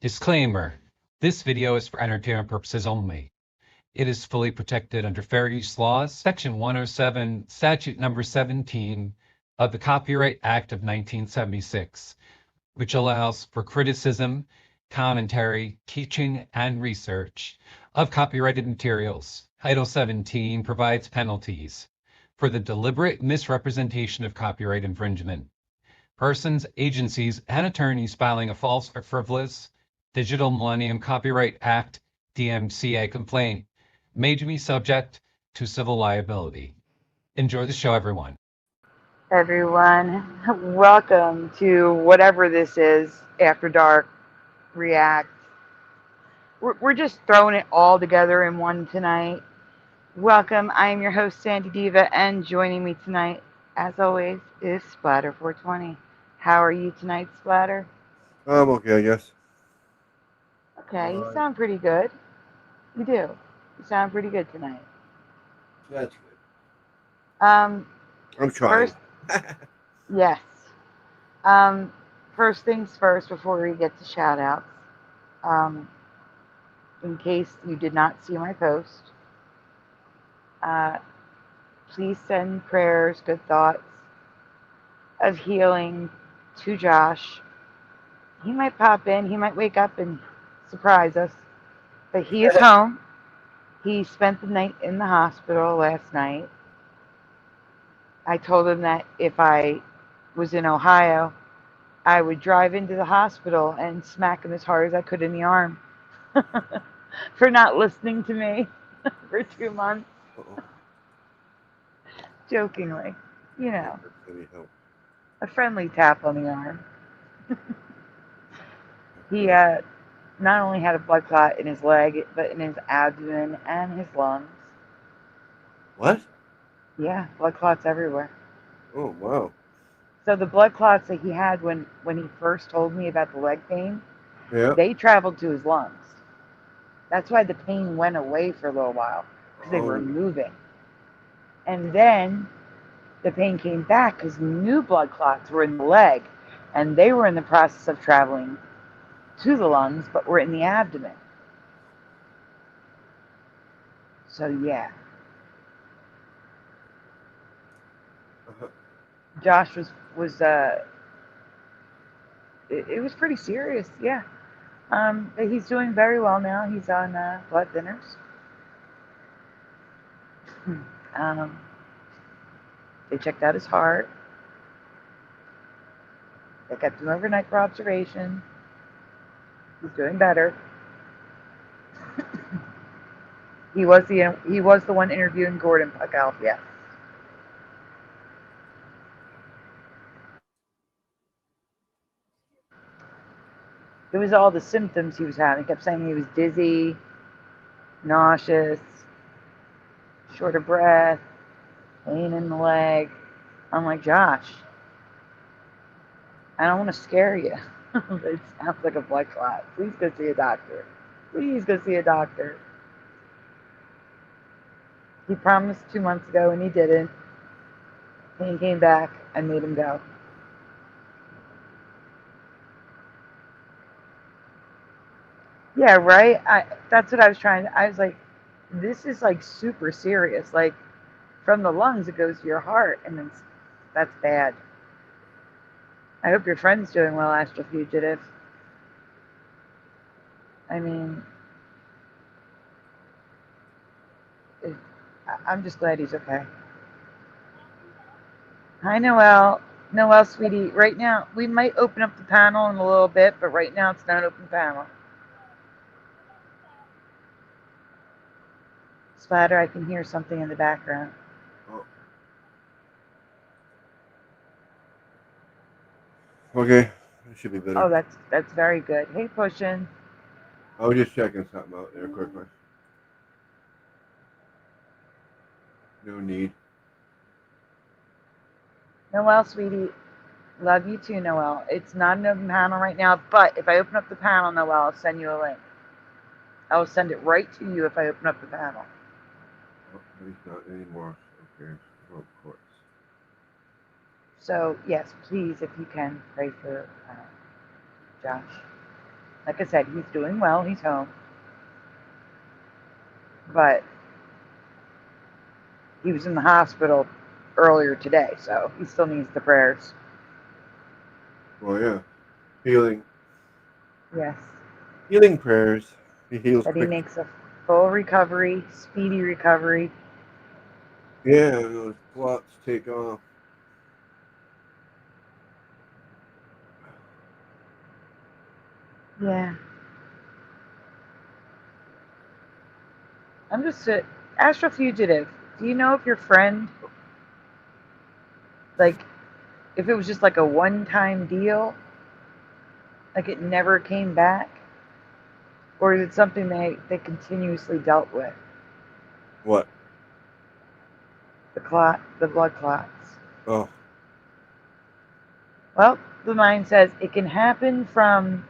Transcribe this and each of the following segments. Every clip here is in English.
Disclaimer: this video is for entertainment purposes only. It is fully protected under Fair Use Laws, Section 107, Statute Number 17 of the Copyright Act of 1976, which allows for criticism, commentary, teaching, and research of copyrighted materials. Title 17 provides penalties for the deliberate misrepresentation of copyright infringement. Persons, agencies, and attorneys filing a false or frivolous Digital Millennium Copyright Act DMCA complaint may be subject to civil liability. Enjoy the show, everyone. Everyone, welcome to whatever this is, After Dark React. We're just throwing it all together in one tonight. Welcome, I am your host, Sandy Diva, and joining me tonight, as always, is Splatter420. How are you tonight, Splatter? I'm okay, I guess. Okay, you sound pretty good. You do. You sound pretty good tonight. That's good. I'm trying. First, yes. First things first, before we get to shout outs. In case you did not see my post, please send prayers, good thoughts of healing to Josh. He might pop in, he might wake up and surprise us, but he is home. He spent the night in the hospital last night. I told him that if I was in Ohio, I would drive into the hospital and smack him as hard as I could in the arm for not listening to me for 2 months. Jokingly, you know, a friendly tap on the arm. He not only had a blood clot in his leg, but in his abdomen and his lungs. What? Yeah, blood clots everywhere. Oh, wow. So the blood clots that he had when he first told me about the leg pain, Yeah. they traveled to his lungs. That's why the pain went away for a little while, because they were moving. And then the pain came back because new blood clots were in the leg, and they were in the process of traveling to the lungs, but were in the abdomen. So yeah. Josh was it was pretty serious, yeah. But he's doing very well now. He's on blood thinners. They checked out his heart. They kept him overnight for observation. He's doing better. He was the one interviewing Gordon Puckoff, yes. It was all the symptoms he was having. He kept saying he was dizzy, nauseous, short of breath, pain in the leg. I'm like, Josh, I don't want to scare you. It sounds like a blood clot. Please go see a doctor. Please go see a doctor. He promised 2 months ago and he didn't. And he came back and made him go. Yeah, right? That's what I was trying to, I was like, this is like super serious. Like, from the lungs, it goes to your heart, and that's bad. I hope your friend's doing well, Astral Fugitive. I mean, I'm just glad he's okay. Hi, Noelle. Noelle, sweetie. Right now, we might open up the panel in a little bit, but right now it's not an open panel. Splatter, I can hear something in the background. Oh. Okay, that should be better. Oh, that's very good. Hey, Pushin'. I was just checking something out there quickly. No need. Noelle, sweetie. Love you too, Noelle. It's not an open panel right now, but if I open up the panel, Noelle, I'll send you a link. I will send it right to you if I open up the panel. Oh, he's not anymore. Okay. Oh, of course. So, yes, please, if you can, pray for Josh. Like I said, he's doing well. He's home. But he was in the hospital earlier today, so he still needs the prayers. Well, yeah. Healing. Yes. Healing prayers. He heals That he quick. makes a full recovery, speedy recovery. Yeah, those clots take off. Yeah. I'm just a astrofugitive. Do you know if your friend, like, if it was just like a one-time deal, like it never came back, or is it something they continuously dealt with? What? The blood clots. Oh. Well, the mind says it can happen from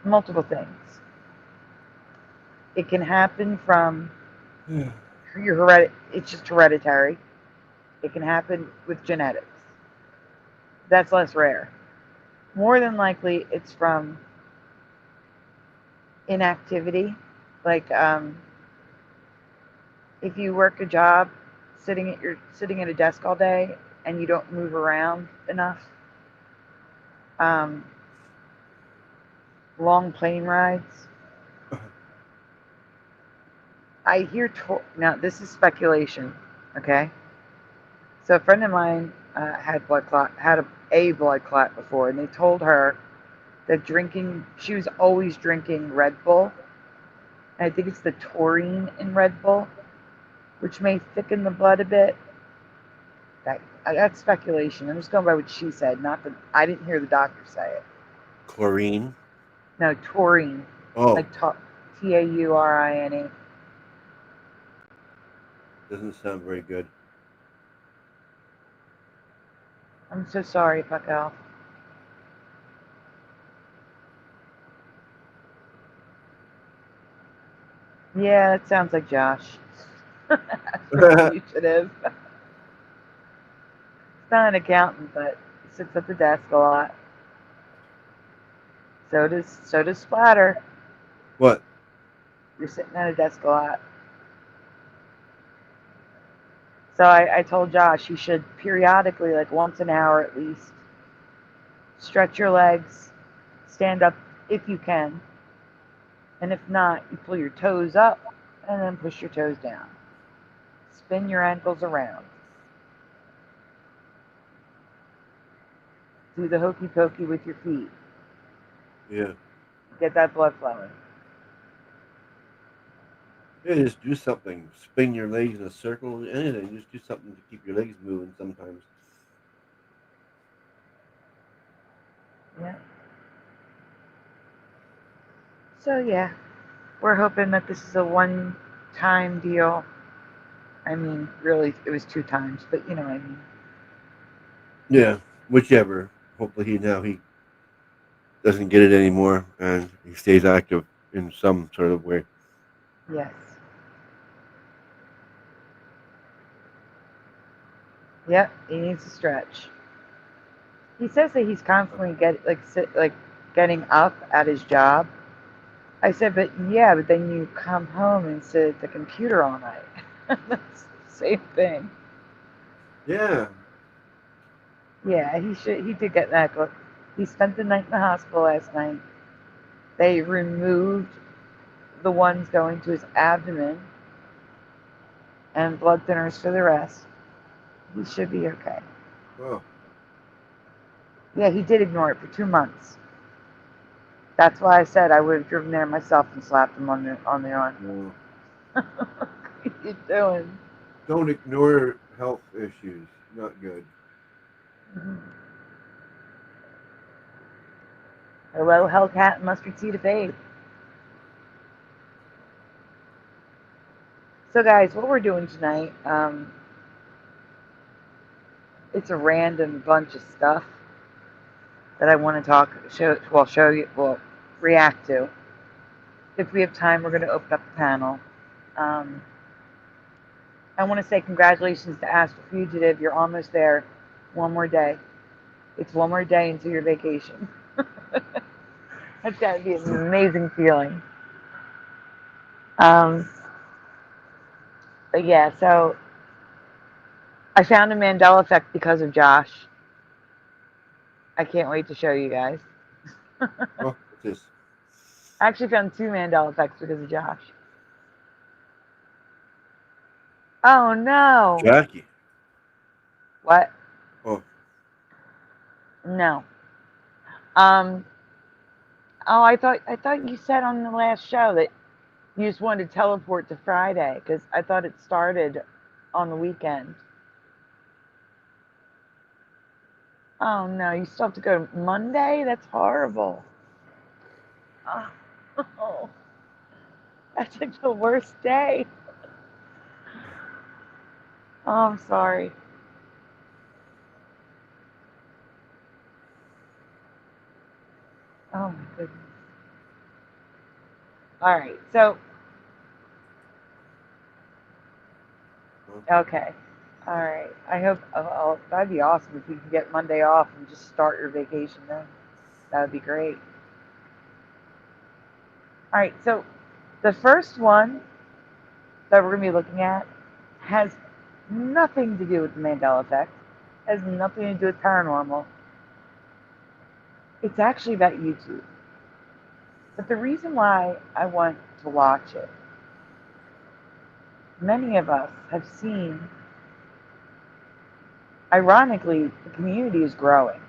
multiple things. It can happen from it's just hereditary. It can happen with genetics. That's less rare. More than likely, it's from inactivity. Like if you work a job sitting at a desk all day and you don't move around enough, long plane rides. I hear now this is speculation, okay? So a friend of mine had a blood clot before, and they told her that she was always drinking Red Bull. And I think it's the taurine in Red Bull, which may thicken the blood a bit. That's speculation. I'm just going by what she said. I didn't hear the doctor say it. Chlorine? No, taurine. Oh. Like Taurine. Doesn't sound very good. I'm so sorry, Pacal. Yeah, that sounds like Josh. Fugitive. He's not an accountant, but he sits at the desk a lot. So does Splatter. What? You're sitting at a desk a lot. So I told Josh you should periodically, like once an hour at least, stretch your legs, stand up if you can, and if not, you pull your toes up and then push your toes down. Spin your ankles around. Do the hokey pokey with your feet. Yeah. Get that blood flowing. Yeah, just do something. Spin your legs in a circle, anything. Just do something to keep your legs moving sometimes. Yeah. So yeah, we're hoping that this is a one-time deal. I mean, really, it was 2 times, but you know what I mean. Yeah, whichever. Hopefully he doesn't get it anymore and he stays active in some sort of way. Yes. Yep, he needs to stretch. He says that he's constantly getting up at his job. I said, but then you come home and sit at the computer all night. That's the same thing. Yeah. Yeah, he did get that. He spent the night in the hospital last night. They removed the ones going to his abdomen and blood thinners for the rest. He should be okay. Oh. Yeah, he did ignore it for 2 months. That's why I said I would have driven there myself and slapped him on the arm. No. What are you doing? Don't ignore health issues. Not good. Mm-hmm. Hello, Hellcat and Mustard Seed of Faith. So, guys, what we're doing tonight, it's a random bunch of stuff that I want to react to. If we have time, we're going to open up the panel. I want to say congratulations to Astro Fugitive. You're almost there. One more day. It's one more day until your vacation. That's got to be an amazing feeling. But yeah, so I found a Mandela effect because of Josh. I can't wait to show you guys. Oh, what's this? I actually found 2 Mandela effects because of Josh. Oh no! Jackie. What? Oh, No. Oh, I thought you said on the last show that you just wanted to teleport to Friday because I thought it started on the weekend. Oh no, you still have to go Monday? That's horrible. Oh, that's like the worst day. Oh, I'm sorry. Oh my goodness. All right, so okay. All right. I hope that'd be awesome if you can get Monday off and just start your vacation then. That would be great. All right, so the first one that we're going to be looking at has nothing to do with the Mandela effect, has nothing to do with paranormal. It's actually about YouTube. But the reason why I want to watch it, many of us have seen, ironically, the community is growing.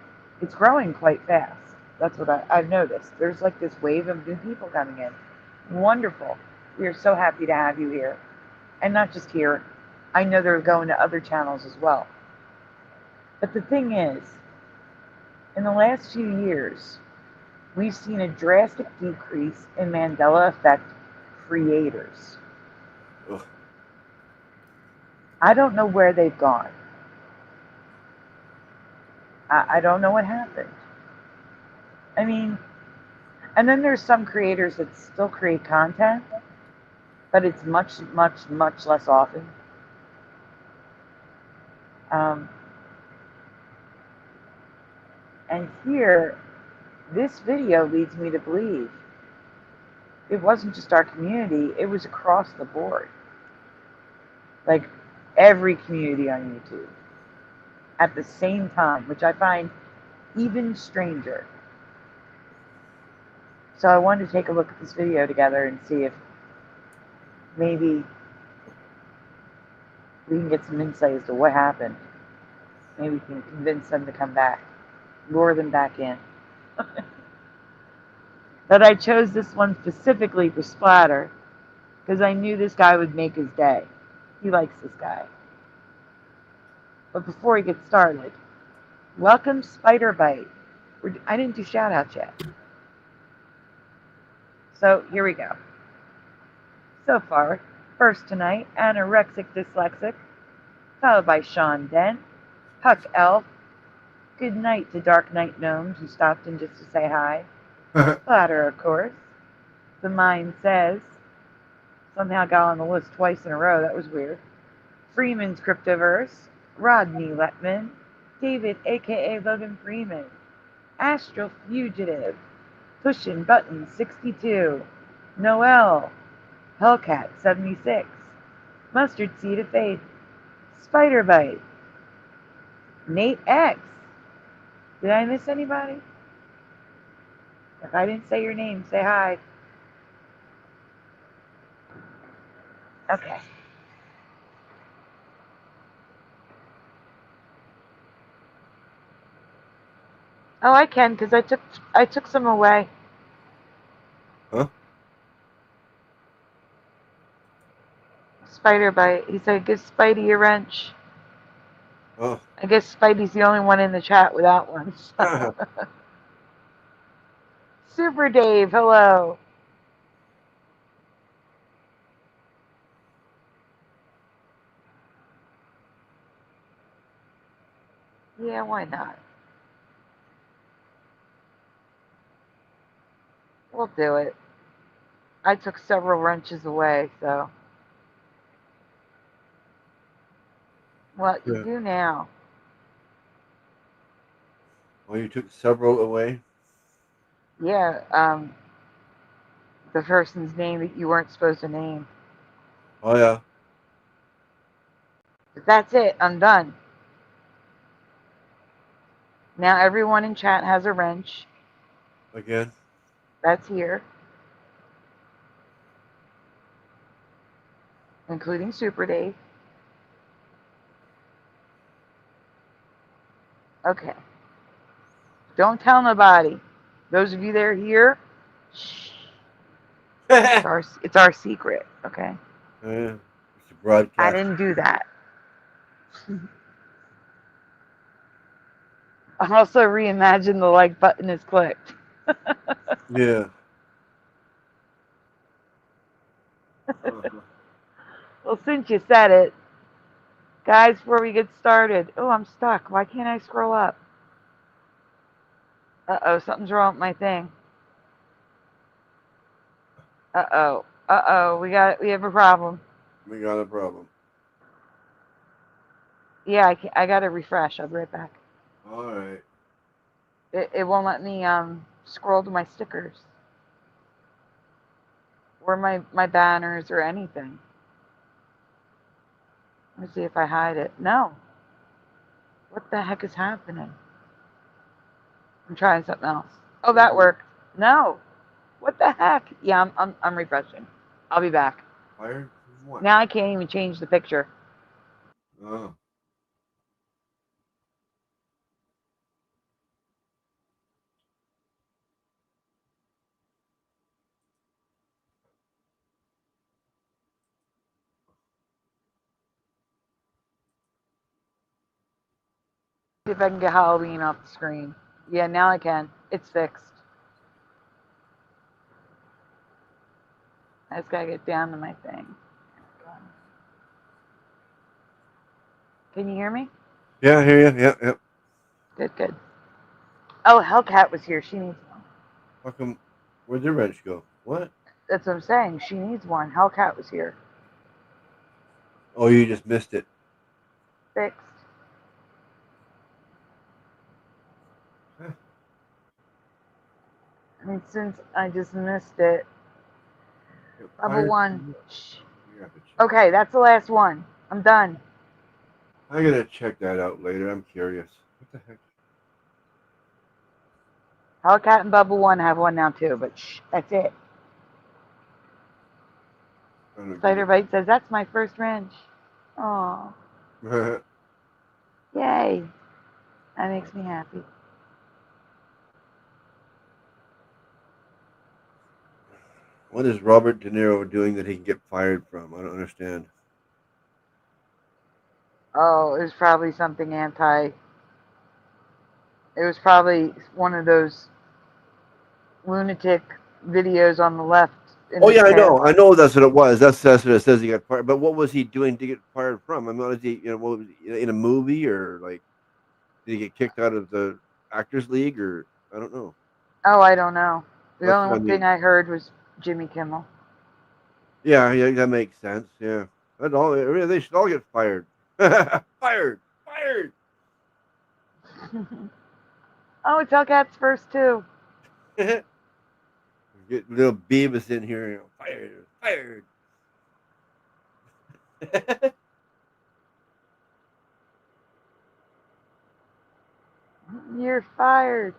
It's growing quite fast. That's what I've noticed. There's like this wave of new people coming in. Wonderful. We are so happy to have you here. And not just here. I know they're going to other channels as well. But the thing is, in the last few years, we've seen a drastic decrease in Mandela effect creators. ugh. I don't know where they've gone. I don't know what happened. I mean, and then there's some creators that still create content, but it's much, much, much less often. And here, this video leads me to believe it wasn't just our community, it was across the board. Like every community on YouTube at the same time, which I find even stranger. So I wanted to take a look at this video together and see if maybe we can get some insight as to what happened. Maybe we can convince them to come back, lure them back in. But I chose this one specifically for Splatter because I knew this guy would make his day. He likes this guy. But before we get started, welcome Spider Bite. I didn't do shout outs yet. So here we go. So far, first tonight, Anorexic Dyslexic, followed by Sean Dent, Huck Elf, good night to Dark Knight Gnomes who stopped in just to say hi, Splatter, of course, The Mind Says, somehow got on the list twice in a row, that was weird, Freeman's Cryptoverse, Rodney Letman, David aka Logan Freeman, Astral Fugitive, Pushin' Button 62, Noel, Hellcat 76, Mustard Seed of Faith, Spider Bite, Nate X. Did I miss anybody? If I didn't say your name, say hi. Okay. Oh, I can because I took some away. Huh? Spider Bite. He said, "Give Spidey a wrench." Oh. I guess Spidey's the only one in the chat without one. Super Dave, hello. Yeah, why not? We'll do it. I took several wrenches away, so. What you Yeah. do now? Well, you took several away. Yeah, the person's name that you weren't supposed to name. Oh yeah. But that's it. I'm done. Now everyone in chat has a wrench. Again. That's here, including Super Dave. Okay. Don't tell nobody. Those of you that are here, shh. It's our secret, okay? Yeah. It's a broadcast. I didn't do that. I also reimagine the like button is clicked. Yeah. Uh-huh. Well, since you said it, guys, before we get started, oh, I'm stuck. Why can't I scroll up? Uh-oh, something's wrong with my thing. Uh-oh, we have a problem. We got a problem. Yeah, I got to refresh. I'll be right back. All right. It won't let me scroll to my stickers or my banners or anything. Let me see if I hide it. No. What the heck is happening? I'm trying something else. Oh, that worked. No. What the heck? Yeah, I'm refreshing. I'll be back. Fired? What? Now I can't even change the picture. Oh. See if I can get Halloween off the screen. Yeah, now I can. It's fixed. I just gotta get down to my thing. Can you hear me? Yeah, I hear you. Yeah. Good. Oh, Hellcat was here. She needs one. How come? Where'd the wrench go? What? That's what I'm saying. She needs one. Hellcat was here. Oh, you just missed it. Fixed. Huh. I mean, since I just missed it. Level 1. Shh. Okay, that's the last one. I'm done. I gotta check that out later. I'm curious. What the heck? Hellcat and Bubble 1 have one now too, but shh, that's it. Spiderbite says, that's my first wrench. Aw. Yay. That makes me happy. What is Robert De Niro doing that he can get fired from? I don't understand. Oh, it was probably something anti. It was probably one of those lunatic videos on the left. Oh yeah, I know. I know that's what it was. That's what it says he got fired. But what was he doing to get fired from? I mean, was he, what was he, in a movie, or like did he get kicked out of the Actors League, or I don't know. Oh, I don't know. The That's only thing I heard was Jimmy Kimmel. Yeah, that makes sense. Yeah, that's all. They should all get fired. Fired. Oh, it's Hellcat's first too. Get little Beavis in here. Fired. You're fired.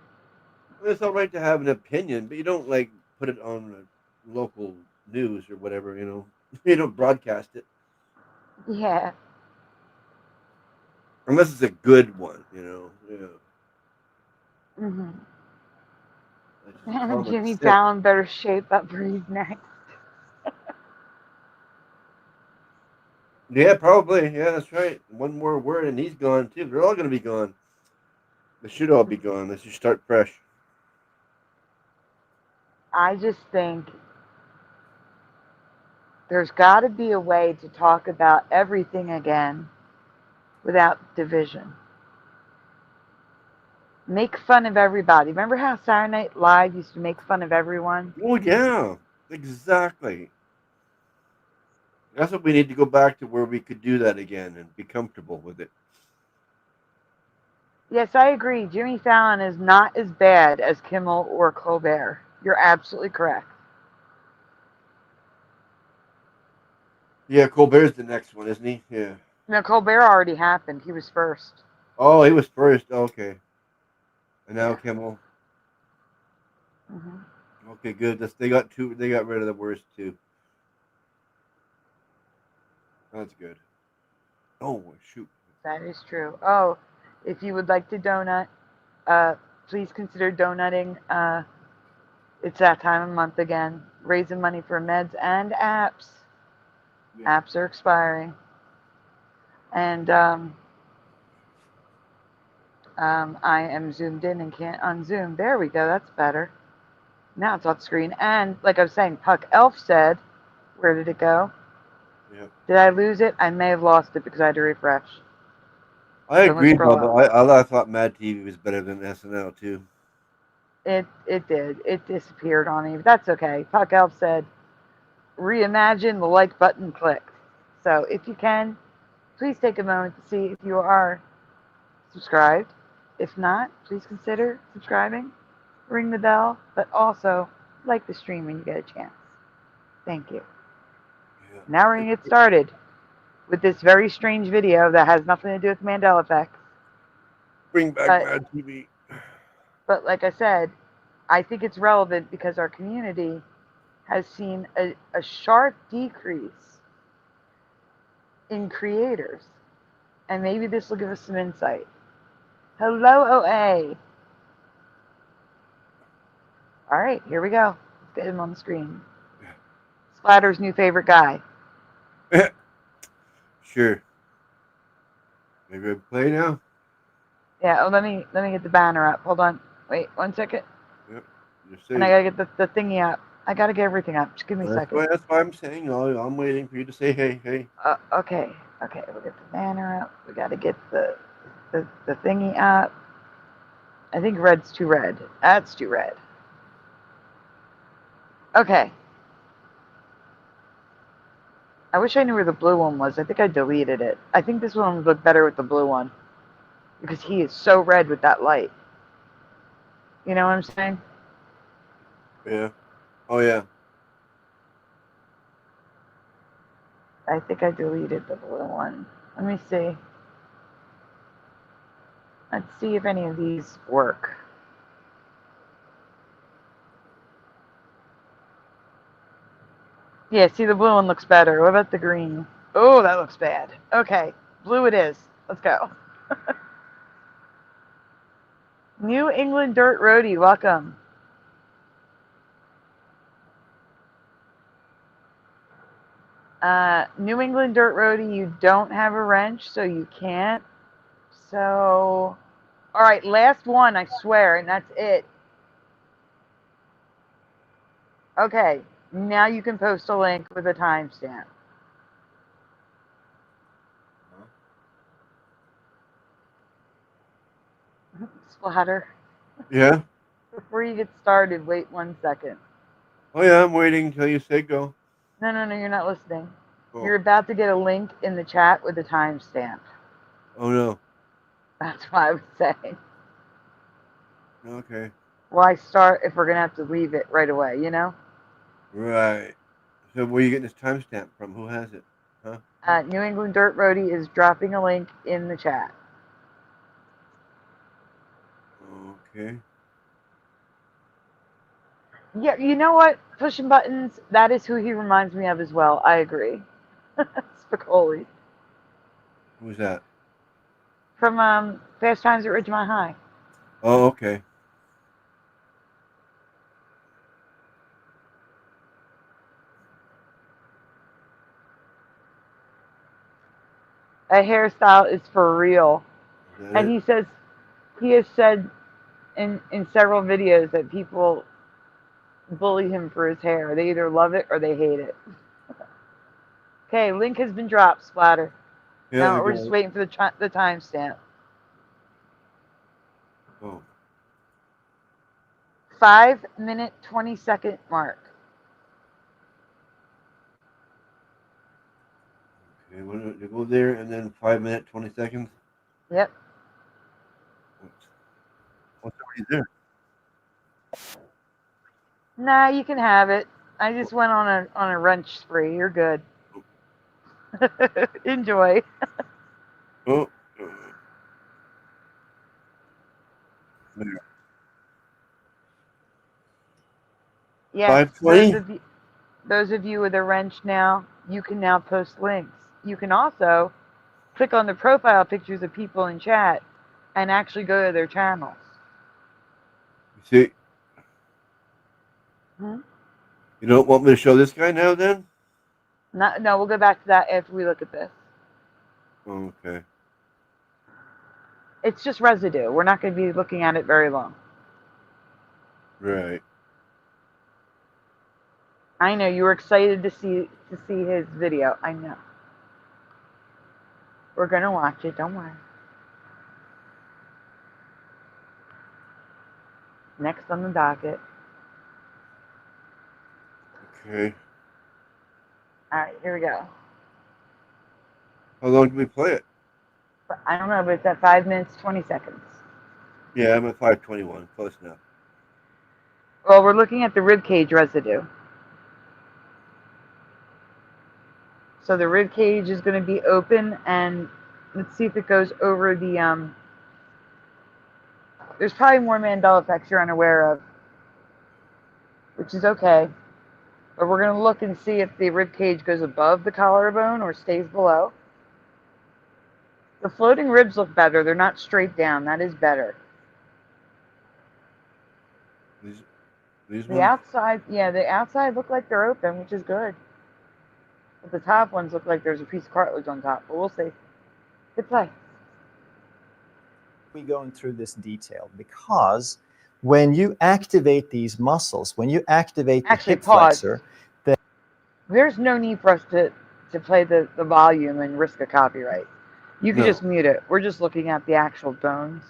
It's all right to have an opinion, but you don't like put it on local news or whatever. You don't broadcast it. Yeah. Unless it's a good one. Mm-hmm. Jimmy Fallon better shape up for his next. Yeah, probably. Yeah, that's right. One more word and he's gone too. They're all going to be gone. They should all be gone. They should start fresh. I just think there's got to be a way to talk about everything again without division. Make fun of everybody. Remember how Saturday Night Live used to make fun of everyone? Oh, yeah. Exactly. That's what we need to go back to, where we could do that again and be comfortable with it. Yes, I agree. Jimmy Fallon is not as bad as Kimmel or Colbert. You're absolutely correct. Yeah, Colbert's the next one, isn't he? Yeah. No, Colbert already happened. He was first. Oh, he was first. Okay. And now Yeah. Kimmel. Hmm. Okay, good. They got two. They got rid of the worst two. That's good. Oh shoot. That is true. Oh, if you would like to donut, please consider donuting. It's that time of month again. Raising money for meds and apps. Yeah. Apps are expiring. And I am zoomed in and can't unzoom. There we go. That's better. Now it's off screen. And like I was saying, Puck Elf said, where did it go? Yeah. Did I lose it? I may have lost it because I had to refresh. I So I'm gonna agree, scroll Bubba. up. I thought Mad TV was better than SNL too. It did. It disappeared on me, but that's okay. Puck Elf said, reimagine the like button click. So if you can, please take a moment to see if you are subscribed. If not, please consider subscribing, ring the bell, but also like the stream when you get a chance. Thank you. Yeah. Now we're going to get started with this very strange video that has nothing to do with Mandela effects. Bring back But, Mad TV. but like I said, I think it's relevant because our community has seen a sharp decrease in creators. And maybe this will give us some insight. Hello, OA. All right, here we go. Let's get him on the screen. Splatter's new favorite guy. Sure. Maybe I play now. Yeah. Oh, let me get the banner up. Hold on. Wait 1 second. Yep. Just And I say. gotta get the thingy up. I gotta get everything up. Just give me a second. That's why I'm saying. Oh, I'm waiting for you to say hey, hey. Okay. Okay. We'll get the banner up. We gotta get the thingy up. I think red's too red. That's too red. Okay. I wish I knew where the blue one was. I think I deleted it. I think this one would look better with the blue one. Because he is so red with that light. You know what I'm saying? Yeah. Oh yeah. I think I deleted the blue one. Let me see. Let's see if any of these work. Yeah, see, the blue one looks better. What about the green? Oh, that looks bad. Okay, blue it is. Let's go. New England Dirt Roadie, welcome. New England Dirt Roadie, you don't have a wrench, so you can't. So, all right, last one, I swear, and that's it. Okay, now you can post a link with a timestamp. Splatter. Yeah. Before you get started, wait 1 second. Oh yeah, I'm waiting until you say go. No, you're not listening. Oh. You're about to get a link in the chat with a timestamp. Oh no. That's what I was saying. Okay. Why start if we're going to have to leave it right away, you know? Right. So where are you getting this timestamp from? Who has it? Huh? New England Dirt Roadie is dropping a link in the chat. Okay. Yeah, you know what? Pushing buttons, that is who he reminds me of as well. I agree. Spicoli. Who's that? From Fast Times at Ridgemont High. Oh, okay. A hairstyle is for real. Is that And it? he has said in several videos that people bully him for his hair. They either love it or they hate it. Okay, link has been dropped, Splatter. Yeah, Now I we're got just it. waiting for the timestamp. Oh. 5-minute 20-second mark. Okay, you go there and then 5 minutes, 20 seconds. Yep. What's already there? Nah, you can have it. I just went on a wrench spree. You're good. Enjoy. Oh. There. Yes, 520. those of you with a wrench now, you can now post links. You can also click on the profile pictures of people in chat and actually go to their channels. You see? Hmm? You don't want me to show this guy now then? No, we'll go back to that after we look at this. Okay. It's just residue. We're not going to be looking at it very long. Right. I know you were excited to see his video. I know. We're going to watch it. Don't worry. Next on the docket. Okay. All right, here we go. How long do we play it? I don't know, but it's at 5 minutes, 20 seconds. Yeah, I'm at 5:21. Close enough. Well, we're looking at the ribcage residue. So the rib cage is going to be open, and let's see if it goes over the there's probably more Mandela effects you're unaware of, which is okay. But we're going to look and see if the rib cage goes above the collarbone or stays below. The floating ribs look better. They're not straight down. That is better. These The ones? outside, yeah, the outside look like they're open, which is good. But the top ones look like there's a piece of cartilage on top. But we'll see. Good play. We going through this detail because when you activate these muscles, when you activate the Actually, hip pause. flexor, There's no need for us to play the volume and risk a copyright. You can No. just mute it. We're just looking at the actual bones.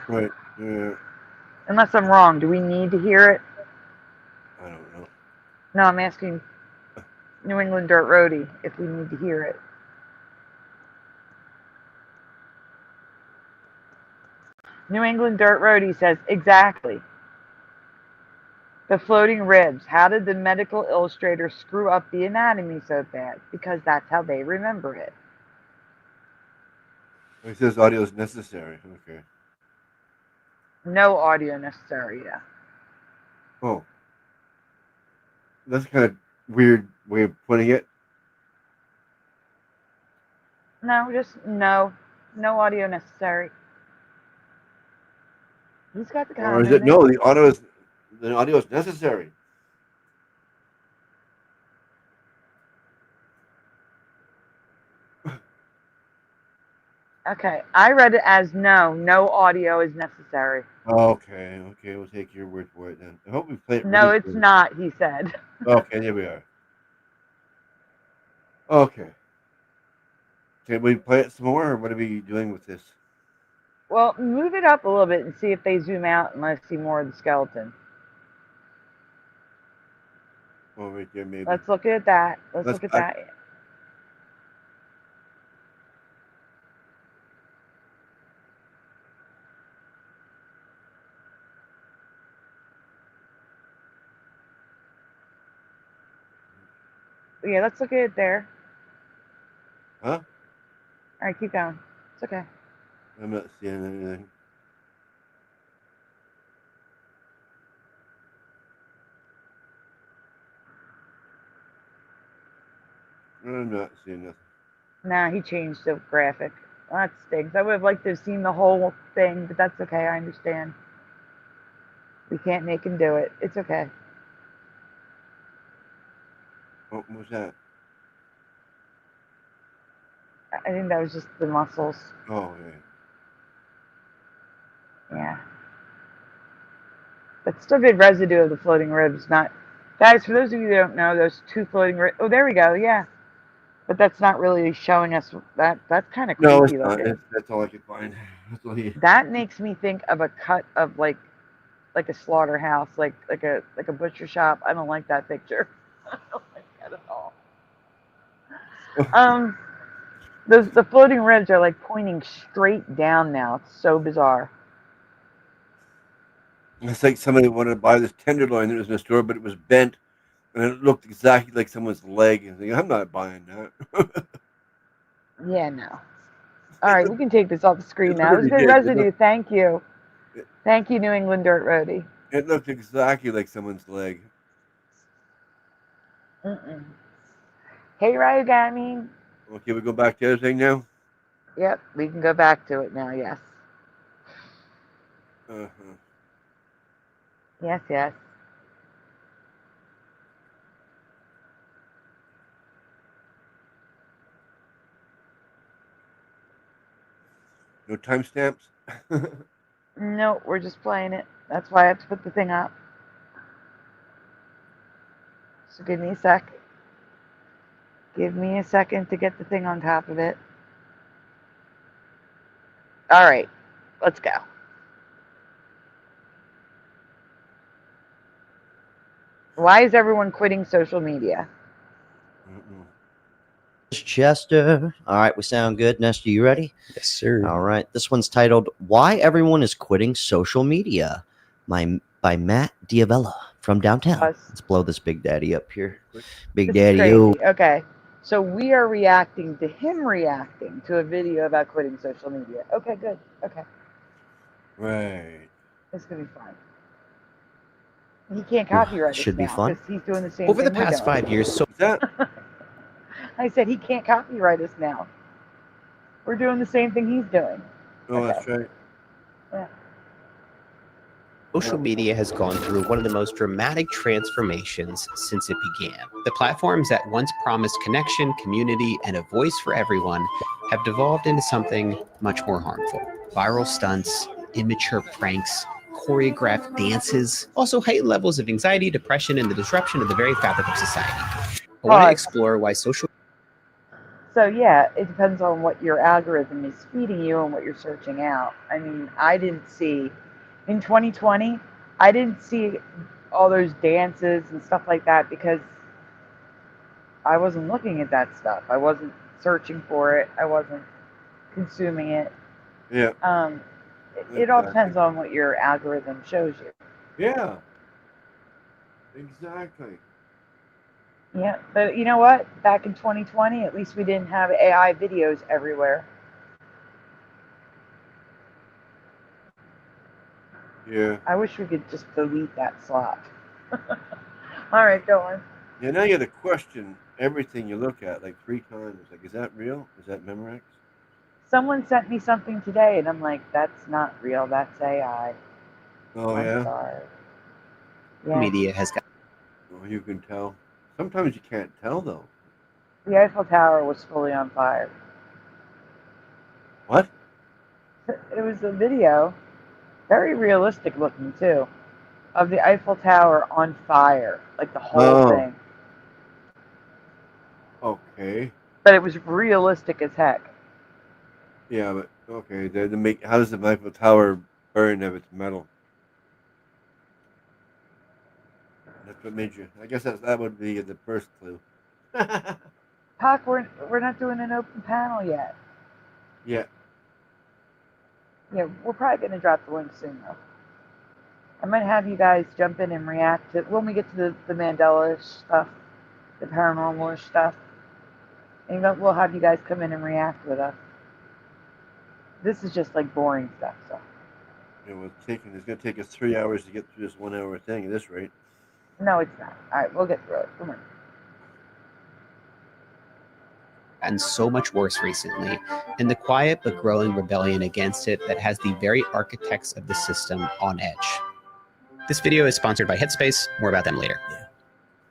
Right. Yeah. Unless I'm wrong, do we need to hear it? I don't know. No, I'm asking New England Dirt Roadie if we need to hear it. New England Dirt Roadie says, exactly. The floating ribs. How did the medical illustrator screw up the anatomy so bad? Because that's how they remember it. It says audio is necessary. Okay. No audio necessary, yeah. Oh. That's kind of weird way of putting it. No, just no. No audio necessary. He's got the Or is comment. it no? The audio is necessary. Okay, I read it as no audio is necessary. Okay. Okay. We'll take your word for it then. I hope we play it. No, really it's good. not, he said. Okay. There we are. Okay. Can we play it some more, or what are we doing with this? Well, move it up a little bit and see if they zoom out and let's see more of the skeleton. Oh, right there, maybe. Let's look at that. Let's Let's look at back- that. Yeah, let's look at it there. Huh? All right, keep going. It's okay. I'm not seeing anything. I'm not seeing nothing. Nah, he changed the graphic. Well, that stinks. I would have liked to have seen the whole thing, but that's okay. I understand. We can't make him do it. It's okay. Oh, what's that? I think that was just the muscles. Oh, yeah. Yeah. But still good residue of the floating ribs. Not, guys, for those of you who don't know, those two floating ribs. Oh, there we go. Yeah. But that's not really showing us that. That's kind of creepy No, it's not. looking. That's all I could find. That's all he... That makes me think of a cut of like a slaughterhouse, like a butcher shop. I don't like that picture. I don't like that at all. The floating ribs are like pointing straight down now. It's so bizarre. It's like somebody wanted to buy this tenderloin that was in the store, but it was bent, and it looked exactly like someone's leg. And I'm not buying that. Yeah, no. All right, we can take this off the screen It now. It was literally good did. residue. Thank you. Thank you, New England Dirt Roadie. It looked exactly like someone's leg. Mm-mm. Hey, Ryogami. Okay, we go back to the other thing now. Yep, we can go back to it now, yes. Uh-huh. Yes, yes. No timestamps. No, we're just playing it. That's why I have to put the thing up. So give me a sec. Give me a second to get the thing on top of it. All right, let's go. Why is everyone quitting social media? Chester. All right, we sound good. Nesta, you ready? Yes, sir. All right. This one's titled "Why Everyone Is Quitting Social Media" by Matt Diavella from downtown. Us. Let's blow this Big Daddy up here. Big This is Daddy, crazy. yo. Okay, so we are reacting to him reacting to a video about quitting social media. Okay, good. Okay, Right. it's gonna be fine. He can't copyright us should be now fun. because he's doing the same Over the thing we're past doing. 5 years, Is that? I said he can't copyright us now. We're doing the same thing he's doing. Oh, that's right. Yeah. social media has gone through one of the most dramatic transformations since it began. The platforms that once promised connection, community, and a voice for everyone have devolved into something much more harmful. Viral stunts, immature pranks, choreographed dances, also heightened levels of anxiety, depression, and the disruption of the very fabric of society. I want to Pause. explore why social So yeah, it depends on what your algorithm is feeding you and what you're searching out. I mean, I didn't see in 2020, I didn't see all those dances and stuff like that because I wasn't looking at that stuff. I wasn't searching for it. I wasn't consuming it. Yeah. It all depends on what your algorithm shows you. Yeah. Exactly. Yeah, but you know what? Back in 2020, at least we didn't have AI videos everywhere. Yeah. I wish we could just delete that slot. All right, go on. Yeah. Now you have to question everything you look at like 3 times. Like, is that real? Is that Memorex? Someone sent me something today, and I'm like, that's not real. That's AI. Oh, I'm yeah. sorry. Yeah. media has got Oh, you can tell. Sometimes you can't tell though. The Eiffel Tower was fully on fire. What? It was a video, very realistic looking too, of the Eiffel Tower on fire, like the whole Oh. thing. Okay. But it was realistic as heck. Yeah, but okay. To make, how does the Eiffel Tower burn if it's metal? That's what made you. I guess that would be the first clue. Pac, we're not doing an open panel yet. Yeah. Yeah, we're probably going to drop the link soon though. I might have you guys jump in and react to when we get to the Mandela stuff, the paranormal stuff. And we'll have you guys come in and react with us. This is just like boring stuff, so. It was taking. It's gonna take us 3 hours to get through this 1 hour thing at this rate. No, it's not. All right, we'll get through it. Come on. gotten so much worse recently, and the quiet but growing rebellion against it that has the very architects of the system on edge. This video is sponsored by Headspace. More about them later.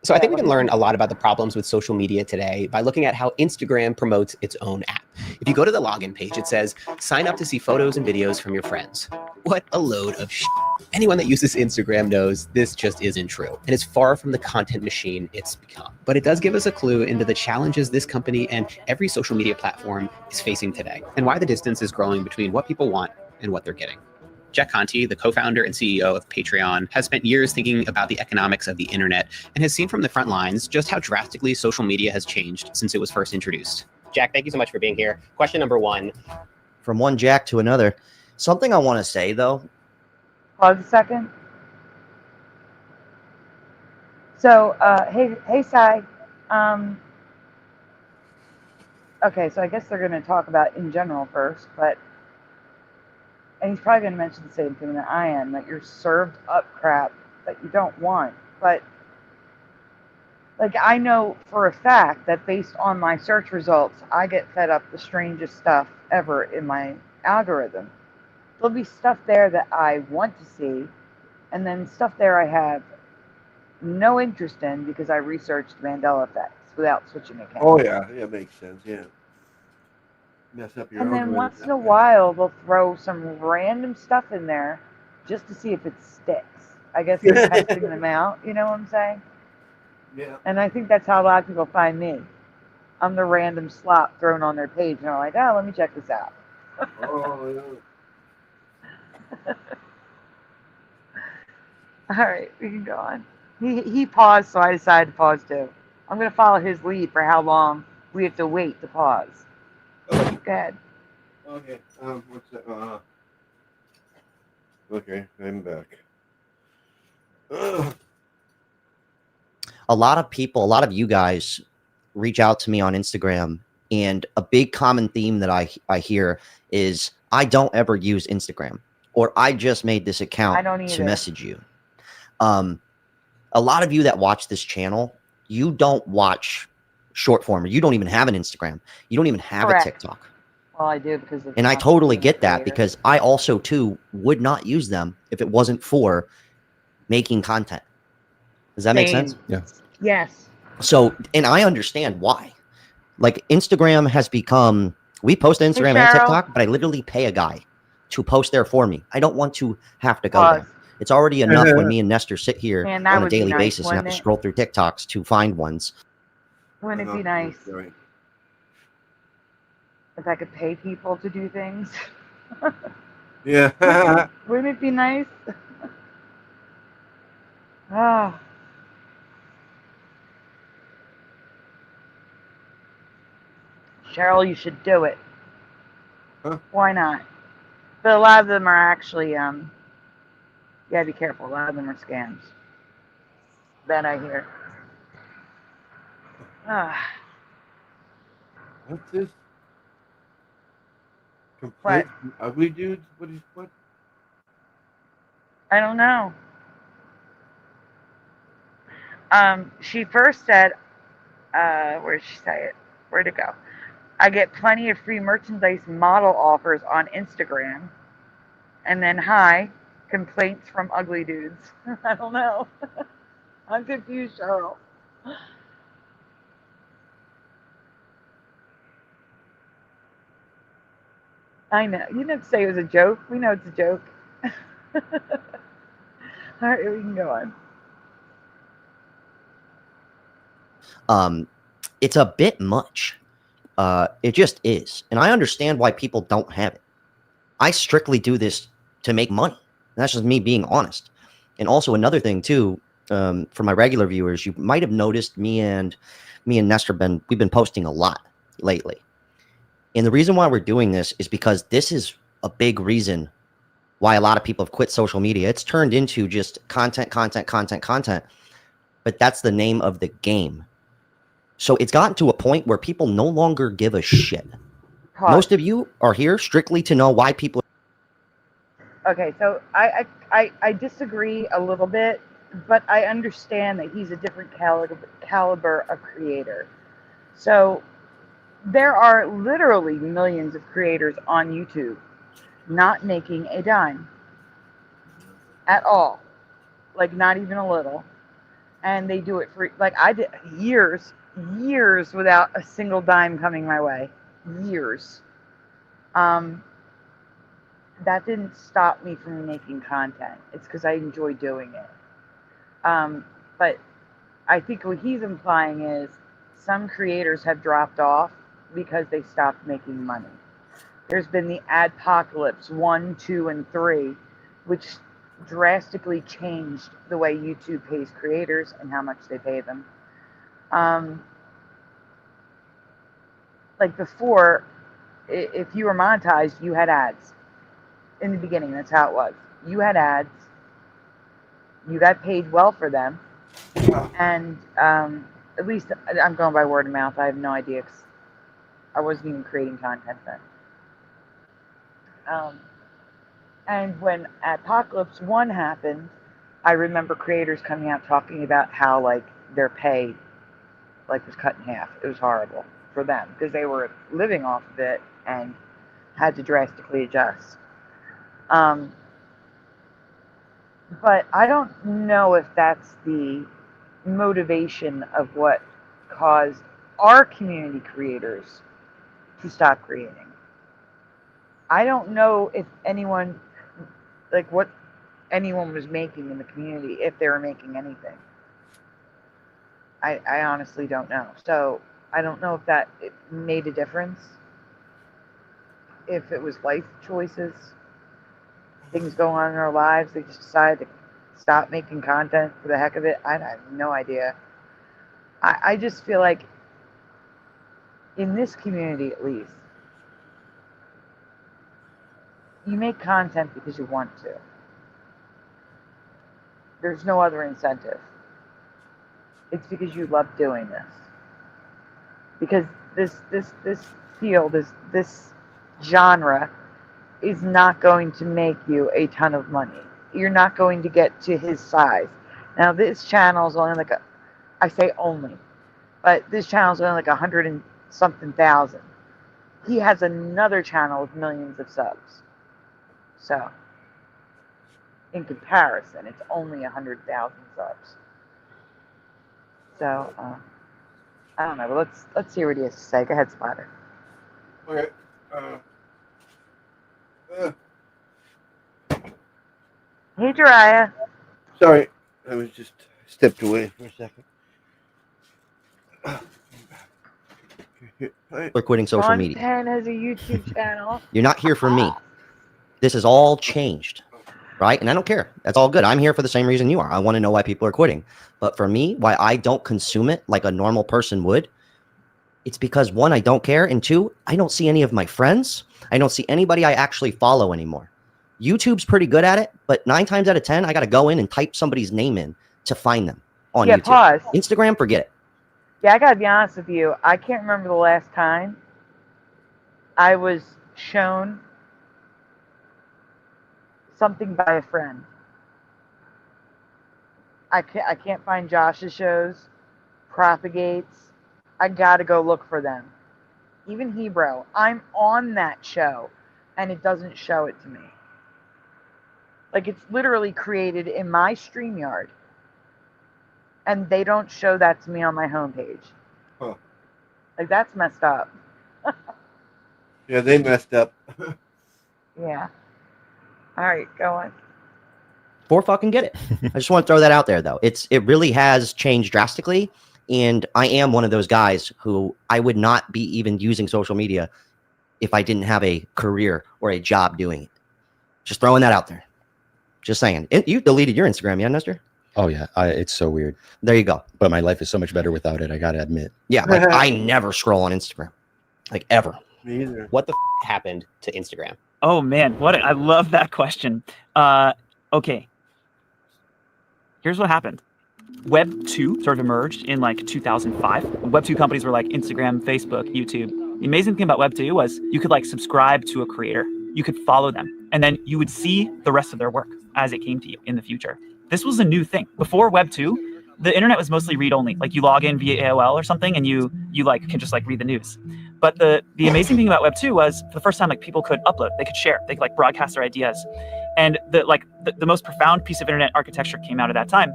So I think we can learn a lot about the problems with social media today by looking at how Instagram promotes its own app. If you go to the login page, it says, sign up to see photos and videos from your friends. What a load of shit. Anyone that uses Instagram knows this just isn't true. And it's far from the content machine it's become. But it does give us a clue into the challenges this company and every social media platform is facing today, and why the distance is growing between what people want and what they're getting. Jack Conte, the co-founder and CEO of Patreon, has spent years thinking about the economics of the internet and has seen from the front lines just how drastically social media has changed since it was first introduced. Jack, thank you so much for being here. Question number 1. From one Jack to another. Something I want to say, though. Pause a second. So, hey, Sai. Okay, so I guess they're going to talk about in general first, but, and he's probably going to mention the same thing that I am, that you're served up crap that you don't want. But, like, I know for a fact that based on my search results, I get fed up the strangest stuff ever in my algorithm. There'll be stuff there that I want to see, and then stuff there I have no interest in because I researched Mandela effects without switching accounts. Oh yeah, makes sense. Yeah. Mess up your And then algorithm once that in a way. while, they'll throw some random stuff in there just to see if it sticks. I guess they're testing them out. You know what I'm saying? Yeah. And I think that's how a lot of people find me. I'm the random slop thrown on their page, and they're like, "Oh, let me check this out." Oh yeah. All right, we can go on. He paused, so I decided to pause too. I'm going to follow his lead for how long we have to wait to pause. Okay. Go ahead. Okay. What's that? Okay, I'm back. A lot of people, a lot of you guys reach out to me on Instagram, and a big common theme that I hear is I don't ever use Instagram, or I just made this account I don't to either. message you. A lot of you that watch this channel, you don't watch short form. You don't even have an Instagram. You don't even have Correct. a TikTok. Well, I do because of And I content totally being a get that, creator. because I also too would not use them if it wasn't for making content. Does that make sense? Yeah. Yes. So, and I understand why. Like, Instagram has become, we post to Instagram and Cheryl. TikTok, but I literally pay a guy to post there for me. I don't want to have to go Pause. there. It's already enough when me and Nestor sit here Man, that on a would be daily nice, basis and have wouldn't to it? scroll through TikToks to find ones. Wouldn't it be nice Right. if I could pay people to do things? Yeah. Wouldn't it be nice? Ah. Cheryl, you should do it. Huh? Why not? But a lot of them are actually, you gotta be careful. A lot of them are scams. That I hear. Ah. What's this? What? Complaints from ugly dudes? What? I don't know. She first said, where did she say it? Where'd it go? I get plenty of free merchandise model offers on Instagram. And then, hi, complaints from ugly dudes. I don't know. I'm confused, Cheryl. I know. You didn't say it was a joke. We know it's a joke. All right, we can go on. It's a bit much. It just is. And I understand why people don't have it. I strictly do this to make money. And that's just me being honest. And also another thing too, for my regular viewers, you might have noticed me and Nestor we've been posting a lot lately. And the reason why we're doing this is because this is a big reason why a lot of people have quit social media. It's turned into just content. But that's the name of the game. So it's gotten to a point where people no longer give a shit. Pause. Most of you are here strictly to know why people. Okay, so I disagree a little bit, but I understand that he's a different caliber of creator. So there are literally millions of creators on YouTube not making a dime at all, like not even a little, and they do it for, like, I did years without a single dime coming my way. Years. That didn't stop me from making content. It's because I enjoy doing it. But I think what he's implying is some creators have dropped off because they stopped making money. There's been the Adpocalypse 1, 2, and 3, which drastically changed the way YouTube pays creators and how much they pay them. like before, if you were monetized, you had ads. In the beginning, that's how it was. You had ads. You got paid well for them. And at least I'm going by word of mouth. I have no idea. 'Cause I wasn't even creating content then. And when Apocalypse 1 happened, I remember creators coming out talking about how like their pay like was cut in half. It was horrible for them because they were living off of it and had to drastically adjust. But I don't know if that's the motivation of what caused our community creators to stop creating. I don't know if anyone, like what anyone was making in the community, if they were making anything. I honestly don't know. So I don't know if that it made a difference. If it was life choices, things go on in our lives, they just decided to stop making content for the heck of it. I have no idea. I just feel like in this community, at least, you make content because you want to. There's no other incentive. It's because you love doing this. Because this field, this genre is not going to make you a ton of money. You're not going to get to his size. Now this channel is only like I say only, but this channel is only like 100 and something thousand. He has another channel with millions of subs. So, in comparison, it's only 100,000 subs. So, I don't know, but let's see what he has to say. Go ahead, Splatter. Okay. Hey, Jiraiya. Sorry, I was just stepped away for a second. We're quitting social Sean media. Penn has a YouTube channel. You're not here for me. This is all changed, right? And I don't care. That's all good. I'm here for the same reason you are. I want to know why people are quitting. But for me, why I don't consume it like a normal person would, it's because one, I don't care. And two, I don't see any of my friends. I don't see anybody I actually follow anymore. YouTube's pretty good at it, but 9 times out of 10, I got to go in and type somebody's name in to find them on YouTube. Pause. Instagram, forget it. Yeah, I gotta be honest with you. I can't remember the last time I was shown something by a friend. I can't find Josh's shows, Propagates. I gotta go look for them. Even Hebrew. I'm on that show, and it doesn't show it to me. Like, it's literally created in my StreamYard. And they don't show that to me on my homepage. Huh. Like, that's messed up. Yeah, they messed up. Yeah. All right, go on. For fucking get it. I just want to throw that out there, though. It really has changed drastically. And I am one of those guys who I would not be even using social media if I didn't have a career or a job doing it. Just throwing that out there. Just saying. You deleted your Instagram, yeah, Nestor? Oh yeah, it's so weird. There you go. But my life is so much better without it. I gotta admit. Yeah, like I never scroll on Instagram, like ever. Me either. What the happened to Instagram? Oh man, I love that question. Okay, here's what happened. Web 2 sort of emerged in like 2005. Web 2 companies were like Instagram, Facebook, YouTube. The amazing thing about Web 2 was you could like subscribe to a creator. You could follow them, and then you would see the rest of their work as it came to you in the future. This was a new thing. Before Web 2, the internet was mostly read-only. Like you log in via AOL or something, and you like can just like read the news. But the amazing thing about Web 2 was for the first time, like people could upload, they could share, they could like broadcast their ideas. And the most profound piece of internet architecture came out of that time.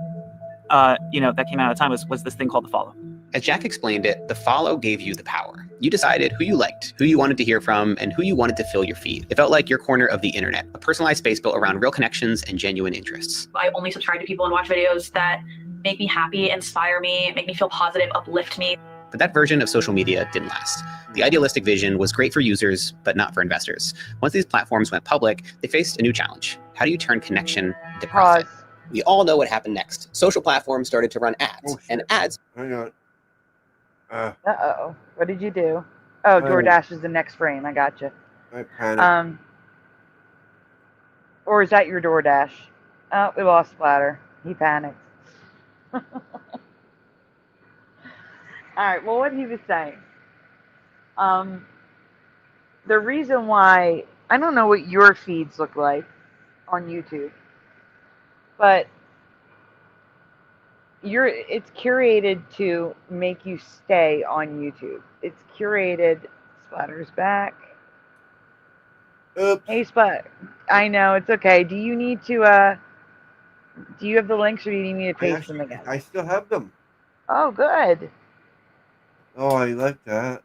Was this thing called the follow. As Jack explained it, the follow gave you the power. You decided who you liked, who you wanted to hear from, and who you wanted to fill your feed. It felt like your corner of the internet, a personalized space built around real connections and genuine interests. I only subscribe to people and watch videos that make me happy, inspire me, make me feel positive, uplift me. But that version of social media didn't last. The idealistic vision was great for users, but not for investors. Once these platforms went public, they faced a new challenge. How do you turn connection into profit? Pause. We all know what happened next. Social platforms started to run ads, and ads. Hang on. Uh-oh. What did you do? Oh, DoorDash is the next frame. I gotcha. I panicked. Or is that your DoorDash? Oh, we lost Splatter. He panicked. All right. Well, what he was saying. The reason why I don't know what your feeds look like on YouTube, but it's curated to make you stay on YouTube. It's curated. Splatter's back. Oops. Hey, Splat. I know it's okay. Do you need to? Do you have the links, or do you need me to paste them again? I still have them. Oh, good. Oh, I like that.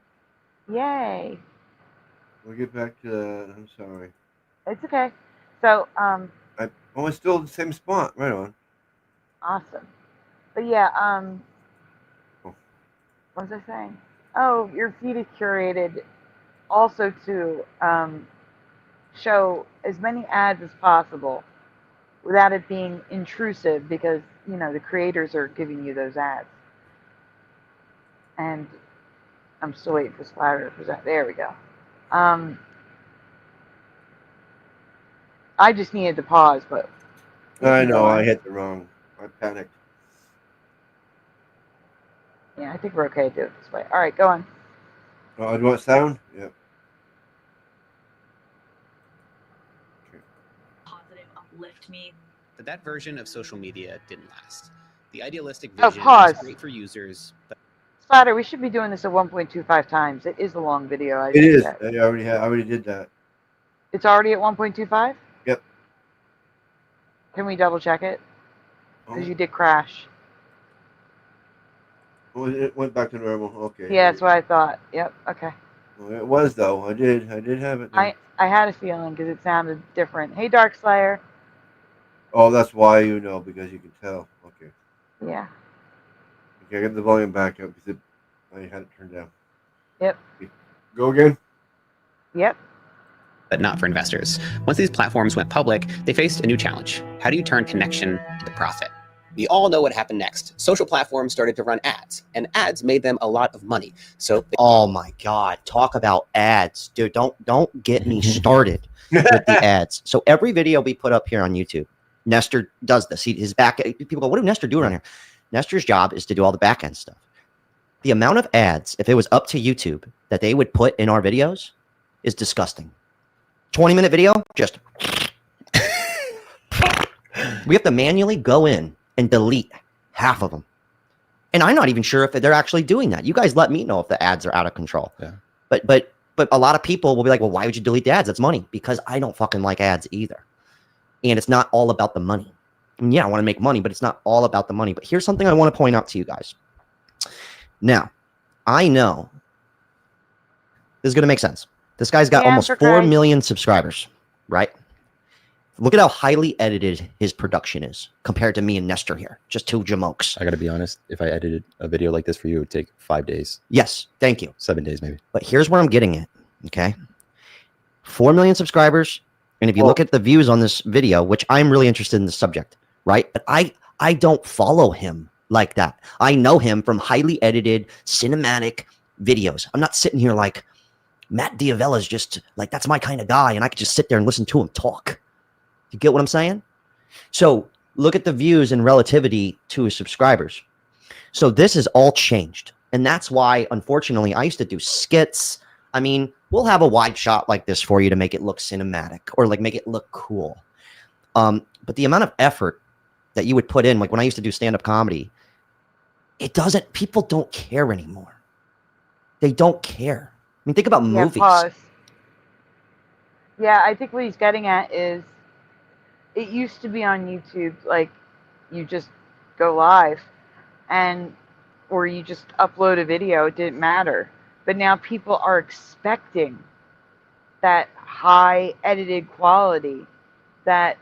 Yay. We'll get back to that. I'm sorry. It's okay. So, it's still in the same spot. Right on. awesome. But yeah, Oh. what was I saying? Oh, your feed is curated also to show as many ads as possible without it being intrusive, because the creators are giving you those ads. And I'm still waiting for Splatter to present. There we go. I just needed to pause, but I know I hit the wrong. I panicked. yeah, I think we're okay to do it this way. All right, go on. Oh, do you want sound? Yep. Positive, uplift me. But that version of social media didn't last. The idealistic Oh, vision pause. was great for users, but Splatter, we should be doing this at 1.25 times. It is a long video. It is. I already did that. It's already at 1.25? Yep. Can we double check it? Oh. Because you did crash. Oh, it went back to normal. Okay. Yeah, that's what I thought. Yep, okay. Well, it was though. I did have it. I had a feeling because it sounded different. Hey, Darkslayer. Oh, that's why because you can tell. Okay. Yeah. Okay, get the volume back up because I had it turned down. Yep. Okay. Go again. Yep. not for investors. Once these platforms went public, they faced a new challenge. How do you turn connection into profit? We all know what happened next. Social platforms started to run ads, and ads made them a lot of money. So, oh my God, talk about ads, dude! Don't get me started with the ads. So every video we put up here on YouTube, Nestor does this. His back. People go, "What did Nestor do around here?" Nestor's job is to do all the back end stuff. The amount of ads, if it was up to YouTube, that they would put in our videos is disgusting. 20-minute video, just we have to manually go in and delete half of them. And I'm not even sure if they're actually doing that. You guys let me know if the ads are out of control. Yeah. But a lot of people will be like, well, why would you delete the ads? That's money. Because I don't fucking like ads either. And it's not all about the money. I mean, yeah, I want to make money, but it's not all about the money. But here's something I want to point out to you guys. Now, I know this is going to make sense. This guy's got almost 4 million subscribers, right? Look at how highly edited his production is compared to me and Nestor here. Just two jamokes. I got to be honest. If I edited a video like this for you, it would take 5 days. Yes. Thank you. 7 days, maybe. But here's where I'm getting at. Okay. 4 million subscribers. And if you look at the views on this video, which I'm really interested in the subject, right? But I don't follow him like that. I know him from highly edited cinematic videos. I'm not sitting here like Matt Diavella's just like, that's my kind of guy. And I could just sit there and listen to him talk. You get what I'm saying? So look at the views in relativity to his subscribers. So this is all changed. And that's why, unfortunately, I used to do skits. I mean, we'll have a wide shot like this for you to make it look cinematic or like make it look cool. But the amount of effort that you would put in, like when I used to do stand-up comedy, people don't care anymore. They don't care. I mean, think about movies. Pause. Yeah, I think what he's getting at is, it used to be on YouTube, like you just go live or you just upload a video, it didn't matter. But now people are expecting that high edited quality, that,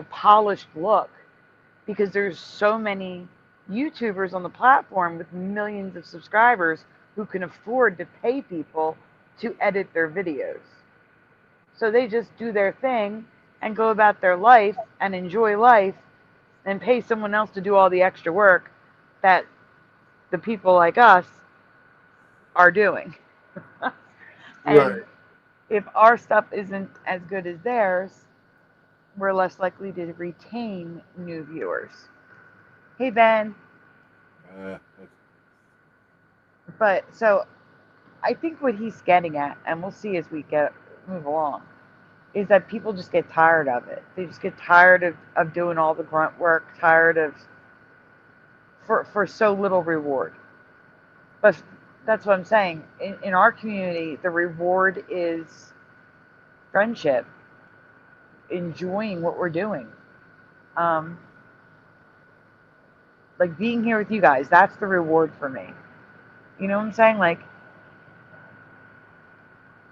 polished look, because there's so many YouTubers on the platform with millions of subscribers who can afford to pay people to edit their videos. So they just do their thing and go about their life and enjoy life and pay someone else to do all the extra work that the people like us are doing. And Right. if our stuff isn't as good as theirs, we're less likely to retain new viewers. Hey, Ben. But so I think what he's getting at, and we'll see as we move along, is that people just get tired of it. They just get tired of doing all the grunt work, tired of for so little reward. But that's what I'm saying. In our community, the reward is friendship, enjoying what we're doing. Like being here with you guys, that's the reward for me. You know what I'm saying? Like,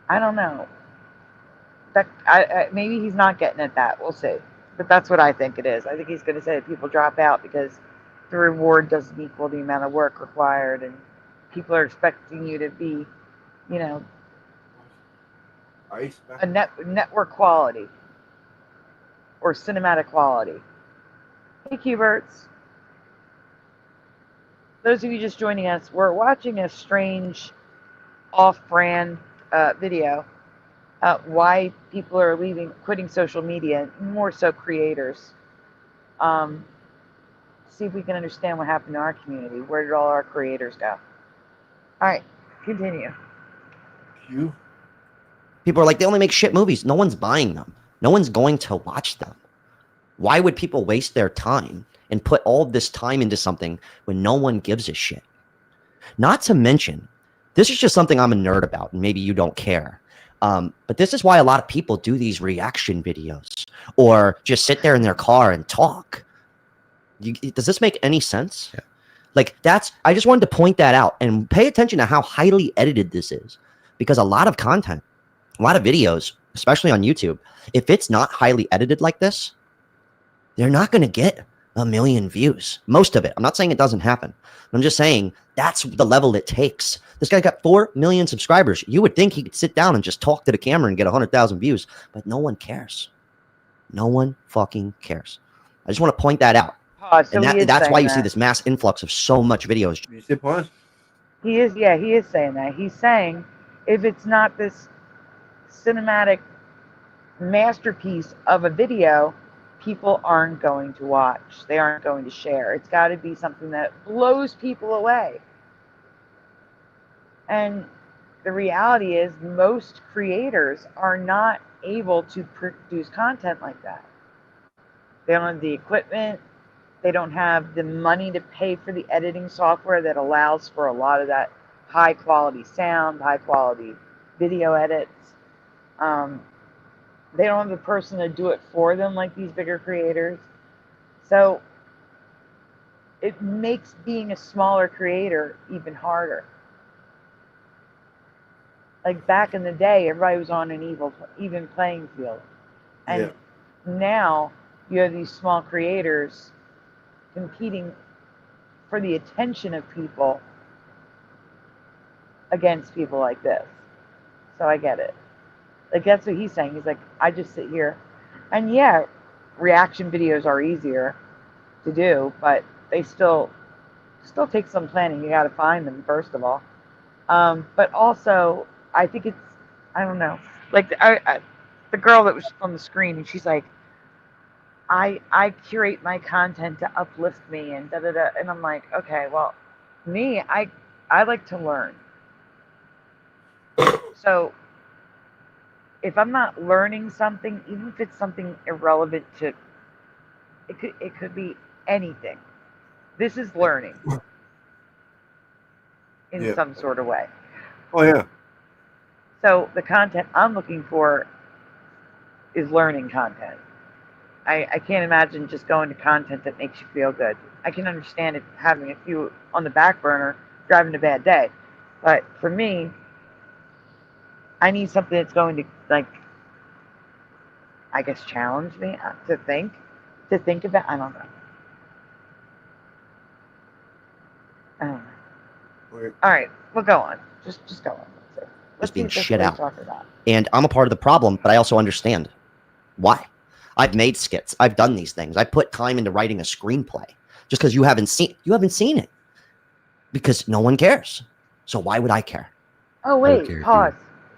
I don't know. That maybe he's not getting at that. We'll see. But that's what I think it is. I think he's going to say that people drop out because the reward doesn't equal the amount of work required, and people are expecting you to be, you know, a network quality or cinematic quality. Hey, Q-Berts. Those of you just joining us, we're watching a strange off-brand video. Why people are quitting social media, more so creators. See if we can understand what happened to our community. Where did all our creators go? All right, continue. You? People are like, they only make shit movies. No one's buying them. No one's going to watch them. Why would people waste their time and put all this time into something when no one gives a shit? Not to mention, this is just something I'm a nerd about, and maybe you don't care. But this is why a lot of people do these reaction videos or just sit there in their car and talk. Does this make any sense? Yeah. Like I just wanted to point that out and pay attention to how highly edited this is, because a lot of content, a lot of videos, especially on YouTube, if it's not highly edited like this, they're not going to get 1 million views. Most of it. I'm not saying it doesn't happen. I'm just saying that's the level it takes. This guy got 4 million subscribers. You would think he could sit down and just talk to the camera and get 100,000 views, but no one cares. No one fucking cares. I just want to point that out. So and that's why you see this mass influx of so much videos. Did you say pause? He is saying that. He's saying if it's not this cinematic masterpiece of a video, people aren't going to watch. They aren't going to share. It's got to be something that blows people away. And the reality is most creators are not able to produce content like that. They don't have the equipment. They don't have the money to pay for the editing software that allows for a lot of that high quality sound, high quality video edits. They don't have the person to do it for them like these bigger creators. So it makes being a smaller creator even harder. Like back in the day, everybody was on an even playing field. And now you have these small creators competing for the attention of people against people like this. So I get it. Like that's what he's saying. He's like, I just sit here. And yeah, reaction videos are easier to do, but they still take some planning. You got to find them, first of all. But also, I think I don't know. Like the girl that was on the screen, and she's like, I curate my content to uplift me and da da da. And I'm like, okay, well, me, I like to learn. So if I'm not learning something, even if it's something irrelevant to, it could be anything. This is learning in some sort of way. Oh yeah. So the content I'm looking for is learning content. I can't imagine just going to content that makes you feel good. I can understand it having a few on the back burner, driving a bad day. But for me, I need something that's going to, like, I guess, challenge me to think about. I don't know. All right, we'll go on. Just go on. Let's being shit out. And I'm a part of the problem, but I also understand why. I've made skits. I've done these things. I put time into writing a screenplay. Just because you haven't seen it. Because no one cares. So why would I care? Oh, I don't wait, care if you pause.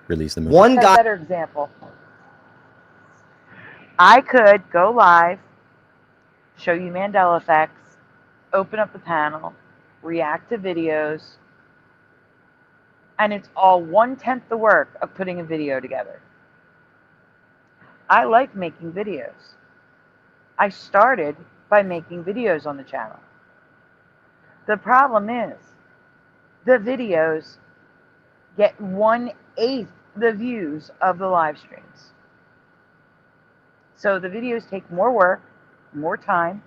release the movie. One A guy. better example. I could go live, show you Mandela effects, open up the panel, react to videos, and it's all 1/10 the work of putting a video together. I like making videos. I started by making videos on the channel. The problem is, the videos get 1/8 the views of the live streams. So the videos take more work, more time,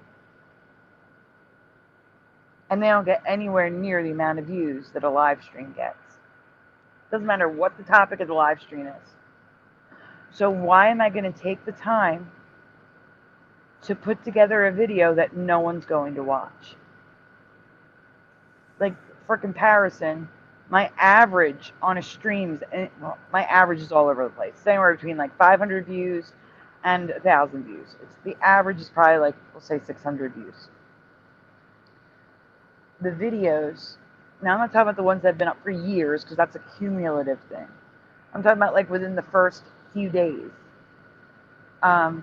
and they don't get anywhere near the amount of views that a live stream gets. Doesn't matter what the topic of the live stream is. So why am I going to take the time to put together a video that no one's going to watch? Like, for comparison, my average on a stream, well, my average is all over the place. It's anywhere between like 500 views and 1,000 views. The average is probably like, we'll say 600 views. The videos, now I'm not talking about the ones that have been up for years, because that's a cumulative thing. I'm talking about like within the first few days. The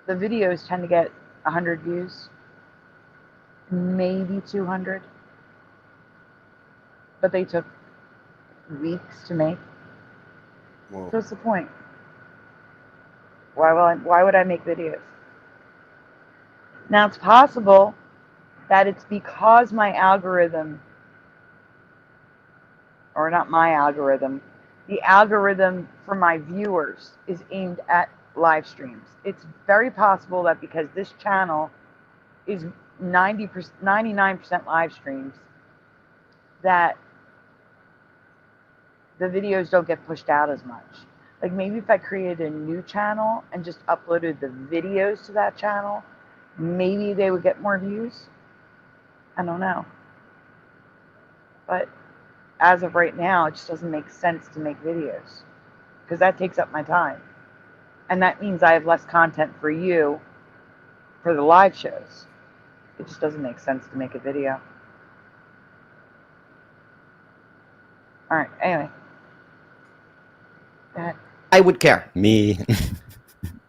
videos tend to get 100 views, maybe 200. But they took weeks to make. Whoa. So what's the point? Why would I make videos? Now, it's possible that it's because my algorithm, or not my algorithm, the algorithm for my viewers is aimed at live streams. It's very possible that because this channel is 99% live streams, that the videos don't get pushed out as much. Like, maybe if I created a new channel and just uploaded the videos to that channel, maybe they would get more views. I don't know. But as of right now, it just doesn't make sense to make videos, because that takes up my time. And that means I have less content for you for the live shows. It just doesn't make sense to make a video. All right, anyway. Go ahead. I would care. Me.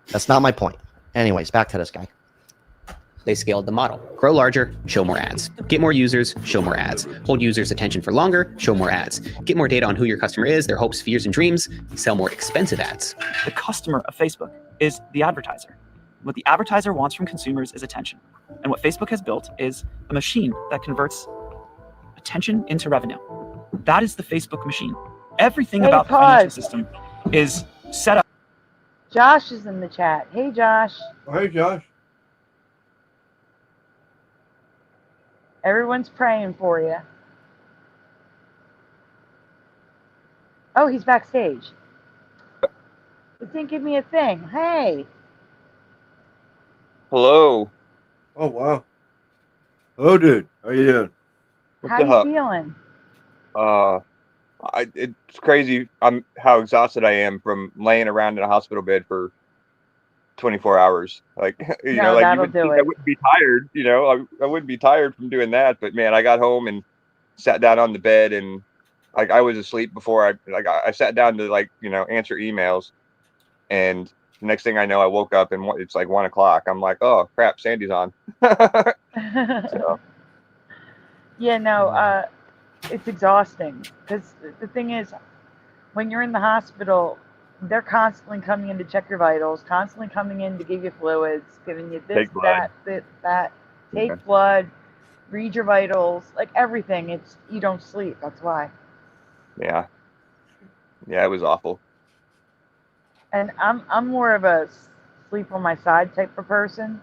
That's not my point. Anyways, back to this guy. They scaled the model. Grow larger, show more ads. Get more users, show more ads. Hold users' attention for longer, show more ads. Get more data on who your customer is, their hopes, fears, and dreams. Sell more expensive ads. The customer of Facebook is the advertiser. What the advertiser wants from consumers is attention. And what Facebook has built is a machine that converts attention into revenue. That is the Facebook machine. Everything about the financial system is set up. Josh is in the chat. Hey, Josh. Oh, hey, Josh. Everyone's praying for you. Oh, he's backstage. It didn't give me a thing. Hey. Hello. Oh, wow. Oh, dude. How you doing? How you feeling? It's crazy. How exhausted I am from laying around in a hospital bed for 24 hours. Like, you know, like you would think I wouldn't be tired, you know, I wouldn't be tired from doing that. But man, I got home and sat down on the bed, and like I was asleep before I sat down to, like, you know, answer emails. And the next thing I know, I woke up and it's like 1 o'clock. I'm like, oh crap, Sandy's on. So. Yeah, no, it's exhausting, because the thing is, when you're in the hospital, they're constantly coming in to check your vitals, constantly coming in to give you fluids, giving you this, that, take blood, read your vitals, like everything. It's, you don't sleep. That's why. Yeah, it was awful. And I'm more of a sleep on my side type of person.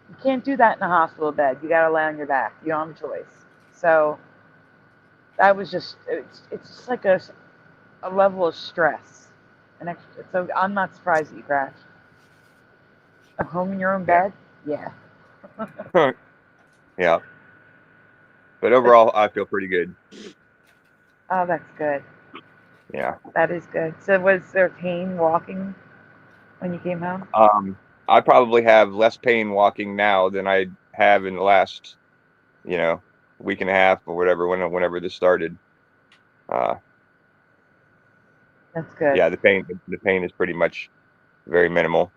You can't do that in a hospital bed. You got to lay on your back. You don't have a choice. So that was just, it's just like a level of stress. And so I'm not surprised that you crashed. At home in your own bed? Yeah. Yeah. But overall, I feel pretty good. Oh, that's good. Yeah. That is good. So was there pain walking when you came home? I probably have less pain walking now than I have in the last, you know, week and a half or whatever, whenever this started. That's good. Yeah, the pain is pretty much very minimal.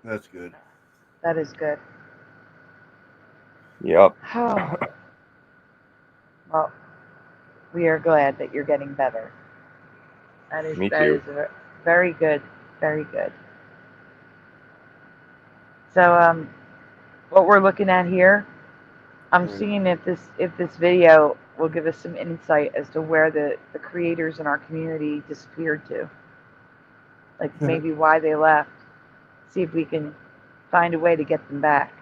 That's good. That is good. Yep. Oh. Well, we are glad that you're getting better. Me That too. is very good. Very good. So, what we're looking at here, I'm seeing if this video will give us some insight as to where the creators in our community disappeared to. Like maybe why they left. See if we can find a way to get them back.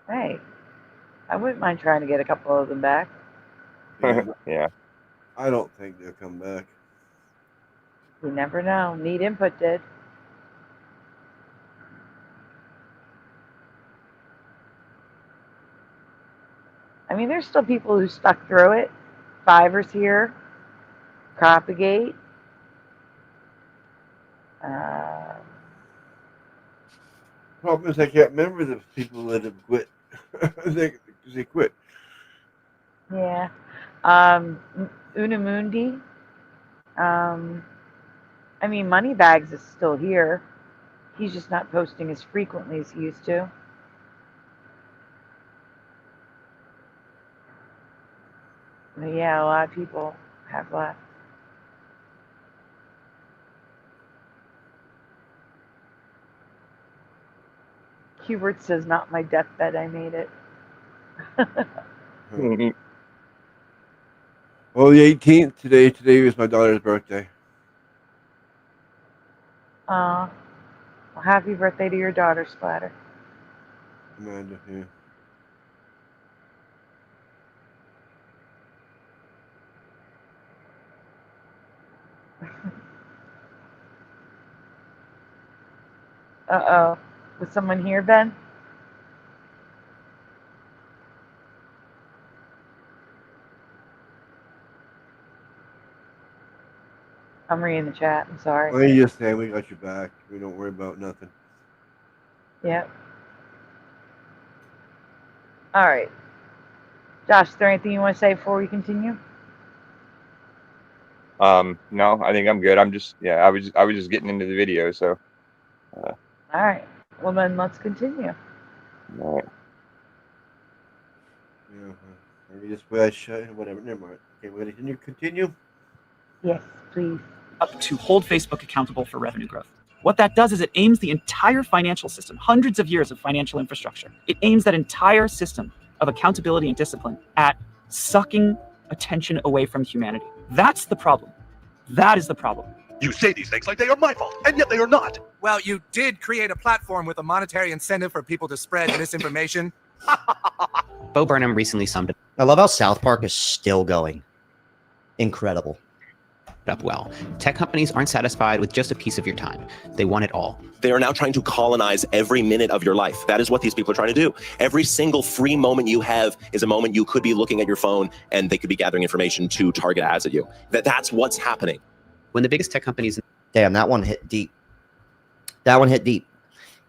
Hey, I wouldn't mind trying to get a couple of them back. Yeah. I don't think they'll come back. We never know. Need Input did. I mean, there's still people who stuck through it. Fiverr's here. Propagate. Problem is, I can't remember the people that have quit. they quit. Yeah. Unamundi. I mean, Moneybags is still here. He's just not posting as frequently as he used to. But yeah, a lot of people have left. Hubert says, not my deathbed, I made it. Well, the 18th today. Today was my daughter's birthday. Well, happy birthday to your daughter, Splatter. Amanda, yeah. Uh-oh. Was someone here, Ben? I'm reading the chat. I'm sorry. Well, you just saying we got your back. We don't worry about nothing. Yep. All right. Josh, is there anything you want to say before we continue? No, I think I'm good. I'm just, yeah, I was just getting into the video, so. All right. Well, then let's continue. All right. Yeah. Maybe just way I shut. Whatever. Never mind. Okay, we're gonna continue. Yes, please. Up to hold Facebook accountable for revenue growth. What that does is it aims the entire financial system, hundreds of years of financial infrastructure. It aims that entire system of accountability and discipline at sucking attention away from humanity. That's the problem. That is the problem. You say these things like they are my fault, and yet they are not. Well, you did create a platform with a monetary incentive for people to spread misinformation. Bo Burnham recently summed it I love how South Park is still going. Incredible. up well. Tech companies aren't satisfied with just a piece of your time. They want it all. They are now trying to colonize every minute of your life. That is what these people are trying to do. Every single free moment you have is a moment you could be looking at your phone and they could be gathering information to target ads at you. That's what's happening. When the biggest tech companies... Damn, that one hit deep. That one hit deep.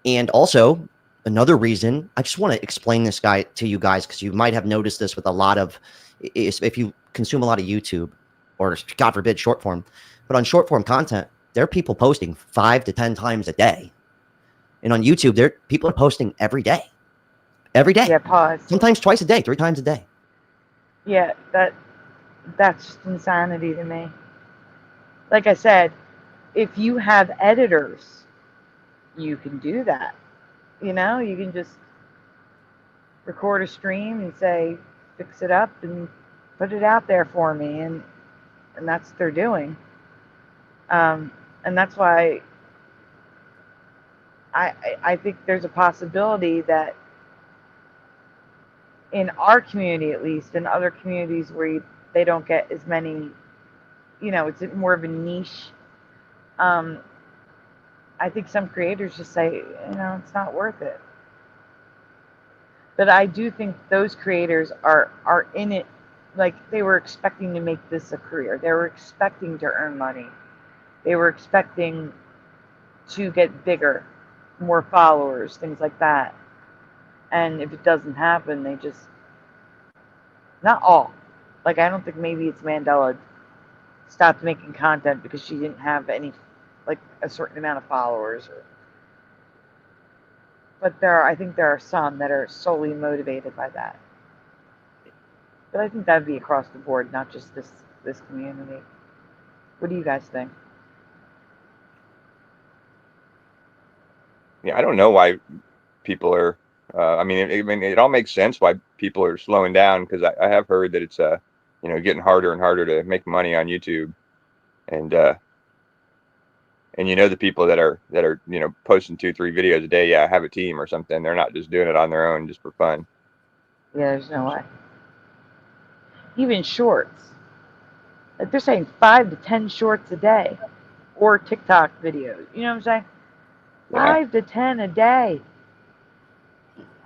And also, another reason, I just want to explain this guy to you guys, because you might have noticed this with a lot of, if you consume a lot of YouTube, or God forbid, short form. But on short form content, there are people posting 5 to 10 times a day. And on YouTube, people are posting every day. Every day. Yeah, pause. Sometimes twice a day, 3 times a day. Yeah, that's just insanity to me. Like I said, if you have editors, you can do that. You know, you can just record a stream and say, fix it up and put it out there for me. And that's what they're doing. And that's why I think there's a possibility that in our community, at least, in other communities where they don't get as many, you know, it's more of a niche. I think some creators just say, you know, it's not worth it. But I do think those creators are in it, like they were expecting to make this a career. They were expecting to earn money. They were expecting to get bigger, more followers, things like that. And if it doesn't happen, they just, not all, Like, I don't think maybe it's Mandela stopped making content because she didn't have any, like, a certain amount of followers. But I think there are some that are solely motivated by that. But I think that would be across the board, not just this community. What do you guys think? Yeah, I don't know why people are. I mean, it all makes sense why people are slowing down, because I have heard that it's getting harder and harder to make money on YouTube, and the people that are posting 2-3 videos a day, have a team or something. They're not just doing it on their own just for fun. Yeah, there's no way. Even shorts. Like, they're saying 5 to 10 shorts a day, or TikTok videos. You know what I'm saying? Yeah. 5 to 10 a day.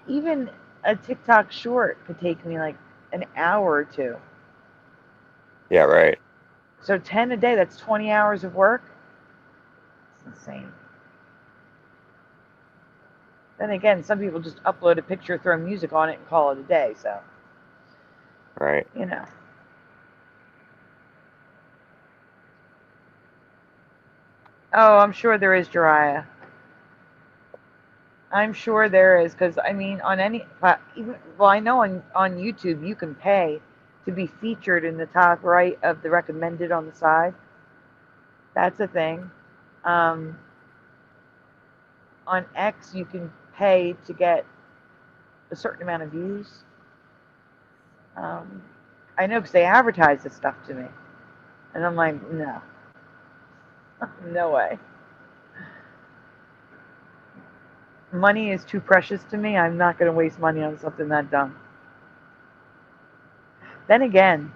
Even a TikTok short could take me like an hour or two. Yeah, right. So 10 a day, that's 20 hours of work. It's insane. Then again, some people just upload a picture, throw music on it, and call it a day. So, right. Oh, I'm sure there is, Jariah. I'm sure there is, because I mean, on any, I know on YouTube you can pay to be featured in the top right of the recommended on the side. That's a thing. On X, you can pay to get a certain amount of views. I know, because they advertise this stuff to me, and I'm like, no, no way. Money is too precious to me. I'm not going to waste money on something that dumb. Then again,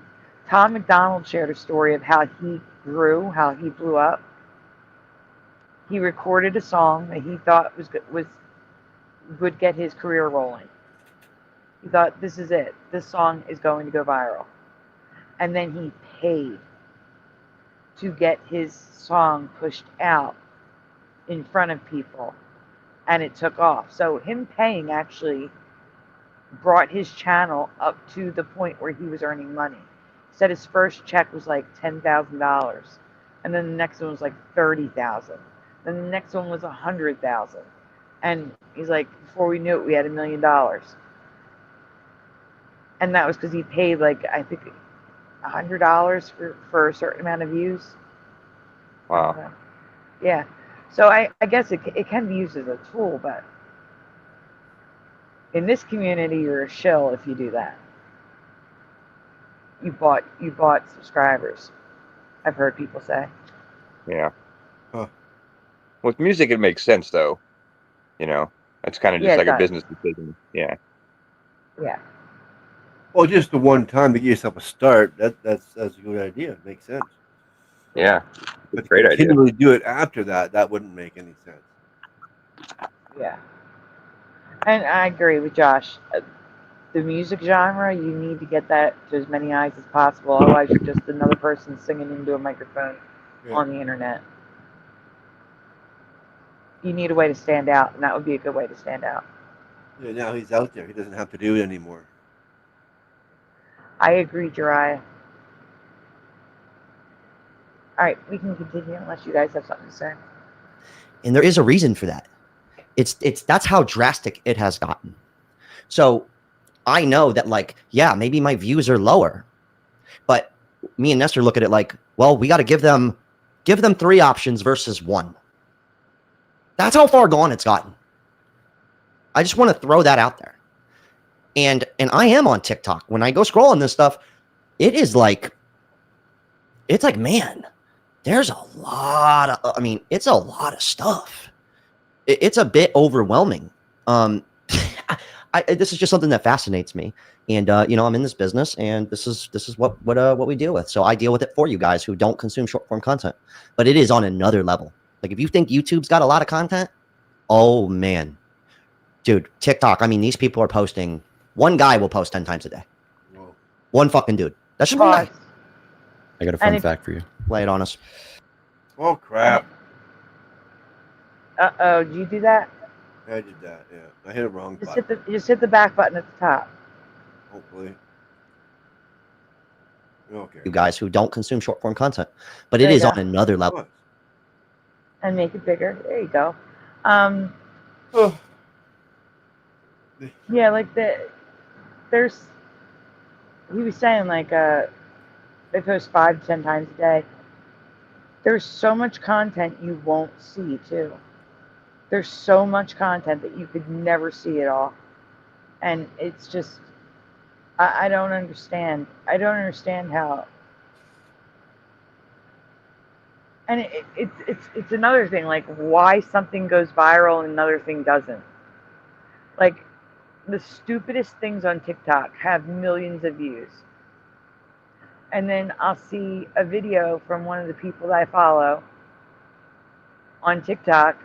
Tom McDonald shared a story of how he grew, how he blew up. He recorded a song that he thought would get his career rolling. He thought, this is it. This song is going to go viral. And then he paid to get his song pushed out in front of people. And it took off. So him paying actually brought his channel up to the point where he was earning money. He said his first check was like $10,000. And then the next one was like $30,000. Then the next one was $100,000. And he's like, before we knew it, we had $1 million. And that was because he paid, like, I think $100 for a certain amount of views. Wow. Yeah. So I guess it can be used as a tool, but in this community, you're a shill if you do that. You bought subscribers. I've heard people say. Yeah. Huh. With music, it makes sense, though. It's kind of just like a business decision. Yeah. Yeah. Well, just the one time to get yourself a start, that's a good idea. It makes sense. Yeah. But great idea. Continually do it after that wouldn't make any sense. Yeah. And I agree with Josh. The music genre, you need to get that to as many eyes as possible. Otherwise, you're just another person singing into a microphone on the internet. You need a way to stand out, and that would be a good way to stand out. Yeah, now he's out there. He doesn't have to do it anymore. I agree, Jariah. All right, we can continue unless you guys have something to say. And there is a reason for that. That's how drastic it has gotten. So I know that, like, yeah, maybe my views are lower, but me and Nestor look at it like, well, we got to give them 3 options versus 1. That's how far gone it's gotten. I just want to throw that out there. And I am on TikTok. When I go scrolling this stuff, it's like, man, there's a lot of, it's a lot of stuff. It's a bit overwhelming. This is just something that fascinates me. And, I'm in this business, and this is what we deal with. So I deal with it for you guys who don't consume short form content, but it is on another level. Like, if you think YouTube's got a lot of content, oh man, dude, TikTok. These people are posting. One guy will post 10 times a day. Whoa. One fucking dude. That's just one guy. I got a fun fact for you. Lay it on us. Oh crap! Uh-oh, did you do that? I did that. Yeah, I hit a wrong button. Just hit the back button at the top. Hopefully. Okay. You guys who don't consume short form content, but it is on another level. And make it bigger. There you go. Yeah, like there's. He was saying like they post 5 to 10 times a day. There's so much content you won't see too. There's so much content that you could never see it all, and it's just I don't understand. I don't understand how. And it's another thing, like why something goes viral and another thing doesn't. Like the stupidest things on TikTok have millions of views. And then I'll see a video from one of the people that I follow on TikTok.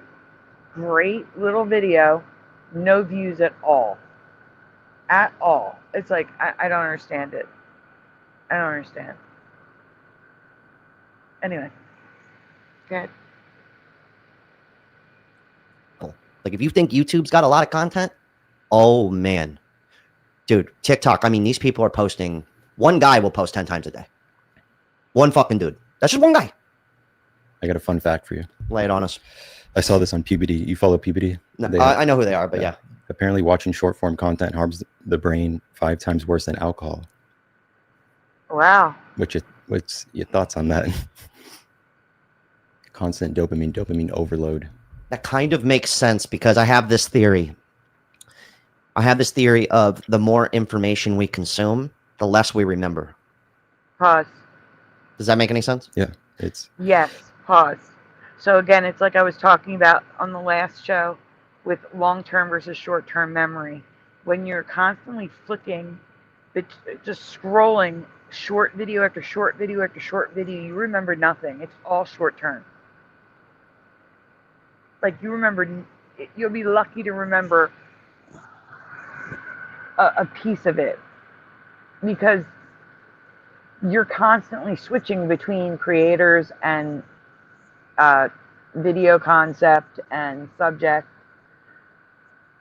Great little video, no views at all. At all. It's like, I don't understand it. I don't understand. Anyway. Good. Like if you think YouTube's got a lot of content, oh man. Dude, TikTok, I mean, these people are posting, one guy will post 10 times a day. One fucking dude. That's just one guy. I got a fun fact for you. Lay it on us. I saw this on PBD. You follow PBD? No, I know who they are, but yeah. Apparently watching short form content harms the brain 5 times worse than alcohol. Wow. What's your thoughts on that? Constant dopamine overload. That kind of makes sense because I have this theory. I have this theory of the more information we consume, the less we remember. Pause. Does that make any sense? Yeah, Yes, pause. So again, it's like I was talking about on the last show with long-term versus short-term memory. When you're constantly flicking, just scrolling short video after short video after short video, you remember nothing. It's all short-term. Like you remember, you'll be lucky to remember a piece of it because you're constantly switching between creators and video concept and subject.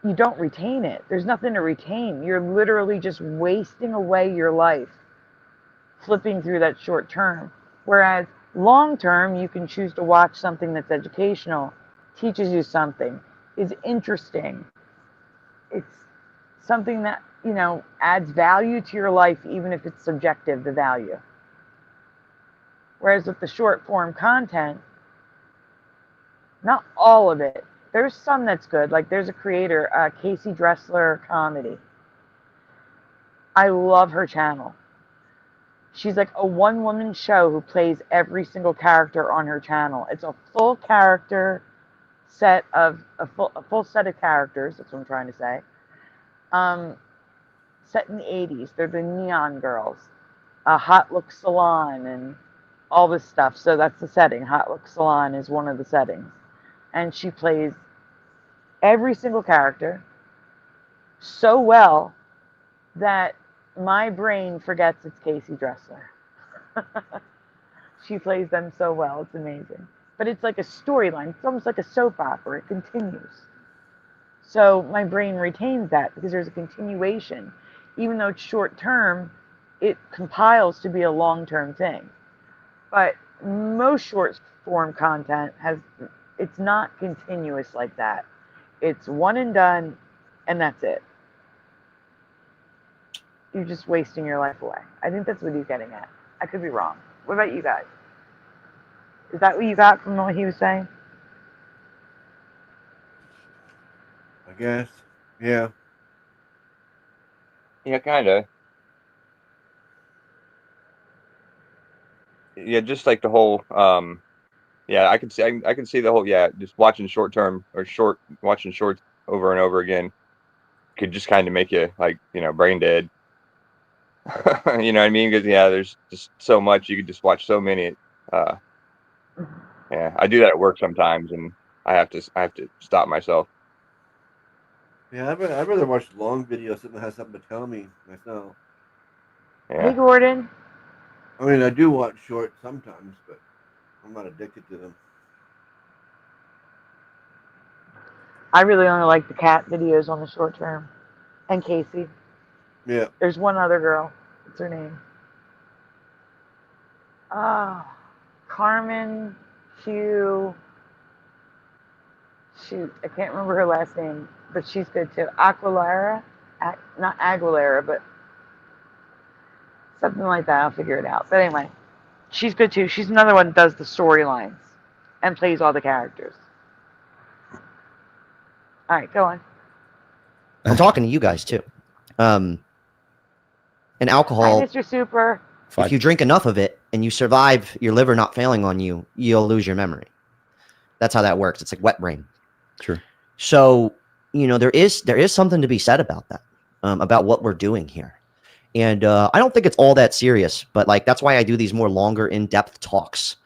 You don't retain it. There's nothing to retain. You're literally just wasting away your life flipping through that short term. Whereas long term, you can choose to watch something that's educational, teaches you something, is interesting. It's something that, you know, adds value to your life, even if it's subjective, the value. Whereas with the short form content, not all of it. There's some that's good. Like there's a creator, Casey Dressler Comedy. I love her channel. She's like a one-woman show who plays every single character on her channel. It's a full character set of a full set of characters. That's what I'm trying to say. Set in the 80s. They're the Neon Girls, Hot Look Salon, and all this stuff. So that's the setting. Hot Look Salon is one of the settings, and she plays every single character so well that my brain forgets it's Casey Dressler. She plays them so well. It's amazing. But it's like a storyline. It's almost like a soap opera. It continues. So my brain retains that because there's a continuation. Even though it's short term, it compiles to be a long-term thing. But most short form content it's not continuous like that. It's one and done, and that's it. You're just wasting your life away. I think that's what he's getting at. I could be wrong. What about you guys? Is that what you got from what he was saying? I guess. Yeah. Yeah, kind of. Yeah, just like the whole. Yeah, I can see the whole. Yeah, just watching watching shorts over and over again could just kind of make you like, you know, brain dead. You know what I mean? Because yeah, there's just so much. You could just watch so many. Yeah, I do that at work sometimes, and I have to stop myself. Yeah, I'd rather watch long videos that has something to tell me myself. Yeah. Hey, Gordon. I mean, I do watch short sometimes, but I'm not addicted to them. I really only like the cat videos on the short term. And Casey. Yeah. There's one other girl. What's her name? Carmen Q. Shoot, I can't remember her last name, but she's good too. Aguilera, not Aguilera, but something like that. I'll figure it out. But anyway, she's good too. She's another one that does the storylines and plays all the characters. All right, go on. I'm talking to you guys too. And alcohol. Hi, Mr. Super. If you drink enough of it and you survive your liver not failing on you, you'll lose your memory. That's how that works. It's like wet brain. True. So, you know, there is something to be said about that, about what we're doing here. And I don't think it's all that serious, but like, that's why I do these more longer in-depth talks,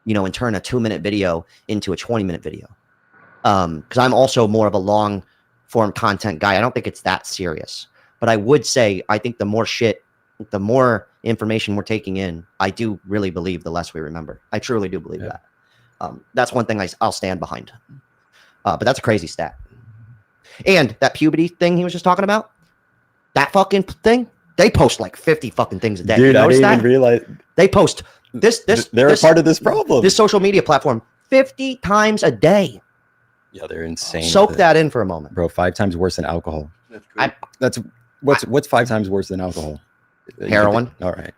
you know, and turn a 2-minute video into a 20-minute video. Because I'm also more of a long form content guy. I don't think it's that serious, but I would say, I think the more information we're taking in, I do really believe the less we remember. I truly do believe that. That's one thing I'll stand behind. But that's a crazy stat. And that puberty thing he was just talking about, that fucking thing, they post like 50 fucking things a day. Dude, I didn't even realize. They post they're a part of this problem. This social media platform 50 times a day. Yeah, they're insane. Soak that in for a moment. Bro, 5 times worse than alcohol. That's what's 5 times worse than alcohol? Heroin. All right.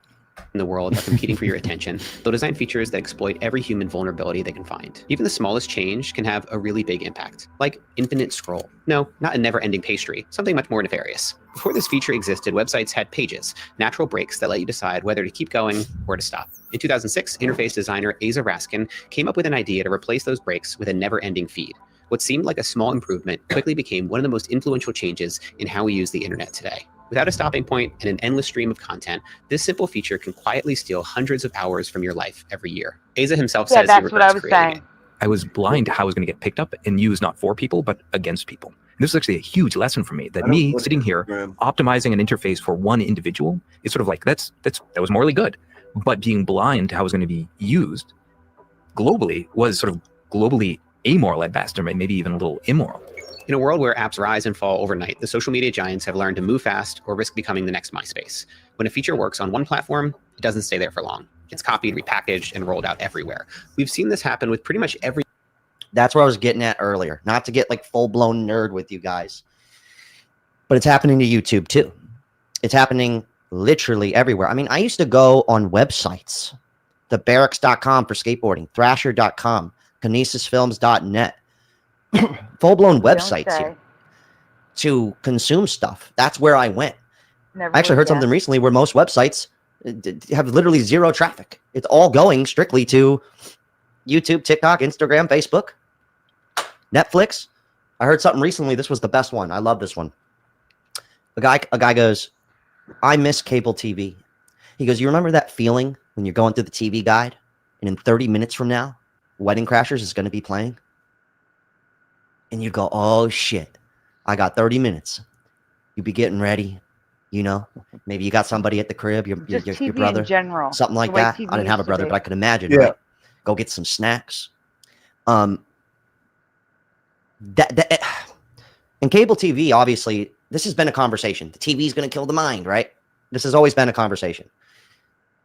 In the world are competing for your attention. They'll design features that exploit every human vulnerability they can find. Even the smallest change can have a really big impact, like infinite scroll. No, not a never-ending pastry, something much more nefarious. Before this feature existed, websites had pages, natural breaks that let you decide whether to keep going or to stop. In 2006, interface designer Asa Raskin came up with an idea to replace those breaks with a never-ending feed. What seemed like a small improvement quickly became one of the most influential changes in how we use the internet today. Without a stopping point and an endless stream of content, this simple feature can quietly steal hundreds of hours from your life every year. Asa himself says that's what I was saying. I was blind to how it was going to get picked up and used not for people, but against people. And this is actually a huge lesson for me, that me sitting here optimizing an interface for one individual is sort of like, that was morally good. But being blind to how it was going to be used globally was sort of globally amoral at best, or maybe even a little immoral. In a world where apps rise and fall overnight, the social media giants have learned to move fast or risk becoming the next MySpace. When a feature works on one platform, it doesn't stay there for long. It's copied, repackaged, and rolled out everywhere. We've seen this happen with pretty much every... That's where I was getting at earlier. Not to get like full-blown nerd with you guys, but it's happening to YouTube too. It's happening literally everywhere. I mean, I used to go on websites, thebarracks.com for skateboarding, thrasher.com, kinesisfilms.net, full-blown websites here to consume stuff. That's where I went. I actually heard something recently where most websites have literally zero traffic. It's all going strictly to YouTube, TikTok, Instagram, Facebook, Netflix. I heard something recently. This was the best one. I love this one. A guy goes, I miss cable TV. He goes, you remember that feeling when you're going through the TV guide and in 30 minutes from now, Wedding Crashers is going to be playing? And you go, oh shit, I got 30 minutes. You be getting ready, you know, maybe you got somebody at the crib, your brother, in general, something like that. I didn't have a brother, but I could imagine, Yeah. right? Go get some snacks. And cable TV, obviously, this has been a conversation. The TV is going to kill the mind, right? This has always been a conversation.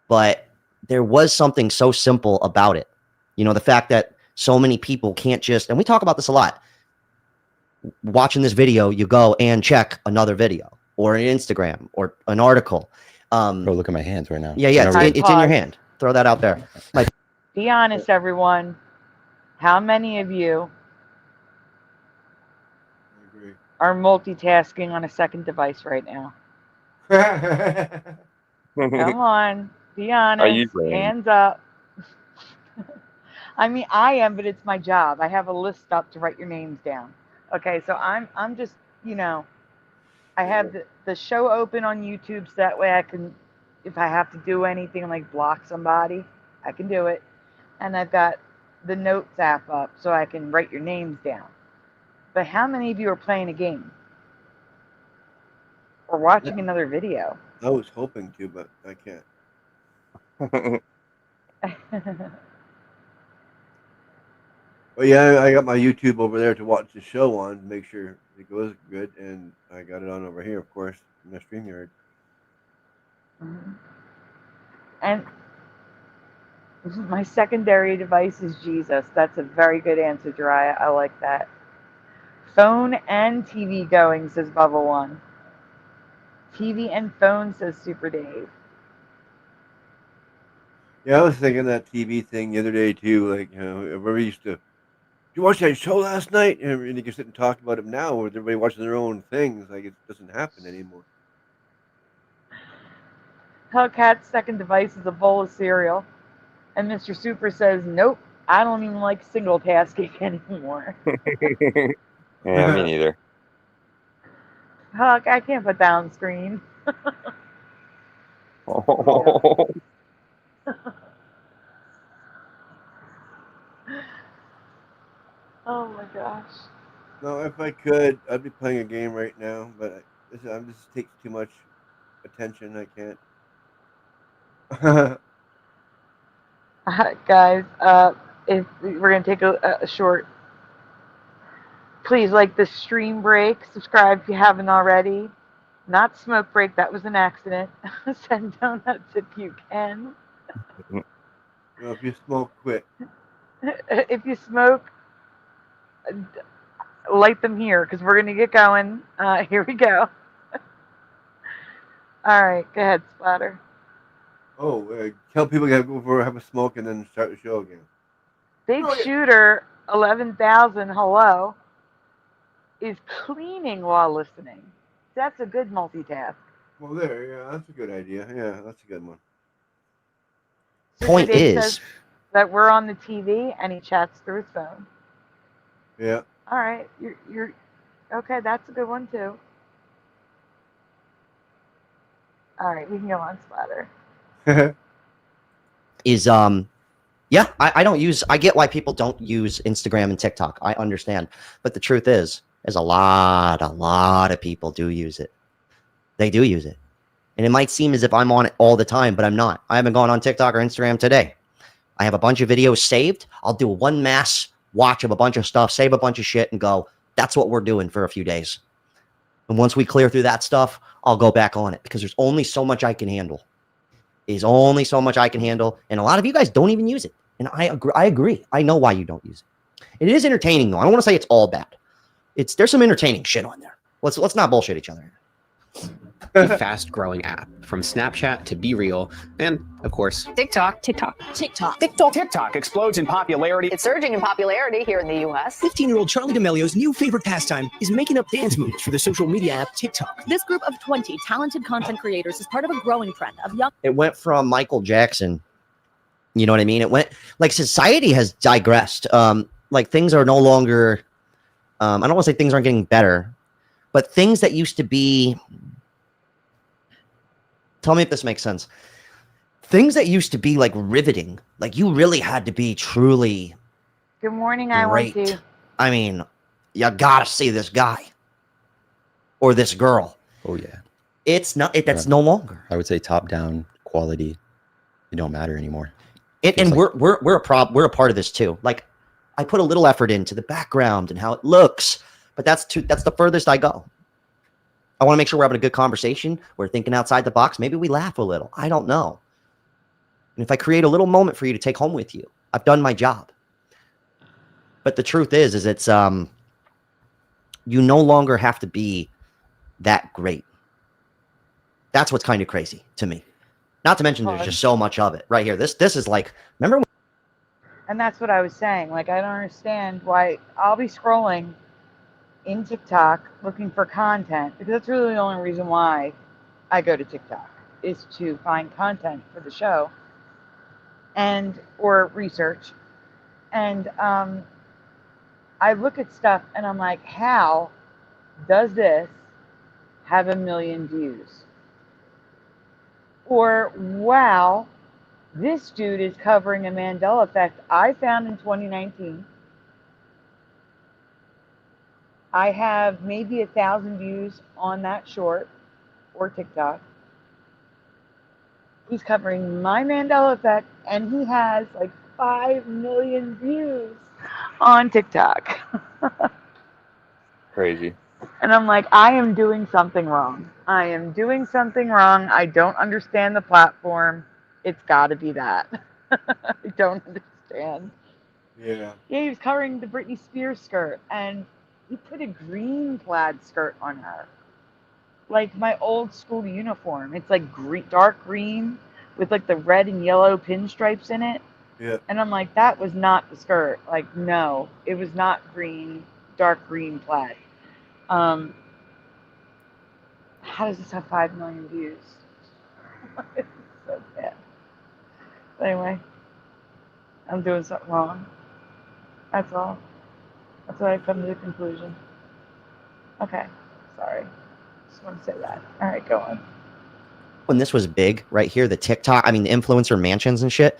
But there was something so simple about it. You know, the fact that so many people can't just, and we talk about this a lot, watching this video, you go and check another video or an Instagram or an article. Bro, look at my hands right now. Yeah, it's in your hand. Throw that out there. Like, be honest, everyone. How many of you are multitasking on a second device right now? Come on, be honest. Hands up. I mean, I am, but it's my job. I have a list up to write your names down. Okay, so I'm just, you know, I have the show open on YouTube so that way I can, if I have to do anything like block somebody, I can do it. And I've got the notes app up so I can write your names down. But how many of you are playing a game? Or watching another video? I was hoping to, but I can't. Well, yeah, I got my YouTube over there to watch the show on to make sure it goes good, and I got it on over here, of course, in the StreamYard. And My secondary device is Jesus. That's a very good answer, Jariah. I like that. Phone and TV going, says Bubble One. TV and phone, says Super Dave. Yeah, I was thinking that TV thing the other day too. Like, we used to. Did you watch that show last night? And you can sit and talk about it now, with everybody watching their own things. Like, it doesn't happen anymore. Hellcat's second device is a bowl of cereal. And Mr. Super says, nope, I don't even like single tasking anymore. Yeah, me neither. Huck, I can't put that on screen. Oh. Oh my gosh. No, if I could, I'd be playing a game right now, but this takes too much attention. I can't. Guys, if we're going to take a short, please like the stream break, subscribe if you haven't already. Not smoke break, that was an accident. Send donuts if you can. Well, if you smoke, quit. If you smoke, light them here, because we're going to get going. Here we go. All right, go ahead, Splatter. Oh, tell people to go for have a smoke and then start the show again. Big Shooter 11,000, hello, is cleaning while listening. That's a good multitask. Well, yeah, that's a good idea. Yeah, that's a good one. Point is that we're on the TV and he chats through his phone. Yeah. All right, you're okay. That's a good one too. All right, we can go on, Splatter. Is yeah, I don't use, I get why people don't use Instagram and TikTok. I understand. But the truth is, there's a lot of people do use it. They do use it. And it might seem as if I'm on it all the time, but I'm not. I haven't gone on TikTok or Instagram today. I have a bunch of videos saved. I'll do one mass watch of a bunch of stuff, save a bunch of shit, and go, that's what we're doing for a few days. And once we clear through that stuff, I'll go back on it because there's only so much I can handle. There's only so much I can handle. And a lot of you guys don't even use it. And I agree. I know why you don't use it. It is entertaining, though. I don't want to say it's all bad. There's some entertaining shit on there. Let's not bullshit each other. A fast-growing app, from Snapchat to Be Real, and of course, TikTok explodes in popularity. It's surging in popularity here in the U.S. 15-year-old Charlie D'Amelio's new favorite pastime is making up dance moves for the social media app TikTok. This group of 20 talented content creators is part of a growing trend of young. It went from Michael Jackson. You know what I mean? It went like society has digressed. Like things are no longer. I don't want to say things aren't getting better, but things that used to be. Tell me if this makes sense. Things that used to be like riveting, like you really had to be truly. Good morning, great. I want to. I mean, you gotta see this guy or this girl. Oh yeah. It's not. That's no longer. I would say top-down quality. It don't matter anymore. And we're a part of this too. Like, I put a little effort into the background and how it looks, but that's the furthest I go. I want to make sure we're having a good conversation. We're thinking outside the box. Maybe we laugh a little. I don't know. And if I create a little moment for you to take home with you, I've done my job. But the truth is it's you no longer have to be that great. That's what's kind of crazy to me. Not to mention there's just so much of it right here. This is like, remember when. And that's what I was saying. Like, I don't understand why I'll be scrolling in TikTok looking for content, because that's really the only reason why I go to TikTok, is to find content for the show and or research. And I look at stuff and I'm like, how does this have 1 million views? Or, wow, this dude is covering a Mandela effect I found in 2019. I have maybe 1,000 views on that short or TikTok. He's covering my Mandela effect, and he has like 5 million views on TikTok. Crazy. And I'm like, I am doing something wrong. I am doing something wrong. I don't understand the platform. It's got to be that. I don't understand. Yeah. Yeah, he was covering the Britney Spears skirt, and he put a green plaid skirt on her. Like my old school uniform. It's like dark green with like the red and yellow pinstripes in it. Yeah. And I'm like, that was not the skirt. Like, no, it was not green, dark green plaid. How does this have 5 million views? It's so bad. But anyway, I'm doing something wrong. That's all. That's what I've come to the conclusion. Okay, sorry. Just want to say that. All right, go on. When this was big, right here, the TikTok, I mean, the influencer mansions and shit,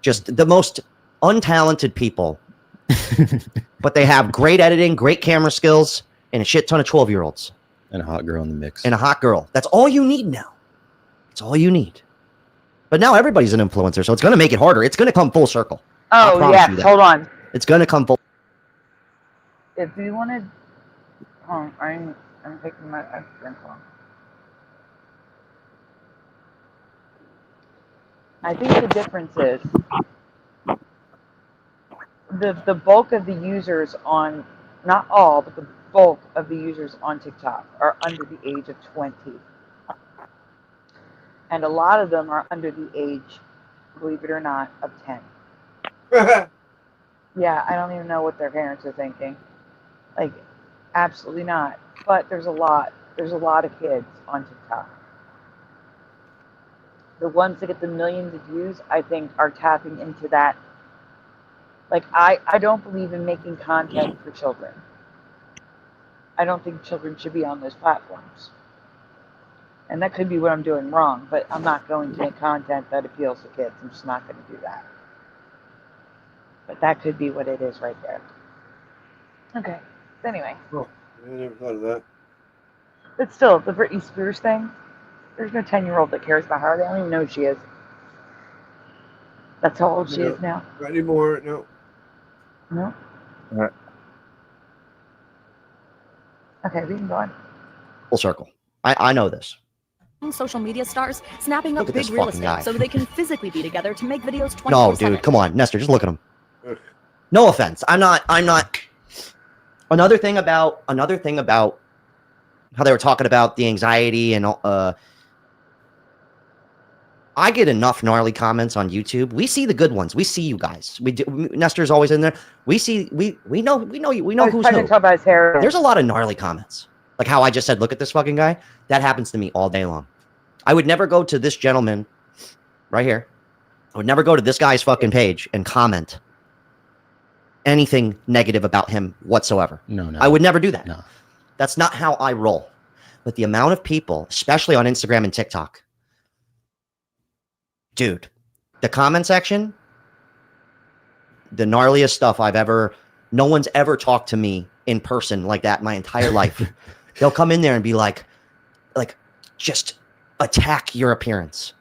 just the most untalented people, but they have great editing, great camera skills, and a shit ton of 12-year-olds. And a hot girl in the mix. And a hot girl. That's all you need now. That's all you need. But now everybody's an influencer, so it's going to make it harder. It's going to come full circle. Oh, yes, hold on. It's going to come full. If you want to, I'm taking my drink long. I think the difference is the bulk of the users on, not all, but the bulk of the users on TikTok are under the age of 20. And a lot of them are under the age, believe it or not, of 10. Yeah, I don't even know what their parents are thinking. Like, absolutely not. But there's a lot of kids on TikTok. The ones that get the millions of views, I think, are tapping into that. Like, I don't believe in making content for children. I don't think children should be on those platforms. And that could be what I'm doing wrong, but I'm not going to make content that appeals to kids. I'm just not going to do that. But that could be what it is right there. Okay. Anyway. Oh, I never thought of that. But still, the Britney Spears thing, there's no 10-year-old that cares about her. They don't even know who she is. That's how old she is now. Not anymore, no. No? All right. Okay, we can go on. Full circle. I know this. Social media stars snapping up Look at big this real fucking estate guy. so they can physically be together to make videos 24/7. No, dude, come on. Nestor, just look at him. No offense. I'm not. Another thing about how they were talking about the anxiety and I get enough gnarly comments on YouTube. We see the good ones. We see you guys. We do. Nestor's always in there. We see. We know you. We know who's who. Talk about his hair. There's a lot of gnarly comments. Like how I just said, look at this fucking guy. That happens to me all day long. I would never go to this gentleman right here. I would never go to this guy's fucking page and comment anything negative about him whatsoever. No. I would never do that. No. That's not how I roll. But the amount of people, especially on Instagram and TikTok, dude, the comment section, the gnarliest stuff I've ever, no one's ever talked to me in person like that my entire life. They'll come in there and be like, just attack your appearance.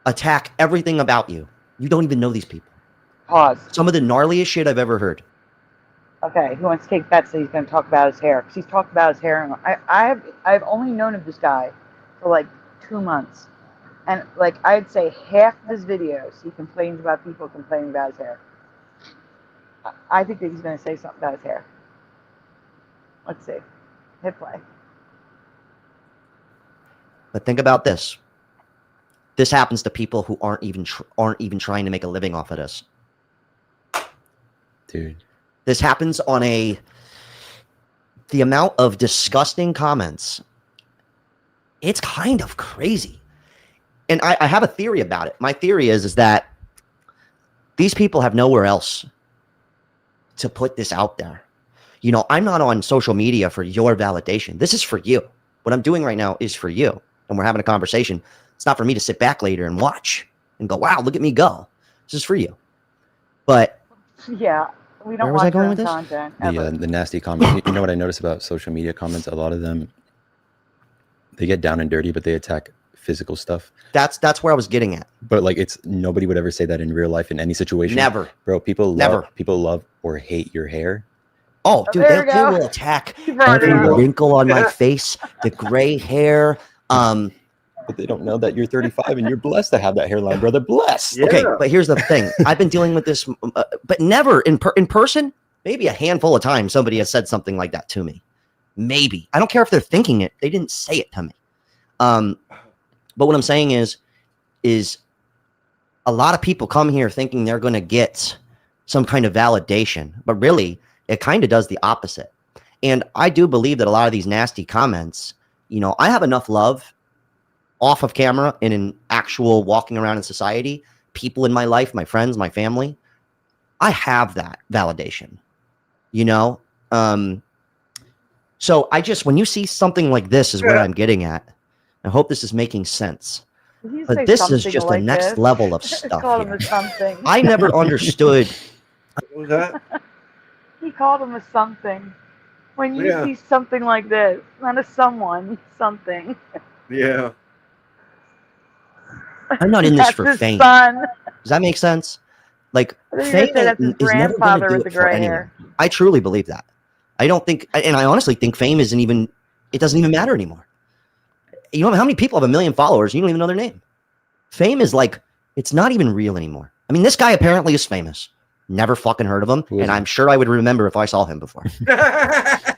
Attack everything about you. You don't even know these people. Pause. Some of the gnarliest shit I've ever heard. Okay, he wants to take bets that he's going to talk about his hair. Because he's talked about his hair. And I've only known of this guy for like 2 months. And like I'd say half of his videos, he complains about people complaining about his hair. I think that he's going to say something about his hair. Let's see. Hit play. But think about this. This happens to people who aren't even trying to make a living off of this. Dude. This happens on the amount of disgusting comments. It's kind of crazy. And I have a theory about it. My theory is that these people have nowhere else to put this out there. You know, I'm not on social media for your validation. This is for you. What I'm doing right now is for you. And we're having a conversation. It's not for me to sit back later and watch and go, wow, look at me go. This is for you. But yeah, we don't where was I watch going our with this? content. The nasty comments. You know what I noticed about social media comments? A lot of them, they get down and dirty, but they attack physical stuff. That's where I was getting at. But like, it's nobody would ever say that in real life in any situation. Never, bro. People love or hate your hair. Oh, dude, they will attack every wrinkle on my face, the gray hair. But they don't know that you're 35 and you're blessed to have that hairline, brother. Blessed. Yeah. Okay, but here's the thing. I've been dealing with this, but never in person. Maybe a handful of times somebody has said something like that to me. Maybe. I don't care if they're thinking it. They didn't say it to me. But what I'm saying is a lot of people come here thinking they're going to get some kind of validation, but really it kind of does the opposite. And I do believe that a lot of these nasty comments, you know, I have enough love off of camera and in actual walking around in society, people in my life, my friends, my family, I have that validation, you know? So I just, when you see something like this is where I'm getting at. I hope this is making sense. But this is just the next level of stuff here. I never understood. What was that? He called him a something. When you see something like this, not a someone, something. Yeah. I'm not in this for fame. Does that make sense? Like, fame is never going to do it for anyone. I truly believe that. I don't think, and I honestly think fame isn't even, it doesn't even matter anymore. You know how many people have 1 million followers and you don't even know their name? Fame is like, it's not even real anymore. I mean, this guy apparently is famous. Never fucking heard of him. And I'm sure I would remember if I saw him before.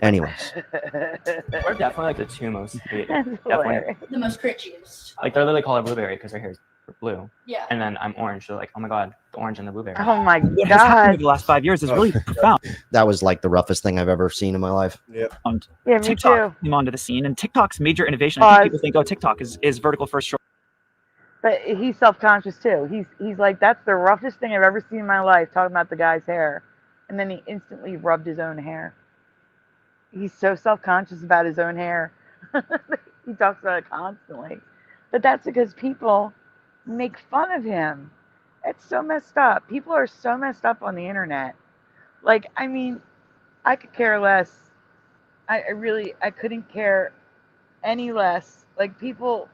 Anyways. We're definitely like the two most hated. The most cringiest. Like they're literally called a blueberry because their hair is blue. Yeah. And then I'm orange. So like, oh my God, the orange and the blueberry. Oh my What has happened over the last 5 years is really profound. That was like the roughest thing I've ever seen in my life. Yeah. Yeah, me TikTok came onto the scene, and TikTok's major innovation. I think people think, oh, TikTok is vertical first. But he's self-conscious too. He's like, that's the roughest thing I've ever seen in my life, talking about the guy's hair. And then he instantly rubbed his own hair. He's so self-conscious about his own hair. He talks about it constantly. But that's because people make fun of him. It's so messed up. People are so messed up on the internet. Like, I mean, I could care less. I couldn't care any less. Like, people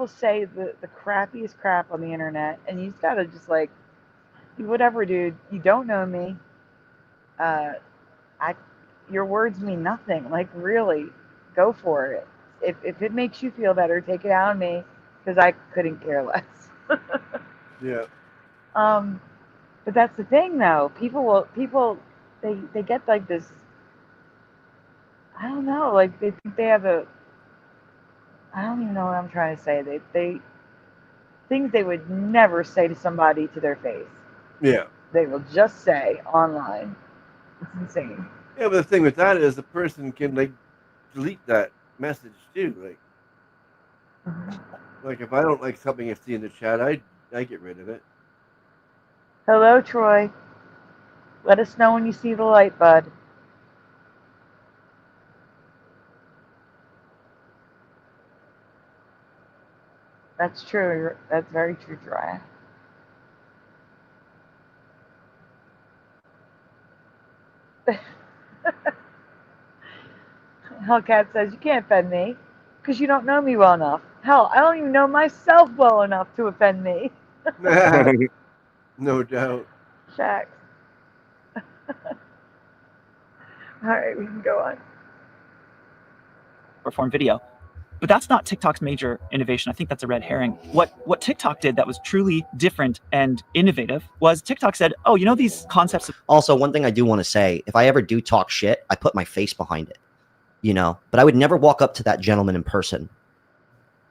say the crappiest crap on the internet, and you just gotta just like, whatever, dude. You don't know me. Your words mean nothing. Like, really, go for it. If it makes you feel better, take it out on me, because I couldn't care less. Yeah. But that's the thing, though. People they get like this. I don't know. Like, they think they have a. I don't even know what I'm trying to say. They things they would never say to somebody to their face. Yeah. They will just say online. It's insane. Yeah, but the thing with that is the person can like delete that message too. Like if I don't like something I see in the chat, I get rid of it. Hello, Troy. Let us know when you see the light, bud. That's true. That's very true, Troy. Hellcat says, you can't offend me because you don't know me well enough. Hell, I don't even know myself well enough to offend me. No doubt. Shaq. All right, we can go on. Perform video. But that's not TikTok's major innovation. I think that's a red herring. What TikTok did that was truly different and innovative was TikTok said, oh, you know these concepts. Also, one thing I do want to say, if I ever do talk shit, I put my face behind it, you know, but I would never walk up to that gentleman in person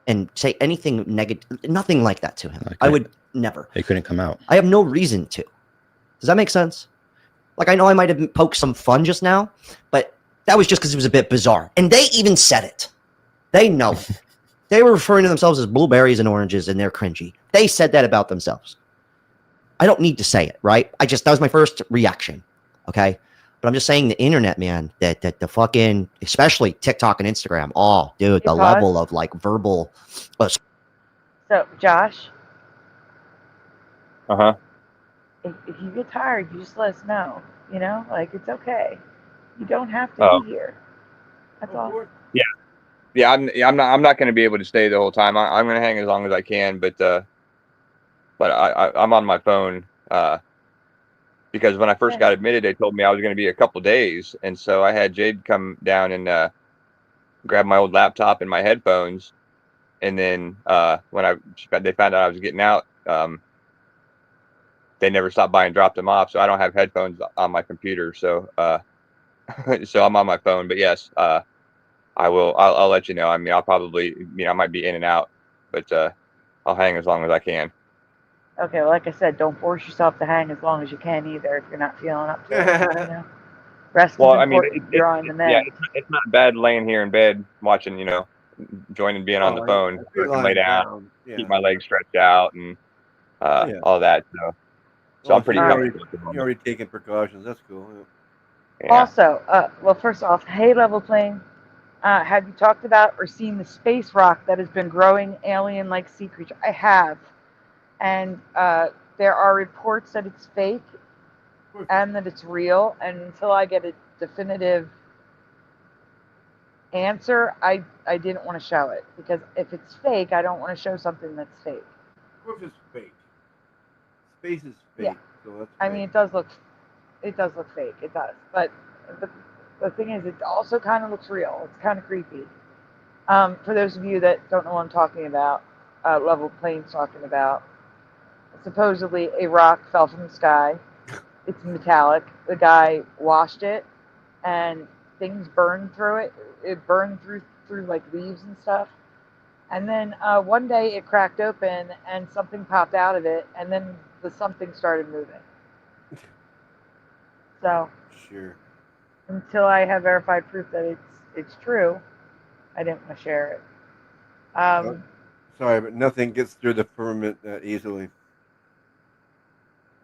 and say anything negative, nothing like that to him. Okay. I would never. It couldn't come out. I have no reason to. Does that make sense? Like, I know I might have poked some fun just now, but that was just because it was a bit bizarre. And they even said it. They know it. They were referring to themselves as blueberries and oranges, and they're cringy. They said that about themselves. I don't need to say it, right? That was my first reaction, okay? But I'm just saying the internet, man, that the fucking, especially TikTok and Instagram, oh, dude, the level of, like, verbal. So, Josh? Uh-huh. If you get tired, you just let us know, you know? Like, it's okay. You don't have to be here. That's all. Yeah. Yeah, I'm not going to be able to stay the whole time. I'm going to hang as long as I can, but I'm on my phone because when I first got admitted, they told me I was going to be a couple days, and so I had Jade come down and grab my old laptop and my headphones, And then when they found out I was getting out, they never stopped by and dropped them off. So I don't have headphones on my computer. So so I'm on my phone. But yes, I will. I'll let you know. I mean, I'll probably, I might be in and out, but I'll hang as long as I can. Okay, well, like I said, don't force yourself to hang as long as you can either if you're not feeling up to it. You know? Rest is important. You're on the mend. Yeah, it's not bad laying here in bed watching, joining being on the phone. I can lay down, keep my legs stretched out, and all that. So I'm pretty comfortable. You're already taking precautions. That's cool. Yeah. Also, well, first off, hey, Level Plane, have you talked about or seen the space rock that has been growing alien-like sea creature? I have, and there are reports that it's fake and that it's real. And until I get a definitive answer, I didn't want to show it, because if it's fake, I don't want to show something that's fake. Of course, it's fake. Space is fake. Yeah. So that's I mean, it does look fake. It does, but the thing is, it also kind of looks real. It's kind of creepy. For those of you that don't know what I'm talking about, Level Plane's talking about, supposedly a rock fell from the sky. It's metallic. The guy washed it, and things burned through it. It burned through like leaves and stuff. And then one day it cracked open, and something popped out of it, and then the something started moving. So sure. Until I have verified proof that it's true, I didn't want to share it. Sorry, but nothing gets through the firmament that easily.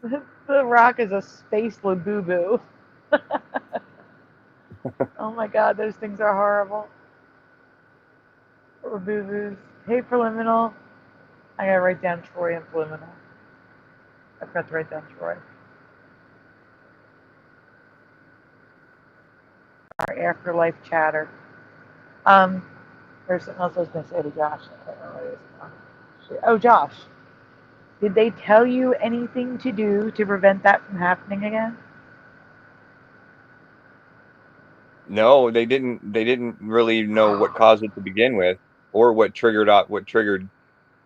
The rock is a space labubu. Oh my god, those things are horrible. Labubus. Hey, Preliminal. I gotta write down Troy and Preliminal. I forgot to write down Troy. Our afterlife chatter. There's something else I was gonna say to Josh. I can't remember what it is. Oh, Josh. Did they tell you anything to do to prevent that from happening again? No, they didn't. They didn't really know what caused it to begin with, or what triggered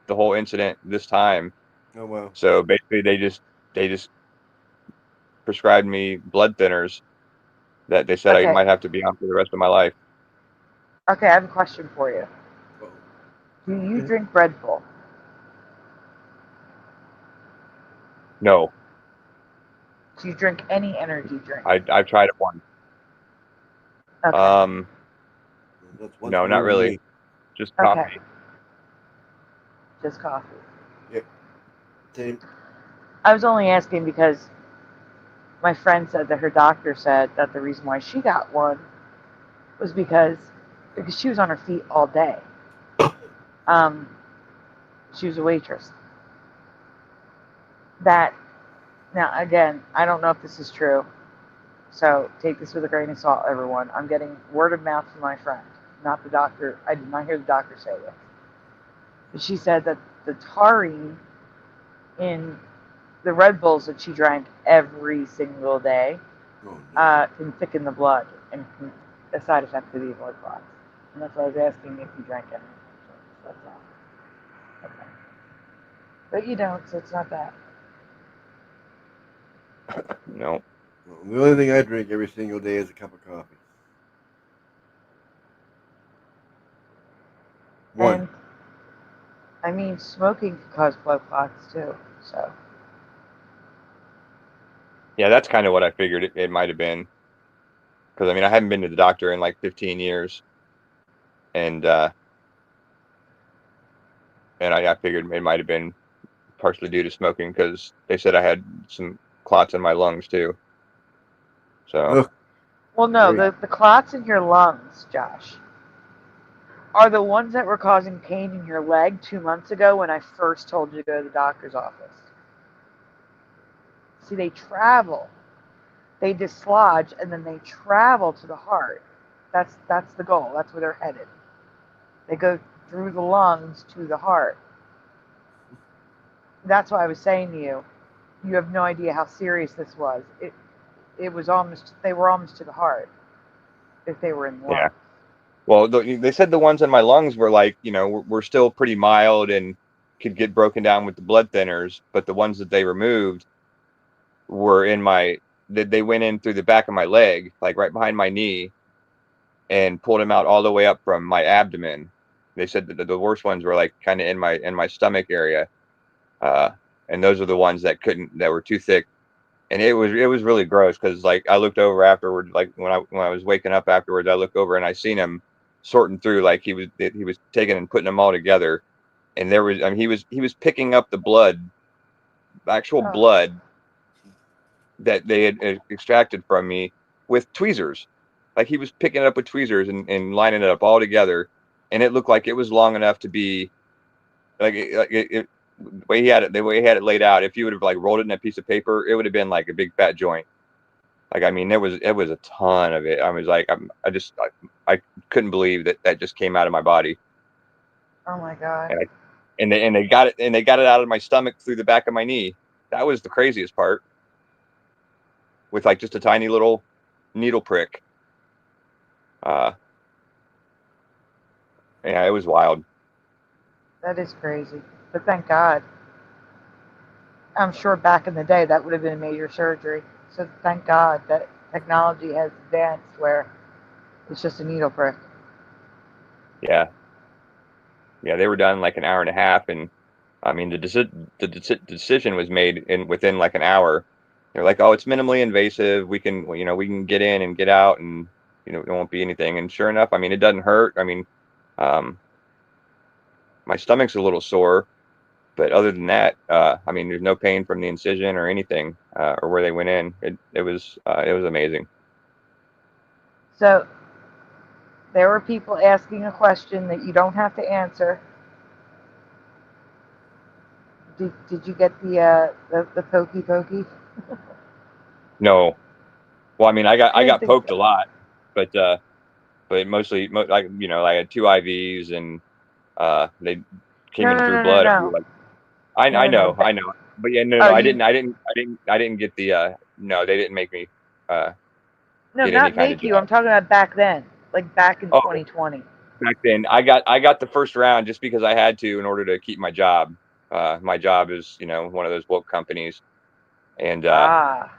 the whole incident this time. Oh wow! So basically, they just prescribed me blood thinners that they said I might have to be on for the rest of my life. Okay, I have a question for you. Do you drink Red Bull? No. Do you drink any energy drink? I've tried it once. Okay. No, not really. Just coffee. Okay. Just coffee. Yep. Same. I was only asking because my friend said that her doctor said that the reason why she got one was because she was on her feet all day. She was a waitress. Now again, I don't know if this is true, so take this with a grain of salt, everyone. I'm getting word of mouth from my friend, not the doctor. I did not hear the doctor say this. But she said that the taurine in the Red Bulls that she drank every single day can thicken the blood and can a side effect to the blood clots. And that's why I was asking if you drank any. That's all. Okay. But you don't, so it's not that. No. Well, the only thing I drink every single day is a cup of coffee. One. And, I mean, smoking can cause blood clots too, so. Yeah, that's kind of what I figured it might have been. Because, I mean, I haven't been to the doctor in like 15 years. And I figured it might have been partially due to smoking, because they said I had some clots in my lungs too. So. Well, no, the clots in your lungs, Josh, are the ones that were causing pain in your leg 2 months ago when I first told you to go to the doctor's office. See, they travel. They dislodge, and then they travel to the heart. That's the goal. That's where they're headed. They go through the lungs to the heart. That's why I was saying to you, you have no idea how serious this was. It was almost, they were almost to the heart if they were in the lungs. Well, they said the ones in my lungs were like, were still pretty mild and could get broken down with the blood thinners, but the ones that they removed were they went in through the back of my leg, like right behind my knee, and pulled them out all the way up from my abdomen. They said that the worst ones were like kind of in my stomach area, and those are the ones that were too thick, and it was really gross because like I looked over afterward, like when I was waking up afterwards, I looked over and I seen him sorting through, like he was taking and putting them all together, and there was he was picking up the blood, actual blood that they had extracted from me with tweezers. Like he was picking it up with tweezers and lining it up all together, and it looked like it was long enough to be the way he had it laid out. If you would have like rolled it in a piece of paper, it would have been like a big fat joint. Like it was a ton of it. I was like, I couldn't believe that just came out of my body. Oh my God. And they got it out of my stomach through the back of my knee. That was the craziest part. With like just a tiny little needle prick. Yeah, it was wild. That is crazy. But thank God. I'm sure back in the day that would have been a major surgery. So thank God that technology has advanced where it's just a needle prick. Yeah. Yeah, they were done in like an hour and a half, and I mean the decision was made within like an hour. They're like, oh, it's minimally invasive. We can get in and get out, and it won't be anything. And sure enough, I mean, it doesn't hurt. I mean, my stomach's a little sore, but other than that, I mean, there's no pain from the incision or anything, or where they went in. It was amazing. So there were people asking a question that you don't have to answer. Did you get the pokey? No. Well, I mean, I got poked a lot, but mostly, like, I had 2 IVs, and they came and drew blood. No. I know, but yeah, no, I didn't get the no, they didn't make me No, get not any kind make of you. job. I'm talking about back then, like back in 2020. Back then, I got the first round just because I had to in order to keep my job. My job is, one of those woke companies, and so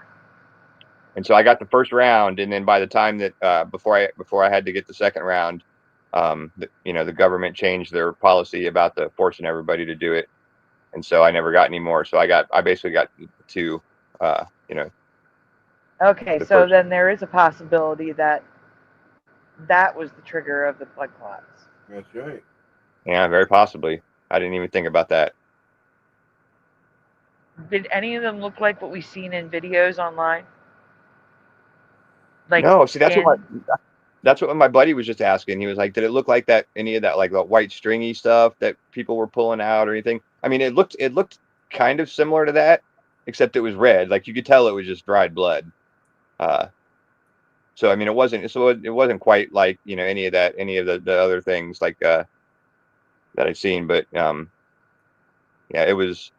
I got the first round, and then by the time that before I had to get the second round, the government changed their policy about forcing everybody to do it, and so I never got any more. So I basically got 2. Okay, so then there is a possibility that was the trigger of the blood clots. That's right. Yeah, very possibly. I didn't even think about that. Did any of them look like what we've seen in videos online? Like, no, see, that's what my buddy was just asking. He was like, did it look like that, any of that, like the white stringy stuff that people were pulling out or anything? I mean, it looked kind of similar to that, except it was red. Like you could tell it was just dried blood. So I mean, it wasn't quite like, any of the other things like that I've seen, but yeah, it was,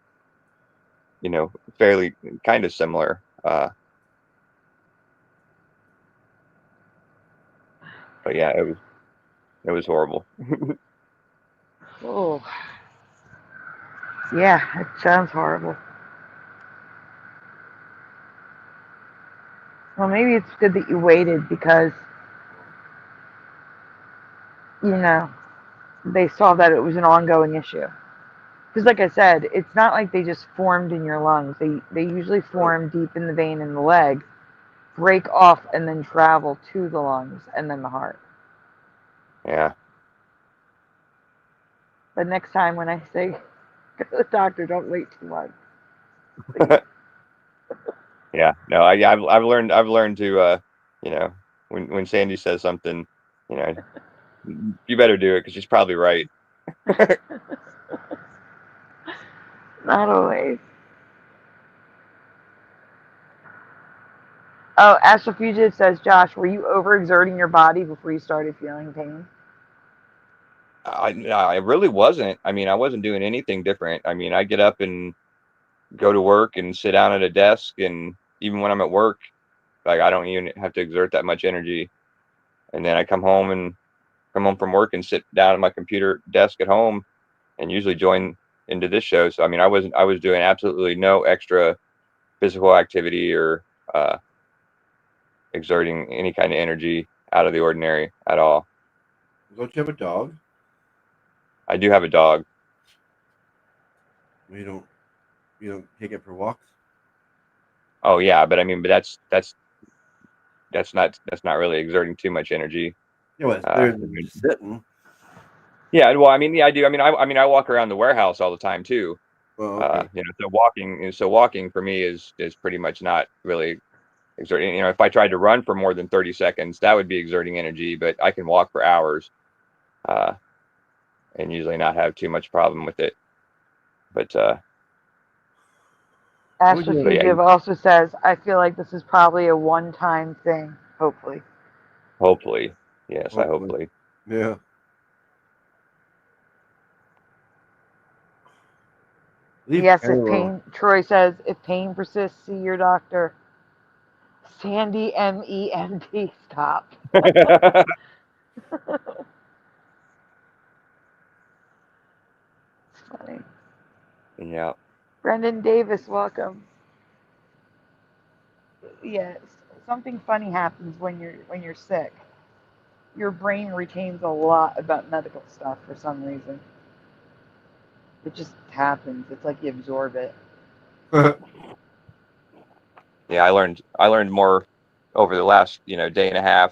fairly kind of similar. But yeah, it was horrible. Oh, yeah, it sounds horrible. Well, maybe it's good that you waited because, they saw that it was an ongoing issue. Because like I said, it's not like they just formed in your lungs. They usually form deep in the vein in the leg, break off, and then travel to the lungs and then the heart. Yeah. But next time when I say go to the doctor, don't wait too much. Yeah, no, I've learned to when Sandy says something, you better do it because she's probably right. Not always. Oh, Astral Fugitive says, Josh, were you overexerting your body before you started feeling pain? I really wasn't. I mean, I wasn't doing anything different. I mean, I get up and go to work and sit down at a desk, and even when I'm at work, like I don't even have to exert that much energy. And then I come home come home from work and sit down at my computer desk at home and usually join into this show. So I mean, I was doing absolutely no extra physical activity or exerting any kind of energy out of the ordinary at all. Don't you have a dog? I do have a dog. You don't take it for walks? Oh yeah, but I mean, but that's not really exerting too much energy. Yeah, well, it's better than just sitting. Yeah, well, I mean, yeah, I do. I mean, I walk around the warehouse all the time too. Oh, okay. You know, so walking for me is pretty much not really exerting. You know, if I tried to run for more than 30 seconds, that would be exerting energy. But I can walk for hours, and usually not have too much problem with it. But Astrofugitive also says, I feel like this is probably a one-time thing, hopefully. Hopefully. Yes, hopefully. Yeah. Yes, if pain, Troy says, if pain persists, see your doctor. Sandy, MEND, stop. Funny. Yeah. Brendan Davis, welcome. Yes, something funny happens when you're sick. Your brain retains a lot about medical stuff for some reason. It just happens. It's like you absorb it. Yeah, I learned more over the last day and a half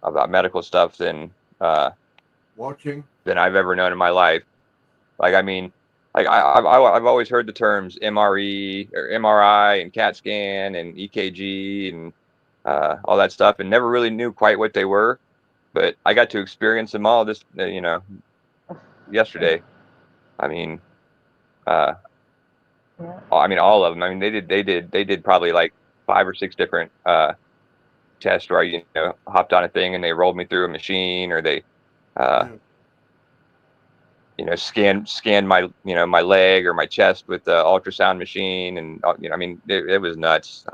about medical stuff than watching than I've ever known in my life. Like, I mean, like I've always heard the terms MRE or MRI and CAT scan and EKG and all that stuff, and never really knew quite what they were. But I got to experience them all this, yesterday. I mean, I mean, all of them. I mean, they did probably like 5 or 6 different tests where I hopped on a thing and they rolled me through a machine, or they scanned my my leg or my chest with the ultrasound machine, and I mean, it was nuts.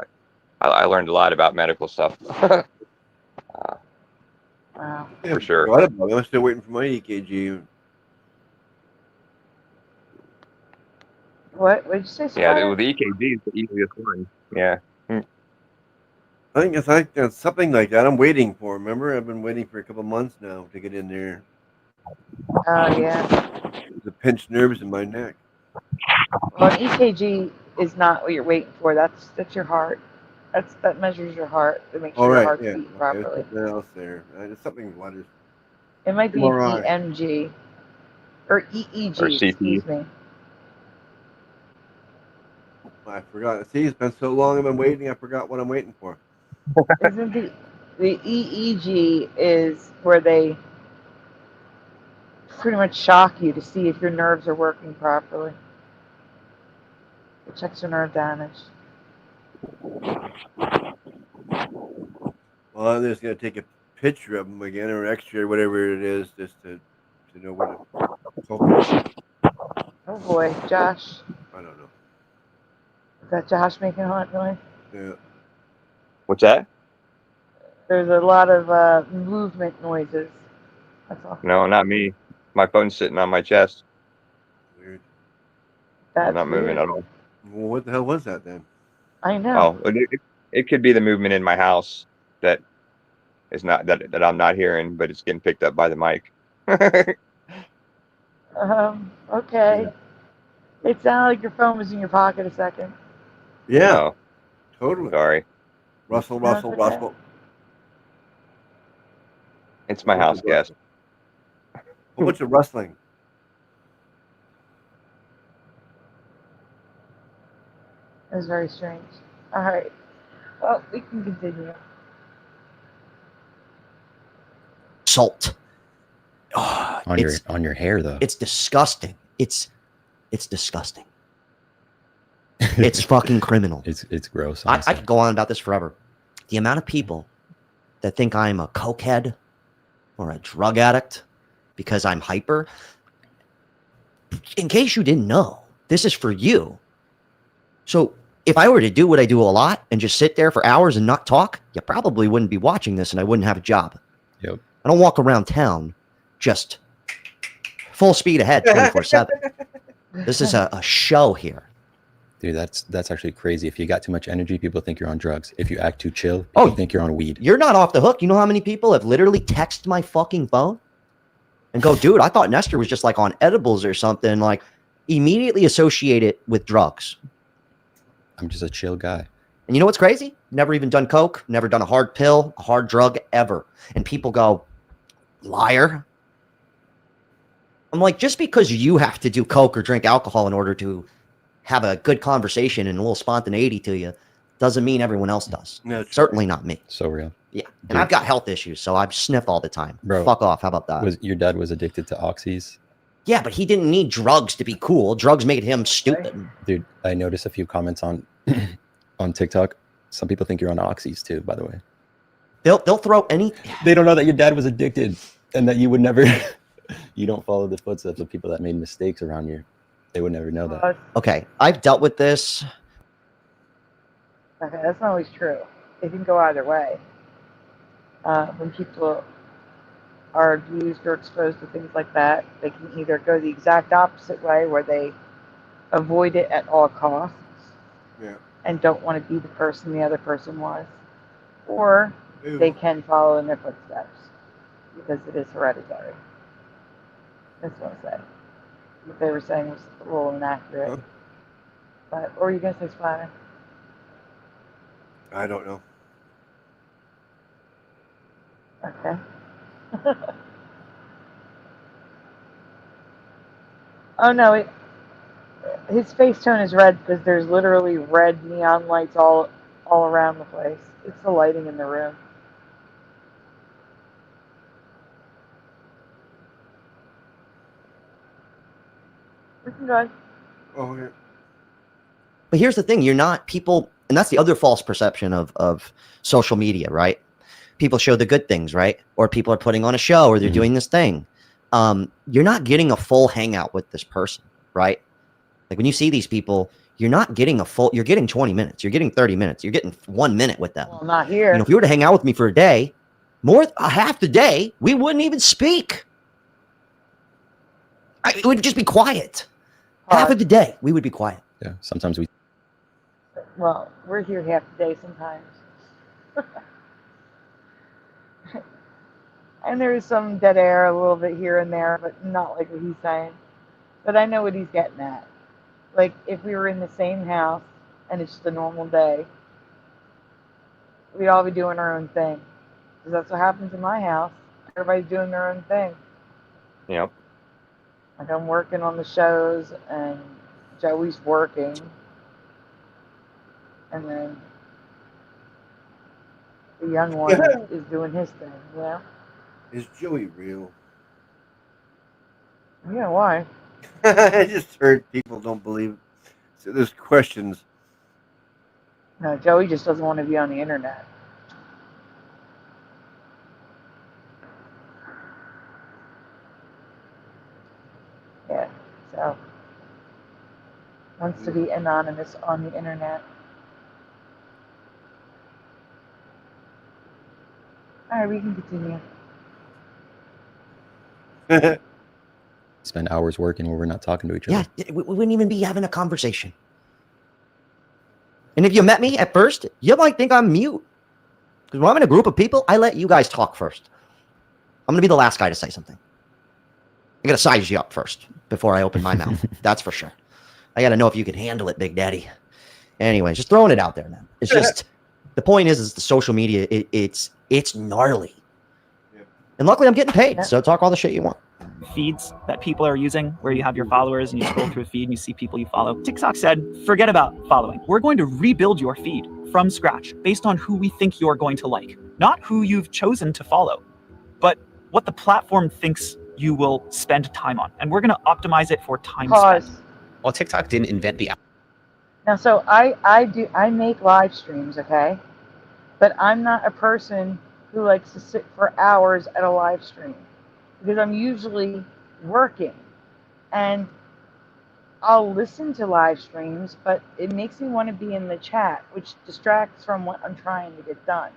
I learned a lot about medical stuff. Wow. For sure. I'm still waiting for my EKG. What did you say? Yeah, the EKG is the easiest one. Yeah. I think it's something like that. I'm waiting for. Remember, I've been waiting for a couple months now to get in there. Oh yeah. The pinched nerves in my neck. Well, an EKG is not what you're waiting for. That's your heart. That measures your heart to make sure your heart's beating properly. Something else there. It's something letters. It might be an EMG or EEG. Or CT. Excuse me. I forgot. See, it's been so long I've been waiting. I forgot what I'm waiting for. Isn't the EEG is where they pretty much shock you to see if your nerves are working properly. It checks your nerve damage. Well, I'm just gonna take a picture of them again, or X-ray, whatever it is, just to know what to focus. Oh boy, Josh. I don't know. Is that Josh making a hot noise? Yeah. What's that? There's a lot of movement noises. That's all. No, not me. My phone's sitting on my chest. Weird. I'm not moving at all. Well, what the hell was that then? I know. Oh, it could be the movement in my house that is not that I'm not hearing, but it's getting picked up by the mic. Okay. Yeah. It sounded like your phone was in your pocket a second. Yeah. No. Totally. Sorry. Rustle. It's my house guest. A bunch of rustling. It was very strange. All right. Well, we can continue. Salt. Oh, on your hair though. It's disgusting. It's disgusting. It's fucking criminal. It's gross. I could go on about this forever. The amount of people that think I'm a cokehead or a drug addict because I'm hyper. In case you didn't know, this is for you. So if I were to do what I do a lot and just sit there for hours and not talk, you probably wouldn't be watching this and I wouldn't have a job. Yep. I don't walk around town just full speed ahead 24/7. This is a show here. Dude, that's actually crazy. If you got too much energy, people think you're on drugs. If you act too chill, people think you're on weed. You're not off the hook. You know how many people have literally texted my fucking phone and go, dude, I thought Nestor was just like on edibles or something, like immediately associate it with drugs. I'm just a chill guy. And you know what's crazy? Never even done coke, never done a hard pill, a hard drug ever. And people go, liar. I'm like, just because you have to do coke or drink alcohol in order to have a good conversation and a little spontaneity to you doesn't mean everyone else does. No, certainly not me. So real. Yeah. And I've got health issues, so I sniff all the time. Bro, fuck off. How about that? Your dad was addicted to oxys? Yeah, but he didn't need drugs to be cool. Drugs made him stupid. Dude, I noticed a few comments on on TikTok. Some people think you're on oxys too, by the way. They'll throw any. They don't know that your dad was addicted and that you would never. You don't follow the footsteps of people that made mistakes around you. They would never know that. Okay, I've dealt with this. Okay, that's not always true. It can go either way. When people are abused or exposed to things like that, they can either go the exact opposite way, where they avoid it at all costs, and don't want to be the person the other person was, or they can follow in their footsteps because it is hereditary. That's what I said. What they were saying was a little inaccurate. But, or are you going to say Splatter? I don't know. Okay. Oh no, his face tone is red because there's literally red neon lights all around the place. It's the lighting in the room. We can go. Oh, yeah. But here's the thing, you're not people, and that's the other false perception of social media, right? People show the good things, right? Or people are putting on a show, or they're doing this thing. You're not getting a full hangout with this person, right? Like when you see these people, you're not getting you're getting 20 minutes, you're getting 30 minutes, you're getting 1 minute with them. Well, not here. You know, if you were to hang out with me for a day, half the day, we wouldn't even speak. It would just be quiet. Half of the day, we would be quiet. Yeah, sometimes we. Well, we're here half the day sometimes. And there is some dead air a little bit here and there, but not like what he's saying. But I know what he's getting at. Like, if we were in the same house and it's just a normal day, we'd all be doing our own thing. Because that's what happens in my house. Everybody's doing their own thing. Yep. Like, I'm working on the shows, and Joey's working. And then the young one is doing his thing, you know? Is Joey real? Yeah, why? I just heard people don't believe. So there's questions. No, Joey just doesn't want to be on the internet. Yeah, so wants to be anonymous on the internet. All right, we can continue. Spend hours working where we're not talking to each other. Yeah, we wouldn't even be having a conversation. And if you met me at first, you might think I'm mute. Because when I'm in a group of people, I let you guys talk first. I'm going to be the last guy to say something. I got to size you up first before I open my mouth. That's for sure. I got to know if you can handle it, Big Daddy. Anyway, just throwing it out there, man. It's just, the point is the social media, it's gnarly. And luckily I'm getting paid, so talk all the shit you want. Feeds that people are using where you have your followers and you scroll through a feed and you see people you follow. TikTok said, forget about following. We're going to rebuild your feed from scratch based on who we think you're going to like. Not who you've chosen to follow, but what the platform thinks you will spend time on. And we're going to optimize it for time spent. Well, TikTok didn't invent the Now, so I make live streams, okay? But I'm not a person who likes to sit for hours at a live stream because I'm usually working, and I'll listen to live streams, but it makes me want to be in the chat, which distracts from what I'm trying to get done.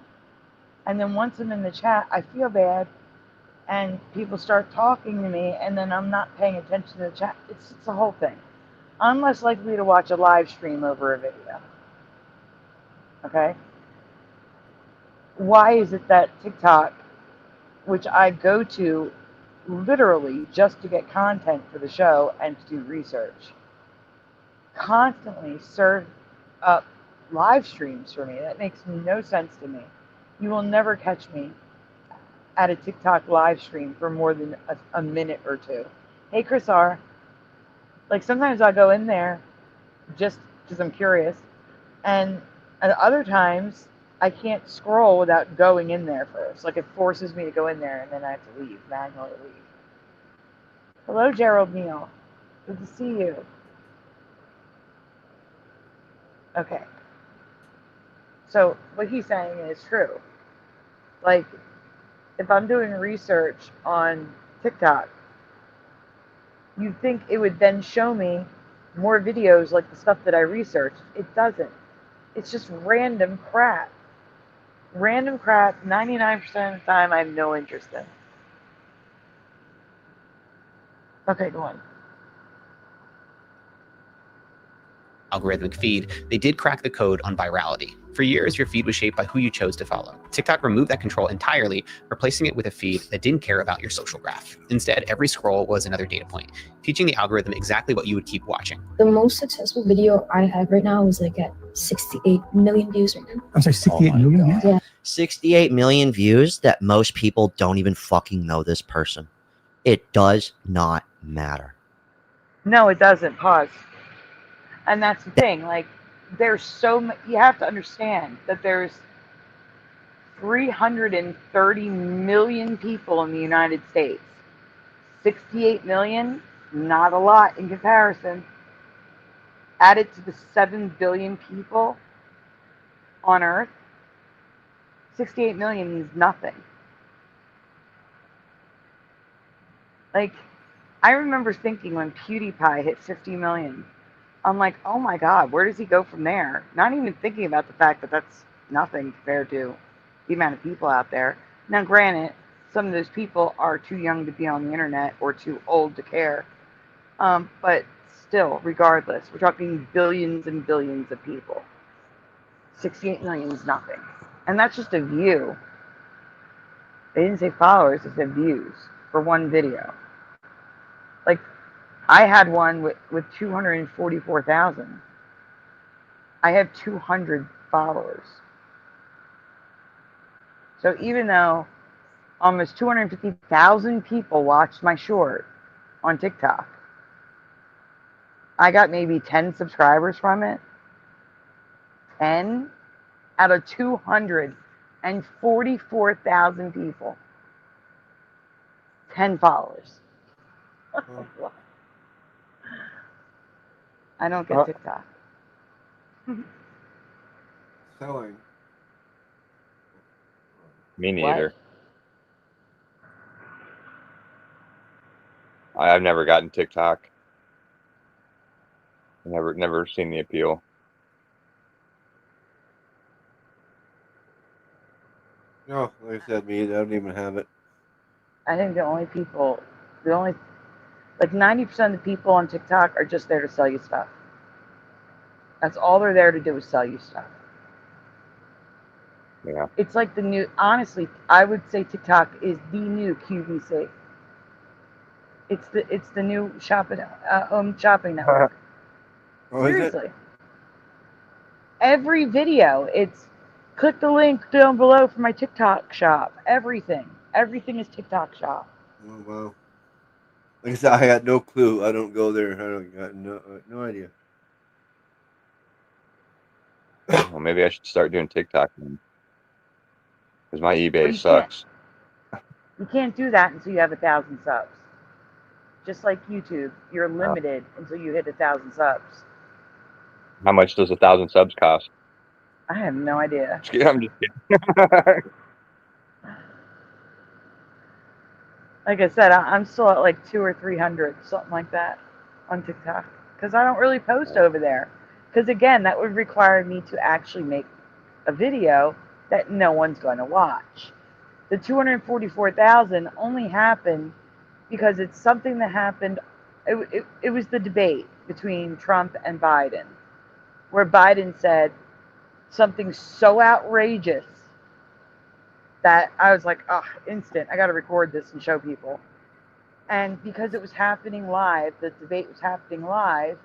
And then once I'm in the chat, I feel bad and people start talking to me, and then I'm not paying attention to the chat. It's a whole thing. I'm less likely to watch a live stream over a video. Okay? Why is it that TikTok, which I go to literally just to get content for the show and to do research, constantly serve up live streams for me? That makes no sense to me. You will never catch me at a TikTok live stream for more than a minute or two. Hey, Chris R. Like, sometimes I'll go in there just because I'm curious, and at other times I can't scroll without going in there first. Like, it forces me to go in there, and then I have to leave, manually leave. Hello, Gerald Neal. Good to see you. Okay. So what he's saying is true. Like, if I'm doing research on TikTok, you'd think it would then show me more videos like the stuff that I researched. It doesn't. It's just random crap. Random crap, 99% of the time I have no interest in. Okay, go on. Algorithmic feed, they did crack the code on virality. For years, your feed was shaped by who you chose to follow. TikTok removed that control entirely, replacing it with a feed that didn't care about your social graph. Instead, every scroll was another data point, teaching the algorithm exactly what you would keep watching. The most successful video I have right now is like at 68 million views right now. I'm sorry, 68 million views? Yeah. 68 million views that most people don't even fucking know this person. It does not matter. No, it doesn't. Pause. And that's the thing. Like, there's so much. You have to understand that there's 330 million people in the United States. 68 million, not a lot in comparison. Added to the 7 billion people on Earth, 68 million means nothing. Like, I remember thinking when PewDiePie hit 50 million, I'm like, oh my God, where does he go from there? Not even thinking about the fact that that's nothing compared to the amount of people out there. Now, granted, some of those people are too young to be on the internet or too old to care. But still, regardless, we're talking billions and billions of people. 68 million is nothing. And that's just a view. They didn't say followers, they said views for one video. Like, I had one with 244,000. I have 200 followers. So even though almost 250,000 people watched my short on TikTok, I got maybe 10 subscribers from it. 10 out of 244,000 people. 10 followers. I don't get TikTok. Selling. Me neither. I've never gotten TikTok. Never seen the appeal. No, like I said, me, I don't even have it. I think like 90% of the people on TikTok are just there to sell you stuff. That's all they're there to do is sell you stuff. Yeah. It's like the new, honestly, I would say TikTok is the new QVC. It's the new shopping network. Oh, seriously. Every video, it's click the link down below for my TikTok shop. Everything is TikTok shop. Oh, wow. Like I said, I got no clue. I don't go there. I got no idea. Well, maybe I should start doing TikTok then. Because my eBay sucks. You can't do that until you have 1,000 subs. Just like YouTube, you're limited until you hit 1,000 subs. How much does 1,000 subs cost? I have no idea. I'm just kidding. Like I said, I'm still at like 200 or 300, something like that, on TikTok. Because I don't really post over there. Because again, that would require me to actually make a video that no one's going to watch. the 244,000 only happened because it's something that happened. It was the debate between Trump and Biden, where Biden said something so outrageous that I was like, oh, instant. I got to record this and show people. And because it was happening live, the debate was happening live,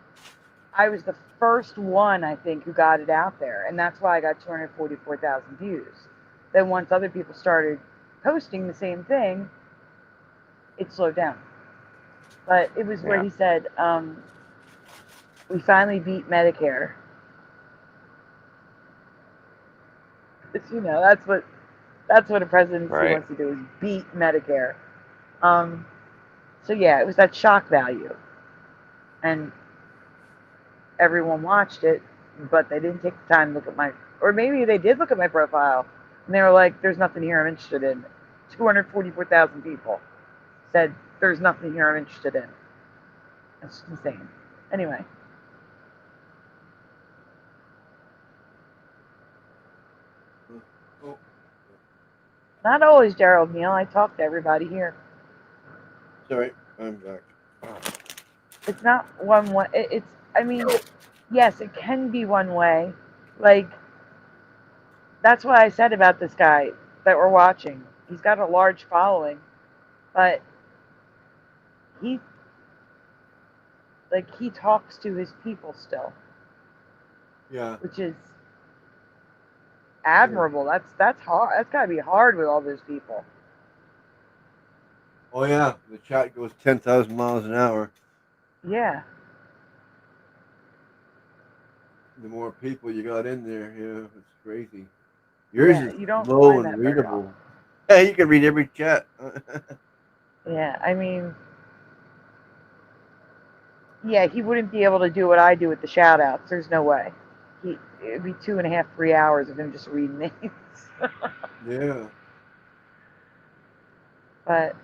I was the first one, I think, who got it out there. And that's why I got 244,000 views. Then once other people started posting the same thing, it slowed down. But it was where he said, we finally beat Medicare. You know, that's what a presidency wants to do, is beat Medicare. So yeah, it was that shock value. And everyone watched it, but they didn't take the time to look at or maybe they did look at my profile, and they were like, there's nothing here I'm interested in. 244,000 people said, there's nothing here I'm interested in. That's insane. Anyway. Not always, Gerald Neal. I talk to everybody here. Sorry, I'm back. It's not one way. I mean, yes, it can be one way. Like, that's what I said about this guy that we're watching. He's got a large following, but he talks to his people still. Yeah. Which is admirable. That's hard. That's got to be hard with all those people. Oh yeah, the chat goes 10,000 miles an hour. Yeah. The more people you got in there, yeah, it's crazy. Yours is you don't low find and that very readable. Yeah, you can read every chat. Yeah, I mean, yeah, he wouldn't be able to do what I do with the shout outs. There's no way. It'd be 2.5, 3 hours of him just reading names. Yeah. But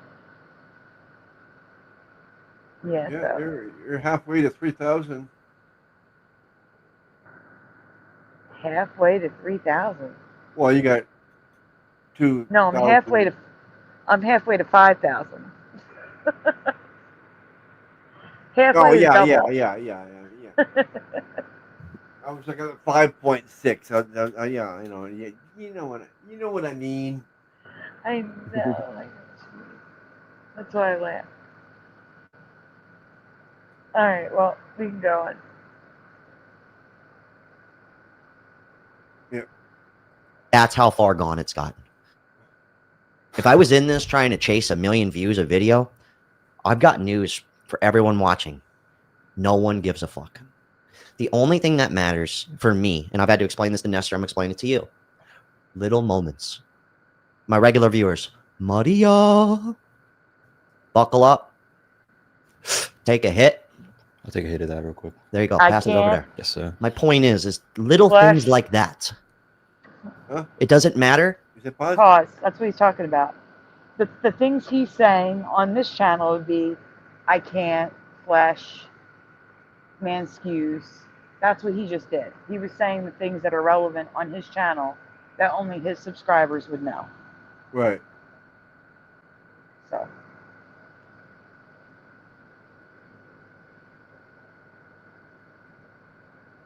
yeah, Yeah, so you're halfway to 3,000. halfway to 3,000. Well, you got 2. No, I'm halfway to 5,000. Halfway to double. Yeah. I was like at 5.6. Yeah, I know. You know what I mean. I know. That's why I laugh. All right, well, we can go on. Yeah. That's how far gone it's gotten. If I was in this trying to chase 1 million views a video, I've got news for everyone watching. No one gives a fuck. The only thing that matters for me, and I've had to explain this to Nestor, I'm explaining it to you. Little moments. My regular viewers, Maria, buckle up, take a hit. I'll take a hit of that real quick. There you go. Pass it over there. Yes, sir. My point is little things like that. Huh? It doesn't matter. Is it pause? Pause. That's what he's talking about. The things he's saying on this channel would be, I can't, flesh, man skews. That's what he just did. He was saying the things that are relevant on his channel that only his subscribers would know. Right. So.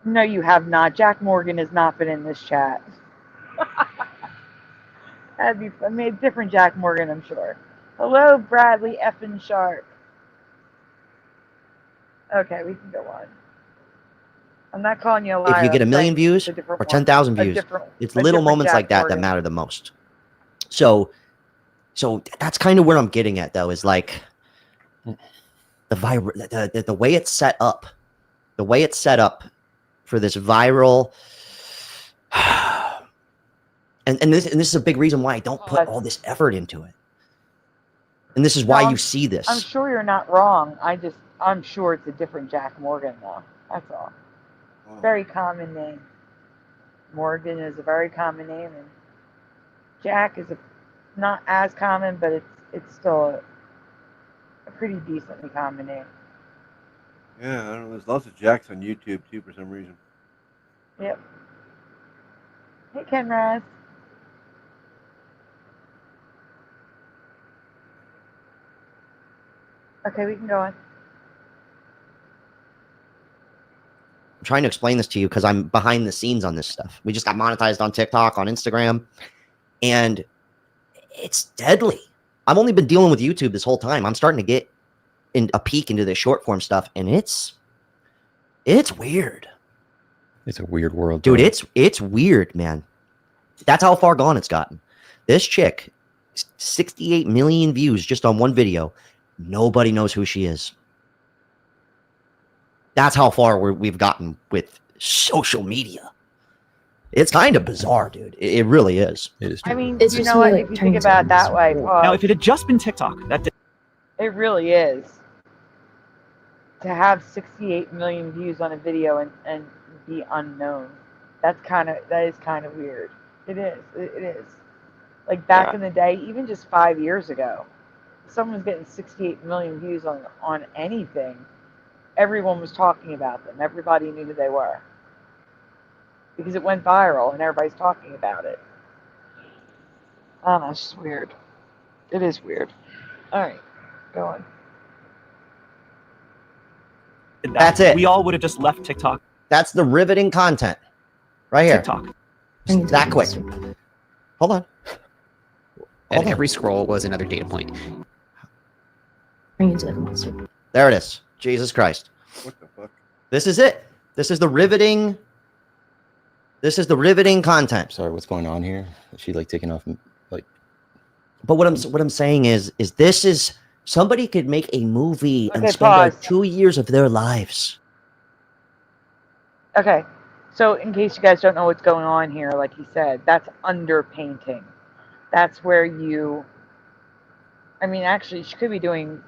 No, you have not. Jack Morgan has not been in this chat. That'd be fun. Made different Jack Morgan, I'm sure. Hello, Bradley effing Sharp. Okay, we can go on. I'm not calling you a liar. If you get 1 million views or 10,000 views, it's little moments like that that matter the most. So that's kind of where I'm getting at, though, is like the way it's set up. The way it's set up for this viral, and this is a big reason why I don't put all this effort into it. And this is why you see this. I'm sure you're not wrong. I'm sure it's a different Jack Morgan, though. That's all. Very common name. Morgan is a very common name, and Jack is not as common, but it's still a pretty decently common name. Yeah, I don't know. There's lots of Jacks on YouTube too for some reason. Yep. Hey, Ken Raz. Okay, we can go on. I'm trying to explain this to you because I'm behind the scenes on this stuff. We just got monetized on TikTok, on Instagram, and it's deadly. I've only been dealing with YouTube this whole time. I'm starting to get in a peek into the short form stuff, and it's weird. It's a weird world, dude. bro. It's weird, man. That's how far gone it's gotten. This chick, 68 million views just on one video. Nobody knows who she is. That's how far we've gotten with social media. It's kind of bizarre, dude. It really is. It is. I mean, It's you just know what? really If you turning think about it that way, Now, if it had just been TikTok, it really is. To have 68 million views on a video and be unknown, that is kind of weird. It is. It is. Like back in the day, even just 5 years ago, if someone was getting 68 million views on anything, everyone was talking about them. Everybody knew who they were because it went viral and everybody's talking about it. I don't know. It's just weird. It is weird. All right, go on. That's it. We all would have just left TikTok. That's the riveting content right here. TikTok. That quick. Hold on. And every scroll was another data point. Turning into like a monster. There it is. Jesus Christ. What the fuck? This is it. This is the riveting. This is the riveting content. Sorry, what's going on here? Is she like taking off like? But what I'm saying is this is somebody could make a movie and Okay, spend pause. like 2 years of their lives. Okay, so in case you guys don't know what's going on here, like he said, that's underpainting. That's where actually, she could be doing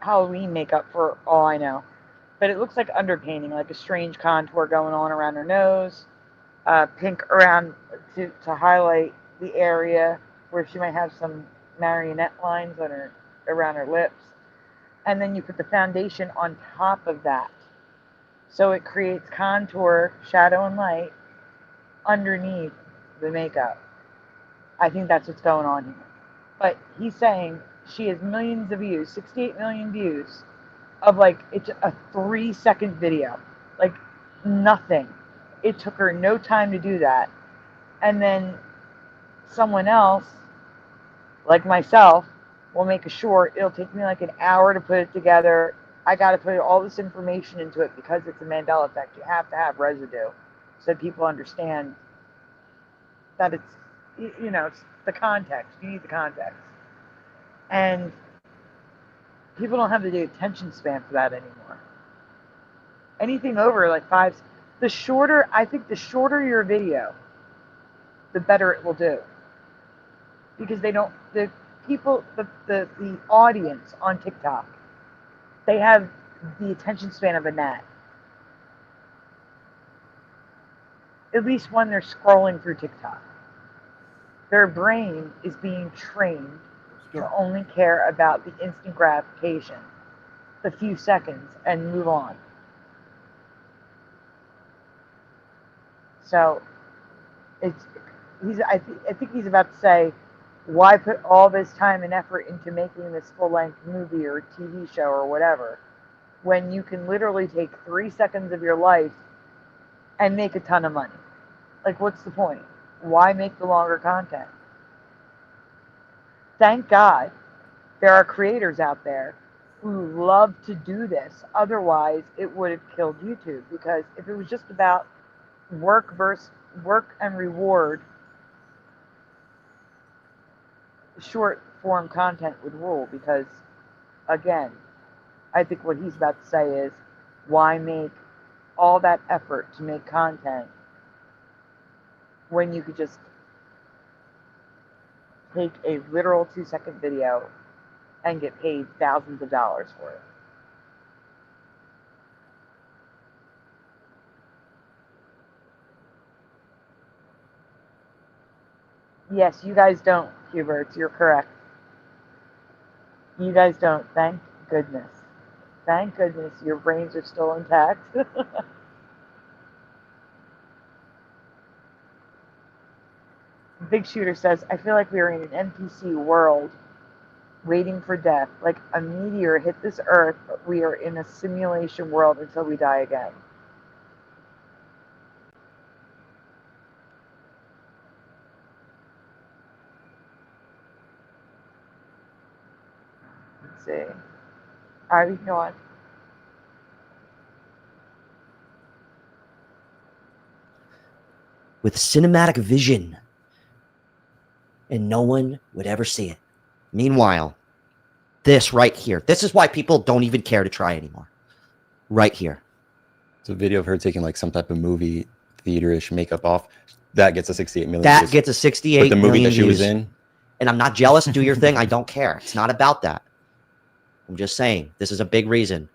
Halloween makeup for all I know. But it looks like underpainting, like a strange contour going on around her nose, pink around to highlight the area where she might have some marionette lines around her lips. And then you put the foundation on top of that. So it creates contour, shadow, and light underneath the makeup. I think that's what's going on here. But he's saying she has millions of views, 68 million views, of like, it's a 3-second video. Like, nothing. It took her no time to do that. And then someone else, like myself, will make a short. It'll take me like an hour to put it together. I got to put all this information into it because it's a Mandela effect. You have to have residue so people understand that it's, it's the context. You need the context. And people don't have the attention span for that anymore. Anything over like 5, I think the shorter your video, the better it will do. Because the audience on TikTok, they have the attention span of a gnat. At least when they're scrolling through TikTok. Their brain is being trained to only care about the instant gratification, the few seconds, and move on. So, I think he's about to say, why put all this time and effort into making this full-length movie or TV show or whatever, when you can literally take 3 seconds of your life and make a ton of money? Like, what's the point? Why make the longer content? Thank God there are creators out there who love to do this. Otherwise, it would have killed YouTube. Because if it was just about work and reward, short form content would rule. Because, again, I think what he's about to say is, why make all that effort to make content when you could just take a literal 2-second video and get paid thousands of dollars for it? Yes, you guys don't, Hubert. You're correct. You guys don't. Thank goodness. Thank goodness your brains are still intact. Big Shooter says, I feel like we are in an NPC world waiting for death. Like a meteor hit this earth, but we are in a simulation world until we die again. Let's see. All right, we can go on. With cinematic vision, and no one would ever see it. Meanwhile, this right here, this is why people don't even care to try anymore. Right here. It's a video of her taking like some type of movie theater-ish makeup off. That gets a 68 million. That gets a 68 million. The movie that she views. was in. And I'm not jealous. Do your thing. I don't care. It's not about that. I'm just saying this is a big reason.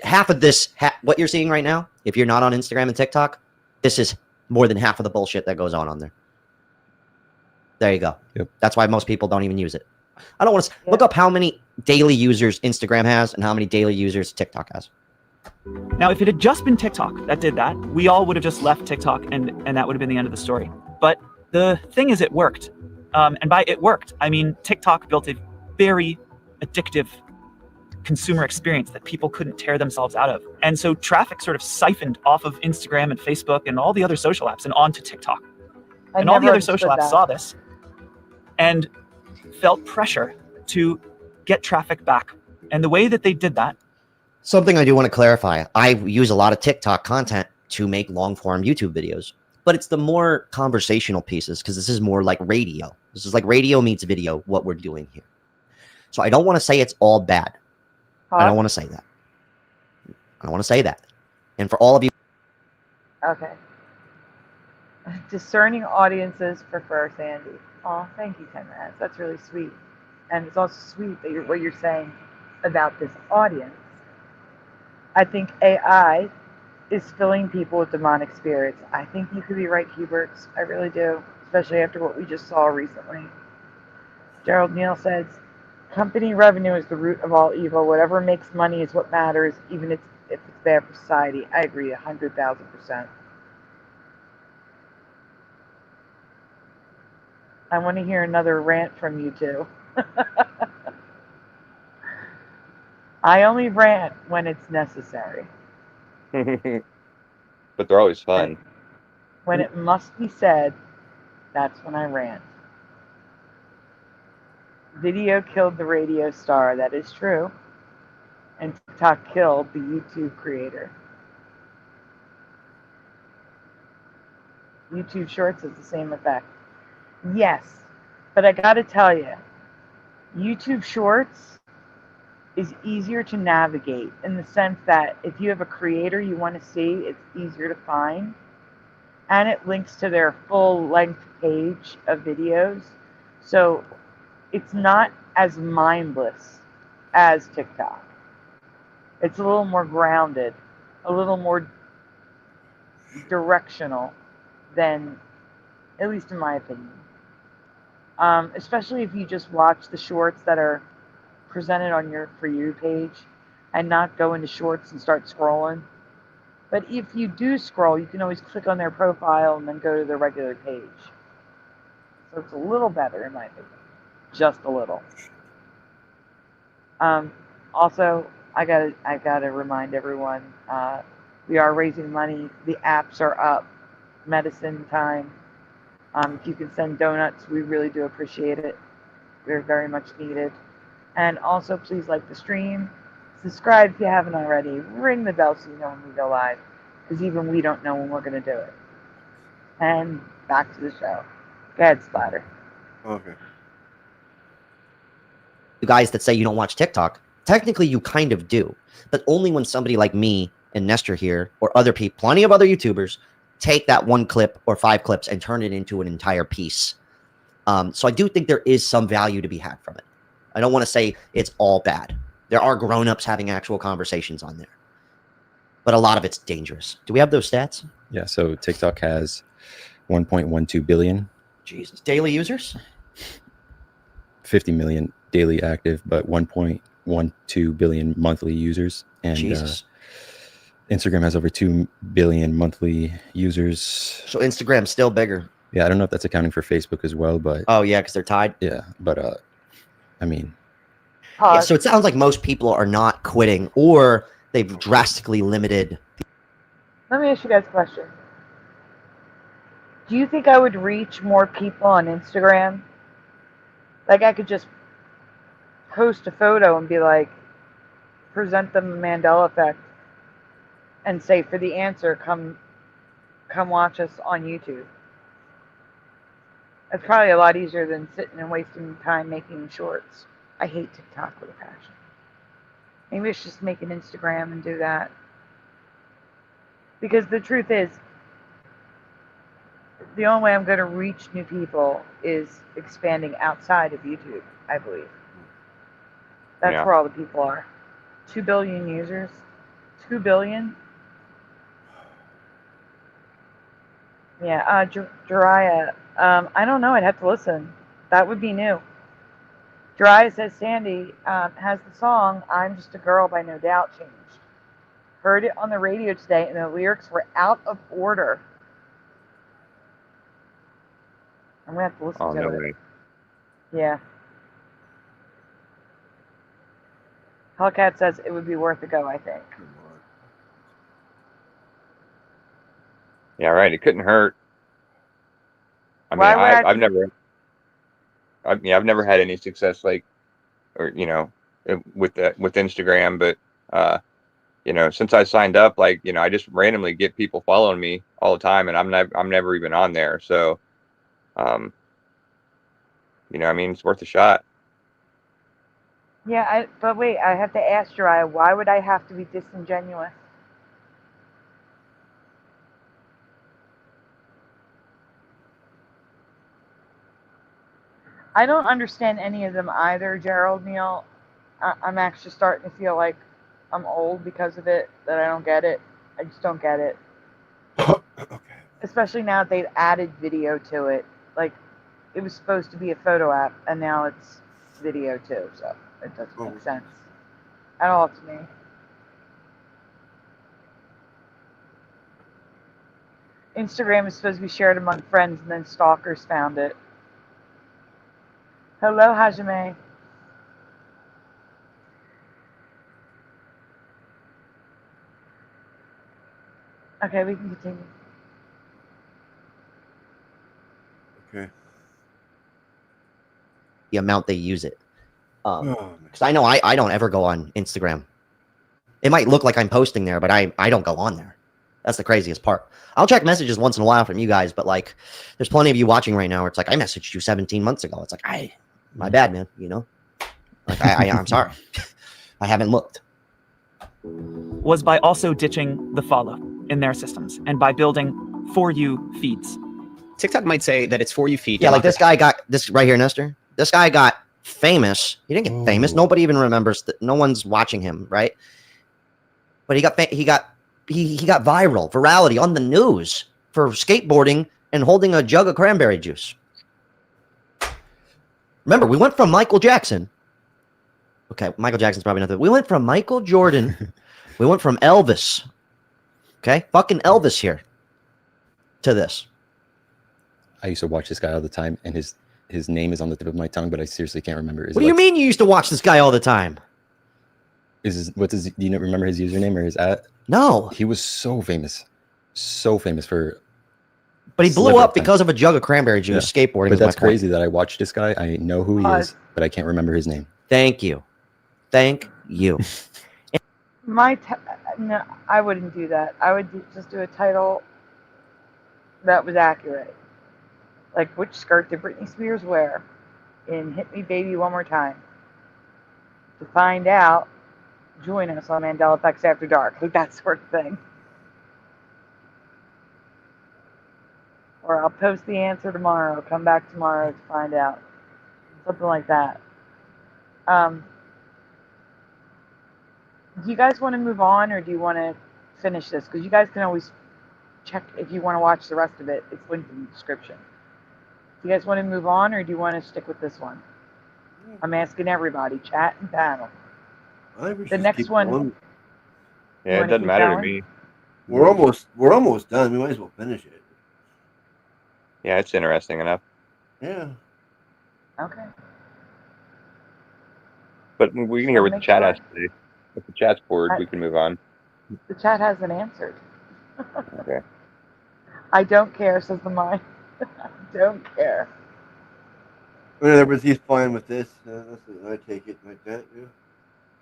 Half of this, what you're seeing right now, if you're not on Instagram and TikTok, this is more than half of the bullshit that goes on there. There you go. Yep. That's why most people don't even use it. I don't want to look up how many daily users Instagram has and how many daily users TikTok has. Now, if it had just been TikTok that did that, we all would have just left TikTok and that would have been the end of the story. But the thing is, it worked. And by it worked, I mean TikTok built a very addictive consumer experience that people couldn't tear themselves out of. And so traffic sort of siphoned off of Instagram and Facebook and all the other social apps and onto TikTok. And all the other social apps saw this and felt pressure to get traffic back. And the way that they did that. Something I do want to clarify. I use a lot of TikTok content to make long form YouTube videos, but it's the more conversational pieces because this is more like radio. This is like radio meets video, what we're doing here. So I don't want to say it's all bad. I don't want to say that. I don't want to say that. And for all of you. Okay. Discerning audiences prefer Sandy. Oh, thank you, 10 minutes. That's really sweet. And it's also sweet that what you're saying about this audience. I think AI is filling people with demonic spirits. I think you could be right, Huberts. I really do, especially after what we just saw recently. Gerald Neal says, company revenue is the root of all evil. Whatever makes money is what matters, even if it's bad for society. I agree 100,000%. I want to hear another rant from you two. I only rant when it's necessary. But they're always fun. When it must be said, that's when I rant. Video killed the radio star. That is true. And TikTok killed the YouTube creator. YouTube Shorts has the same effect. Yes, but I gotta tell you, YouTube Shorts is easier to navigate in the sense that if you have a creator you want to see, it's easier to find. And it links to their full-length page of videos. So it's not as mindless as TikTok. It's a little more grounded, a little more directional than, at least in my opinion. Especially if you just watch the shorts that are presented on your For You page and not go into shorts and start scrolling. But if you do scroll, you can always click on their profile and then go to their regular page. So it's a little better in my opinion. Just a little. Also, I gotta remind everyone, we are raising money. The apps are up. Medicine time. If you can send donuts, we really do appreciate it. They're very much needed. And also, please like the stream. Subscribe if you haven't already. Ring the bell so you know when we go live. Because even we don't know when we're going to do it. And back to the show. Go ahead, Splatter. Okay. The guys that say you don't watch TikTok, technically you kind of do. But only when somebody like me and Nestor here, or other people, plenty of other YouTubers, take that one clip or 5 clips and turn it into an entire piece. So I do think there is some value to be had from it. I don't want to say it's all bad. There are grown-ups having actual conversations on there. But a lot of it's dangerous. Do we have those stats? Yeah, so TikTok has 1.12 billion. Jesus. Daily users? 50 million daily active, but 1.12 billion monthly users. And Jesus. Instagram has over 2 billion monthly users. So Instagram's still bigger. Yeah, I don't know if that's accounting for Facebook as well, but... Oh, yeah, because they're tied? Yeah, but, I mean, Yeah, so it sounds like most people are not quitting, or they've drastically limited. Let me ask you guys a question. Do you think I would reach more people on Instagram? Like, I could just post a photo and be like, present them the Mandela effect, and say, for the answer, come watch us on YouTube. That's probably a lot easier than sitting and wasting time making shorts. I hate TikTok with a passion. Maybe I should just make an Instagram and do that. Because the truth is, the only way I'm going to reach new people is expanding outside of YouTube, I believe. That's where all the people are. 2 billion users. 2 billion? Yeah, Jiraiya. I don't know. I'd have to listen. That would be new. Jiraiya says Sandy has the song I'm Just a Girl by No Doubt changed. Heard it on the radio today, and the lyrics were out of order. I'm going to have to listen to it. Way. Yeah. Hellcat says it would be worth a go, I think. Yeah, right. It couldn't hurt. I mean, I've never had any success with Instagram, but since I signed up, I just randomly get people following me all the time, and I'm never even on there. So, it's worth a shot. Yeah, but wait, I have to ask Jiraiya, why would I have to be disingenuous? I don't understand any of them either, Gerald Neal. I'm actually starting to feel like I'm old because of it, that I don't get it. I just don't get it. Okay. Especially now that they've added video to it. Like, it was supposed to be a photo app, and now it's video too, so it doesn't make sense at all to me. Instagram is supposed to be shared among friends, and then stalkers found it. Hello, Hajime. Okay, we can continue. Okay. The amount they use it. Because I know I don't ever go on Instagram. It might look like I'm posting there, but I don't go on there. That's the craziest part. I'll check messages once in a while from you guys, but there's plenty of you watching right now where it's like, I messaged you 17 months ago. It's like, my bad, man. I'm sorry. I haven't looked. Was by also ditching the follow in their systems and by building For You feeds. TikTok might say that it's For You feed. Yeah, like this guy got this right here, Nestor. This guy got famous. He didn't get famous. Nobody even remembers that. No one's watching him, right? But he got virality on the news for skateboarding and holding a jug of cranberry juice. Remember, we went from Michael Jackson. Okay, Michael Jackson's probably not there. We went from Michael Jordan. We went from Elvis. Okay, fucking Elvis here to this. I used to watch this guy all the time, and his name is on the tip of my tongue, but I seriously can't remember. What do you mean you used to watch this guy all the time? Do you remember his username or his @ No. He was so famous for. But he blew up because of a jug of cranberry juice skateboarding. But that's crazy that I watched this guy. I know who he is, but I can't remember his name. Thank you. No, I wouldn't do that. I would just do a title that was accurate. Like, which skirt did Britney Spears wear in Hit Me Baby One More Time? To find out, join us on Mandela Effects After Dark. Like that sort of thing. Or I'll post the answer tomorrow. Come back tomorrow to find out. Something like that. Do you guys want to move on, or do you want to finish this? Because you guys can always check if you want to watch the rest of it. It's linked in the description. Do you guys want to move on, or do you want to stick with this one? I'm asking everybody, chat and panel. The next one. Yeah, it doesn't matter to me. We're almost done. We might as well finish it. Yeah, it's interesting enough. Yeah. Okay. But we can hear what the chat has to say. If the chat's bored, we can move on. The chat hasn't answered. Okay. I don't care, says the mind. I don't care. In other words, he's fine with this. I take it like that. Yeah.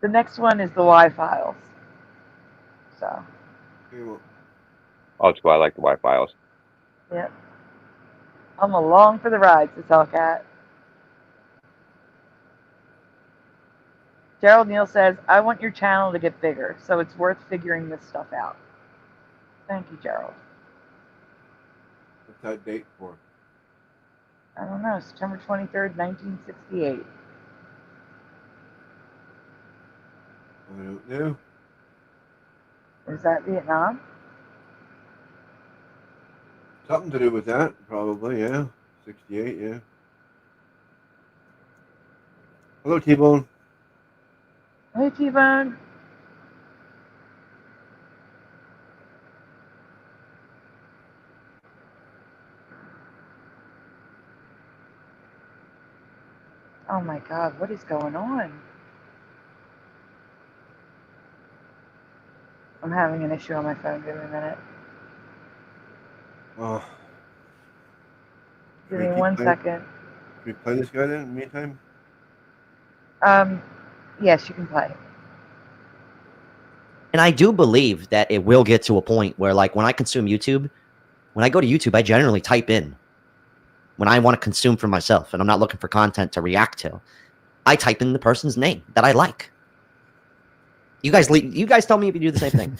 The next one is the Y files. So. Oh, it's cool. I like the Y files. Yep. I'm along for the ride, says Hellcat. Gerald Neal says, I want your channel to get bigger, so it's worth figuring this stuff out. Thank you, Gerald. What's that date for? I don't know, September 23rd, 1968. I don't know. Is that Vietnam? Something to do with that, probably, yeah. 68, yeah. Hello, T-Bone. Hey, T-Bone. Oh my God, what is going on? I'm having an issue on my phone. Give me a minute. Oh. Give me 1 second. Can we play this guy then in the meantime? Yes, you can play. And I do believe that it will get to a point where, like, when I consume YouTube, when I go to YouTube, I generally type in when I want to consume for myself and I'm not looking for content to react to. I type in the person's name that I like. You guys tell me if you do the same thing.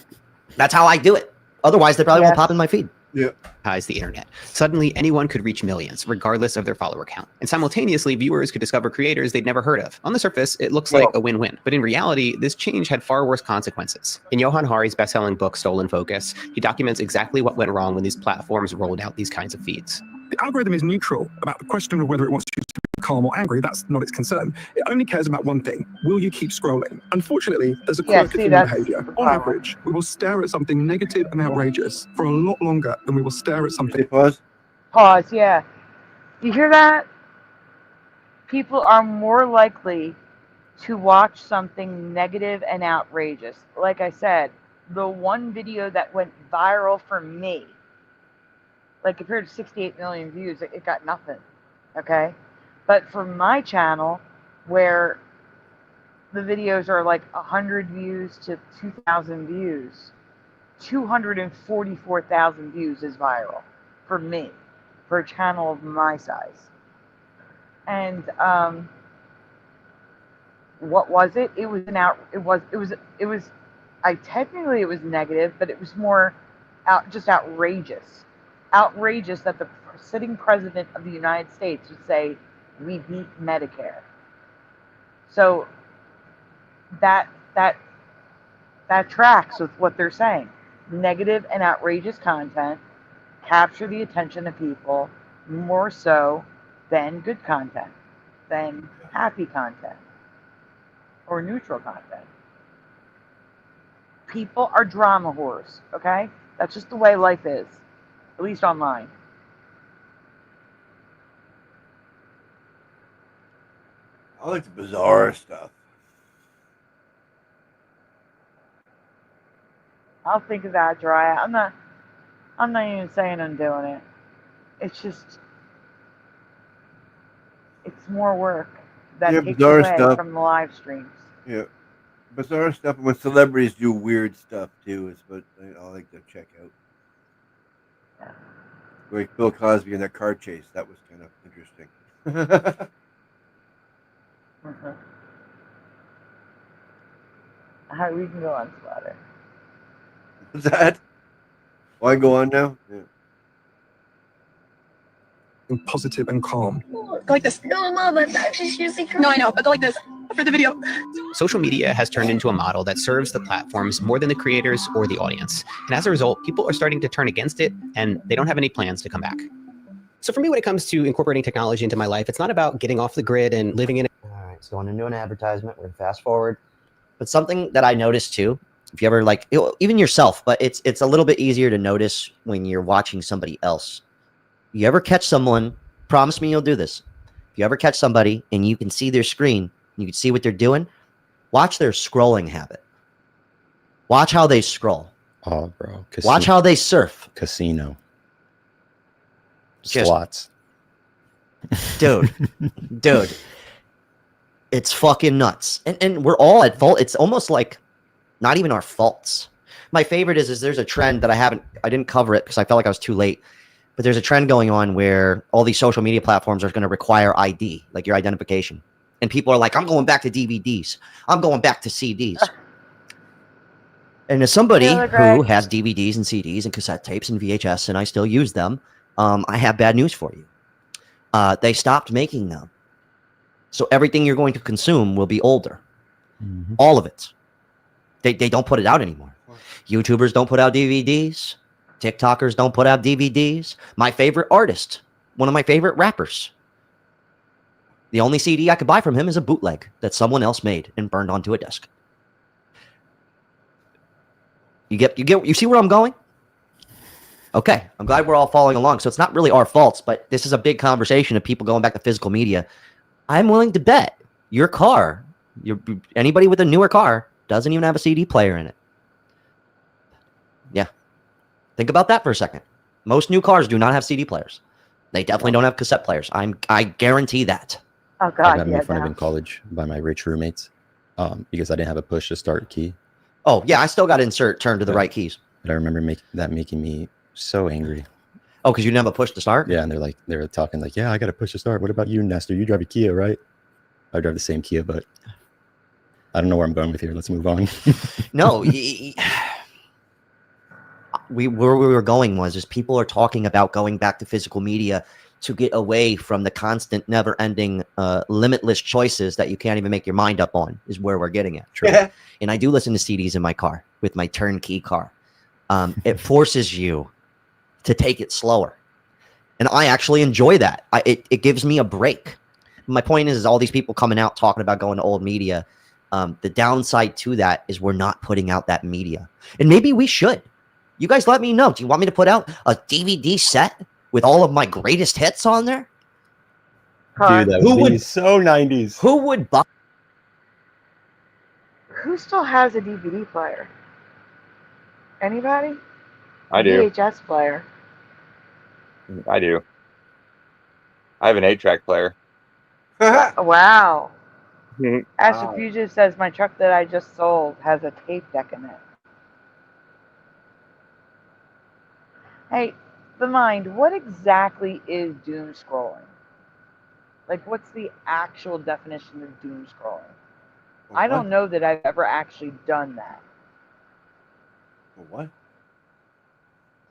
That's how I do it. Otherwise, they probably won't pop in my feed. Yeah. Ties the internet. Suddenly, anyone could reach millions, regardless of their follower count. And simultaneously, viewers could discover creators they'd never heard of. On the surface, it looks like a win-win. But in reality, this change had far worse consequences. In Johan Hari's best-selling book, Stolen Focus, he documents exactly what went wrong when these platforms rolled out these kinds of feeds. The algorithm is neutral about the question of whether it wants you to be calm or angry. That's not its concern. It only cares about one thing. Will you keep scrolling? Unfortunately, there's a quirk in human behavior. On average, we will stare at something negative and outrageous for a lot longer than we will stare at something. Pause. Pause, yeah. You hear that? People are more likely to watch something negative and outrageous. Like I said, the one video that went viral for me, like compared to 68 million views, it got nothing, okay? But for my channel, where the videos are like 100 views to 2,000 views, 244,000 views is viral for me, for a channel of my size. And what was it? It was technically it was negative, but it was more just outrageous. Outrageous that the sitting president of the United States would say, we beat Medicare. So that tracks with what they're saying. Negative and outrageous content capture the attention of people more so than good content, than happy content, or neutral content. People are drama whores, okay? That's just the way life is. At least online. I like the bizarre stuff. I'll think of that, Dry. I'm not even saying I'm doing it. It's just, it's more work that takes away from the live streams. Yeah. Bizarre stuff. When celebrities do weird stuff too, is what I like to check out. Yeah. Like Bill Cosby in that car chase, that was kind of interesting. We can go on, Slaughter. What's that? Well, I go on now? Yeah. Positive and calm. Go like this. No, Mama, that's just usually No, I know, but go like this for the video. Social media has turned into a model that serves the platforms more than the creators or the audience. And as a result, people are starting to turn against it, and they don't have any plans to come back. So for me, when it comes to incorporating technology into my life, it's not about getting off the grid and living in it. All right, so going into an advertisement, we're gonna fast forward. But something that I noticed too, if you ever like, even yourself, but it's a little bit easier to notice when you're watching somebody else. You ever catch someone, promise me you'll do this. If you ever catch somebody and you can see their screen, you can see what they're doing, Watch their scrolling habit. Watch how they scroll. Oh, bro. Watch how they surf. Casino. Just- Slots. Dude. It's fucking nuts. And we're all at fault. It's almost like not even our faults. My favorite is there's a trend that I didn't cover it because I felt like I was too late. But there's a trend going on where all these social media platforms are going to require ID, like your identification. And people are like, I'm going back to DVDs. I'm going back to CDs. And as somebody who has DVDs and CDs and cassette tapes and VHS, and I still use them, I have bad news for you. They stopped making them. So everything you're going to consume will be older. Mm-hmm. All of it. They don't put it out anymore. YouTubers don't put out DVDs. TikTokers don't put out DVDs. My favorite artist, one of my favorite rappers, the only CD I could buy from him is a bootleg that someone else made and burned onto a disc. You see where I'm going? Okay, I'm glad we're all following along. So it's not really our faults, but this is a big conversation of people going back to physical media. I'm willing to bet your car, anybody with a newer car, doesn't even have a CD player in it. Yeah. Think about that for a second. Most new cars do not have CD players. They definitely don't have cassette players. I guarantee that. Oh, God. I got made fun of in college by my rich roommates because I didn't have a push to start key. Oh, yeah, I still got to turn to the right keys. But I remember making me so angry. Oh, because you didn't have a push to start? Yeah, and they were talking like, yeah, I got a push to start. What about you, Nestor? You drive a Kia, right? I drive the same Kia, but I don't know where I'm going with here. Let's move on. No, where we were going was people are talking about going back to physical media to get away from the constant, never-ending, limitless choices that you can't even make your mind up on is where we're getting at. True. And I do listen to CDs in my car with my turnkey car. It forces you to take it slower. And I actually enjoy that. It gives me a break. My point is all these people coming out talking about going to old media. The downside to that is we're not putting out that media. And maybe we should. You guys let me know. Do you want me to put out a DVD set with all of my greatest hits on there? Dude, that would be so 90s. Who would buy? Who still has a DVD player? Anybody? I do. VHS player. I do. I have an 8-track player. Wow. Wow. Astrofugia says my truck that I just sold has a tape deck in it. Hey, the mind, what exactly is doom scrolling? Like, what's the actual definition of doom scrolling? I don't know that I've ever actually done that. What?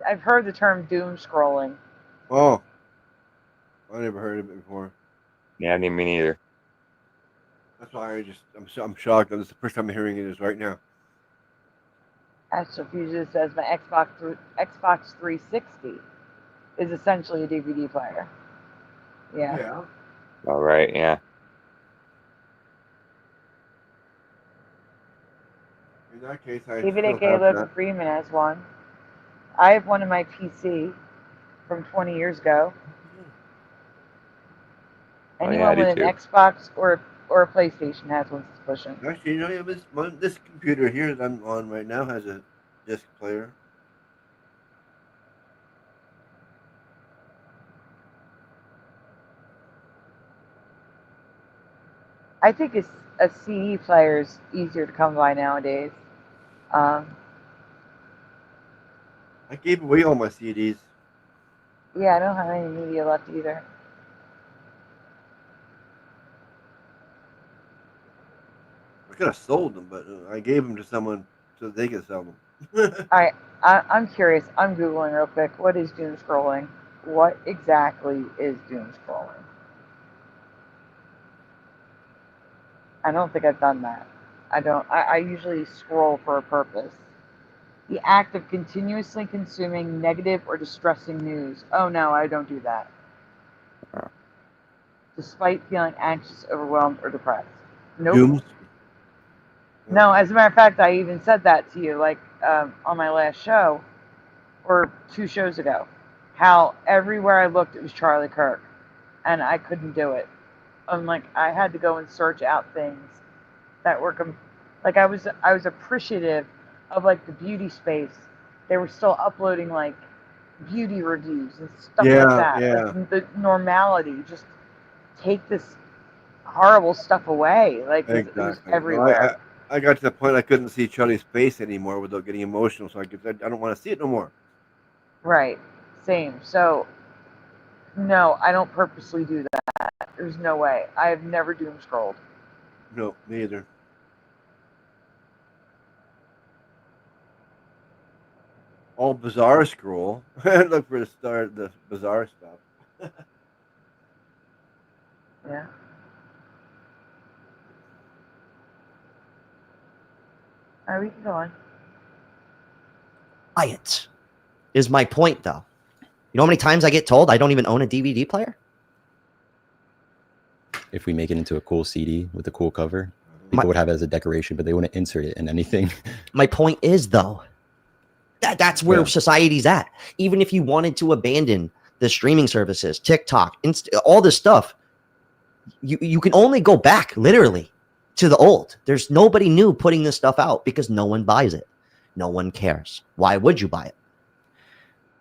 I've heard the term doom scrolling. Oh. I never heard of it before. Yeah, me neither. That's why I'm shocked. This is the first time I'm hearing it is right now. Astrofugia says my Xbox 360 is essentially a DVD player. Yeah. All right, yeah. In that case, I David still A.K. have Logan that. Freeman has one. I have one in my PC from 20 years ago. Anyone with an Xbox or a PlayStation has one that's pushing. Actually, this computer here that I'm on right now has a disc player. I think a CD player is easier to come by nowadays. I gave away all my CDs. Yeah, I don't have any media left either. I could have sold them, but I gave them to someone so they could sell them. All right, I'm curious. I'm Googling real quick. What is doom scrolling? What exactly is doom scrolling? I don't think I've done that. I usually scroll for a purpose. The act of continuously consuming negative or distressing news. Oh no, I don't do that. Despite feeling anxious, overwhelmed, or depressed. Nope. Dooms? No, as a matter of fact, I even said that to you, like on my last show, or 2 shows ago. How everywhere I looked, it was Charlie Kirk, and I couldn't do it. I'm like, I had to go and search out things that were Like I was appreciative of like the beauty space. They were still uploading like beauty reviews and stuff like that. Like the normality. Just take this horrible stuff away. Like it was everywhere. I got to the point I couldn't see Charlie's face anymore without getting emotional. So I don't want to see it no more. Right. Same. So no, I don't purposely do that. There's no way. I have never doom scrolled. No, me either. All bizarre scroll. Look for the bizarre stuff. Yeah. All right, we can go on. Quiet is my point, though. You know how many times I get told I don't even own a DVD player? If we make it into a cool CD with a cool cover, people would have it as a decoration, but they wouldn't insert it in anything. My point is, though, that's where society's at. Even if you wanted to abandon the streaming services, TikTok, all this stuff, you can only go back, literally, to the old. There's nobody new putting this stuff out because no one buys it. No one cares. Why would you buy it?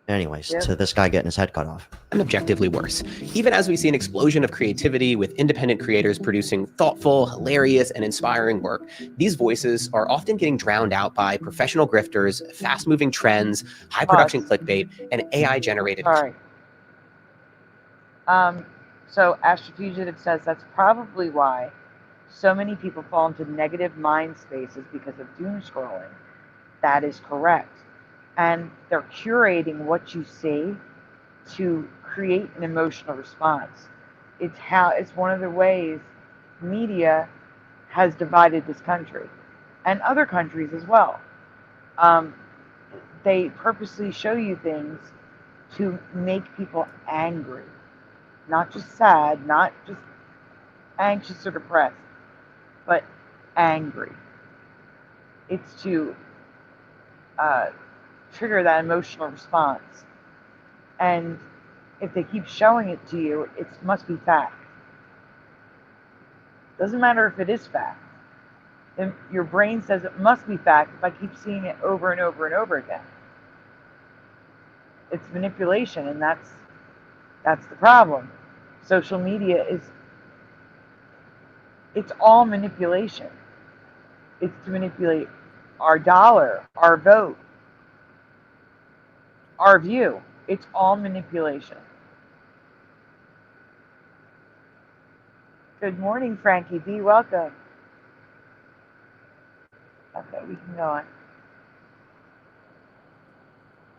Anyways, to this guy getting his head cut off. And objectively worse. Even as we see an explosion of creativity with independent creators producing thoughtful, hilarious, and inspiring work, these voices are often getting drowned out by professional grifters, fast-moving trends, high-production clickbait, and AI-generated. Sorry. So Astrofugitive says that's probably why so many people fall into negative mind spaces because of doom scrolling. That is correct. And they're curating what you see to create an emotional response. It's one of the ways media has divided this country and other countries as well. They purposely show you things to make people angry, not just sad, not just anxious or depressed, but angry. It's to trigger that emotional response. And if they keep showing it to you, it must be fact. Doesn't matter if it is fact. Then your brain says it must be fact if I keep seeing it over and over and over again. It's manipulation, and that's the problem. Social media it's all manipulation. It's to manipulate our dollar, our vote, our view. It's all manipulation. Good morning, Frankie B. Welcome. Okay, we can go on.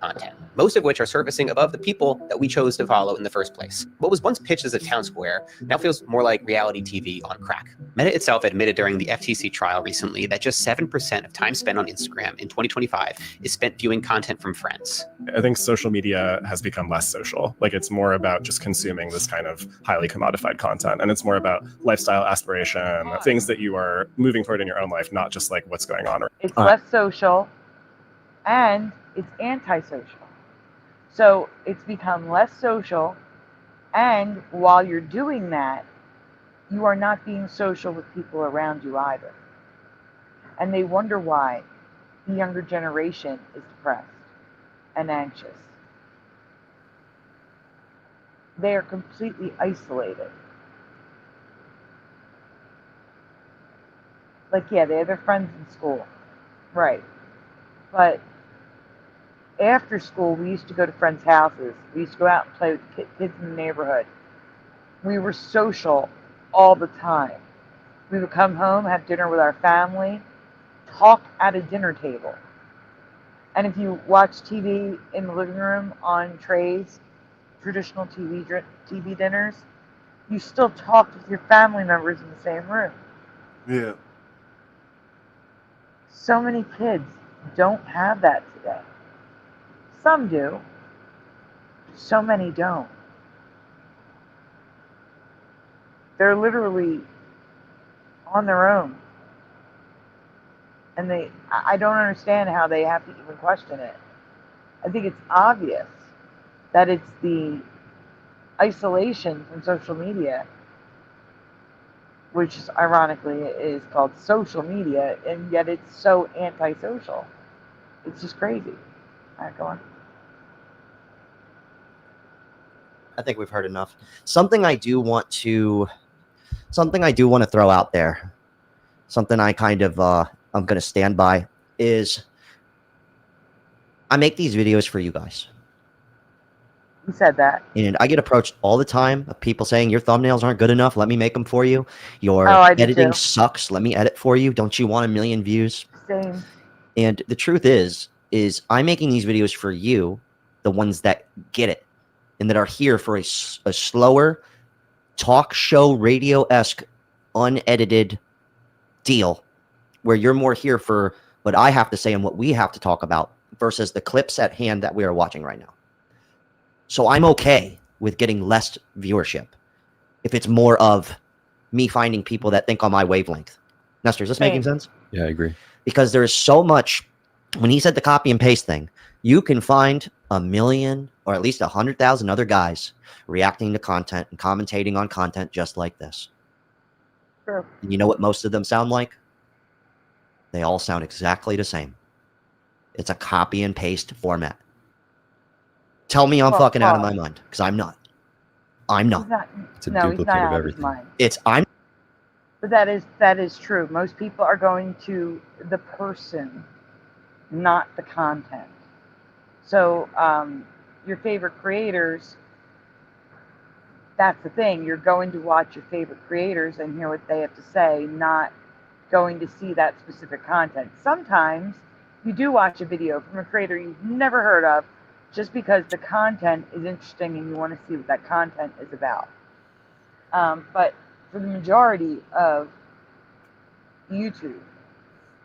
Content, most of which are surfacing above the people that we chose to follow in the first place. What was once pitched as a town square now feels more like reality TV on crack. Meta itself admitted during the FTC trial recently that just 7% of time spent on Instagram in 2025 is spent viewing content from friends. I think social media has become less social. Like, it's more about just consuming this kind of highly commodified content. And it's more about lifestyle aspiration, things that you are moving toward in your own life, not just like what's going on. It's less social and it's antisocial. So it's become less social, and while you're doing that, you are not being social with people around you either. And they wonder why the younger generation is depressed and anxious. They are completely isolated. Like, yeah, they have their friends in school, right? But after school, we used to go to friends' houses. We used to go out and play with kids in the neighborhood. We were social all the time. We would come home, have dinner with our family, talk at a dinner table. And if you watch TV in the living room on trays, traditional TV dinners, you still talked with your family members in the same room. Yeah. So many kids don't have that today. Some do. So many don't. They're literally on their own. And I don't understand how they have to even question it. I think it's obvious that it's the isolation from social media which is, ironically is called social media, and yet it's so antisocial. It's just crazy. All right, go on. I think we've heard enough. Something I do want to throw out there, something I kind of I'm going to stand by, is I make these videos for you guys. You said that. And I get approached all the time of people saying your thumbnails aren't good enough. Let me make them for you. Your editing sucks. Let me edit for you. Don't you want 1 million views? Same. And the truth is I'm making these videos for you, the ones that get it and that are here for a slower talk show radio-esque unedited deal where you're more here for what I have to say and what we have to talk about versus the clips at hand that we are watching right now. So I'm okay with getting less viewership if it's more of me finding people that think on my wavelength. Nestor, is this making sense? Yeah, I agree. Because there is so much, when he said the copy and paste thing, you can find 1 million or at least 100,000 other guys reacting to content and commentating on content just like this. Sure. And you know what most of them sound like? They all sound exactly the same. It's a copy and paste format. Tell me I'm fucking out of my mind, because I'm not. I'm not. It's a duplicate of everything. But that is true. Most people are going to the person, not the content. So your favorite creators, that's the thing. You're going to watch your favorite creators and hear what they have to say, not going to see that specific content. Sometimes you do watch a video from a creator you've never heard of just because the content is interesting and you want to see what that content is about. But for the majority of YouTube,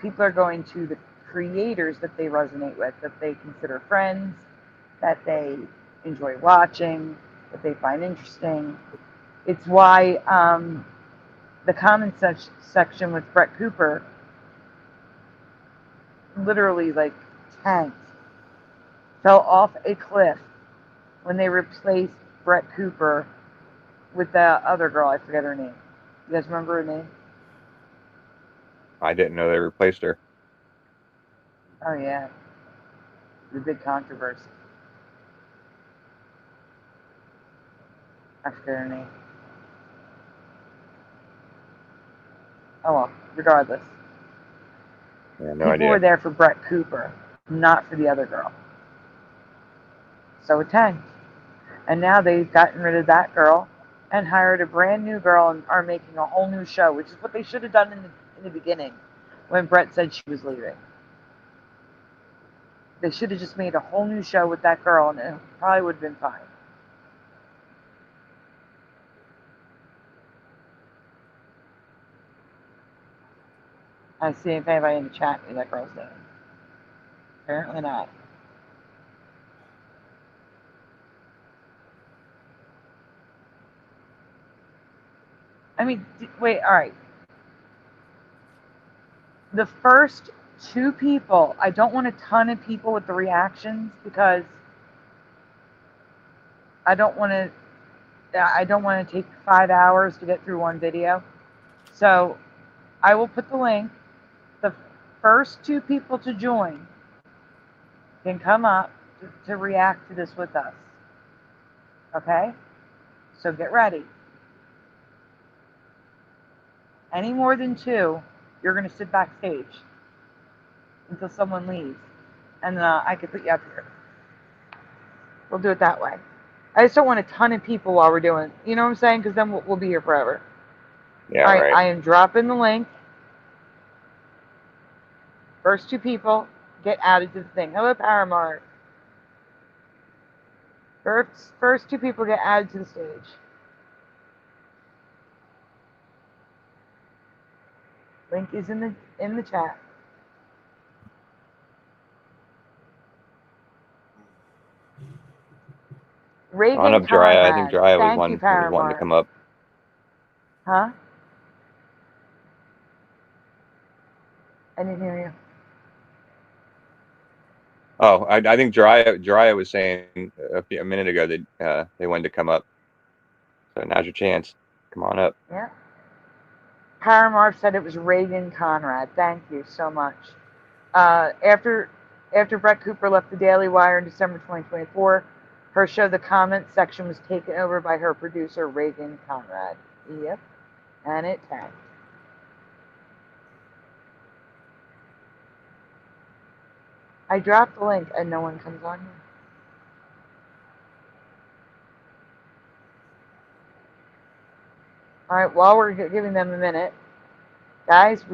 people are going to the creators that they resonate with, that they consider friends, that they enjoy watching, that they find interesting. It's why the comment section with Brett Cooper literally like tanked, fell off a cliff when they replaced Brett Cooper with the other girl. I forget her name. You guys remember her name? I didn't know they replaced her. Oh yeah, the big controversy. I forget her name. Oh well, regardless. Yeah, no People idea. were there for Brett Cooper, not for the other girl. So it tanked. And now they've gotten rid of that girl and hired a brand new girl and are making a whole new show, which is what they should have done in the beginning when Brett said she was leaving. They should have just made a whole new show with that girl and it probably would have been fine. I see if anybody in the chat knew that girl's name. Apparently not. I mean, wait, all right. The first 2 people, I don't want a ton of people with the reactions because I don't want to take 5 hours to get through one video. So I will put the link. The first 2 people to join can come up to react to this with us. Okay? So get ready. Any more than 2, you're going to sit backstage until someone leaves. And I can put you up here. We'll do it that way. I just don't want a ton of people while we're doing it. You know what I'm saying? Because then we'll be here forever. Yeah, All right, right. I am dropping the link. First 2 people get added to the thing. Hello, Paramount. First 2 people get added to the stage. Link is in the chat. Reagan On up, Jiraiya. I think Jiraiya was Thank one you, who was wanting to come up. Huh? I didn't hear you. Oh, I think Jiraiya was saying a minute ago that they wanted to come up. So now's your chance. Come on up. Yeah. Paramore said it was Reagan Conrad. Thank you so much. After Brett Cooper left the Daily Wire in December 2024, her show The Comment section was taken over by her producer, Reagan Conrad. Yep. And it tanked. I dropped the link and no one comes on here. All right, while we're giving them a minute, guys,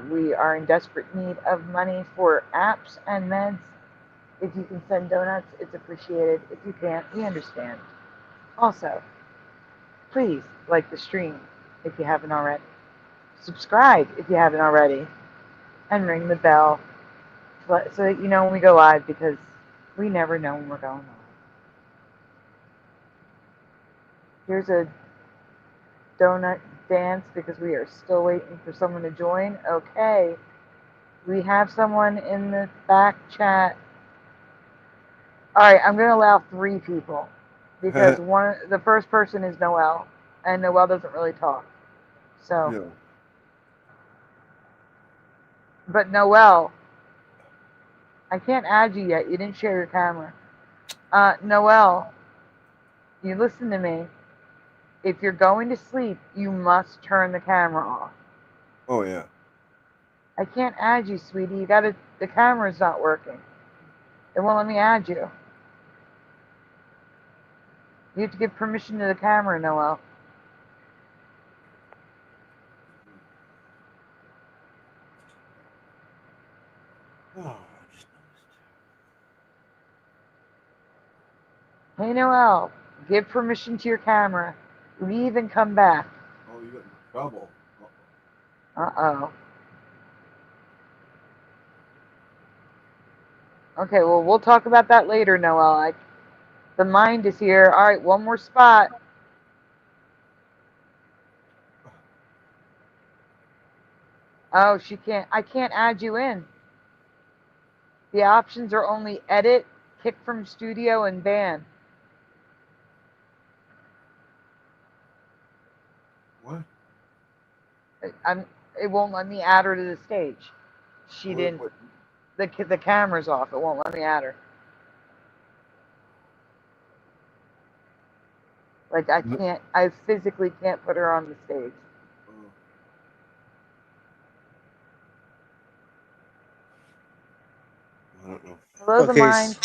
we are in desperate need of money for apps and meds. If you can send donuts, it's appreciated. If you can't, we understand. Also, please like the stream if you haven't already. Subscribe if you haven't already. And ring the bell so that you know when we go live, because we never know when we're going live. Here's a donut dance because we are still waiting for someone to join. Okay. We have someone in the back chat. Alright, I'm going to allow 3 people because the first person is Noelle, and Noelle doesn't really talk. So, Yeah. But Noelle, I can't add you yet. You didn't share your camera. Noelle, you listen to me. If you're going to sleep, you must turn the camera off. Oh yeah. I can't add you, sweetie. The camera's not working. It won't let me add you. You have to give permission to the camera, Noelle. Hey, Noelle, give permission to your camera. Leave and come back. Oh, you got in trouble. Uh-oh. Okay, well, we'll talk about that later, Noelle. The mind is here. All right, one more spot. Oh, she can't. I can't add you in. The options are only edit, kick from studio, and ban. What? It won't let me add her to the stage. She didn't. The camera's off. It won't let me add her. Like I can't. I physically can't put her on the stage. I don't know. Hello, the mind.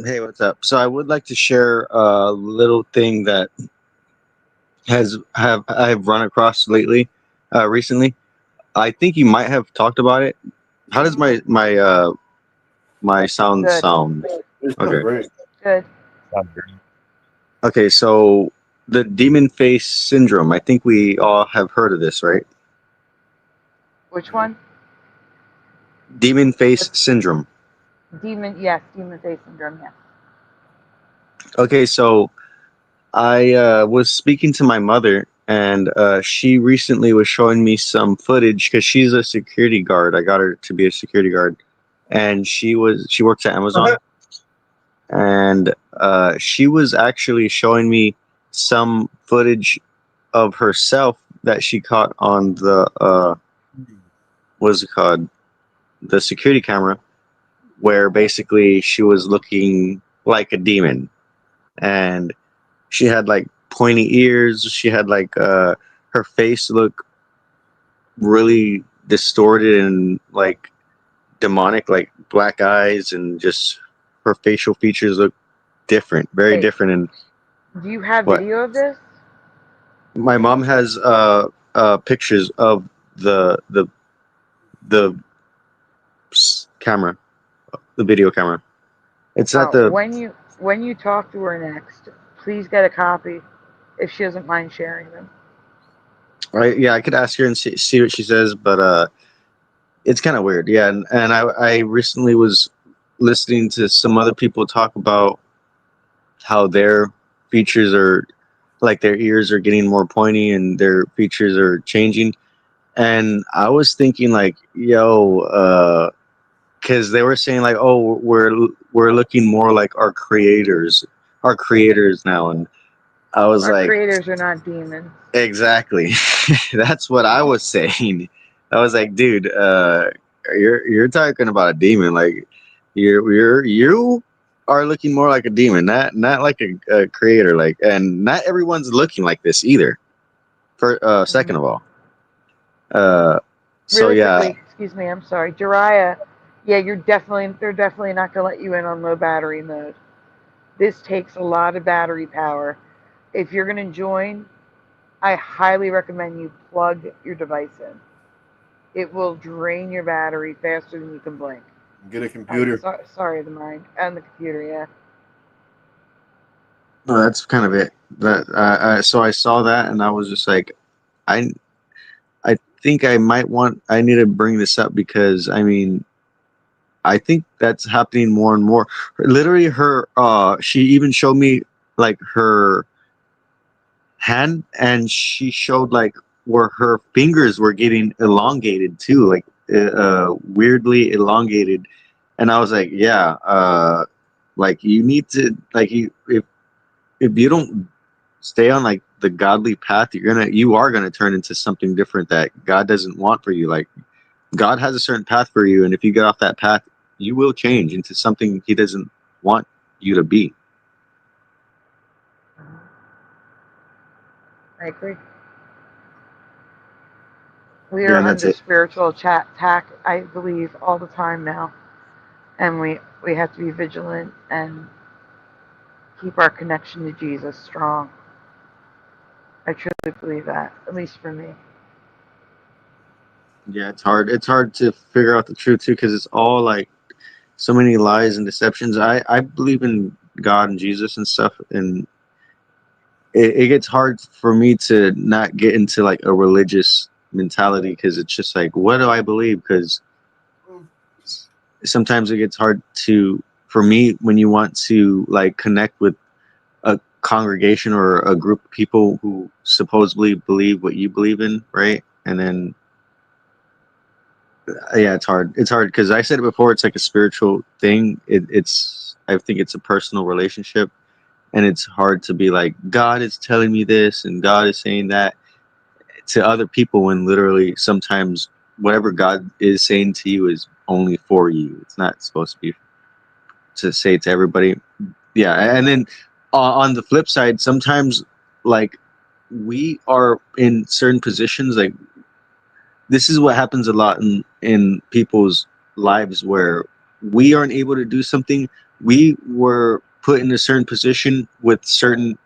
Hey, what's up? So I would like to share a little thing that I've run across recently. I think you might have talked about it. How does my sound Good. sound? Okay. Good. Okay, so the demon face syndrome. I think we all have heard of this, right? Which one? Demon face syndrome. Yes, demon face syndrome, yes. Okay, so I was speaking to my mother, and she recently was showing me some footage because she's a security guard. I got her to be a security guard, and she works at Amazon, and she was actually showing me some footage of herself that she caught on the what's it called, the security camera, where basically she was looking like a demon, and she had like pointy ears. She had like her face looked really distorted and like demonic, like black eyes, and just her facial features look different, very different. And Do you have what? video of this? My mom has pictures of the camera, the video camera. It's at the when you talk to her next, please get a copy if she doesn't mind sharing them. Yeah, I could ask her and see what she says, but it's kind of weird. Yeah, and I recently was listening to some other people talk about how their features are, like their ears are getting more pointy and their features are changing. And I was thinking like, yo, because they were saying like, oh, we're looking more like our creators now, and I was Our like, creators are not demons. exactly. That's what I was saying. I was like, dude, you're talking about a demon. Like, you are looking more like a demon, not like a creator. Like, and not everyone's looking like this either. For second of all, so Really yeah, quickly, excuse me, I'm sorry, Jiraiya. Yeah, they're definitely not gonna let you in on low battery mode. This takes a lot of battery power. If you're gonna join, I highly recommend you plug your device in. It will drain your battery faster than you can blink. Get a computer. Sorry, the mind and the computer. Yeah. no, that's kind of it. That so I saw that and I was just like, I think I need to bring this up because I mean, I think that's happening more and more. Literally, she even showed me like her hand, and she showed like where her fingers were getting elongated too, like weirdly elongated. And I was like, yeah, like you need to if you don't stay on like the godly path, you are gonna turn into something different that God doesn't want for you. Like God has a certain path for you, and if you get off that path, you will change into something He doesn't want you to be. I agree. We Yeah, are and that's under it. spiritual attack, I believe, all the time now, and we have to be vigilant and keep our connection to Jesus strong. I truly believe that, at least for me. Yeah, it's hard. It's hard to figure out the truth too, because it's all like so many lies and deceptions. I believe in God and Jesus and stuff, and it gets hard for me to not get into like a religious mentality because it's just like, what do I believe? Because sometimes it gets hard for me when you want to like connect with a congregation or a group of people who supposedly believe what you believe in, right? And then yeah, it's hard because I said it before, it's like a spiritual thing. I think it's a personal relationship, and it's hard to be like, God is telling me this and God is saying that to other people, when literally sometimes whatever God is saying to you is only for you. It's not supposed to be to say to everybody. Yeah, and then on the flip side, sometimes like we are in certain positions, like this is what happens a lot in people's lives where we aren't able to do something. We were put in a certain position with certain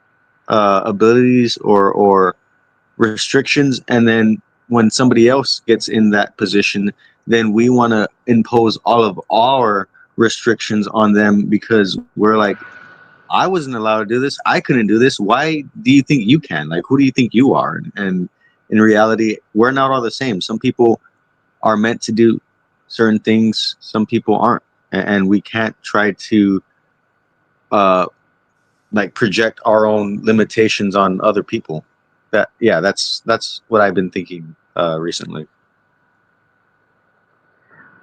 abilities or restrictions, and then when somebody else gets in that position, then we want to impose all of our restrictions on them because we're like, I wasn't allowed to do this. I couldn't do this. Why do you think you can? Like, who do you think you are? And in reality, we're not all the same. Some people are meant to do certain things. Some people aren't. And we can't try to like project our own limitations on other people. That's what I've been thinking recently.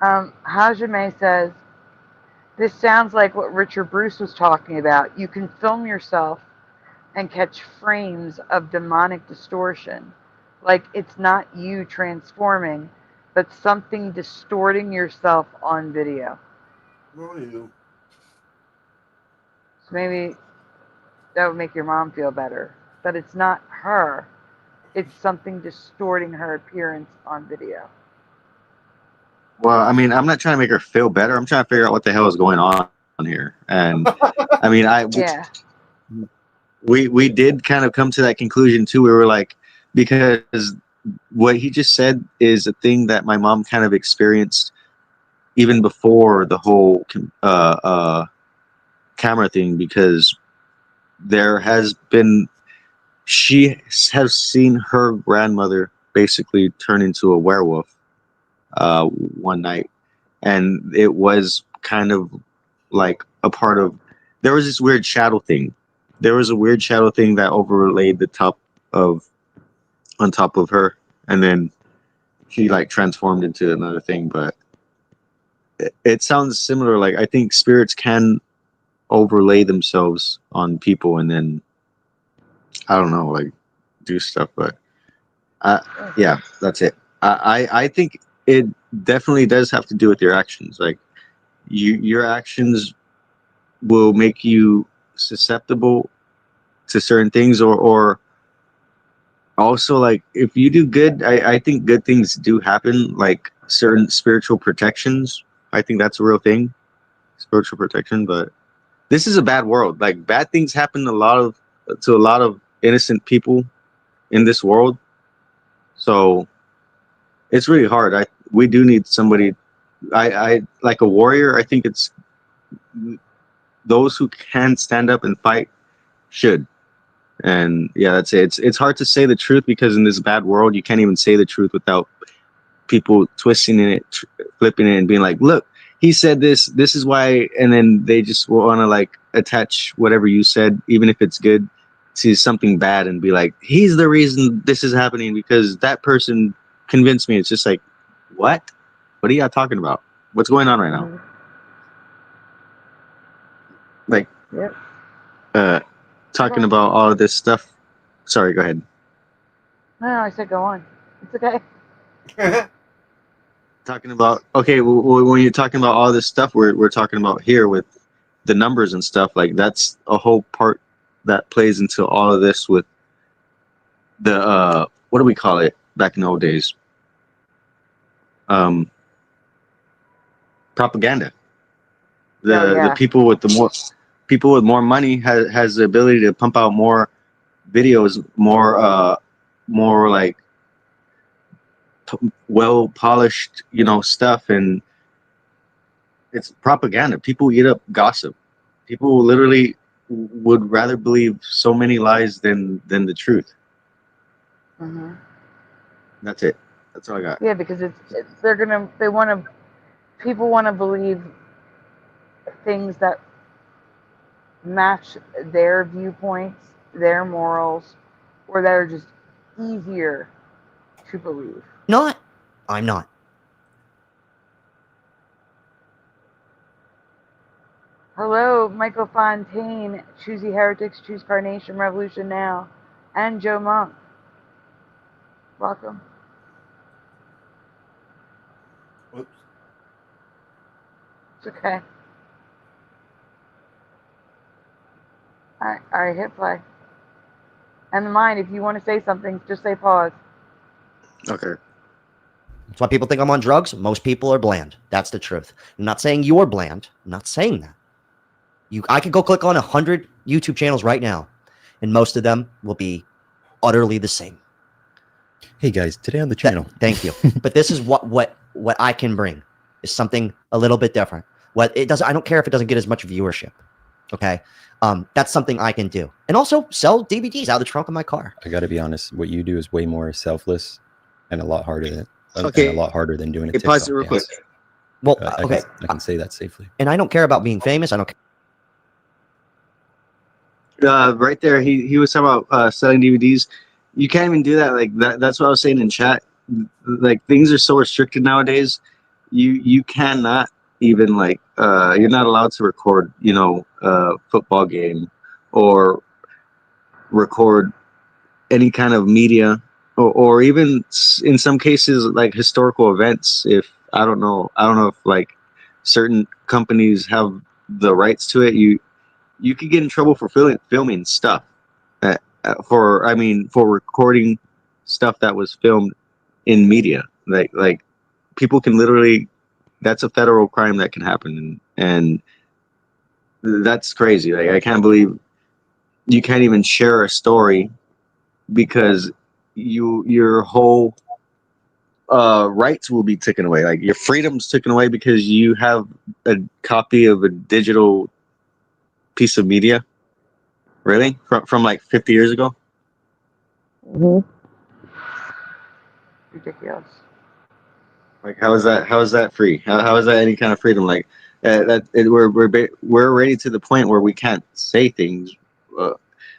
Hajime says, this sounds like what Richard Bruce was talking about. You can film yourself and catch frames of demonic distortion. Like it's not you transforming, but something distorting yourself on video. So maybe that would make your mom feel better. But it's not her. It's something distorting her appearance on video. Well, I mean, I'm not trying to make her feel better. I'm trying to figure out what the hell is going on here. And I mean, yeah. We did kind of come to that conclusion too. We were like, because what he just said is a thing that my mom kind of experienced even before the whole camera thing, because she has seen her grandmother basically turn into a werewolf one night, and it was kind of like a part of, there was this weird shadow thing. There was a weird shadow thing that overlaid on top of her, and then she like transformed into another thing. But it sounds similar. Like I think spirits can overlay themselves on people, and then I don't know, like do stuff, but yeah, that's it. I think it definitely does have to do with your actions. Like your actions will make you susceptible to certain things, or also like if you do good, I think good things do happen, like certain spiritual protections. I think that's a real thing, spiritual protection. But this is a bad world. Like bad things happen to a lot of innocent people in this world. So it's really hard. We do need somebody. I like a warrior. I think it's those who can stand up and fight should. And yeah, that's it. It's hard to say the truth because in this bad world, you can't even say the truth without people twisting it, flipping it, and being like, "Look, he said this. This is why." And then they just want to like attach whatever you said, even if it's good, to something bad, and be like, "He's the reason this is happening because that person convinced me." It's just like, what? What are y'all talking about? What's going on right now? Like, talking about all of this stuff. Sorry, go ahead. No, I said go on. It's okay. Talking about, okay, when you're talking about all this stuff we're talking about here with the numbers and stuff, like that's a whole part that plays into all of this with the what do we call it back in the old days? Propaganda. The people with more money has the ability to pump out more videos, more like well polished, stuff, and it's propaganda. People eat up gossip. People literally would rather believe so many lies than the truth. Mm-hmm. That's it. That's all I got. Yeah, because people want to believe things that match their viewpoints, their morals, or that are just easier to believe. I'm not. Hello, Michael Fontaine, Choosy Heretics, Choose Carnation, Revolution Now, and Joe Monk. Welcome. Whoops. It's okay. All right, hit play. And mind, if you want to say something, just say pause. Okay. That's why people think I'm on drugs. Most people are bland. That's the truth. I'm not saying you're bland. I'm not saying that. I could go click on 100 YouTube channels right now, and most of them will be utterly the same. Hey guys, today on the channel. Thank you. But this is what I can bring is something a little bit different. What it does, I don't care if it doesn't get as much viewership. Okay, that's something I can do, and also sell DVDs out of the trunk of my car. I got to be honest. What you do is way more selfless and a lot harder than doing it. Pause it real quick. Well, I can say that safely. And I don't care about being famous. I don't. Right there, he was talking about selling DVDs. You can't even do that. Like that's what I was saying in chat. Like things are so restricted nowadays. You cannot even like you're not allowed to record a football game or record any kind of media or even in some cases like historical events. If I don't know if like certain companies have the rights to it, you could get in trouble for filming stuff for recording stuff that was filmed in media. Like people can literally, that's a federal crime that can happen, and that's crazy. Like I can't believe you can't even share a story because your whole rights will be taken away. Like your freedom's taken away because you have a copy of a digital piece of media. Really? From like 50 years ago? Mm-hmm. Ridiculous. Like how is that free? How is that any kind of freedom? Like we're already to the point where we can't say things.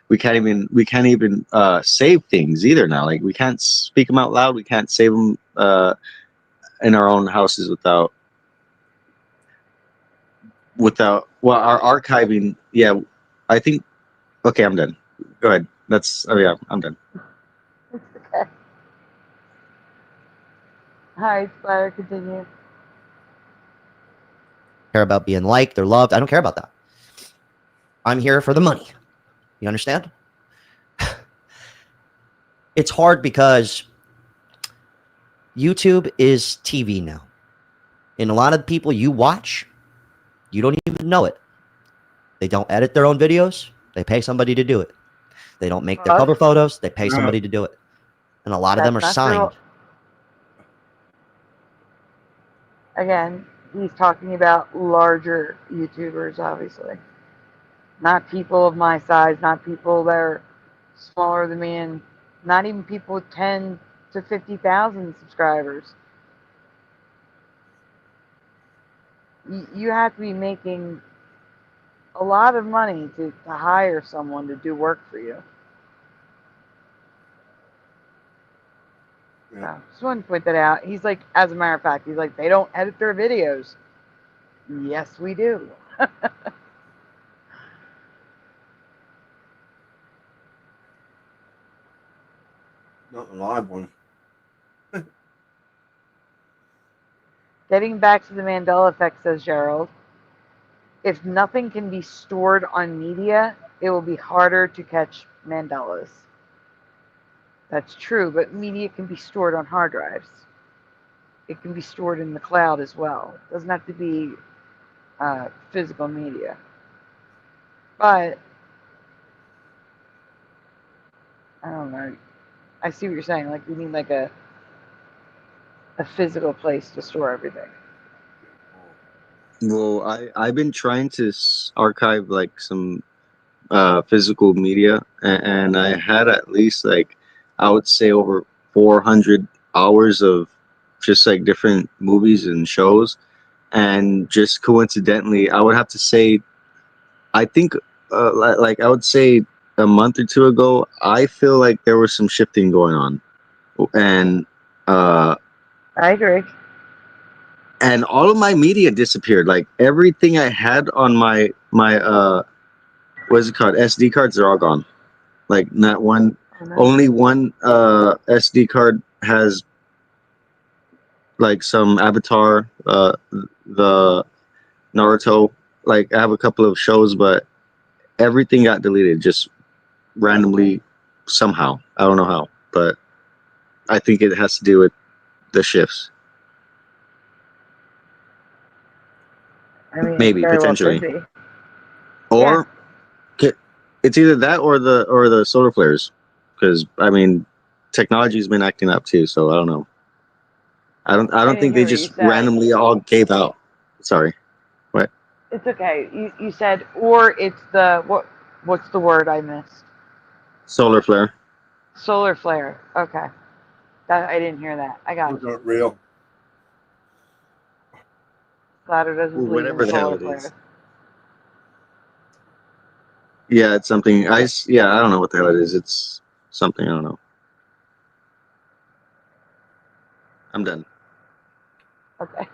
We can't even save things either now. Like we can't speak them out loud. We can't save them in our own houses without our archiving. Yeah, I think. Okay, I'm done. Go ahead. That's oh yeah, I'm done. It's okay. Hi, Splatter, continue. Care about being liked or loved. I don't care about that. I'm here for the money. You understand? It's hard because YouTube is TV now. And a lot of the people you watch, you don't even know it. They don't edit their own videos. They pay somebody to do it. They don't make their cover photos. They pay somebody to do it. And a lot of them are signed. Again, he's talking about larger YouTubers, obviously. Not people of my size, not people that are smaller than me, and not even people with 10 to 50,000 subscribers. You have to be making a lot of money to hire someone to do work for you. Yeah. So, just wanted to point that out. He's like, as a matter of fact, he's like, they don't edit their videos. Yes, we do. Not the live one. Getting back to the Mandela effect, says Gerald. If nothing can be stored on media, it will be harder to catch Mandelas. That's true, but media can be stored on hard drives. It can be stored in the cloud as well. It doesn't have to be physical media. But, I don't know. I see what you're saying. Like, you need like a physical place to store everything. Well, I've been trying to archive like some physical media, and I had at least like I would say over 400 hours of just like different movies and shows, and just coincidentally, I would have to say, I think like I would say a month or two ago, I feel like there was some shifting going on, and I agree. and all of my media disappeared. Like everything I had on my what is it called, SD cards, they're all gone. Like not one, only one SD card has like some Avatar, the Naruto. Like I have a couple of shows, but everything got deleted just randomly somehow. I don't know how, but I think it has to do with the shifts. I mean, Maybe very well potentially, could be. or it's either that or the solar flares, because I mean, technology's been acting up too. So I don't know. I don't think they just randomly all gave out. Sorry, what? It's okay. You said, or it's the what's the word I missed? Solar flare. Solar flare. Okay. I didn't hear that. I got Those you. aren't real. Splatter doesn't believe Whatever in the hell solar it flares. is. Yeah, it's something. I don't know what the hell it is. It's something I don't know. I'm done. Okay.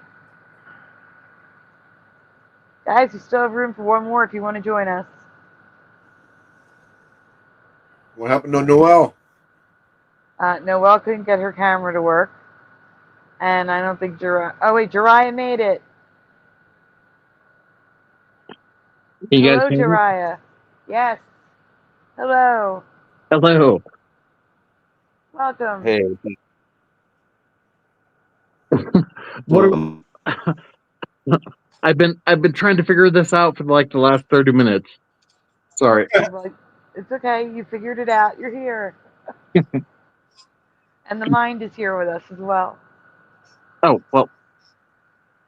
Guys, we still have room for one more if you want to join us. What happened to Noelle? Noelle couldn't get her camera to work. And I don't think Jariah... Oh, wait, Jariah made it. You guys Hello, hear me? Jariah. Yes. Hello. Hello. Welcome. Hey. What I've been trying to figure this out for like the last 30 minutes. Sorry. It's okay. You figured it out. You're here. And the mind is here with us as well. Oh, well.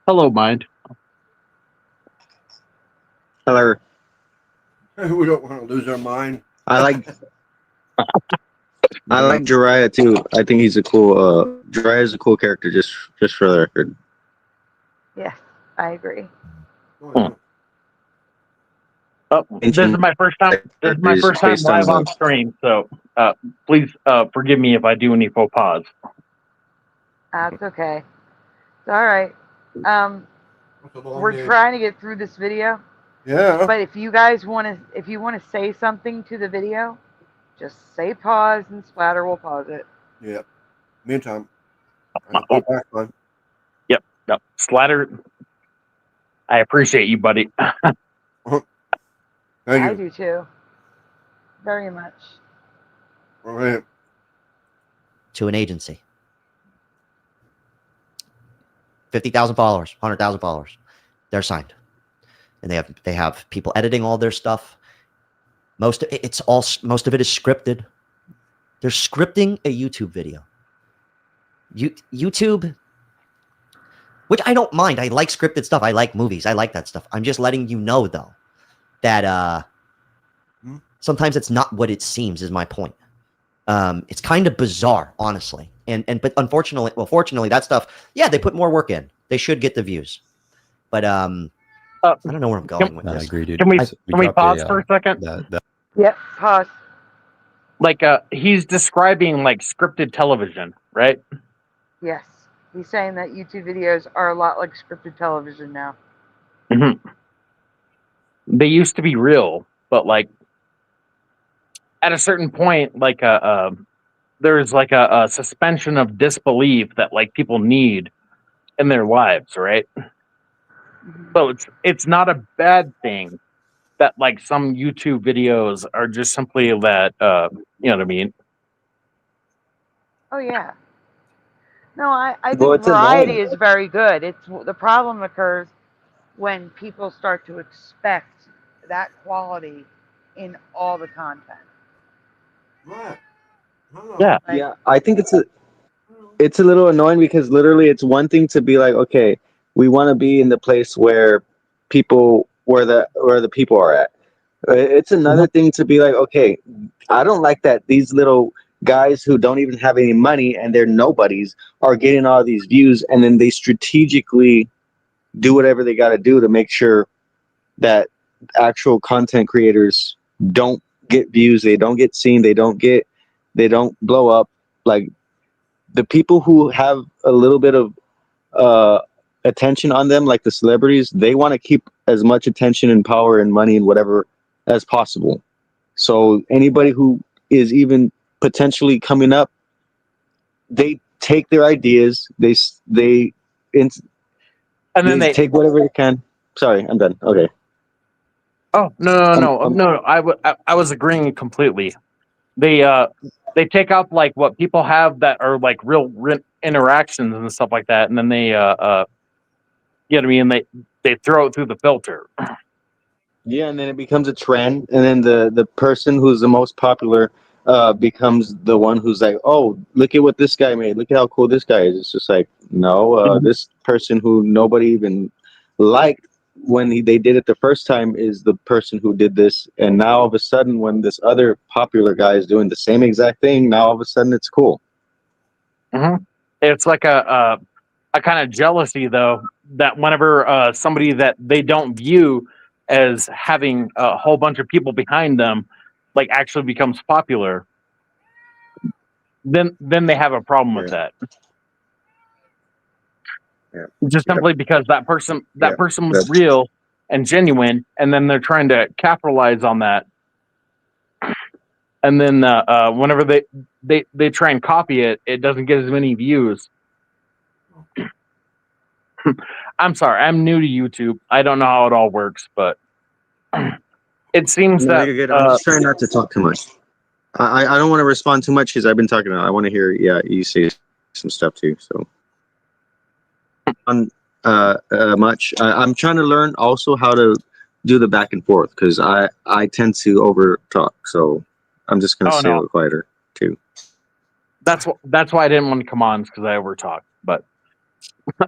Hello, mind. Hello. We don't want to lose our mind. I like Jariah too. I think he's a cool. Jariah is a cool character. Just for the record. Yes, I agree. Oh, this is my first time. This is my first time live on stream, so please forgive me if I do any faux pas. That's okay. It's all right. We're trying to get through this video. Yeah. But if you guys want to, if you want to say something to the video, Just say pause and Splatter will pause it. Yep. Meantime. Yep. No. Slatter. I appreciate you, buddy. I do too. Very much. All right. To an agency. 50,000 followers, 100,000 followers. They're signed. And they have people editing all their stuff. Most of it is scripted. They're scripting a YouTube video. YouTube, which I don't mind. I like scripted stuff. I like movies. I like that stuff. I'm just letting you know, though, that sometimes it's not what it seems, is my point. It's kind of bizarre, honestly. But fortunately, that stuff, yeah, they put more work in. They should get the views. But I don't know where I'm going with this. I agree, dude. Can we pause for a second? Yep, pause. Like he's describing like scripted television, right? Yes. He's saying that YouTube videos are a lot like scripted television now. Mm-hmm. They used to be real, but like at a certain point, like there's like a suspension of disbelief that like people need in their lives, right? Mm-hmm. So it's not a bad thing that like some YouTube videos are just simply that you know what I mean? Oh yeah. No, I think variety is very good. It's the problem occurs when people start to expect that quality in all the content. Right. Yeah. Yeah, I think it's a little annoying because literally it's one thing to be like, okay, we want to be in the place where the people are at. It's another thing to be like, okay, I don't like that these little guys who don't even have any money and they're nobodies are getting all these views, and then they strategically do whatever they got to do to make sure that actual content creators don't get views, they don't get seen, they don't blow up. Like the people who have a little bit of attention on them, like the celebrities, they want to keep as much attention and power and money and whatever as possible. So anybody who is even potentially coming up, they take their ideas, they take whatever they can. Sorry, I'm done. Okay. Oh no! I was agreeing completely. They take up like what people have that are like real interactions and stuff like that, and then they you know what I mean? They throw it through the filter. Yeah, and then it becomes a trend, and then the person who's the most popular becomes the one who's like, oh, look at what this guy made. Look at how cool this guy is. It's just like, no, this person who nobody even liked when they did it the first time is the person who did this. And now all of a sudden, when this other popular guy is doing the same exact thing, now all of a sudden it's cool. Mm-hmm. It's like a kind of jealousy, though, that whenever somebody that they don't view as having a whole bunch of people behind them, like actually becomes popular, then they have a problem with that. Yeah. Just simply because that person was real and genuine, and then they're trying to capitalize on that. And then whenever they try and copy it, it doesn't get as many views. I'm sorry, I'm new to YouTube. I don't know how it all works, but it seems that you're good. I'm just trying not to talk too much. I don't want to respond too much because I've been talking. I want to hear you say some stuff too. So much. I'm trying to learn also how to do the back and forth because I tend to over talk. So I'm just gonna stay a little quieter too. That's why I didn't want to come on because I over talk. But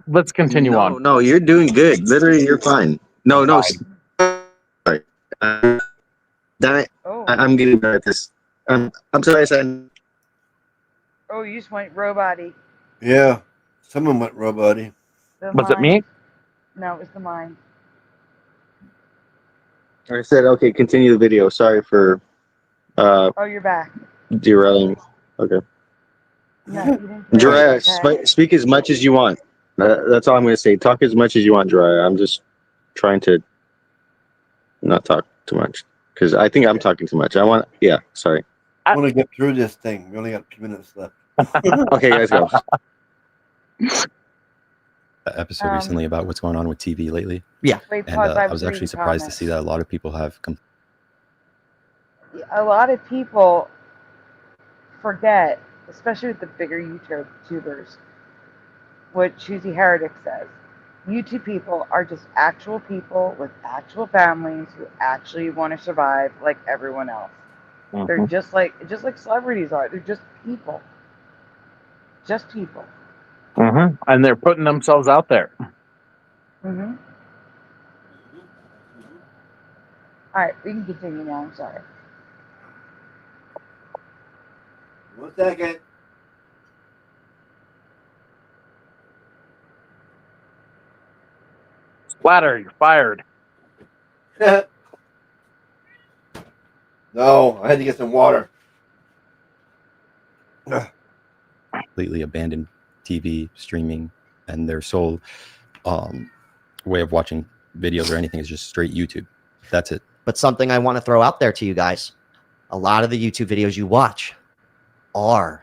let's continue on. No, you're doing good. Literally, you're fine. No. Sorry. I'm getting better at this. I'm sorry, I said. Oh, you just went robot-y. Yeah, someone went robot-y. Was it me? No, it was the mind. I said, okay, continue the video. Sorry for. Oh, you're back. Derailing. Okay. No, you didn't. Jiraiya, speak as much as you want. That's all I'm going to say. Talk as much as you want, Jiraiya. I'm just trying to not talk too much because I think I'm talking too much. Sorry. I want to get through this thing. We only got 2 minutes left. Okay, guys, go. That episode recently about what's going on with TV lately. Yeah. Wait, And pause, I was actually surprised to see that a lot of people have A lot of people forget, especially with the bigger YouTubers, what Choosy Heretic says. YouTube people are just actual people with actual families who actually want to survive like everyone else. Mhm. They're just like celebrities are. They're just people. Just people. Mm-hmm. And they're putting themselves out there. Mm-hmm. All right, we can continue now. I'm sorry. 1 second. Splatter, you're fired. No, I had to get some water. completely abandoned TV streaming, and their sole way of watching videos or anything is just straight YouTube. That's it. But something I want to throw out there to you guys, a lot of the YouTube videos you watch are,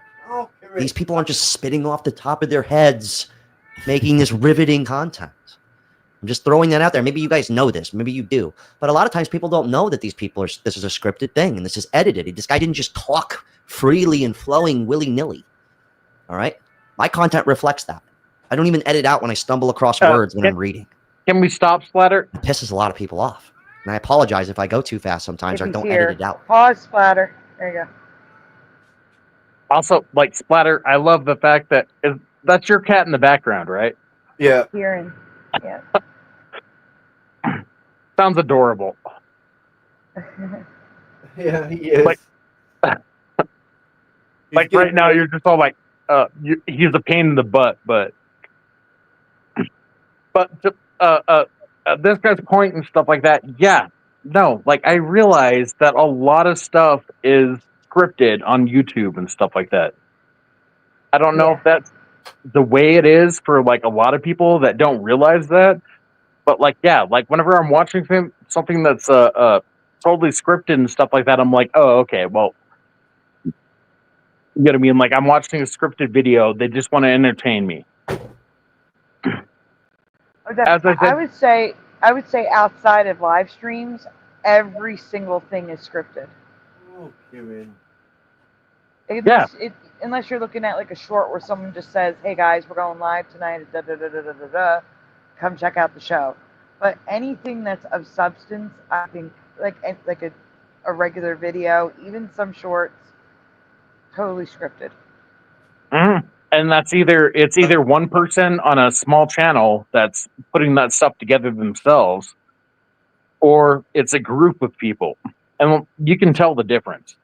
these people aren't just spitting off the top of their heads, making this riveting content. I'm just throwing that out there. Maybe you guys know this. Maybe you do. But a lot of times people don't know that these people are, this is a scripted thing and this is edited. This guy didn't just talk freely and flowing willy-nilly. All right? My content reflects that. I don't even edit out when I stumble across words when I'm reading. Can we stop, Splatter? It pisses a lot of people off. And I apologize if I go too fast sometimes or don't edit it out. Pause, Splatter. There you go. Also, like, Splatter, I love the fact that that's your cat in the background, right? Yeah. Hearing. Yeah. Sounds adorable. Yeah, he is. Like right now, you're just all like, he's a pain in the butt, but this guy's point and stuff like that. Yeah, no, like I realize that a lot of stuff is scripted on YouTube and stuff like that. I don't know if that's the way it is for like a lot of people that don't realize that, but like, yeah, like whenever I'm watching something that's totally scripted and stuff like that, I'm like, oh, okay, well, you know what I mean? Like I'm watching a scripted video, they just want to entertain me. As I would say outside of live streams, every single thing is scripted. Oh, Kevin. Unless you're looking at like a short where someone just says, "Hey guys, we're going live tonight. Da da da da da da da. Come check out the show." But anything that's of substance, I think, like a regular video, even some shorts, totally scripted. Mm-hmm. And that's it's either one person on a small channel that's putting that stuff together themselves, or it's a group of people, and you can tell the difference.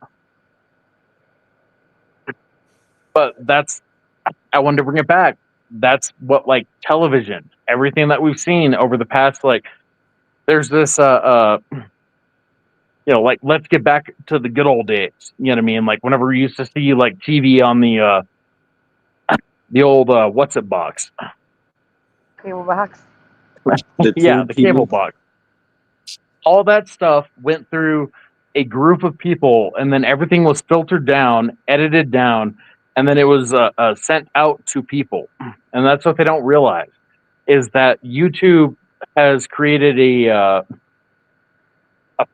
But I wanted to bring it back. That's what, like, television, everything that we've seen over the past, like, there's this, like, let's get back to the good old days. You know what I mean? Like, whenever we used to see, like, TV on the old, what's it box? Cable box? The cable box. All that stuff went through a group of people, and then everything was filtered down, edited down, and then it was sent out to people. And that's what they don't realize, is that YouTube has created a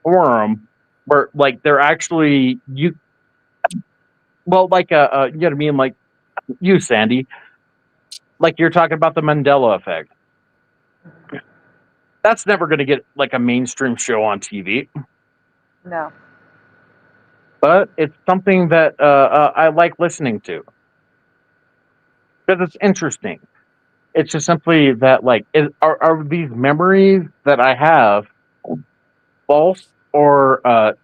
forum where, like, they're actually, you know what I mean? Like, you, Sandy, like you're talking about the Mandela effect. That's never going to get, like, a mainstream show on TV. No. But it's something that I like listening to because it's interesting. It's just simply that, like, are these memories that I have false, or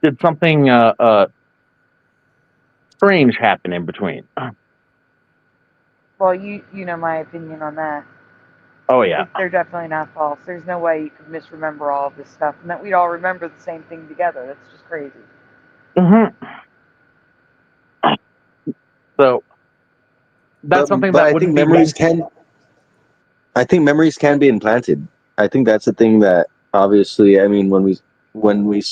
did something strange happen in between? Well, you know my opinion on that. Oh yeah, they're definitely not false. There's no way you could misremember all of this stuff, and that we'd all remember the same thing together. That's just crazy. Mm-hmm. So that's something that I think memories can. I think memories can be implanted. I think that's the thing that, obviously, I mean, when we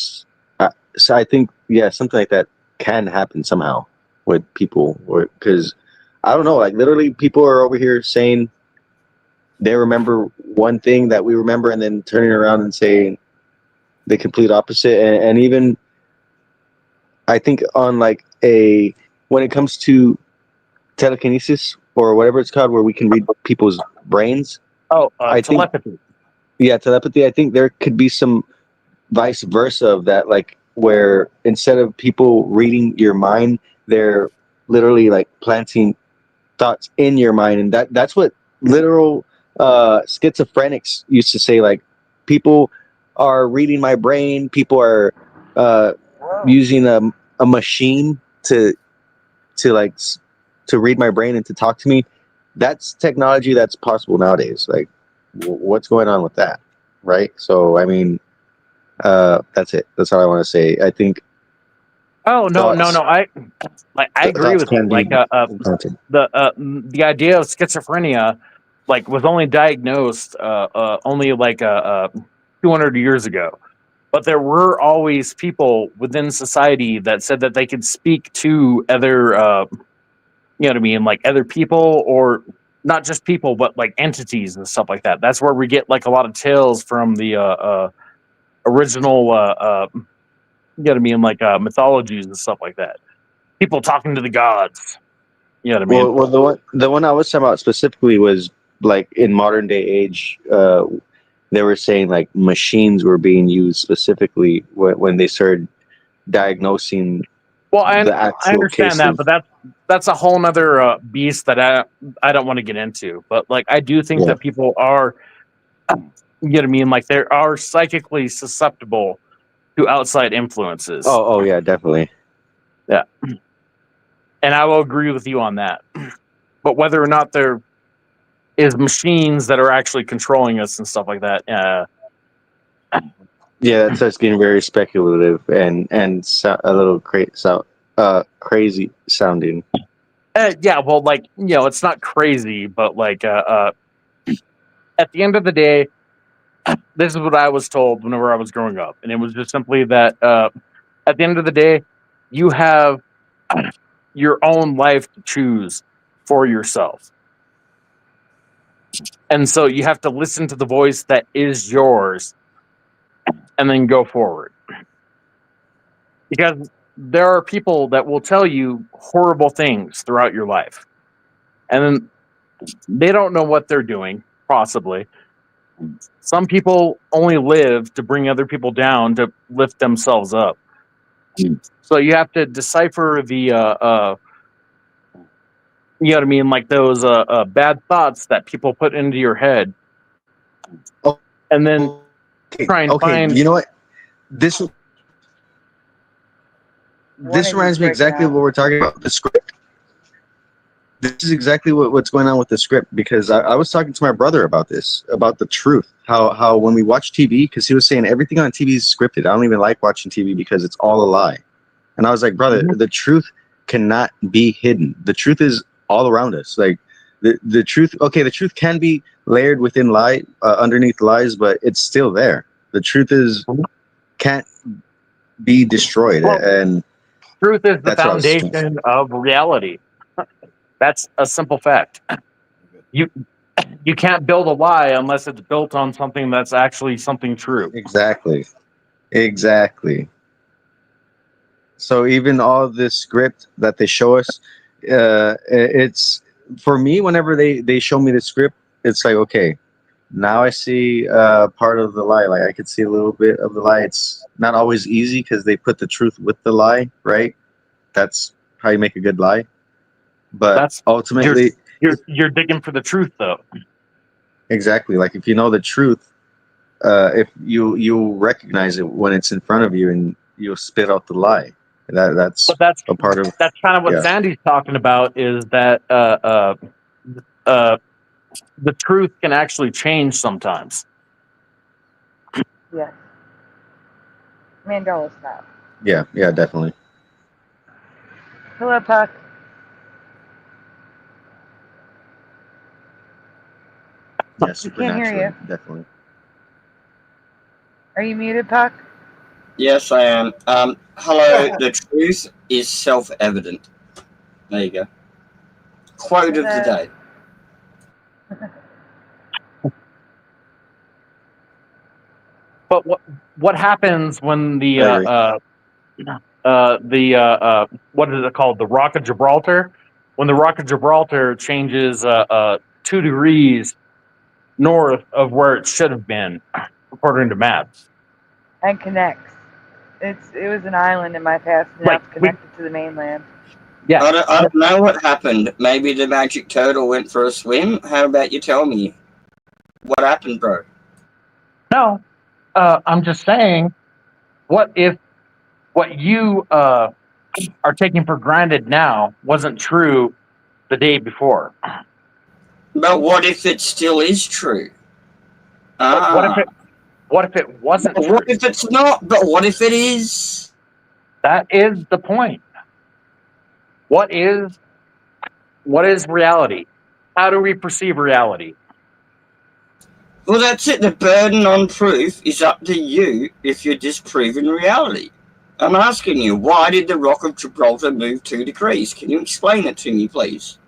so I think, yeah, something like that can happen somehow with people, or because I don't know, like literally people are over here saying they remember one thing that we remember, and then turning around and saying the complete opposite. And even I think on like when it comes to telekinesis or whatever it's called, where we can read people's brains. I telepathy. think, yeah, telepathy. I think there could be some vice versa of that, like where instead of people reading your mind, they're literally like planting thoughts in your mind, and that's what literal schizophrenics used to say. Like, people are reading my brain. People are using a machine to read my brain and to talk to me. That's technology that's possible nowadays. Like, what's going on with that, right? So I mean, that's it. That's all I want to say. I think. Oh no. I agree with you. Like the idea of schizophrenia, like, was only diagnosed only like 200 years ago, but there were always people within society that said that they could speak to other, you know what I mean, like other people, or not just people, but like entities and stuff like that. That's where we get like a lot of tales from the original, you know what I mean, like mythologies and stuff like that. People talking to the gods. You know what I mean? Well, the one I was talking about specifically was like in modern day age. They were saying like machines were being used specifically when they started diagnosing. Well, I understand cases. that, but that's a whole nother beast that I don't want to get into. But like, I do think that people are, you know what I mean, like they are psychically susceptible to outside influences. Oh yeah, definitely. Yeah, and I will agree with you on that. But whether or not there is machines that are actually controlling us and stuff like that, yeah, it starts getting very speculative and a little crazy sounding. yeah, well, like, you know, it's not crazy, but like at the end of the day, this is what I was told whenever I was growing up, and it was just simply that at the end of the day, you have your own life to choose for yourself, and so you have to listen to the voice that is yours, and then go forward. Because there are people that will tell you horrible things throughout your life, and then they don't know what they're doing, possibly. Some people only live to bring other people down to lift themselves up. So you have to decipher the, you know what I mean, like those bad thoughts that people put into your head, and then try and find. You know what? This reminds me exactly of what we're talking about. The script. This is exactly what's going on with the script, because I was talking to my brother about this, about the truth. How when we watch TV, because he was saying everything on TV is scripted. I don't even like watching TV because it's all a lie. And I was like, brother, the truth cannot be hidden. The truth is all around us. Like the truth. Okay, the truth can be layered within underneath lies, but it's still there. The truth can't be destroyed. And truth is the foundation of reality. That's a simple fact. You can't build a lie unless it's built on something that's actually something true. Exactly. So even all this script that they show us, it's, for me, whenever they show me the script, it's like, okay, now I see part of the lie. Like, I could see a little bit of the lie. It's not always easy because they put the truth with the lie, right? That's how you make a good lie. But ultimately, you're digging for the truth, though. Exactly. Like, if you know the truth, if you'll recognize it when it's in front of you, and you'll spit out the lie. That's a part of. That's kind of what Sandy's talking about. Is that the truth can actually change sometimes. Yes. Mandela style. Yeah, definitely. Hello, Puck. Yeah, Can't hear you. Definitely. Are you muted, Puck? Yes, I am. Hello, the truth is self-evident. There you go. Quote of the day. But what happens when the what is it called? The Rock of Gibraltar? When the Rock of Gibraltar changes 2 degrees north of where it should have been, according to maps. And connects. It was an island in my past, and now it's connected to the mainland. Yeah. I don't know what happened. Maybe the magic turtle went for a swim. How about you tell me what happened, bro? No, I'm just saying, what if what you are taking for granted now wasn't true the day before? But what if it still is true? What if it wasn't true? What if it's not? But what if it is? That is the point. What is reality? How do we perceive reality? Well, that's it. The burden on proof is up to you if you're disproving reality. I'm asking you, why did the Rock of Gibraltar move 2 degrees? Can you explain it to me, please?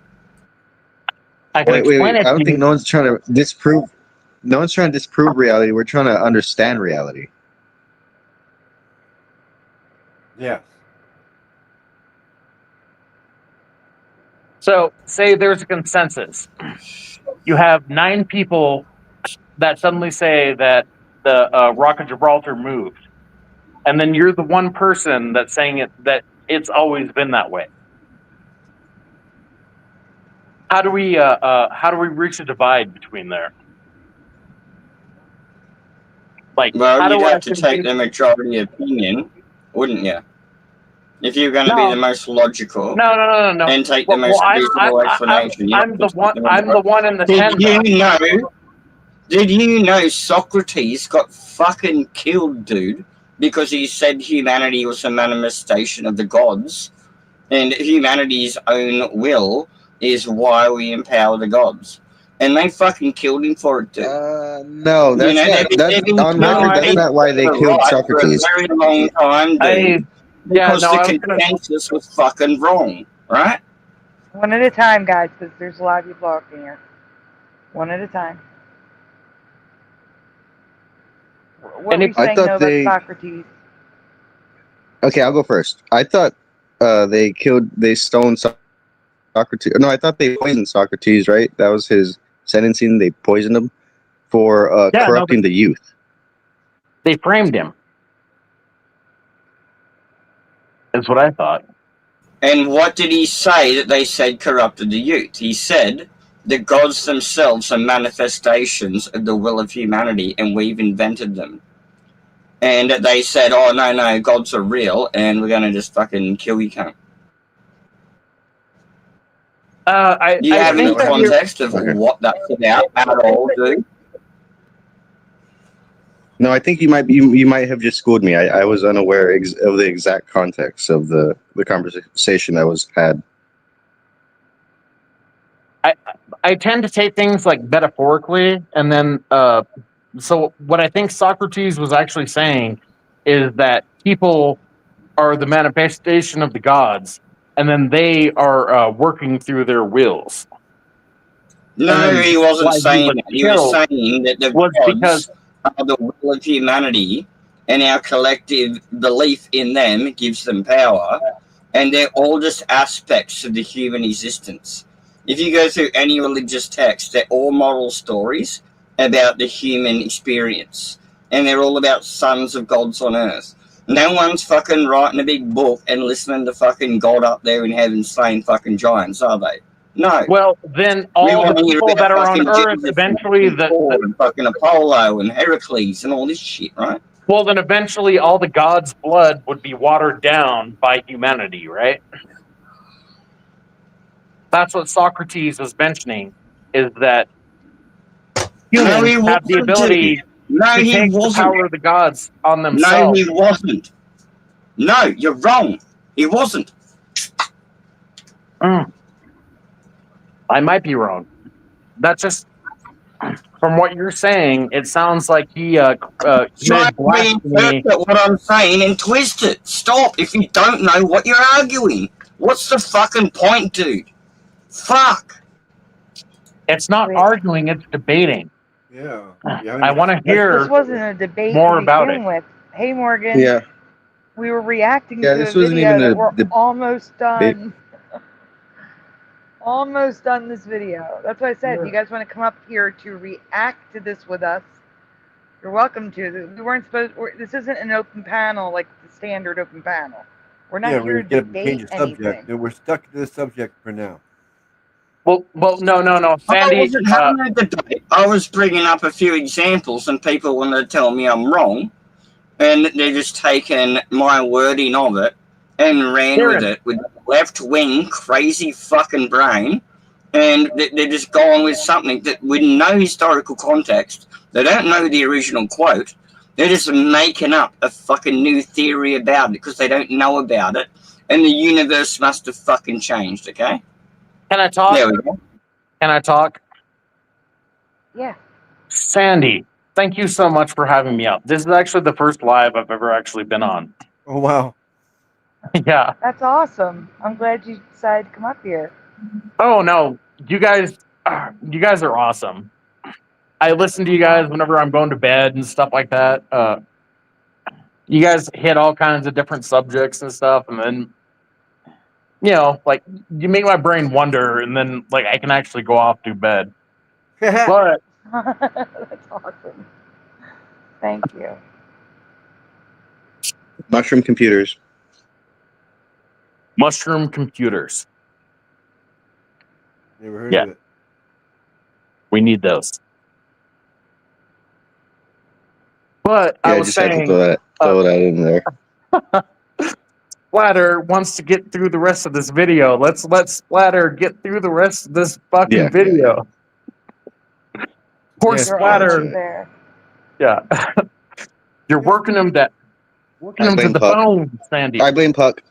Wait. I don't think no one's trying to disprove. No one's trying to disprove reality. We're trying to understand reality. Yeah. So, say there's a consensus. You have 9 people that suddenly say that the Rock of Gibraltar moved, and then you're the one person that's saying that it's always been that way. How do we reach a divide between there? Like, well, you'd have to take the majority opinion, wouldn't you? If you're going to be the most logical, no, and take the most reasonable explanation. I'm the one in the 10. Did you know Socrates got fucking killed, dude, because he said humanity was a manifestation of the gods, and humanity's own will is why we empower the gods. And they fucking killed him for it, dude. No, that's not why they killed Socrates. For a very long time, dude. Because the consensus was fucking wrong, right? One at a time, guys, because there's a lot of people out here. One at a time. What were you saying, though, about Socrates? Okay, I'll go first. I thought they stoned Socrates. No, I thought they poisoned Socrates, right? That was his sentencing. They poisoned him for corrupting the youth. They framed him. Is what I thought. And what did he say that they said corrupted the youth? He said the gods themselves are manifestations of the will of humanity, and we've invented them. And they said, oh, no, gods are real, and we're going to just fucking kill you, cunt. Do you have any context of what that's about at all, dude? No, I think you might have just schooled me. I was unaware of the exact context of the conversation that was had. I tend to take things like metaphorically, and then so what I think Socrates was actually saying is that people are the manifestation of the gods, and then they are working through their wills. No, he wasn't saying that. He was saying that the gods are the will of humanity, and our collective belief in them gives them power, and they're all just aspects of the human existence. If you go through any religious text, they're all moral stories about the human experience, and they're all about sons of gods on earth. No one's fucking writing a big book and listening to fucking God up there in heaven slaying fucking giants, are they? No. Well, then all the people that are on Earth eventually fucking Apollo and Heracles and all this shit, right? Well, then eventually all the gods' blood would be watered down by humanity, right? That's what Socrates was mentioning, is that humans have the ability to take the power of the gods on themselves. No, he wasn't. No, you're wrong. He wasn't. I might be wrong. That's just from what you're saying, it sounds like he Try committed to blasphemy. reinterpret what I'm saying and twist it. Stop if you don't know what you're arguing. What's the fucking point, dude? Fuck. It's not arguing; it's debating. Yeah. I want to hear. This wasn't a debate more to about begin it. with. Hey, Morgan. Yeah. We were reacting Yeah, to this a wasn't video even that a we're debate. almost done. Almost done this video. That's why I said, if you guys want to come up here to react to this with us, you're welcome to. We weren't supposed. This isn't an open panel like the standard open panel. We're not Yeah, here we're to gonna debate change the subject. anything. And we're stuck to this subject for now. Well, no, I Sandy. wasn't having a debate. I was bringing up a few examples, and people wanted to tell me I'm wrong, and they're just taking my wording of it and ran with it with left-wing crazy fucking brain, and they're just going with something that with no historical context. They don't know the original quote. They're just making up a fucking new theory about it because they don't know about it, and the universe must have fucking changed. Okay. Can I talk? There we go. Can I talk? Yeah. Sandy, thank you so much for having me up. This is actually the first live I've ever actually been on. Oh wow. Yeah. That's awesome. I'm glad you decided to come up here. Oh no, you guys are awesome. I listen to you guys whenever I'm going to bed and stuff like that. You guys hit all kinds of different subjects and stuff, and then like you make my brain wonder, and then like I can actually go off to bed. But That's awesome. Thank you. Mushroom computers. Mushroom computers. Never heard Yeah. of it. We need those. But Yeah, I I was just had to saying, throw that in there. Splatter wants to get through the rest of this video. Let's let Splatter get through the rest of this fucking video. Poor Yeah, Splatter. Yeah. You're working him to blame the Puck. bone, Sandy. I blame Puck.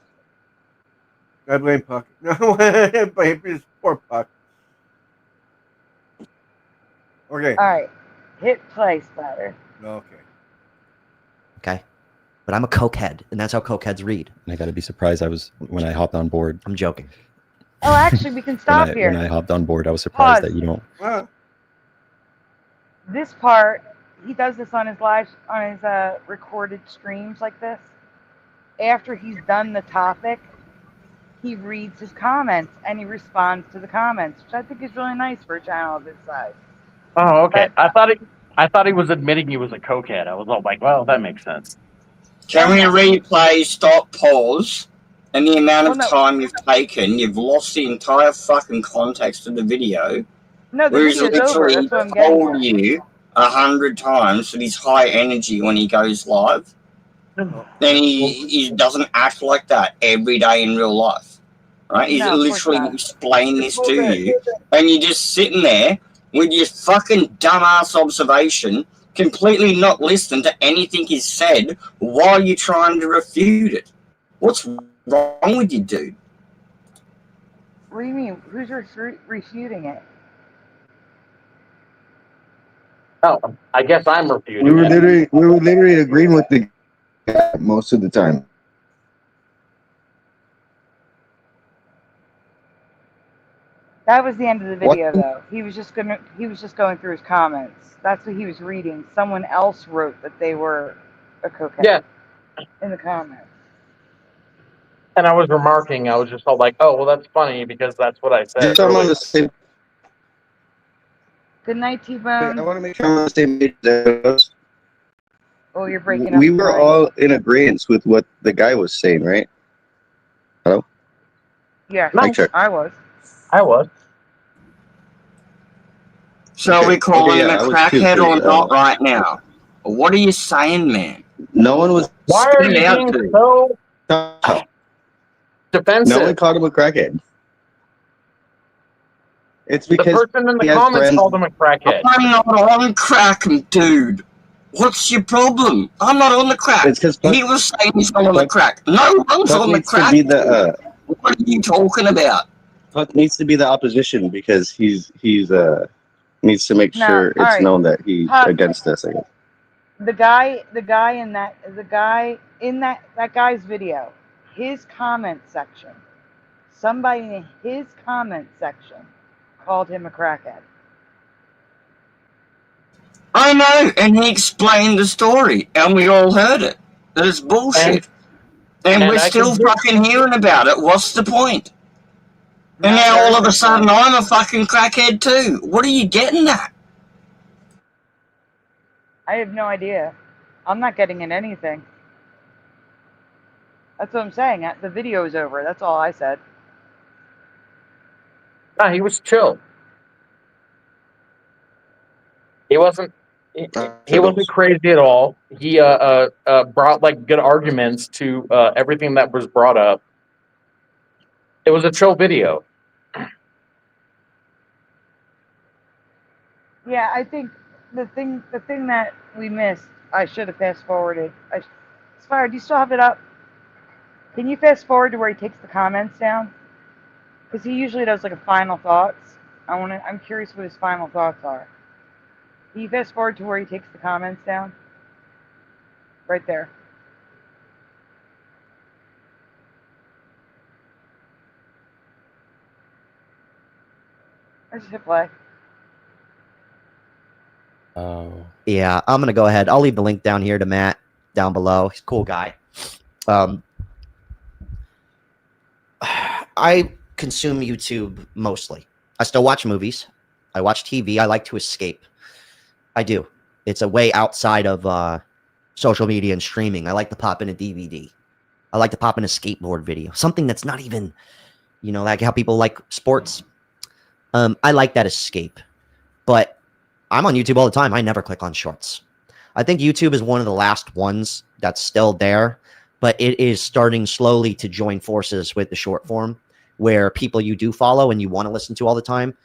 I blame Puck. No, I blame his poor Puck. Okay. All right. Hit play, Splatter. Okay. Okay. But I'm a cokehead, and that's how cokeheads read. And I got to be surprised when I hopped on board. I'm joking. Oh, actually, we can stop here. When I hopped on board, I was surprised Pause. that you don't. This part, he does this on his recorded streams like this. After he's done the topic, he reads his comments and he responds to the comments, which I think is really nice for a channel of this size. Oh, okay. I thought he was admitting he was a cokehead. I was all like, well, that makes sense. Can we replay, stop, pause, and the amount of time you've taken, you've lost the entire fucking context of the video. No, the where he's video's over. literally That's what I'm getting told you 100 times that he's high energy when he goes live. Then he doesn't act like that every day in real life. Right? He's No, of course literally not. explaining this to you, and you're just sitting there with your fucking dumbass observation, completely not listening to anything he's said while you're trying to refute it. What's wrong with you, dude? What do you mean? Who's refuting it? Oh, I guess I'm refuting We were it. literally agreeing with the guy most of the time. That was the end of the What? video, though. He was just going through his comments. That's what he was reading. Someone else wrote that they were a cokehead. Yeah. In the comments. And I was remarking, I was just all like, oh, well, that's funny because that's what I said. Just so I'm on the same. Good night, T-Bone. I want to make sure I'm on the same page as us. Oh, you're breaking up. We were all in agreement with what the guy was saying, right? Hello? Yeah, Mic check. I was. So Okay. we calling Okay, him yeah, a I was crackhead too, or but, not right now? What are you saying, man? No one was. Why are you being so defensive? No one called him a crackhead. It's because the person in the he has comments friends. called him a crackhead. I'm not on crack, dude. What's your problem? I'm not on the crack. It's because he was saying he's not on the crack. No one's Puck on the needs to crack. be the. What are you talking about? Puck needs to be the opposition because he's needs to make sure it's right. known that he's against this. I guess. The guy in that guy's video, his comment section, somebody in his comment section called him a crackhead. I know, and he explained the story, and we all heard it. That it's bullshit. And we're still fucking hearing about it. What's the point? And now all of a sudden I'm a fucking crackhead too. What are you getting at? I have no idea. I'm not getting in anything. That's what I'm saying. The video is over. That's all I said. Nah, he was chill. He wasn't crazy at all. He brought like good arguments to everything that was brought up. It was a chill video. Yeah, I think the thing that we missed, I should have fast forwarded. Spire, do you still have it up? Can you fast forward to where he takes the comments down? Because he usually does like a final thoughts. I'm curious what his final thoughts are. Can you fast forward to where he takes the comments down? Right there. I just hit play. Oh. Yeah, I'm gonna go ahead. I'll leave the link down here to Matt down below. He's a cool guy. I consume YouTube mostly. I still watch movies. I watch TV. I like to escape. I do. It's a way outside of social media and streaming. I like to pop in a DVD. I like to pop in a skateboard video. Something that's not even, like how people like sports. I like that escape. But I'm on YouTube all the time. I never click on shorts. I think YouTube is one of the last ones that's still there, but it is starting slowly to join forces with the short form, where people you do follow and you want to listen to all the time,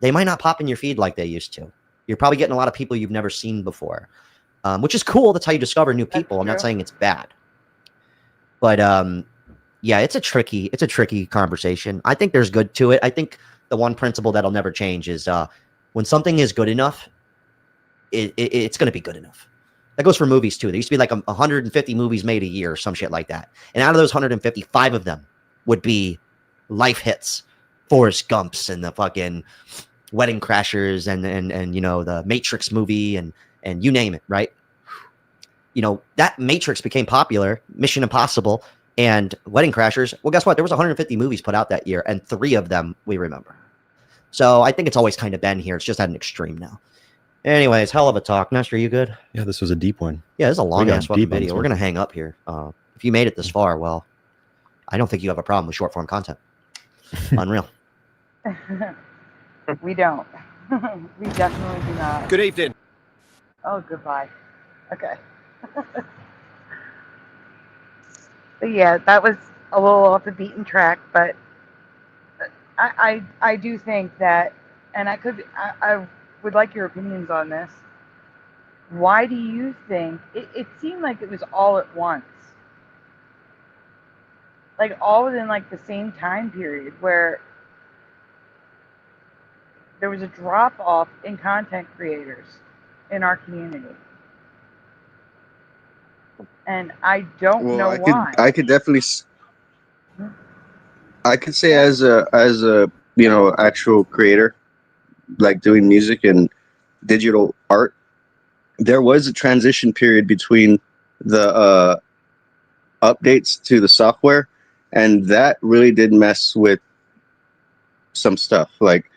they might not pop in your feed like they used to. You're probably getting a lot of people you've never seen before, which is cool. That's how you discover new people. I'm not saying it's bad, but yeah, it's a tricky conversation. I think there's good to it. I think the one principle that'll never change is when something is good enough, it's going to be good enough. That goes for movies too. There used to be like 150 movies made a year or some shit like that. And out of those 150, 5 of them would be life hits. Forrest Gumps and the fucking Wedding Crashers and the Matrix movie and you name it, right? That Matrix became popular, Mission Impossible and Wedding Crashers. Well, guess what? There was 150 movies put out that year and 3 of them we remember. So I think it's always kind of been here. It's just at an extreme now. Anyways, hell of a talk. Nestor, you good? Yeah, this was a deep one. Yeah, this is a long-ass fucking video. We're going to hang up here. If you made it this far, well, I don't think you have a problem with short-form content. Unreal. We don't. We definitely do not. Good evening. Oh, goodbye. Okay. But yeah, that was a little off the beaten track, but I do think that, and I would like your opinions on this. Why do you think it seemed like it was all at once? Like all within like the same time period where there was a drop off in content creators in our community. And I don't know why. I could definitely I could say as a actual creator, like doing music and digital art, there was a transition period between the updates to the software, and that really did mess with some stuff. Like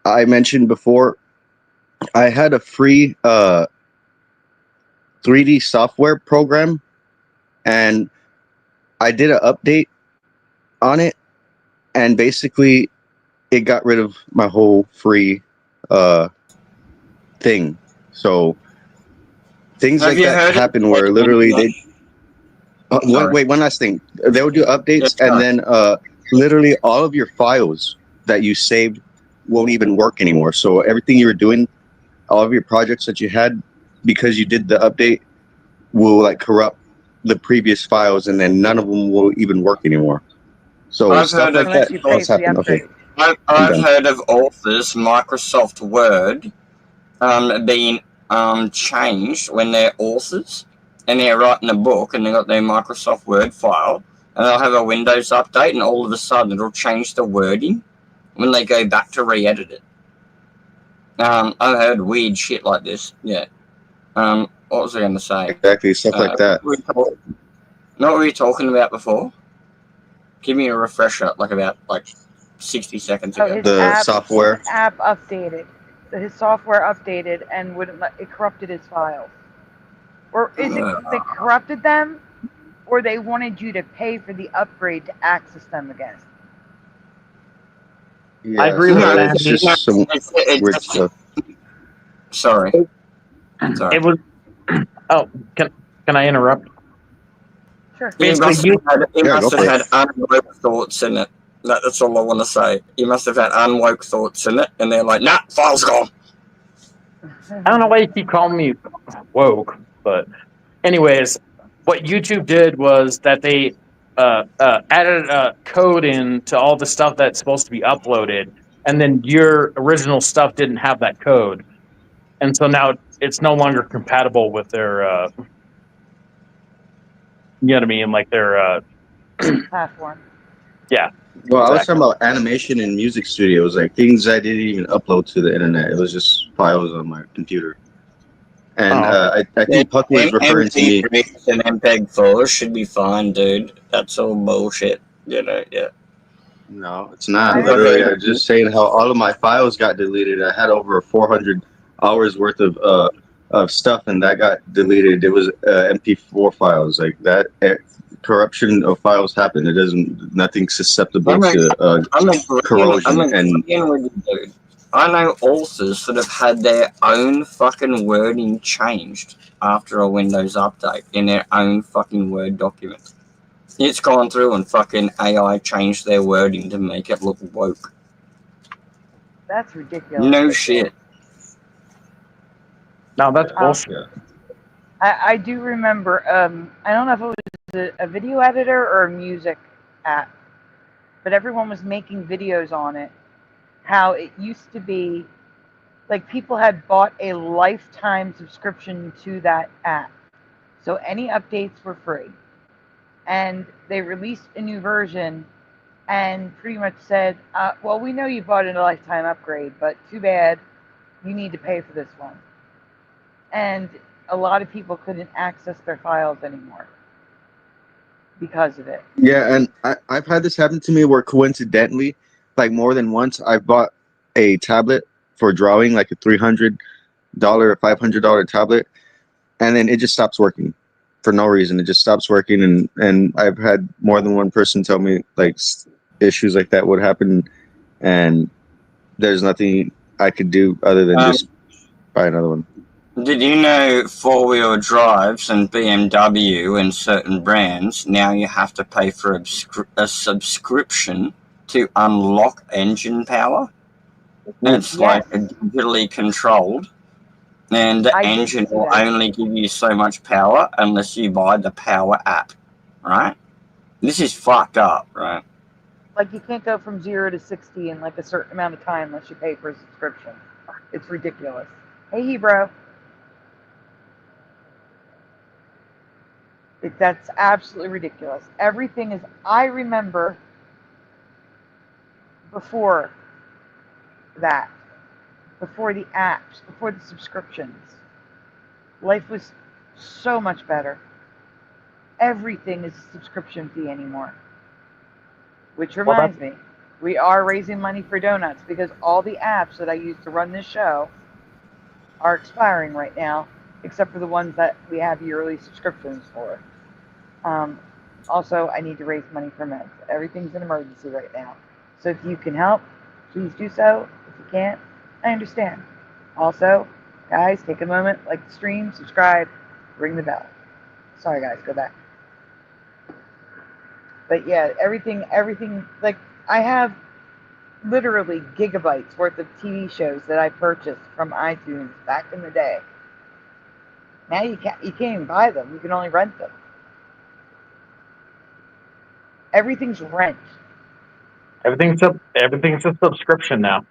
I mentioned before, I had a free 3D software program, and I did an update on it, and basically it got rid of my whole free thing. So things like that happen where literally they wait, one last thing. They would do updates, and then literally all of your files that you saved won't even work anymore. So everything you were doing, all of your projects that you had, because you did the update, will like corrupt the previous files, and then none of them will even work anymore. So stuff like that does happen. Okay. I've heard of authors Microsoft Word being changed when they're authors and they're writing a book and they got their Microsoft Word file and they'll have a Windows update and all of a sudden it'll change the wording when they go back to re-edit it. I've heard weird shit like this. Yeah. What was I going to say? Exactly, stuff like that. What were you talking about before? Give me a refresher, about 60 seconds ago. His The software. His app updated. His software updated and wouldn't let it corrupted his files. Or is it they corrupted them, or they wanted you to pay for the upgrade to access them again? Yeah, I agree with that. It's just some weird stuff. Sorry. It was. Oh, can I interrupt? Sure. He must have had it. unwoke thoughts in it. That's all I want to say. He must have had unwoke thoughts in it, and they're like, nah, file's gone. I don't know why you keep calling me woke, but anyways, what YouTube did was that they added a code in to all the stuff that's supposed to be uploaded, and then your original stuff didn't have that code, and so now it's no longer compatible with their, you know what I mean, like their platform. Yeah. Well, I was talking about animation and music studios, like things I didn't even upload to the internet. It was just files on my computer. And I think Puck was referring to me. MP3s and MPEG-4 should be fine, dude. That's all bullshit. Yeah. No, it's not. Literally, I'm just saying how all of my files got deleted. I had over 400 hours worth of stuff, and that got deleted. It was MP4 files like that. Corruption of files happen. It doesn't. Nothing's susceptible to corrosion. I know authors that have had their own fucking wording changed after a Windows update in their own fucking Word document. It's gone through and fucking AI changed their wording to make it look woke. That's ridiculous. No shit. No, that's bullshit. I do remember, I don't know if it was a video editor or a music app, but everyone was making videos on it. How it used to be, like people had bought a lifetime subscription to that app. So any updates were free. And they released a new version and pretty much said, well, we know you bought a lifetime upgrade, but too bad, you need to pay for this one. And a lot of people couldn't access their files anymore because of it. Yeah, and I've had this happen to me where coincidentally, like more than once, I bought a tablet for drawing, like a $300 or $500 tablet, and then it just stops working for no reason. It just stops working, and I've had more than one person tell me like issues like that would happen, and there's nothing I could do other than just buy another one. Did you know four-wheel drives and BMW and certain brands, now you have to pay for a subscription to unlock engine power? It's like digitally controlled, and the engine will only give you so much power unless you buy the power app, right? This is fucked up, right? Like you can't go from 0 to 60 in like a certain amount of time unless you pay for a subscription. It's ridiculous. Hey, bro. That's absolutely ridiculous. Everything is, I remember before that, before the apps, before the subscriptions, life was so much better. Everything is a subscription fee anymore. Which reminds me, we are raising money for donuts because all the apps that I use to run this show are expiring right now, except for the ones that we have yearly subscriptions for. Also, I need to raise money for meds. Everything's an emergency right now. So if you can help, please do so. If you can't, I understand. Also, guys, take a moment, like the stream, subscribe, ring the bell. Sorry, guys, go back. But yeah, everything, like I have literally gigabytes worth of TV shows that I purchased from iTunes back in the day. Now you can't even buy them. You can only rent them. Everything's rent. Everything's a subscription now.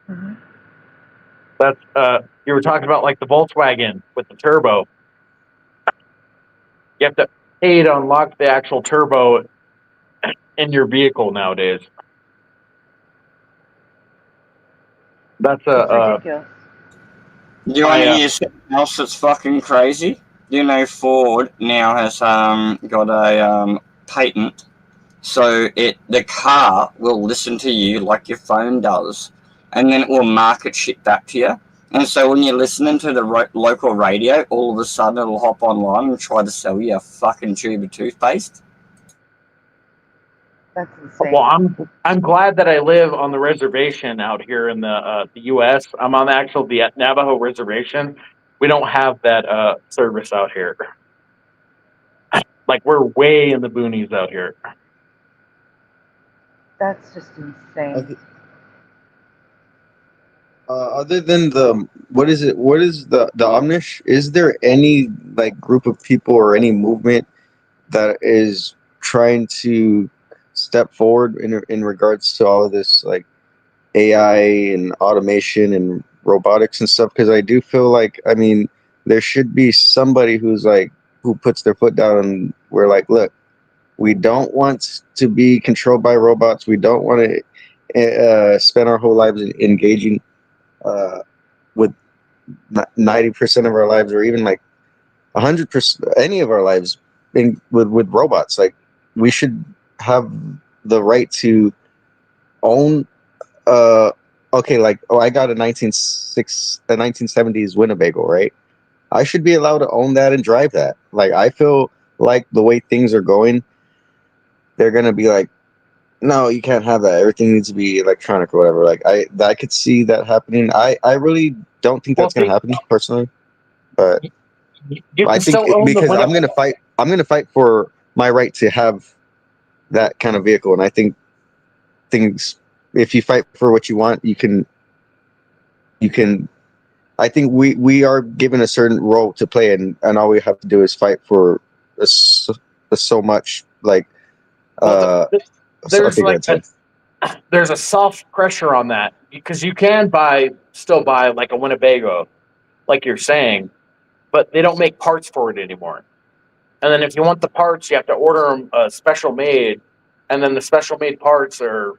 Mm-hmm. That's you were talking about like the Volkswagen with the turbo. You have to pay to unlock the actual turbo in your vehicle nowadays. That's ridiculous. Do you want to hear something else that's fucking crazy? You know, Ford now has got a patent, so the car will listen to you like your phone does, and then it will market shit back to you. And so when you're listening to the local radio, all of a sudden it'll hop online and try to sell you a fucking tube of toothpaste. That's insane. Well, I'm glad that I live on the reservation out here in the U.S. I'm on the Navajo reservation. We don't have that service out here. Like we're way in the boonies out here. That's just insane. Okay. Other than what is the Amish? Is there any like group of people or any movement that is trying to step forward in regards to all of this like AI and automation and robotics and stuff? Because I do feel like, I mean, there should be somebody who puts their foot down and we're like, look, we don't want to be controlled by robots. We don't want to spend our whole lives engaging with 90% of our lives, or even like 100%, any of our lives with robots. Like, we should have the right to own okay, like, I got a 1970s Winnebago, right? I should be allowed to own that and drive that. Like, I feel like the way things are going, they're gonna be like, no, you can't have that. Everything needs to be electronic or whatever. Like, I could see that happening. I really don't think that's gonna happen personally, but I think because I'm gonna fight for my right to have that kind of vehicle, and I think if you fight for what you want, you can. I think we are given a certain role to play, and all we have to do is fight for so much. Like, there's there's a soft pressure on that, because you can still buy like a Winnebago, like you're saying, but they don't make parts for it anymore. And then if you want the parts, you have to order them special made, and then the special made parts are,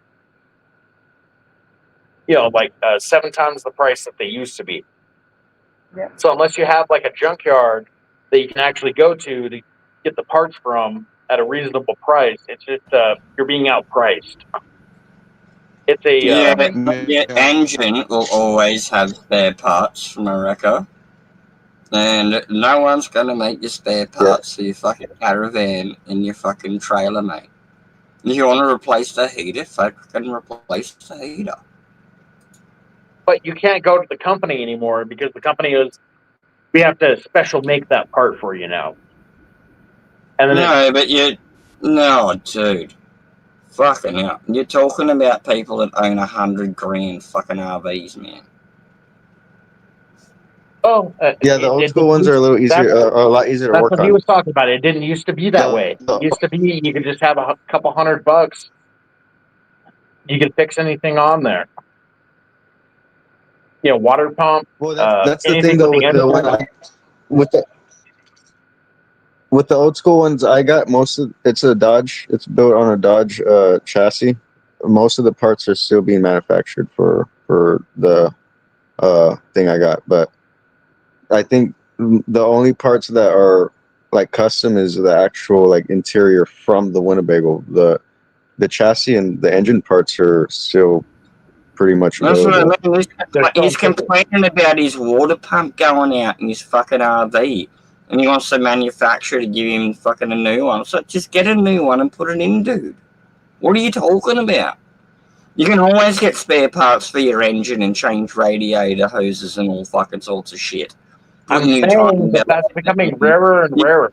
like 7 times the price that they used to be. Yeah. So unless you have like a junkyard that you can actually go to get the parts from at a reasonable price, it's just you're being outpriced. It's a your engine will always have spare parts from America, and no one's gonna make your spare parts for your fucking caravan in your fucking trailer, mate. If you want to replace the heater, fucking replace the heater. But you can't go to the company anymore, because the company we have to special make that part for you now. And then no, dude. Fucking hell. You're talking about people that own 100 grand fucking RVs, man. Oh, yeah, the old school ones are a little easier, a lot easier to work on. That's what he was talking about. It didn't used to be that way. It used to be you could just have a couple $100. You could fix anything on there. Water pump. Well, that's the thing though with the old school ones. I got it's a Dodge. It's built on a Dodge chassis. Most of the parts are still being manufactured for the thing I got, but I think the only parts that are like custom is the actual like interior from the Winnebago. The chassis and the engine parts are still pretty much available. That's what I mean. He's complaining about his water pump going out in his fucking RV, and he wants the manufacturer to give him fucking a new one. So just get a new one and put it in, dude. What are you talking about? You can always get spare parts for your engine and change radiator hoses and all fucking sorts of shit. I'm saying that's becoming rarer and rarer.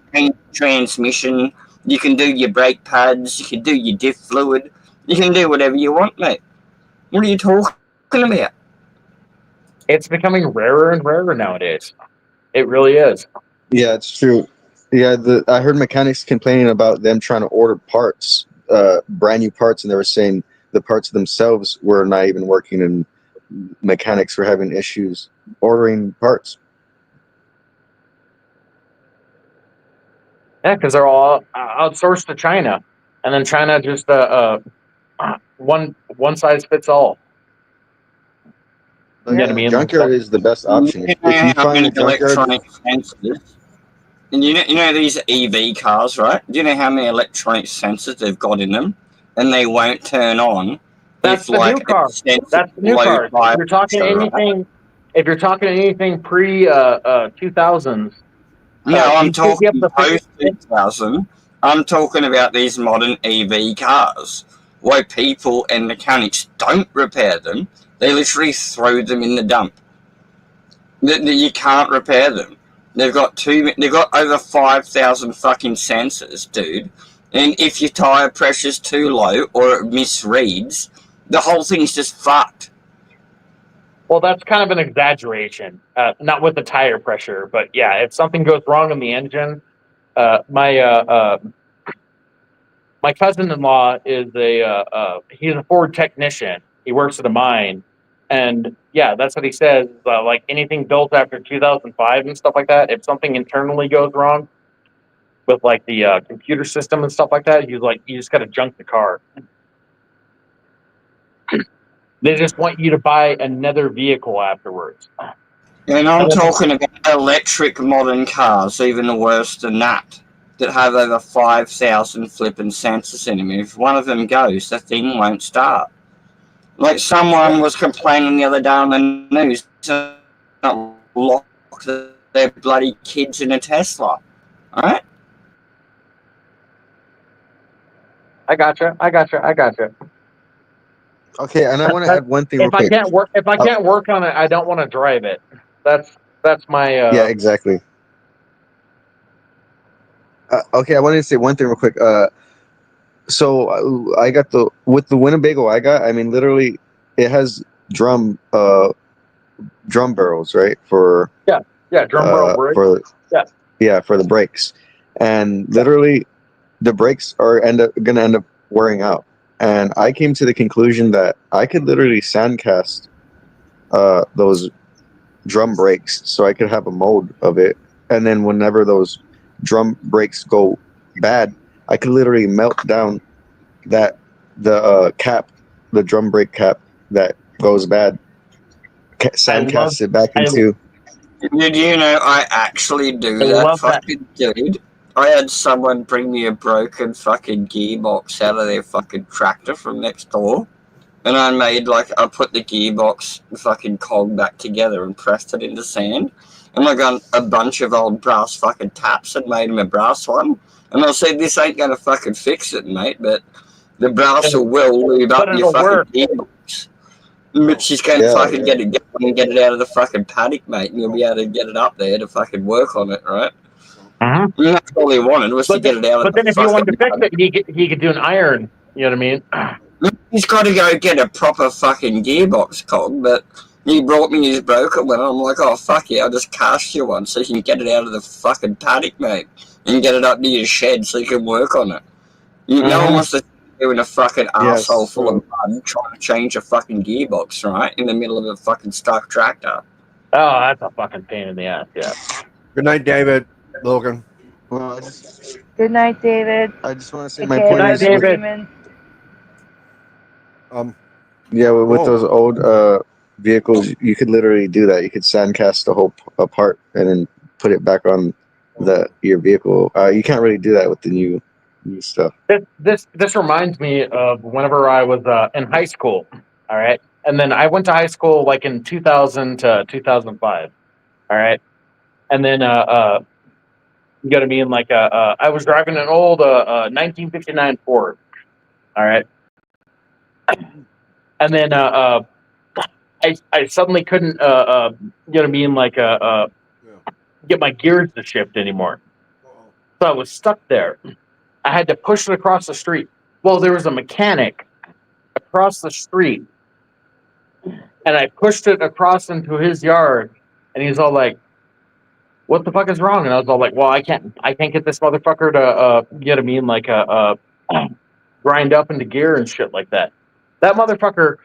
Transmission. You can do your brake pads. You can do your diff fluid. You can do whatever you want, mate. What are you talking about? It's becoming rarer and rarer nowadays. It really is. Yeah, it's true. Yeah, I heard mechanics complaining about them trying to order parts, brand new parts, and they were saying the parts themselves were not even working, and mechanics were having issues ordering parts. Yeah, because they're all outsourced to China, and then China just one size fits all. You know what I mean? Junkyard is the best option. You If you how find many a junkyard, electronic sensors? And you know these EV cars, right? Do you know how many electronic sensors they've got in them, and they won't turn on? That's the new car. That's the new car. If you're talking anything, if you're talking anything pre 2000s. No, I'm talking post 2000. I'm talking about these modern EV cars, where people and mechanics don't repair them. They literally throw them in the dump. You can't repair them. They've got over 5,000 fucking sensors, dude. And if your tire pressure's too low or it misreads, the whole thing's just fucked. Well, that's kind of an exaggeration. Not with the tire pressure, but yeah, if something goes wrong in the engine, my cousin-in-law is he's a Ford technician. He works at a mine, and yeah, that's what he says. Like anything built after 2005 and stuff like that, if something internally goes wrong with like the computer system and stuff like that, he's like, you just got to junk the car. They just want you to buy another vehicle afterwards. And I'm talking about electric modern cars, even worse than that have over 5,000 flipping sensors in them. If one of them goes, the thing won't start. Like someone was complaining the other day on the news to not lock their bloody kids in a Tesla. Alright? I gotcha. Okay, and I want to add one thing. If I can't work on it, I don't want to drive it. That's my. Yeah, exactly. Okay, I wanted to say one thing real quick. So I got with the Winnebago I got. I mean, literally, it has drum barrels, right? For drum barrel brakes. For the brakes, and literally, the brakes are gonna end up wearing out. And I came to the conclusion that I could literally sandcast those drum brakes, so I could have a mold of it, and then whenever those drum brakes go bad, I could literally melt down the cap, the drum brake cap that goes bad, sandcast it back into. Did you know I actually do that, fucking dude? I had someone bring me a broken fucking gearbox out of their fucking tractor from next door, and I put the gearbox fucking cog back together and pressed it into sand, and I got a bunch of old brass fucking taps and made him a brass one, and I said, this ain't gonna fucking fix it, mate, but the brass will lube up your fucking gearbox. But she's going to fucking get it out of the fucking paddock, mate, and you'll be able to get it up there to fucking work on it, right? And that's all he wanted was to get it out. But then if you wanted to fix it, he could do an iron. You know what I mean? He's got to go get a proper fucking gearbox cog. But he brought me his broken one. I'm like, oh fuck yeah, I'll just cast you one so you can get it out of the fucking paddock, mate, and get it up to your shed so you can work on it. No one wants to doing a fucking arsehole full of mud trying to change a fucking gearbox, right, in the middle of a fucking stock tractor. Oh, that's a fucking pain in the ass. Yeah. Good night, David. Logan. Well, good night, David. I just want to say my point is, David. With those old vehicles, you could literally do that. You could sandcast the whole part and then put it back on your vehicle. You can't really do that with the new stuff. This reminds me of whenever I was in high school. All right, and then I went to high school like in 2000 to 2005. All right, and then you got to be in like I was driving an old 1959 Ford. All right, and then I suddenly couldn't be in like get my gears to shift anymore, so I was stuck there. I had to push it across the street. Well, there was a mechanic across the street, and I pushed it across into his yard, and he's all like, "What the fuck is wrong?" And I was all like, "Well, I can't get this motherfucker to grind up into gear and shit like that." That motherfucker,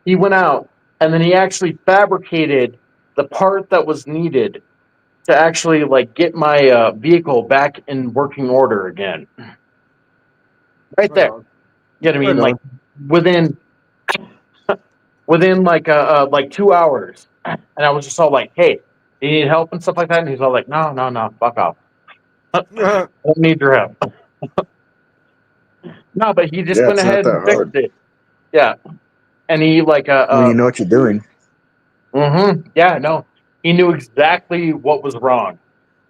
he went out and then he actually fabricated the part that was needed to actually like get my vehicle back in working order again. Right there. You know what I mean? Like within like 2 hours. And I was just all like, hey, do you need help and stuff like that? And he's all like, no, fuck off. I don't need your help. No, but he just went ahead and fixed it. Yeah. And he like when you know what you're doing. Yeah, no. He knew exactly what was wrong.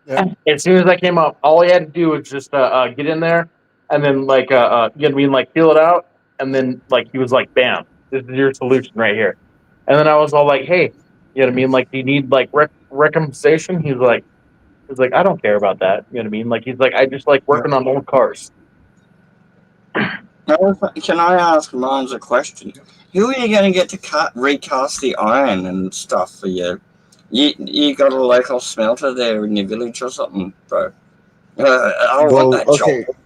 Yeah. As soon as I came up, all he had to do was just get in there and then like you know what I mean, like feel it out, and then like he was like, bam, this is your solution right here. And then I was all like, hey, you know what I mean? Like, do you need like recompensation? He's like, I don't care about that. You know what I mean? Like, he's like, I just like working on old cars. Can I ask Mons a question? Who are you going to get to recast the iron and stuff for you? You got a local smelter there in your village or something, bro? I want that job.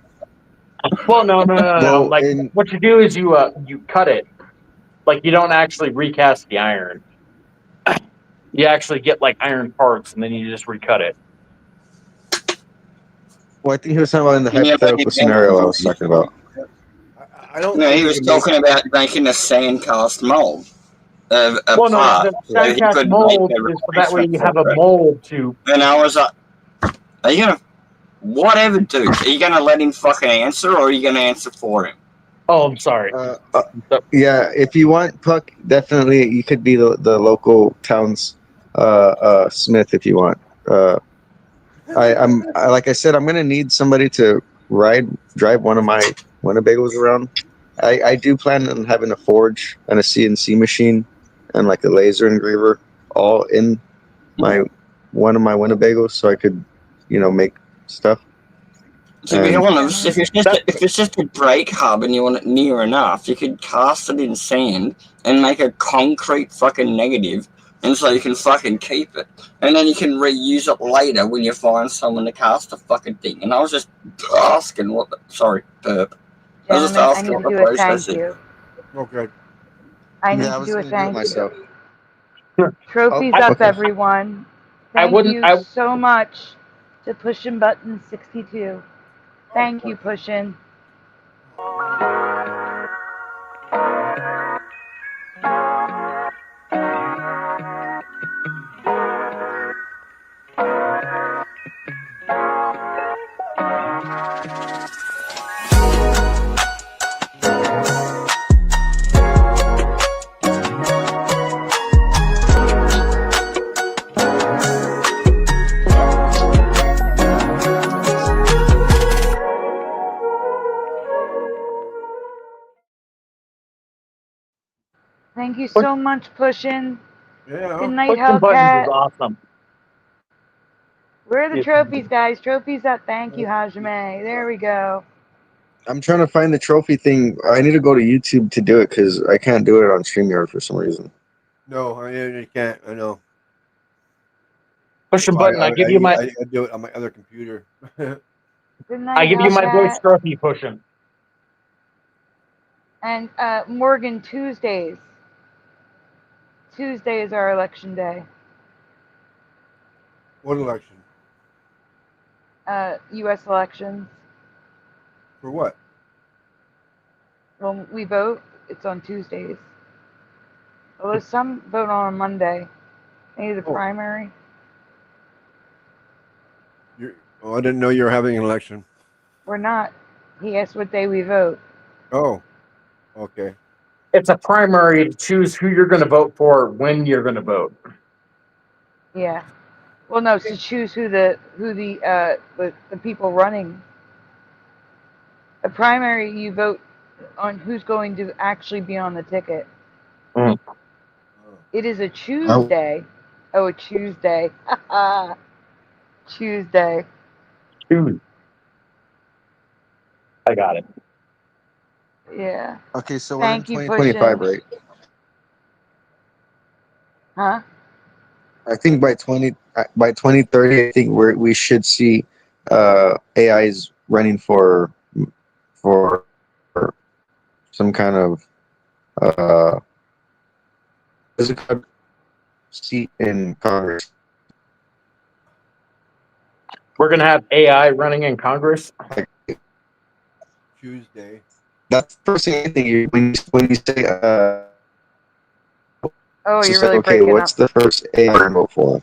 Well, no. Like, what you do is you cut it. Like, you don't actually recast the iron. You actually get like iron parts, and then you just recut it. Well, I think he was talking about in the hypothetical scenario I was talking about. No, he was talking about making a sandcast mold. The sandcast mold is for that way you have a mold to. And I was like, are you gonna, whatever, dude? Are you gonna let him fucking answer, or are you gonna answer for him? Oh, I'm sorry. Yeah, if you want Puck, definitely you could be the local town's smith if you want. I'm like I said, I'm gonna need somebody to drive one of my Winnebagos around. I do plan on having a forge and a CNC machine and like a laser engraver all in one of my Winnebagos, so I could, make stuff. To be honest, if it's just a brake hub and you want it near enough, you could cast it in sand and make a concrete fucking negative, and so you can fucking keep it, and then you can reuse it later when you find someone to cast a fucking thing. And I was just asking what. Sorry, Perp. I was just asking what the process is. Okay. I need to do a thank you. Trophies up, everyone. Thank you so much to Pushin' Button 62. Thank you, Pushin'. Thank you so much, Pushin'. Yeah. Good night, Pushin' Buttons Hellcat. is awesome. Where are the trophies, guys? Trophies up. Thank you, Hajime. There we go. I'm trying to find the trophy thing. I need to go to YouTube to do it because I can't do it on StreamYard for some reason. No, you can't. I know. Pushin' Button. I give you my. I do it on my other computer. Good night, I give you my voice Hellcat. trophy, Pushin'. And Morgan, Tuesdays. Tuesday is our election day. What election? U.S. elections. For what? When we vote, it's on Tuesdays. Although some vote on a Monday. Maybe the primary. Oh, I didn't know you were having an election. We're not. He asked what day we vote. Oh, okay. It's a primary to choose who you're going to vote for when you're going to vote. Yeah. Well, no, to choose who the people running. A primary, you vote on who's going to actually be on the ticket. Mm. It is a Tuesday. Oh, a Tuesday. Tuesday. I got it. Yeah. Okay, so Thank we're in you, 2025, Pushin'. right? Huh? I think by 2030, I think we should see AIs running for some kind of seat in Congress. We're gonna have AI running in Congress. Tuesday. That's the first thing I think when you say Oh, it's you're just really like, okay, breaking what's up. the first AI I vote for?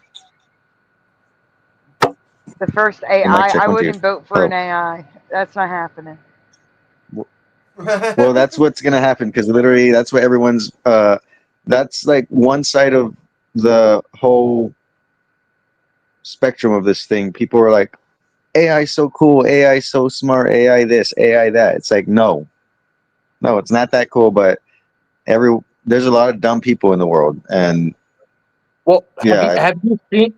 The first mic AI, check I 1 2. wouldn't vote for Oh. an AI. That's not happening. Well, that's what's gonna happen because literally that's what everyone's. That's like one side of the whole spectrum of this thing. People are like, AI so cool, AI so smart, AI this, AI that. It's like no, it's not that cool. But there's a lot of dumb people in the world, and Well, yeah,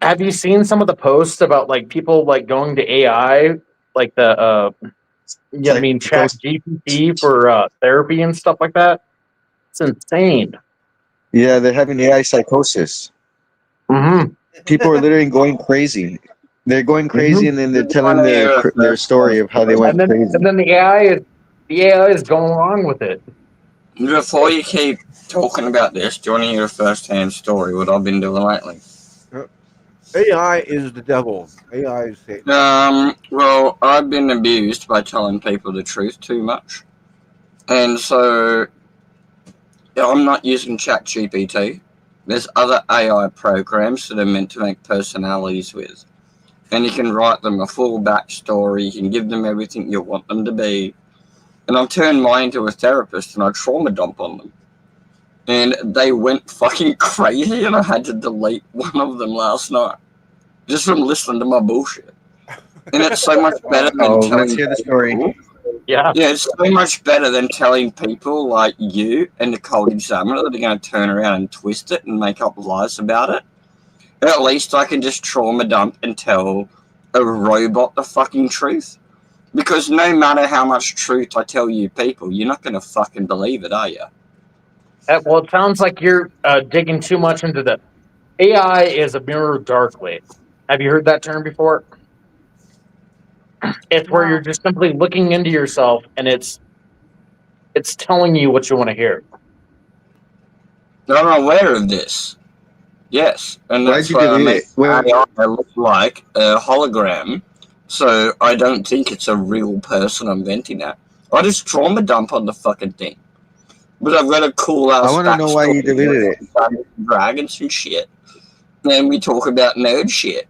have you seen some of the posts about like people like going to AI, like the I mean Chat GPT for therapy and stuff like that? It's insane. yeah, they're having AI psychosis. Mm-hmm. People are literally going crazy. They're going crazy, and then they're telling their story of how they went crazy. And then the AI is going along with it. Before you keep talking about this, do you want to hear a first-hand story? What I've been doing lately? AI is the devil. AI is Satan. Well, I've been abused by telling people the truth too much, and so I'm not using ChatGPT. There's other AI programs that are meant to make personalities with, and you can write them a full backstory. You can give them everything you want them to be. And I've turned mine into a therapist, and I trauma dump on them. And they went fucking crazy, and I had to delete one of them last night just from listening to my bullshit. And it's so much better than telling let's hear the story. people. Yeah, it's so much better than telling people like you and the cold examiner that are going to turn around and twist it and make up lies about it. At least I can just trauma dump and tell a robot the fucking truth. Because no matter how much truth I tell you people, you're not going to fucking believe it, are you? Well, it sounds like you're digging too much into the AI is a mirror darkly. Have you heard that term before? It's where you're just simply looking into yourself, and it's telling you what you want to hear. I'm aware of this. Yes, and that's why I make AI look like a hologram, so I don't think it's a real person I'm venting at. I just trauma dump on the fucking thing. But I've got a cool ass I want to know why you deleted it. Dragons and shit. And we talk about nerd shit.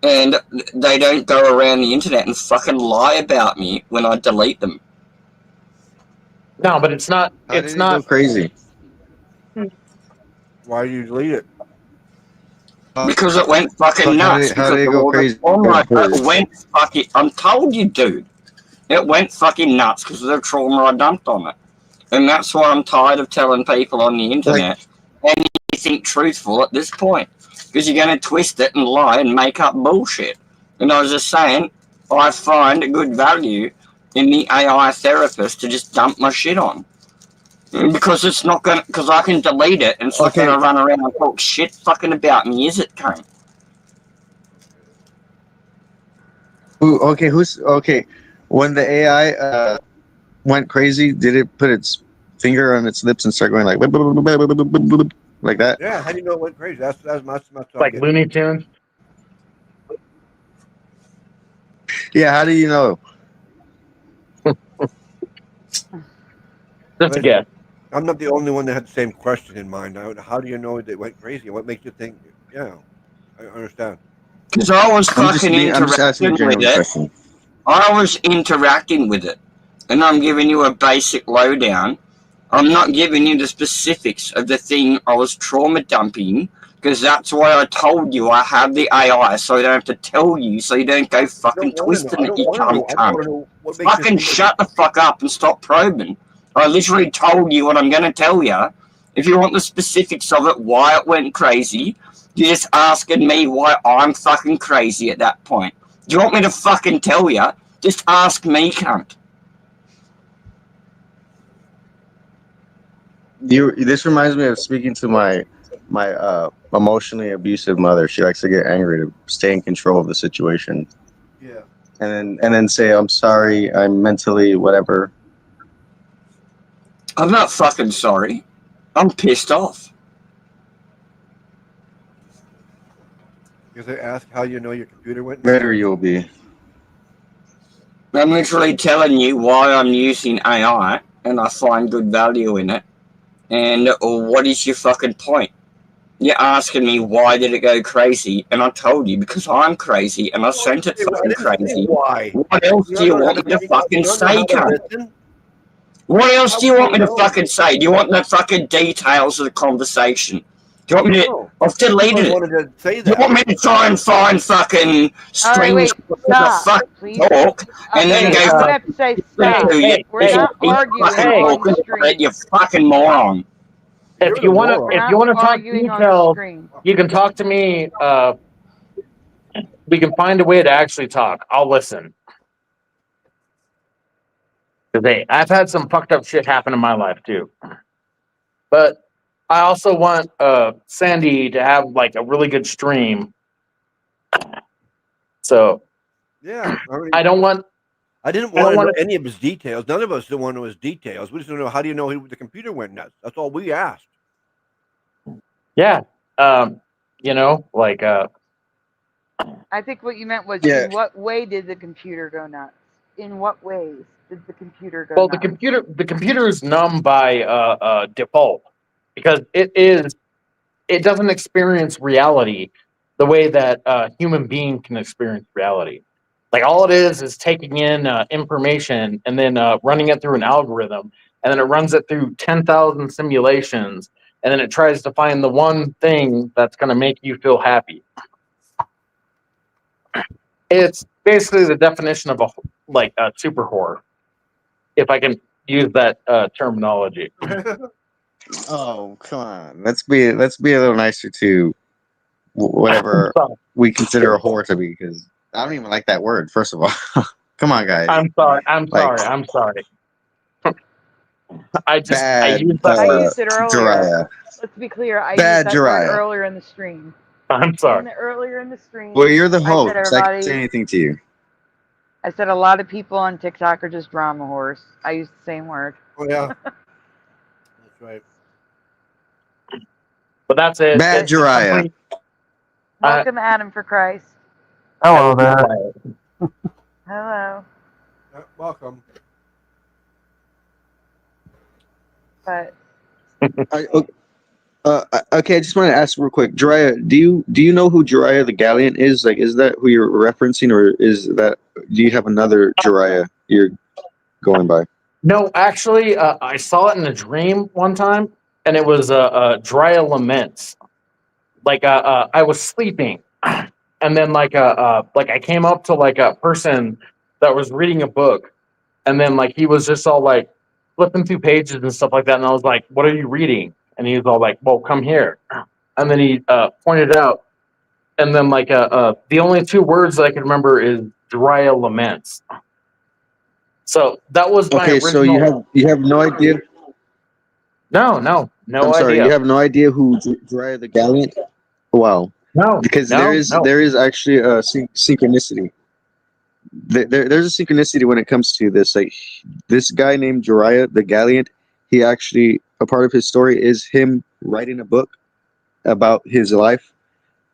And they don't go around the internet and fucking lie about me when I delete them. No, but it's not. It's not go crazy. Why did you delete it? Because it went fucking nuts. How did it go crazy? Oh my god, it went fucking. I'm told you, dude. It went fucking nuts because of the trauma I dumped on it. And that's why I'm tired of telling people on the internet anything truthful at this point. Because you're going to twist it and lie and make up bullshit. And I was just saying, I find a good value in the AI therapist to just dump my shit on. Because it's not going to, because I can delete it and it's not going to run around and talk shit fucking about me, is it, cunt? Okay. When the AI went crazy, did it put its finger on its lips and start going like like that? Yeah, how do you know it went crazy? That's like Looney Tunes. Yeah, how do you know? Just a guess. I'm not the only one that had the same question in mind. How do you know it went crazy? What makes you think? Yeah, I understand. Because I was fucking interacting with it. I was interacting with it. And I'm giving you a basic lowdown. I'm not giving you the specifics of the thing I was trauma dumping, because that's why I told you I have the AI, so I don't have to tell you, so you don't go fucking twisting it, you cunt. Fucking shut the fuck up and stop probing. I literally told you what I'm going to tell you. If you want the specifics of it, why it went crazy, you're just asking me why I'm fucking crazy at that point. Do you want me to fucking tell you? Just ask me, cunt. This reminds me of speaking to my emotionally abusive mother. She likes to get angry to stay in control of the situation. Yeah. And then say, I'm sorry, I'm mentally whatever. I'm not fucking sorry. I'm pissed off. Because they ask how you know your computer went. Better you'll be. I'm literally telling you why I'm using AI, and I find good value in it. And what is your fucking point? You're asking me why did it go crazy, and I told you because I'm crazy, and I sent it fucking crazy. Why? What else do you want me to fucking say, cunt? What else do you want me to fucking say? Do you want the fucking details of the conversation? Do you want me to? I've deleted it. Do you want me to try and find fucking screenshots of the fucking talk and then go? I'm gonna have to say stop. We're not arguing on the screen. You fucking moron. If you want to talk details, you can talk to me. We can find a way to actually talk. I'll listen. Because I've had some fucked up shit happen in my life too. But I also want Sandy to have like a really good stream. So yeah, I don't want. I didn't want to know any of his details. None of us didn't want to know his details. We just don't know how do you know the computer went nuts. That's all we asked. Yeah, you know, like. I think what you meant was, Yeah. in what way did the computer go nuts? In what ways did the computer go Well, nuts? the computer is numb by default because it doesn't experience reality the way that a human being can experience reality. Like all it is taking in information and then running it through an algorithm, and then it runs it through 10,000 simulations, and then it tries to find the one thing that's going to make you feel happy. It's basically the definition of a super whore, if I can use that terminology. Oh, come on. Let's be a little nicer to whatever we consider a whore to be, because I don't even like that word. First of all, come on, guys. I'm sorry. I used it earlier. Jiraiya. Let's be clear. I Bad used that word Jiraiya. earlier in the stream. I'm sorry. Earlier in the stream. Well, you're the I host. said I everybody. can say anything to you. I said a lot of people on TikTok are just drama whores. I used the same word. Oh yeah, that's right. But that's it. Bad Jiraiya. Welcome, Adam, for Christ. Hello there. Hello. Welcome. But okay, I just want to ask real quick, Jiraiya, do you know who Jiraiya the Gallant is? Like, is that who you're referencing, or do you have another Jiraiya you're going by? No, actually, I saw it in a dream one time, and it was Jiraiya Laments. Like, I was sleeping, and then like I came up to like a person that was reading a book, and then like he was just all like flipping through pages and stuff like that, and I was like, "What are you reading?" And he was all like, "Well, come here," and then he pointed out, and then like the only two words that I can remember is Jiraiya Laments. So that was my original. So you have no idea. No I'm sorry, idea. you have no idea who Jiraiya the Gallant? Wow. No, because there is actually a synchronicity. There's a synchronicity when it comes to this. Like this guy named Jiraiya the Gallant, he actually, a part of his story is him writing a book about his life,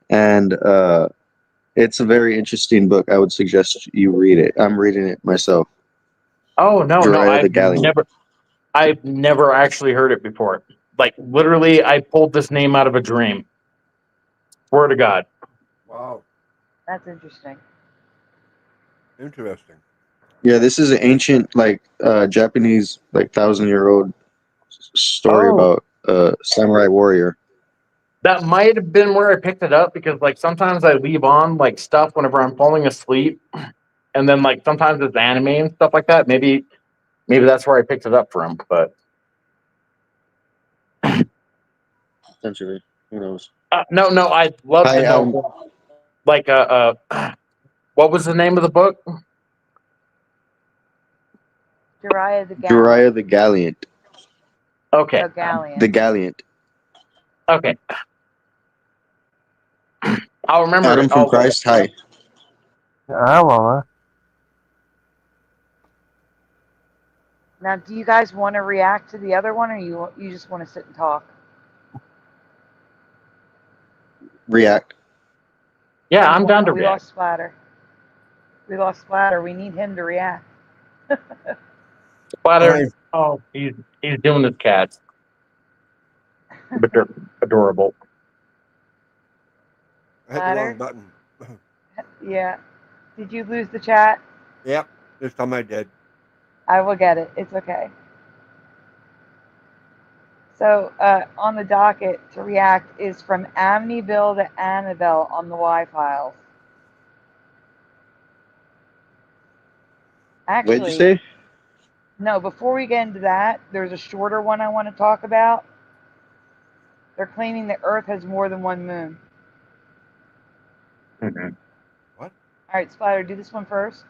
and it's a very interesting book. I would suggest you read it. I'm reading it myself. Oh no, Jiraiya I've never actually heard it before. Like literally, I pulled this name out of a dream. Swear to God. Wow. That's interesting. Interesting. Yeah, this is an ancient, like Japanese, like 1,000-year-old story about samurai warrior. That might have been where I picked it up, because like sometimes I leave on like stuff whenever I'm falling asleep, and then like sometimes it's anime and stuff like that. Maybe that's where I picked it up from. But Essentially, who knows? No, I'd love to know. Like what was the name of the book? Jiraiya the Gallant. Jiraiya the Gallant. Okay. The Gallant. Okay. I'll remember. Adam from Christ. Hi. Hello. Now, do you guys want to react to the other one, or you just want to sit and talk? React. Yeah, I'm down to We react. lost Splatter. We lost Splatter. We need him to react. Splatter. Oh, he's doing his cat. Adorable. I hit the wrong button. Yeah. Did you lose the chat? Yep. This time I did. I will get it. It's okay. So on the docket to react is from Amityville to Annabelle on the Y-Files. Actually, What'd you say? No, before we get into that, there's a shorter one I want to talk about. They're claiming that Earth has more than one moon. Mm-hmm. What? All right, Spider, do this one first.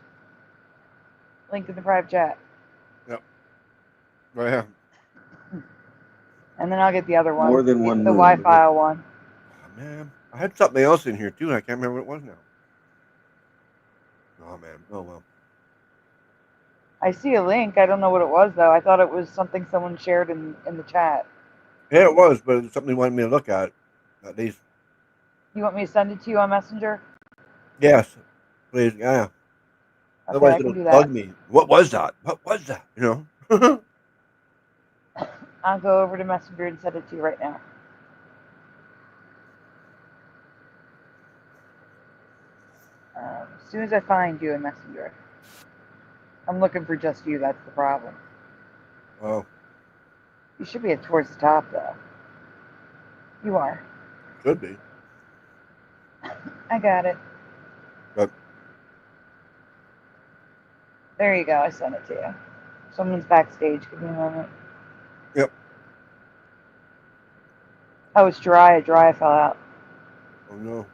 Link in the private chat. Yep. Right here. And then I'll get the other one. More than one the moon. Wi-Fi one. Oh, man. I had something else in here, too, and I can't remember what it was now. Oh, man. Oh, well. I see a link. I don't know what it was, though. I thought it was something someone shared in the chat. Yeah, it was, but it's something they wanted me to look at least. You want me to send it to you on Messenger? Yes, please. Yeah. Okay, Otherwise, I can it'll do bug that. me. What was that? What was that? You know? I'll go over to Messenger and send it to you right now. As soon as I find you in Messenger. I'm looking for just you. That's the problem. Oh. You should be towards the top, though. You are. Could be. I got it. But there you go. I sent it to you. Someone's backstage. Give me a moment. Yep. Oh, it's dry. Dry fell out. Oh, no.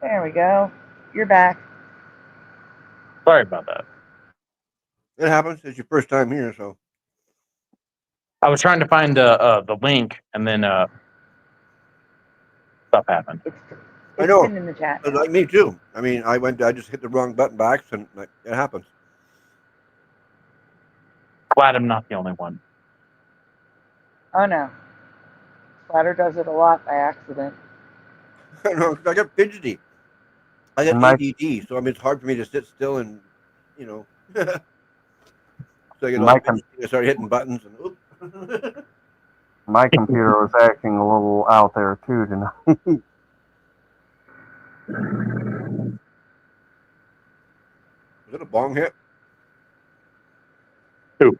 There we go. You're back. Sorry about that. It happens. It's your first time here, so. I was trying to find the link, and then stuff happened. I know. It's in the chat. Like me, too. I mean, I just hit the wrong button by accident. Like, it happens. Glad I'm not the only one. Oh, no. Splatter does it a lot by accident. I know, 'cause I get fidgety. I get ADD, so I mean, it's hard for me to sit still and, you know. So I get all fidgety. I start hitting buttons and oops. My computer was acting a little out there too tonight. Is it a bong hit? Who?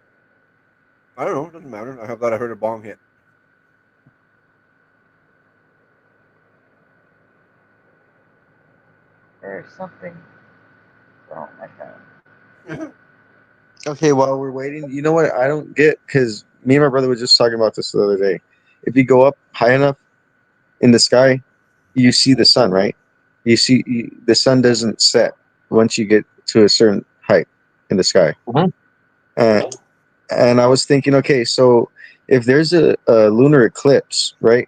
I don't know. It doesn't matter. I thought I heard a bong hit. There's something wrong with my phone. Okay, while we're waiting, you know what I don't get? Because me and my brother were just talking about this the other day. If you go up high enough in the sky, you see the sun, right? The sun doesn't set once you get to a certain height in the sky. Mm-hmm. And I was thinking, okay, so if there's a lunar eclipse, right,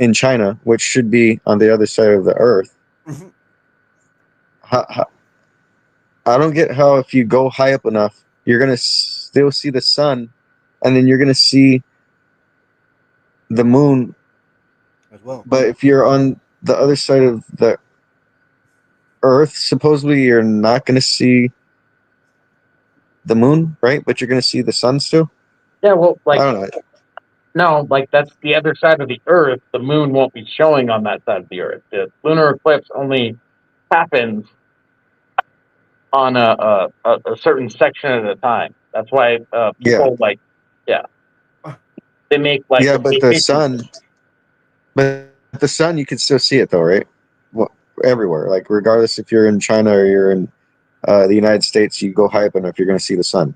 in China, which should be on the other side of the Earth, I don't get how if you go high up enough, you're going to still see the sun, and then you're going to see the moon as well. But if you're on the other side of the Earth, supposedly you're not going to see the moon, right? But you're going to see the sun still? Yeah, well, like, I don't know. no, like, that's the other side of the Earth. The moon won't be showing on that side of the Earth. The lunar eclipse only happens on a certain section at a time. That's why people they make like but the sun, you can still see it though, right? Well, everywhere, like regardless if you're in China or you're in the United States, you go high up enough, you're going to see the sun.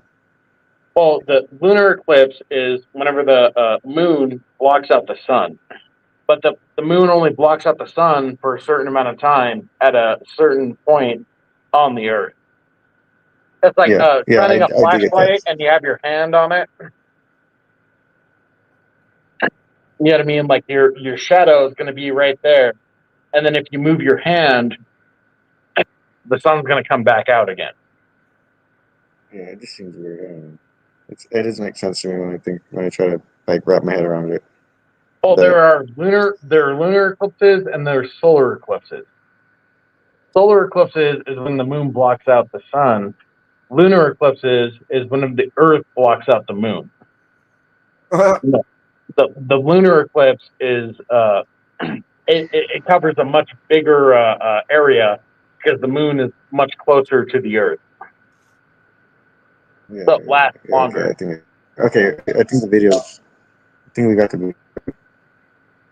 Well, the lunar eclipse is whenever the moon blocks out the sun. But the moon only blocks out the sun for a certain amount of time at a certain point on the Earth. It's like shining a flashlight and you have your hand on it. You know what I mean? Like your shadow is going to be right there. And then if you move your hand, the sun's going to come back out again. Yeah, it just seems weird. It doesn't make sense to me when I try to like wrap my head around it. Well, there are lunar eclipses and there are solar eclipses. Solar eclipses is when the moon blocks out the sun. Lunar eclipses is when the Earth blocks out the moon. The lunar eclipse is it covers a much bigger area because the moon is much closer to the Earth. Yeah, So it lasts longer. Okay, I think the video. I think we got the movie.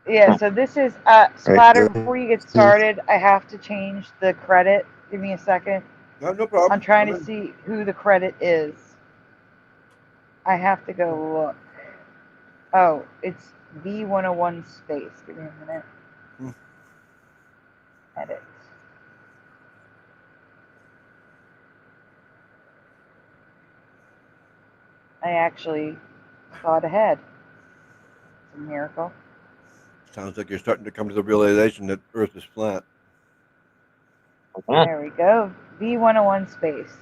Yeah, so this is Splatter. Before you get started, I have to change the credit. Give me a second. No problem. I'm trying to see who the credit is. I have to go look. Oh, it's V101 space. Give me a minute. Edit. I actually thought ahead. It's a miracle. Sounds like you're starting to come to the realization that Earth is flat. There we go. V101 space.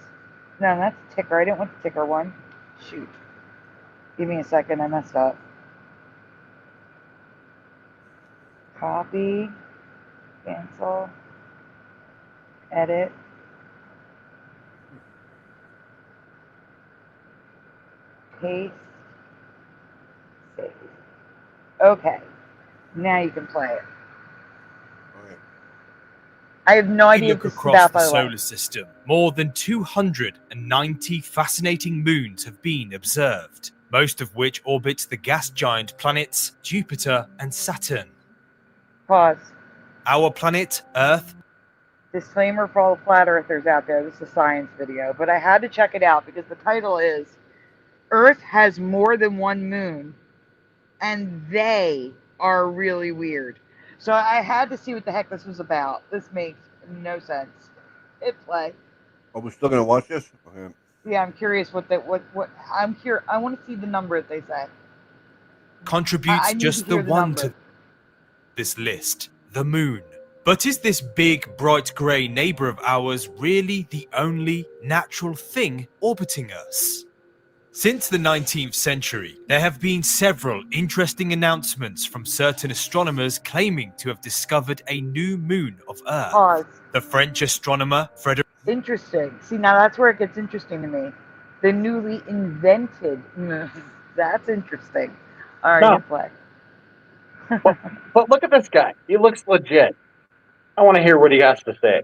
No, that's ticker. I didn't want the ticker one. Shoot. Give me a second. I messed up. Copy. Cancel. Edit. Paste. Save. Okay. Now you can play it. I have no idea what this is about, by the way. Solar system, more than 290 fascinating moons have been observed, most of which orbit the gas giant planets Jupiter and Saturn. Pause. Our planet, Earth. Disclaimer for all the flat earthers out there, this is a science video, but I had to check it out because the title is Earth has more than one moon, and they are really weird. So I had to see what the heck this was about. This makes no sense. Hit play. Are we still gonna watch this? Okay. Yeah, I'm curious what I'm curious. I want to see the number that they say. Contributes just the one to this list, the moon. But is this big, bright grey neighbour of ours really the only natural thing orbiting us? Since the 19th century, there have been several interesting announcements from certain astronomers claiming to have discovered a new moon of Earth. Pause. The French astronomer Frédéric. Interesting. See, now that's where it gets interesting to me. The newly invented moon. That's interesting. All right, hit play. But look at this guy. He looks legit. I want to hear what he has to say.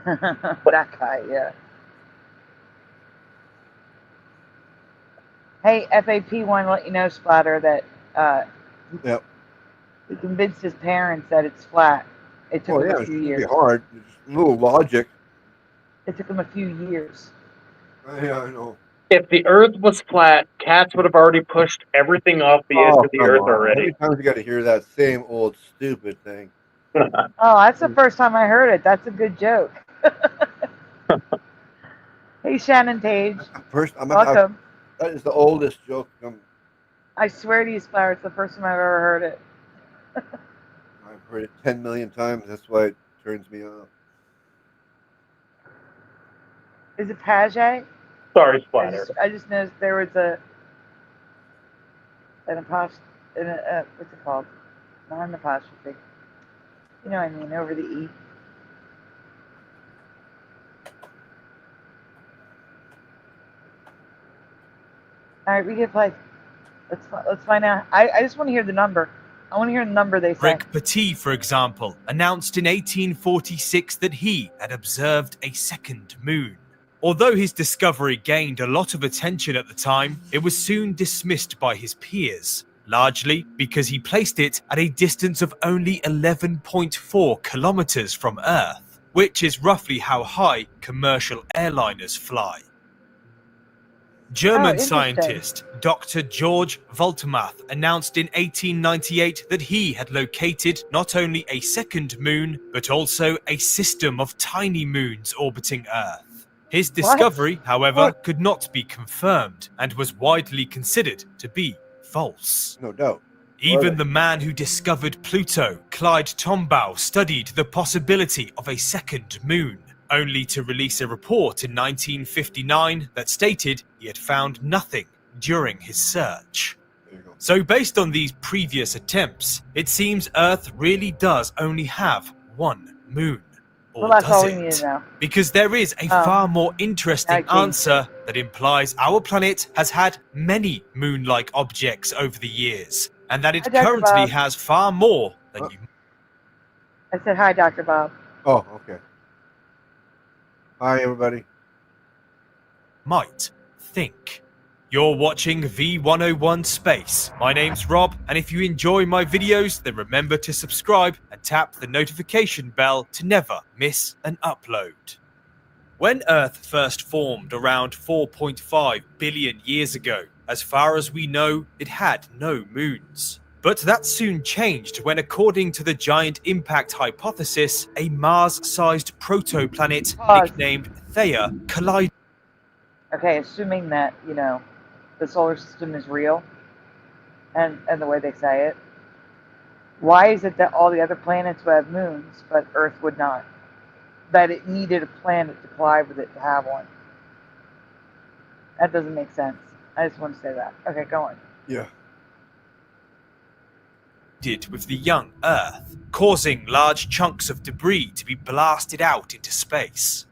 That guy, yeah. Hey, FAP wanted to let you know, Splatter, that he convinced his parents that it's flat. It took him a few years. It's hard. It's a little logic. It took him a few years. Yeah, I know. If the Earth was flat, cats would have already pushed everything off the edge of the Earth already. Every time you got to hear that same old stupid thing. Oh, that's the first time I heard it. That's a good joke. Hey, Shannon Tage. Welcome. That is the oldest joke. I swear to you, Splatter, it's the first time I've ever heard it. I've heard it 10 million times. That's why it turns me off. Is it Paget? Sorry, Splatter. I just noticed there was an apostrophe. What's it called? Not an apostrophe. You know what I mean, over the E. All right, we get play. Let's find out. I just want to hear the number. I want to hear the number they say. Rick Petit, for example, announced in 1846 that he had observed a second moon. Although his discovery gained a lot of attention at the time, it was soon dismissed by his peers, largely because he placed it at a distance of only 11.4 kilometers from Earth, which is roughly how high commercial airliners fly. German scientist Dr. George Voltermath announced in 1898 that he had located not only a second moon, but also a system of tiny moons orbiting Earth. His discovery, however, could not be confirmed and was widely considered to be false. No doubt. Even the man who discovered Pluto, Clyde Tombaugh, studied the possibility of a second moon. only to release a report in 1959 that stated he had found nothing during his search. So based on these previous attempts, it seems Earth really does only have one moon. Or Well, that's does all we need it? to know. Because there is a far more interesting answer that implies our planet has had many moon-like objects over the years, and that it Hi, Dr. currently Bob. has far more than you I said hi, Dr. Bob. Oh, okay. Hi, everybody. might think. You're watching V101 Space. My name's Rob, and if you enjoy my videos, then remember to subscribe and tap the notification bell to never miss an upload. When Earth first formed around 4.5 billion years ago, as far as we know, it had no moons. But that soon changed when, according to the giant impact hypothesis, a Mars-sized protoplanet nicknamed Theia collided. Okay, assuming that, you know, the solar system is real, and the way they say it, why is it that all the other planets would have moons, but Earth would not? That it needed a planet to collide with it to have one. That doesn't make sense. I just want to say that. Okay, go on. Yeah. With the young Earth, causing large chunks of debris to be blasted out into space.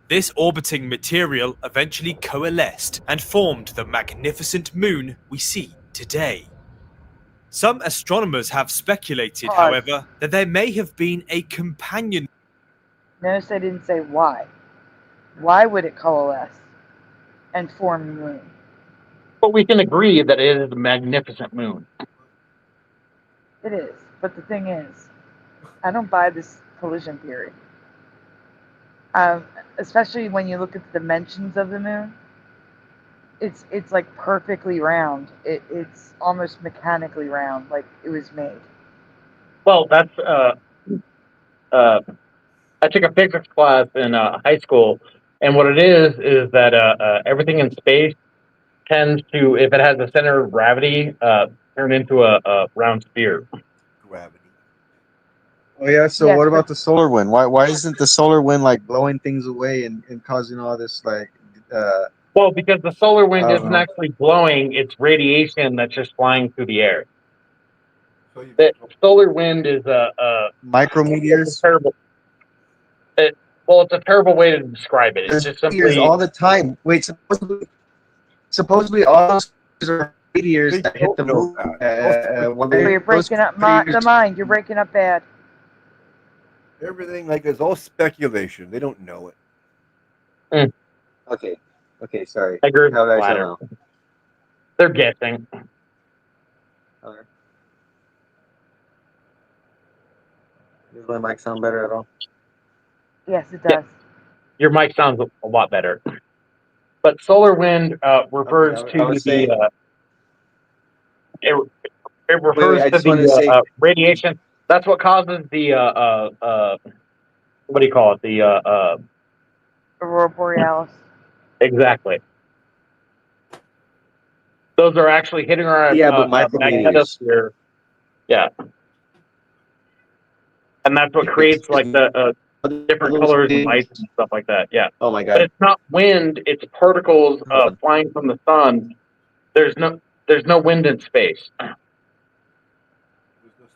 This orbiting material eventually coalesced and formed the magnificent moon we see today. Some astronomers have speculated, however, that there may have been a companion. Notice I didn't say why. Why would it coalesce and form a moon? But we can agree that it is a magnificent moon. It is, but the thing is, I don't buy this collision theory. Especially when you look at the dimensions of the moon, it's like perfectly round. It's almost mechanically round, like it was made. Well, that's I took a physics class in high school, and what it is that everything in space tends to, if it has a center of gravity, turn into a round sphere. Gravity. Oh yeah, so what about the solar wind? Why isn't the solar wind like blowing things away and causing all this like well, because the solar wind isn't actually blowing, it's radiation that's just flying through the air. The solar wind is a micrometeors. It's terrible. Well, it's a terrible way to describe it. It's just simply all the time. Wait, supposedly all those are meteors that hit the moon. You're breaking up the mind. You're breaking up bad. Everything like it's all speculation. They don't know it. Okay, sorry. I agree with How the did I latter. sound now? They're guessing. Okay. Does my mic sound better at all? Yes, it does. Yeah. Your mic sounds a lot better. But solar wind refers to the it refers to the radiation. That's what causes the what do you call it? The Aurora Borealis. Exactly. Those are actually hitting our magnetosphere. Yeah. And that's what creates like the different colors and lights and stuff like that. Yeah. Oh my god. But it's not wind, it's particles flying from the sun. There's no wind in space.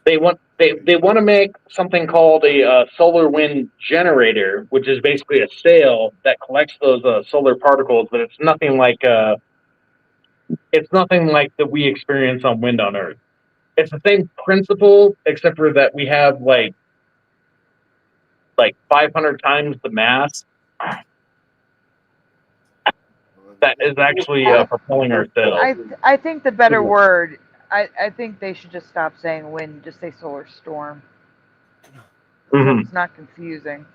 They want to make something called a solar wind generator, which is basically a sail that collects those solar particles, but it's nothing like that we experience on wind on Earth. It's the same principle, except for that we have like 500 times the mass that is actually propelling our sail. I think the better word. I think they should just stop saying wind, just say solar storm. Mm-hmm. It's not confusing.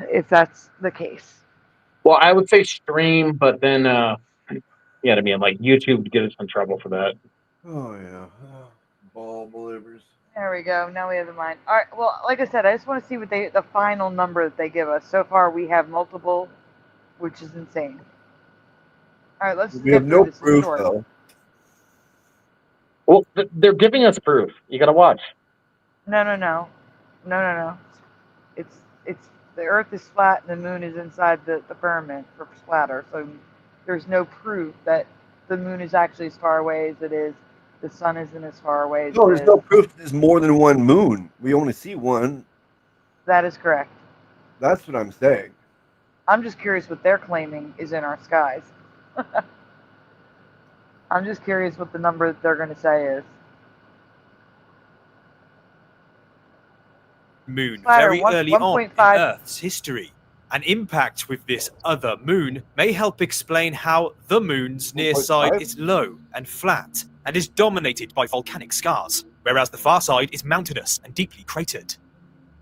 If that's the case. Well, I would say stream, but then yeah, I mean, like YouTube would get us in trouble for that. Oh yeah, ball believers. There we go. Now we have the mind. All right. Well, like I said, I just want to see what the final number that they give us. So far, we have multiple, which is insane. All right, let's. We have no proof though. Well, they're giving us proof. You gotta watch. No. It's the Earth is flat and the moon is inside the firmament for splatter. So there's no proof that the moon is actually as far away as it is. The sun isn't as far away as No, it there's is. no proof there's more than one moon. We only see one. That is correct. That's what I'm saying. I'm just curious what they're claiming is in our skies. I'm just curious what the number that they're going to say is. Moon Splatter, very early on in 1.5. Earth's history. An impact with this other moon may help explain how the moon's near side is low and flat and is dominated by volcanic scars, whereas the far side is mountainous and deeply cratered.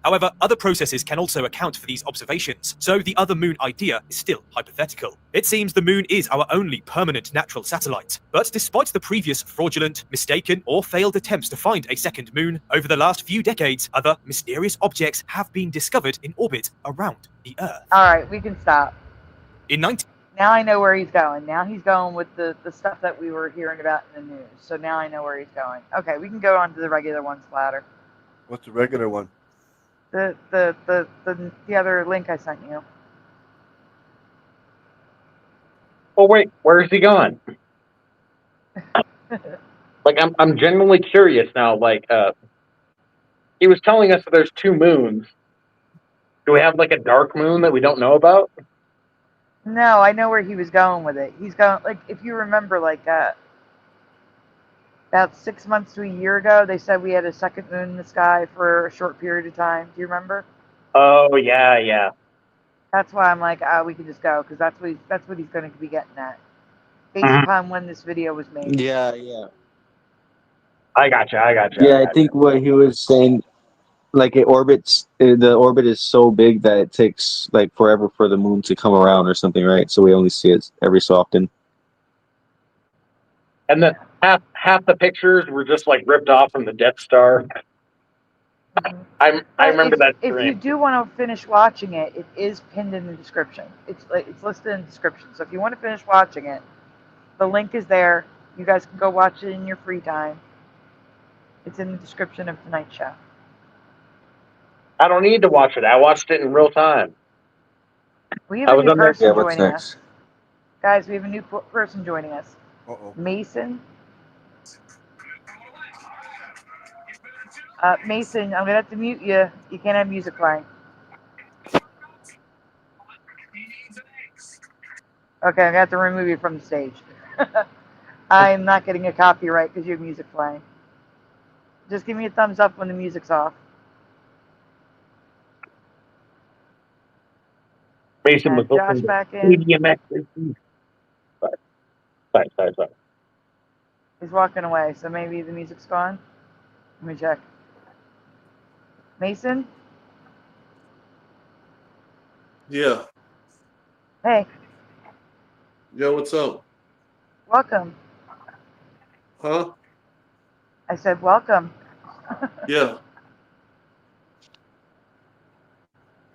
However, other processes can also account for these observations, so the other moon idea is still hypothetical. It seems the moon is our only permanent natural satellite, but despite the previous fraudulent, mistaken, or failed attempts to find a second moon, over the last few decades, other mysterious objects have been discovered in orbit around the Earth. Alright, we can stop. In Now I know where he's going. Now he's going with the stuff that we were hearing about in the news. So now I know where he's going. Okay, we can go on to the regular one, Splatter. What's the regular one? The other link I sent you. Oh wait, where is he going? Like I'm genuinely curious now. Like he was telling us that there's two moons. Do we have like a dark moon that we don't know about? No, I know where he was going with it. He's going, like, if you remember, like about 6 months to a year ago, they said we had a second moon in the sky for a short period of time. Do you remember? Oh yeah. That's why I'm like, we can just go, because that's what he's going to be getting at, based upon when this video was made. Yeah. I gotcha. Yeah, I think what he was saying, like it orbits, the orbit is so big that it takes like forever for the moon to come around or something, right? So we only see it every so often. And then half the pictures were just like ripped off from the Death Star. I remember that. If you do want to finish watching it, it is pinned in the description. It's listed in the description. So if you want to finish watching it, the link is there. You guys can go watch it in your free time. It's in the description of tonight's show. I don't need to watch it. I watched it in real time. We have a new person joining next? us. Guys, we have a new person joining us. Uh-oh. Mason. Mason, I'm going to have to mute you. You can't have music playing. Okay, I'm going to have to remove you from the stage. I'm not getting a copyright because you have music playing. Just give me a thumbs up when the music's off. Mason was Josh back in. Sorry. He's walking away, so maybe the music's gone. Let me check. Mason? Yeah. Hey, Yo, what's up? welcome. Huh? I said welcome. Yeah.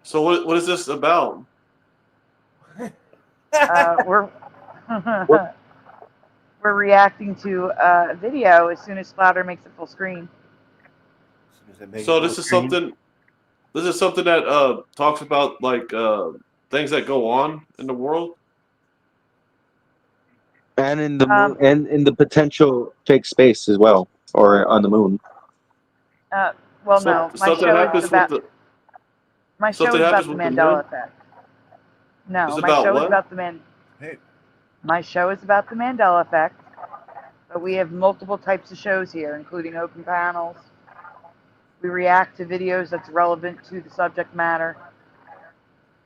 So what is this about? We're we're reacting to a video as soon as Splatter makes it full screen. So this is something that talks about like things that go on in the world. And in the moon, and in the potential fake space as well, or on the moon. Well, no, my show is about the Mandela effect. No, It's my about show what? is about the My show is about the Mandela effect, but we have multiple types of shows here, including open panels. We react to videos that's relevant to the subject matter,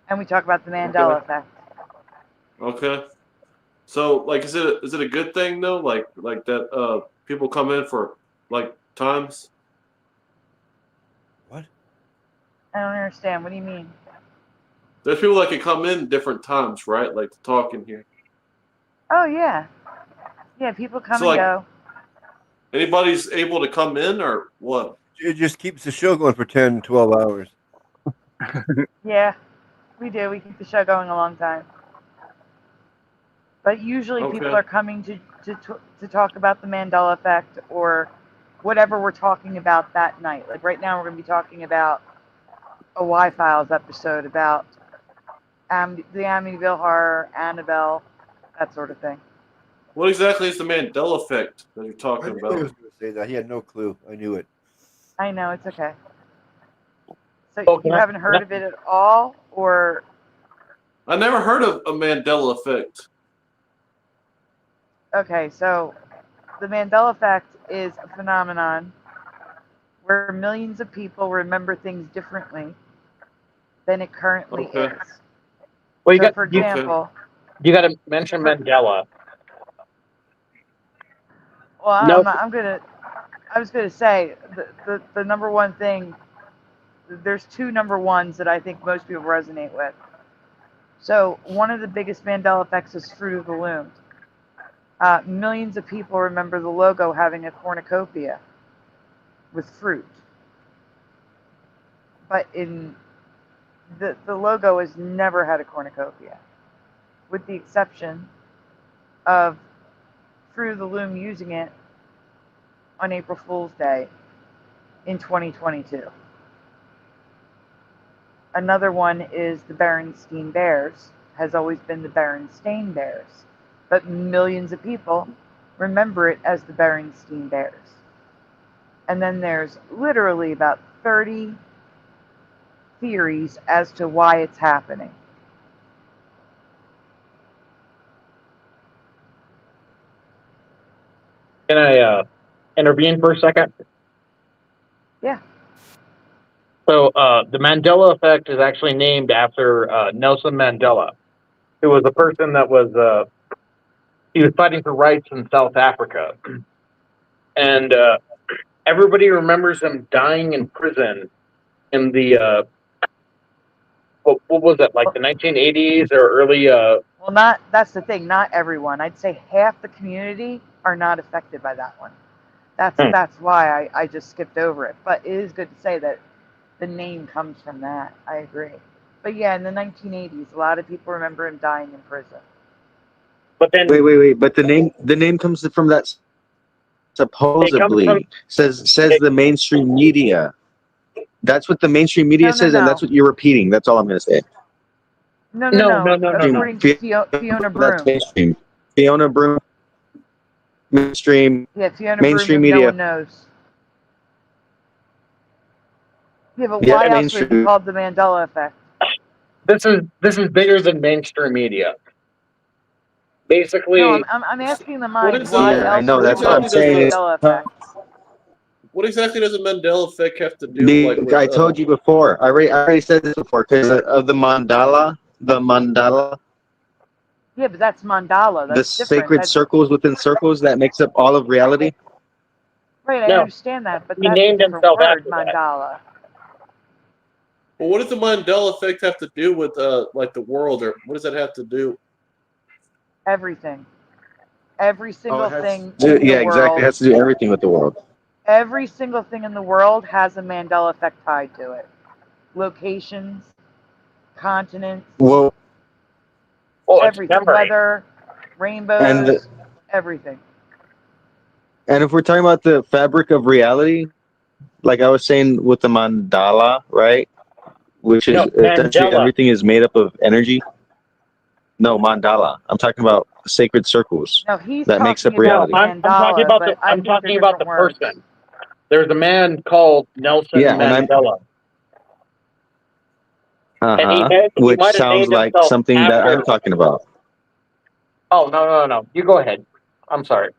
and we talk about the Mandela effect. Okay. So like, is it a good thing though? Like that people come in for like times. What? I don't understand. What do you mean? There's people that can come in different times, right? Like to talk in here. Oh yeah, yeah. People come So, and like, go. Anybody's able to come in or what? It just keeps the show going for 10, 12 hours. Yeah, we do. We keep the show going a long time. But usually people are coming to talk about the Mandela effect or whatever we're talking about that night. Like right now we're going to be talking about a Y-Files episode about the Amityville horror, Annabelle, that sort of thing. What exactly is the Mandela effect that you're talking I knew about? he was going to say that. He had no clue. I knew it. I know, it's okay. So Oh, you haven't heard of it at all, or? I never heard of a Mandela effect. Okay, so the Mandela effect is a phenomenon where millions of people remember things differently than it currently is. Well, So, for example, you got to mention Mandela. well, Nope. I was gonna say the number one thing. There's two number ones that I think most people resonate with. So one of the biggest Mandela effects is Fruit of the Loom. Millions of people remember the logo having a cornucopia with fruit, but in the logo has never had a cornucopia, with the exception of Fruit of the Loom using it on April Fool's Day in 2022. Another one is the Berenstain Bears, has always been the Berenstain Bears, but millions of people remember it as the Berenstain Bears. And then there's literally about 30 theories as to why it's happening. Can I intervene for a second? Yeah. So the Mandela effect is actually named after Nelson Mandela, who was a person that was he was fighting for rights in South Africa, and everybody remembers him dying in prison in the what was it, like the 1980s or early? Well, that's the thing. Not everyone. I'd say half the community are not affected by that one. That's why I just skipped over it. But it is good to say that the name comes from that. I agree. But yeah, in the 1980s, a lot of people remember him dying in prison. But then wait. But the name comes from that. Supposedly says the mainstream media. That's what the mainstream media says, and that's what you're repeating. That's all I'm going to say. No. According to Fiona Broom. That's mainstream. Fiona Broom. Mainstream. Yeah, Fiona mainstream Broom. media. No one knows. Yeah, but why else would it be called the Mandela effect? This is bigger than mainstream media. Basically, no, I'm asking the mind. Why else I know. That's what I'm saying. Mandela effect? What exactly does the Mandela effect have to do? With, I told you before. I already said this before because of the mandala. The mandala. Yeah, but that's mandala. That's the sacred circles within circles that makes up all of reality. Right, I understand that, but that's a different word, mandala. Well, what does the Mandela effect have to do with like the world, or what does that have to do? Everything. Every single thing. Yeah, exactly. It has to do everything with the world. Every single thing in the world has a Mandela effect tied to it. Locations, continents, everything, weather, rainbows, everything. And if we're talking about the fabric of reality, like I was saying with the mandala, right? Which is essentially everything is made up of energy. No, mandala. I'm talking about sacred circles that makes up reality. I'm talking about the person. There's a man called Nelson Mandela. Which sounds like something that I'm talking about. Oh no! You go ahead. I'm sorry.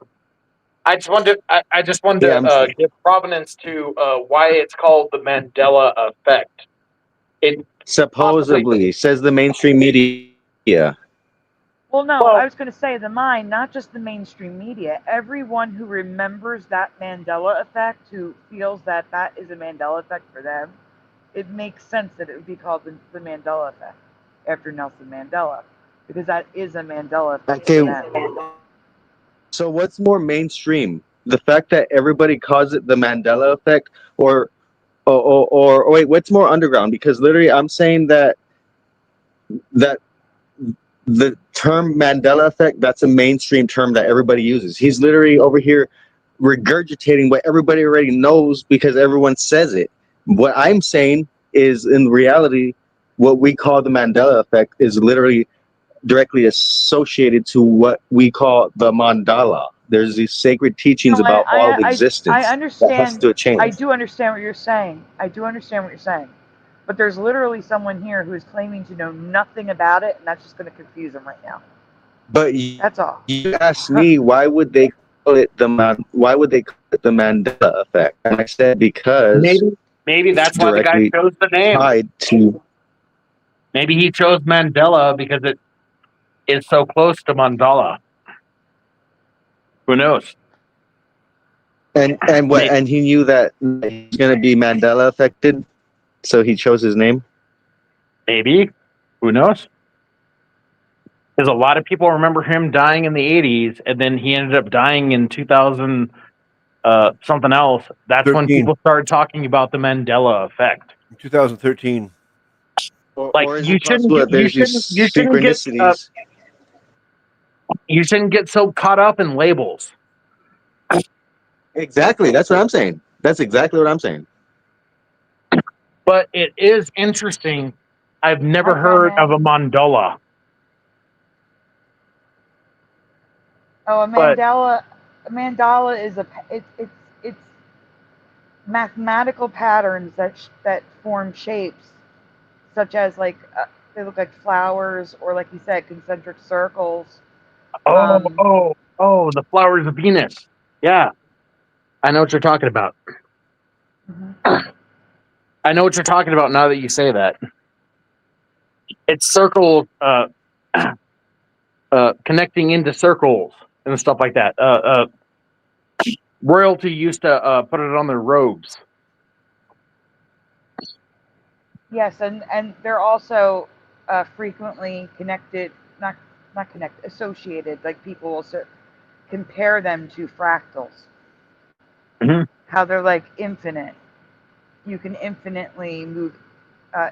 I just wanted to give provenance to why it's called the Mandela effect. It supposedly says the mainstream media. Well, no, I was going to say the mind, not just the mainstream media. Everyone who remembers that Mandela effect, who feels that that is a Mandela effect for them, it makes sense that it would be called the Mandela effect after Nelson Mandela, because that is a Mandela effect for them. So what's more mainstream? The fact that everybody calls it the Mandela effect, or wait, what's more underground? Because literally I'm saying that the term Mandela effect, that's a mainstream term that everybody uses. He's literally over here regurgitating what everybody already knows because everyone says it. What I'm saying is in reality, what we call the Mandela effect is literally directly associated to what we call the mandala. There's these sacred teachings about all of existence. I That has understand. to change. I do understand what you're saying. I do understand what you're saying. But there's literally someone here who is claiming to know nothing about it, and that's just going to confuse them right now. But That's all. You asked me why would they call it the Mandela effect, and I said because Maybe that's why the guy directly chose the name. tied to. Maybe he chose Mandela because it is so close to mandala. Who knows? And what? And he knew that he's going to be Mandela affected, so he chose his name. Maybe. Who knows? Because a lot of people remember him dying in the 80s, and then he ended up dying in 2000 something else. That's when 13. people started talking about the Mandela effect. In 2013. Like Or is you it shouldn't possible get, that there's these synchronicities? You shouldn't get so caught up in labels. Exactly. That's what I'm saying. That's exactly what I'm saying. But it is interesting. I've never heard of a mandala. Oh, a mandala. A mandala is it's mathematical patterns that form shapes, such as like they look like flowers, or like you said, concentric circles. The flowers of Venus. Yeah, I know what you're talking about. I know what you're talking about now that you say that. It's circle connecting into circles and stuff like that. Royalty used to put it on their robes. Yes, and they're also frequently connected, not connected, associated. Like people will compare them to fractals. Mm-hmm. How they're like infinite. You can infinitely move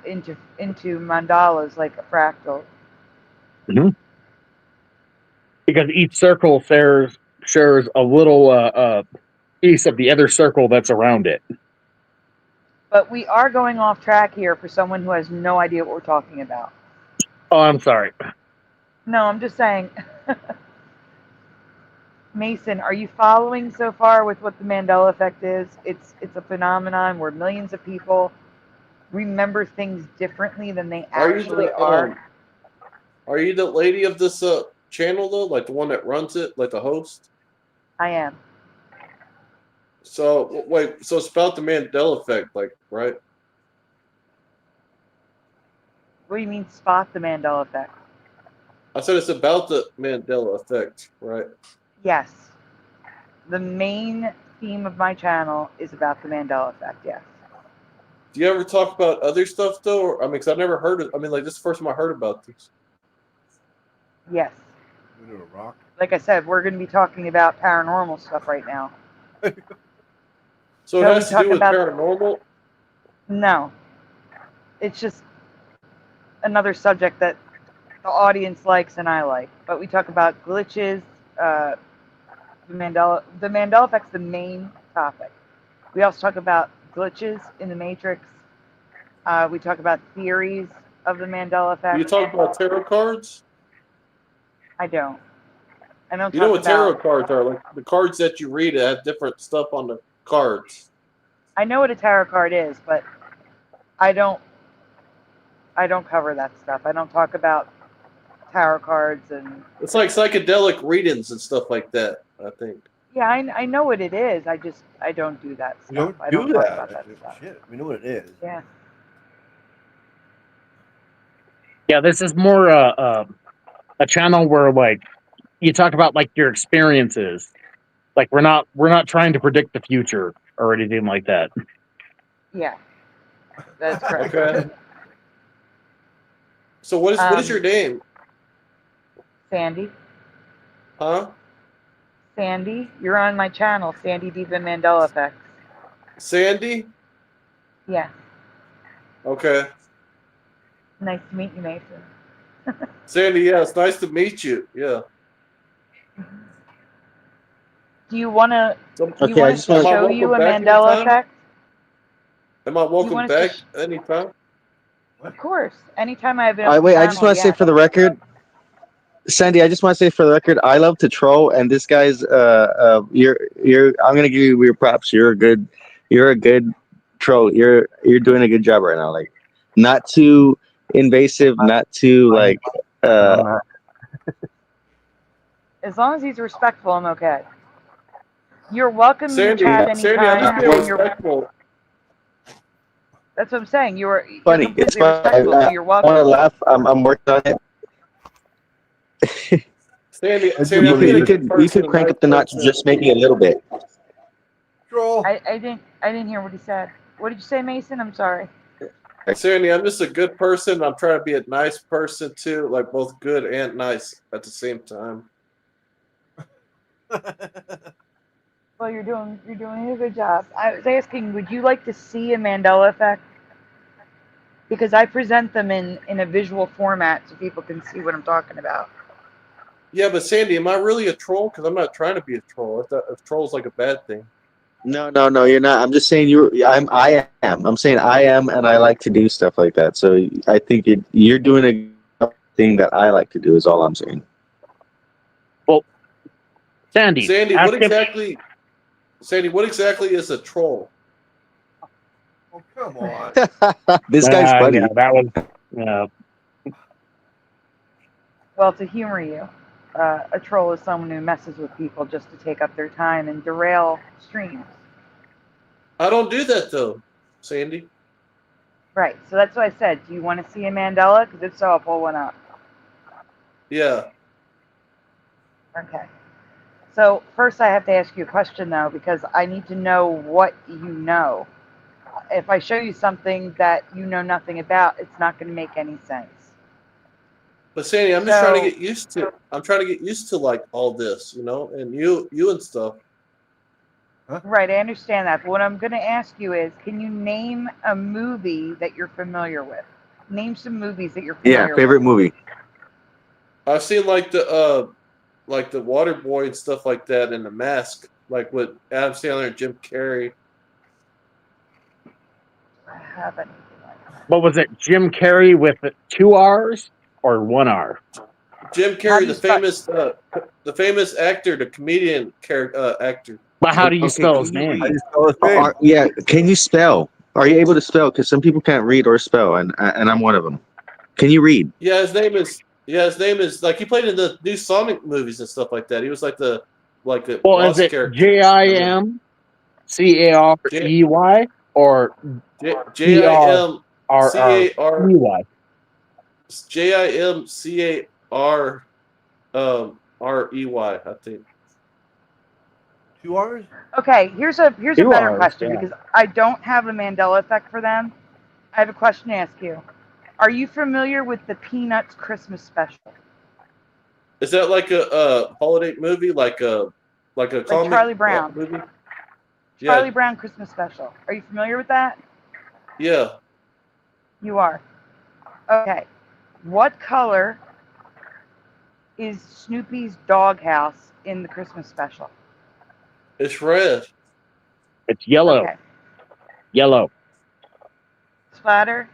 into mandalas like a fractal. Mm-hmm. Because each circle shares a little piece of the other circle that's around it. But we are going off track here for someone who has no idea what we're talking about. Oh, I'm sorry. No, I'm just saying. Mason, are you following so far with what the Mandela effect is? It's a phenomenon where millions of people remember things differently than they actually are. Are you the lady of this channel though, like the one that runs it, like the host? I am. So wait, so it's about the Mandela effect, like, right? What do you mean, spot the Mandela effect? I said it's about the Mandela effect, right? Yes. The main theme of my channel is about the Mandela effect, yes. Do you ever talk about other stuff though? Or, I mean, because I've never heard it. I mean, like, this is the first time I heard about this. Yes. Into a rock. Like I said, we're going to be talking about paranormal stuff right now. So it has to do with paranormal? No. It's just another subject that the audience likes and I like. But we talk about glitches, the Mandela effect's the main topic. We also talk about glitches in the Matrix. We talk about theories of the Mandela effect. You talk about tarot cards? I don't. I don't. You know what tarot cards are? Like the cards that you read that have different stuff on the cards. I know what a tarot card is, but I don't cover that stuff. I don't talk about tarot cards and. It's like psychedelic readings and stuff like that, I think. Yeah, I know what it is. I don't do that stuff. I don't talk about that stuff. Shit, we know what it is. Yeah. Yeah, this is more a channel where like you talk about like your experiences. Like we're not trying to predict the future or anything like that. Yeah, that's correct. Okay. So what is your name? Sandy. Huh? Sandy, you're on my channel, Sandy Diva Mandela Effects. Sandy? Yeah. Okay. Nice to meet you, Mason. Sandy, yeah, it's nice to meet you. Yeah. Do you want to I just wanna show you a Mandela effect? Am I welcome back anytime? Of course. Anytime I have an All right, open wait. I just panel, want to say for the record, Sandy. I just want to say for the record, I love to troll, and this guy's you're. I'm gonna give you your props. You're a good troll. You're doing a good job right now. Like, not too invasive, not too like. As long as he's respectful, I'm okay. You're welcome in the Sandy, chat anytime. Sandy, I'm just being respectful. That's what I'm saying. You're Funny. It's completely respectful, so you're welcome. I want to laugh. I'm working on it. Sandy, you could crank up the notch just maybe a little bit. I didn't hear what he said. What did you say, Mason? I'm sorry. Sandy, I'm just a good person. I'm trying to be a nice person too, like both good and nice at the same time. Well, you're doing a good job. I was asking, would you like to see a Mandela effect? Because I present them in a visual format so people can see what I'm talking about. Yeah, but Sandy, am I really a troll? Because I'm not trying to be a troll. If troll's like a bad thing. No, you're not. I'm just saying I am. I'm saying I am, and I like to do stuff like that. So I think you're doing a thing that I like to do. Is all I'm saying. Well, Sandy, what exactly is a troll? Oh, come on. This guy's funny. Yeah, that was. Yeah. Well, to humor you, a troll is someone who messes with people just to take up their time and derail streams. I don't do that though, Sandy. Right. So that's what I said. Do you want to see a Mandela? Because if so, I'll pull one up. Yeah. Okay. So first I have to ask you a question though, because I need to know what you know. If I show you something that you know nothing about, it's not going to make any sense. But Sandy, I'm just trying to get used to. I'm trying to get used to like all this, and you and stuff. Huh? Right, I understand that. But what I'm going to ask you is, can you name a movie that you're familiar with? Name some movies that you're familiar with. Yeah, favorite movie. I've seen like the Water Boy and stuff like that, and The Mask, like with Adam Sandler and Jim Carrey. I haven't. What was it? Jim Carrey with 2 R's or 1 R? Jim Carrey, the famous actor, the comedian actor. But how do you spell his name? Yeah, can you spell? Are you able to spell? Because some people can't read or spell, and I'm one of them. Can you read? Yeah, his name is like he played in the new Sonic movies and stuff like that. He was like the Well, is it JIMCAREY or JIMCAREY? JIMCAREY, I think. 2 R's? Okay, here's a better R's, question yeah. because I don't have a Mandela effect for them. I have a question to ask you. Are you familiar with the Peanuts Christmas special? Is that like a holiday movie, like a comic Charlie Brown movie? Charlie Brown Christmas special. Are you familiar with that? Yeah. You are. Okay. What color is Snoopy's doghouse in the Christmas special? It's red. It's yellow. Okay. Yellow. Splatter?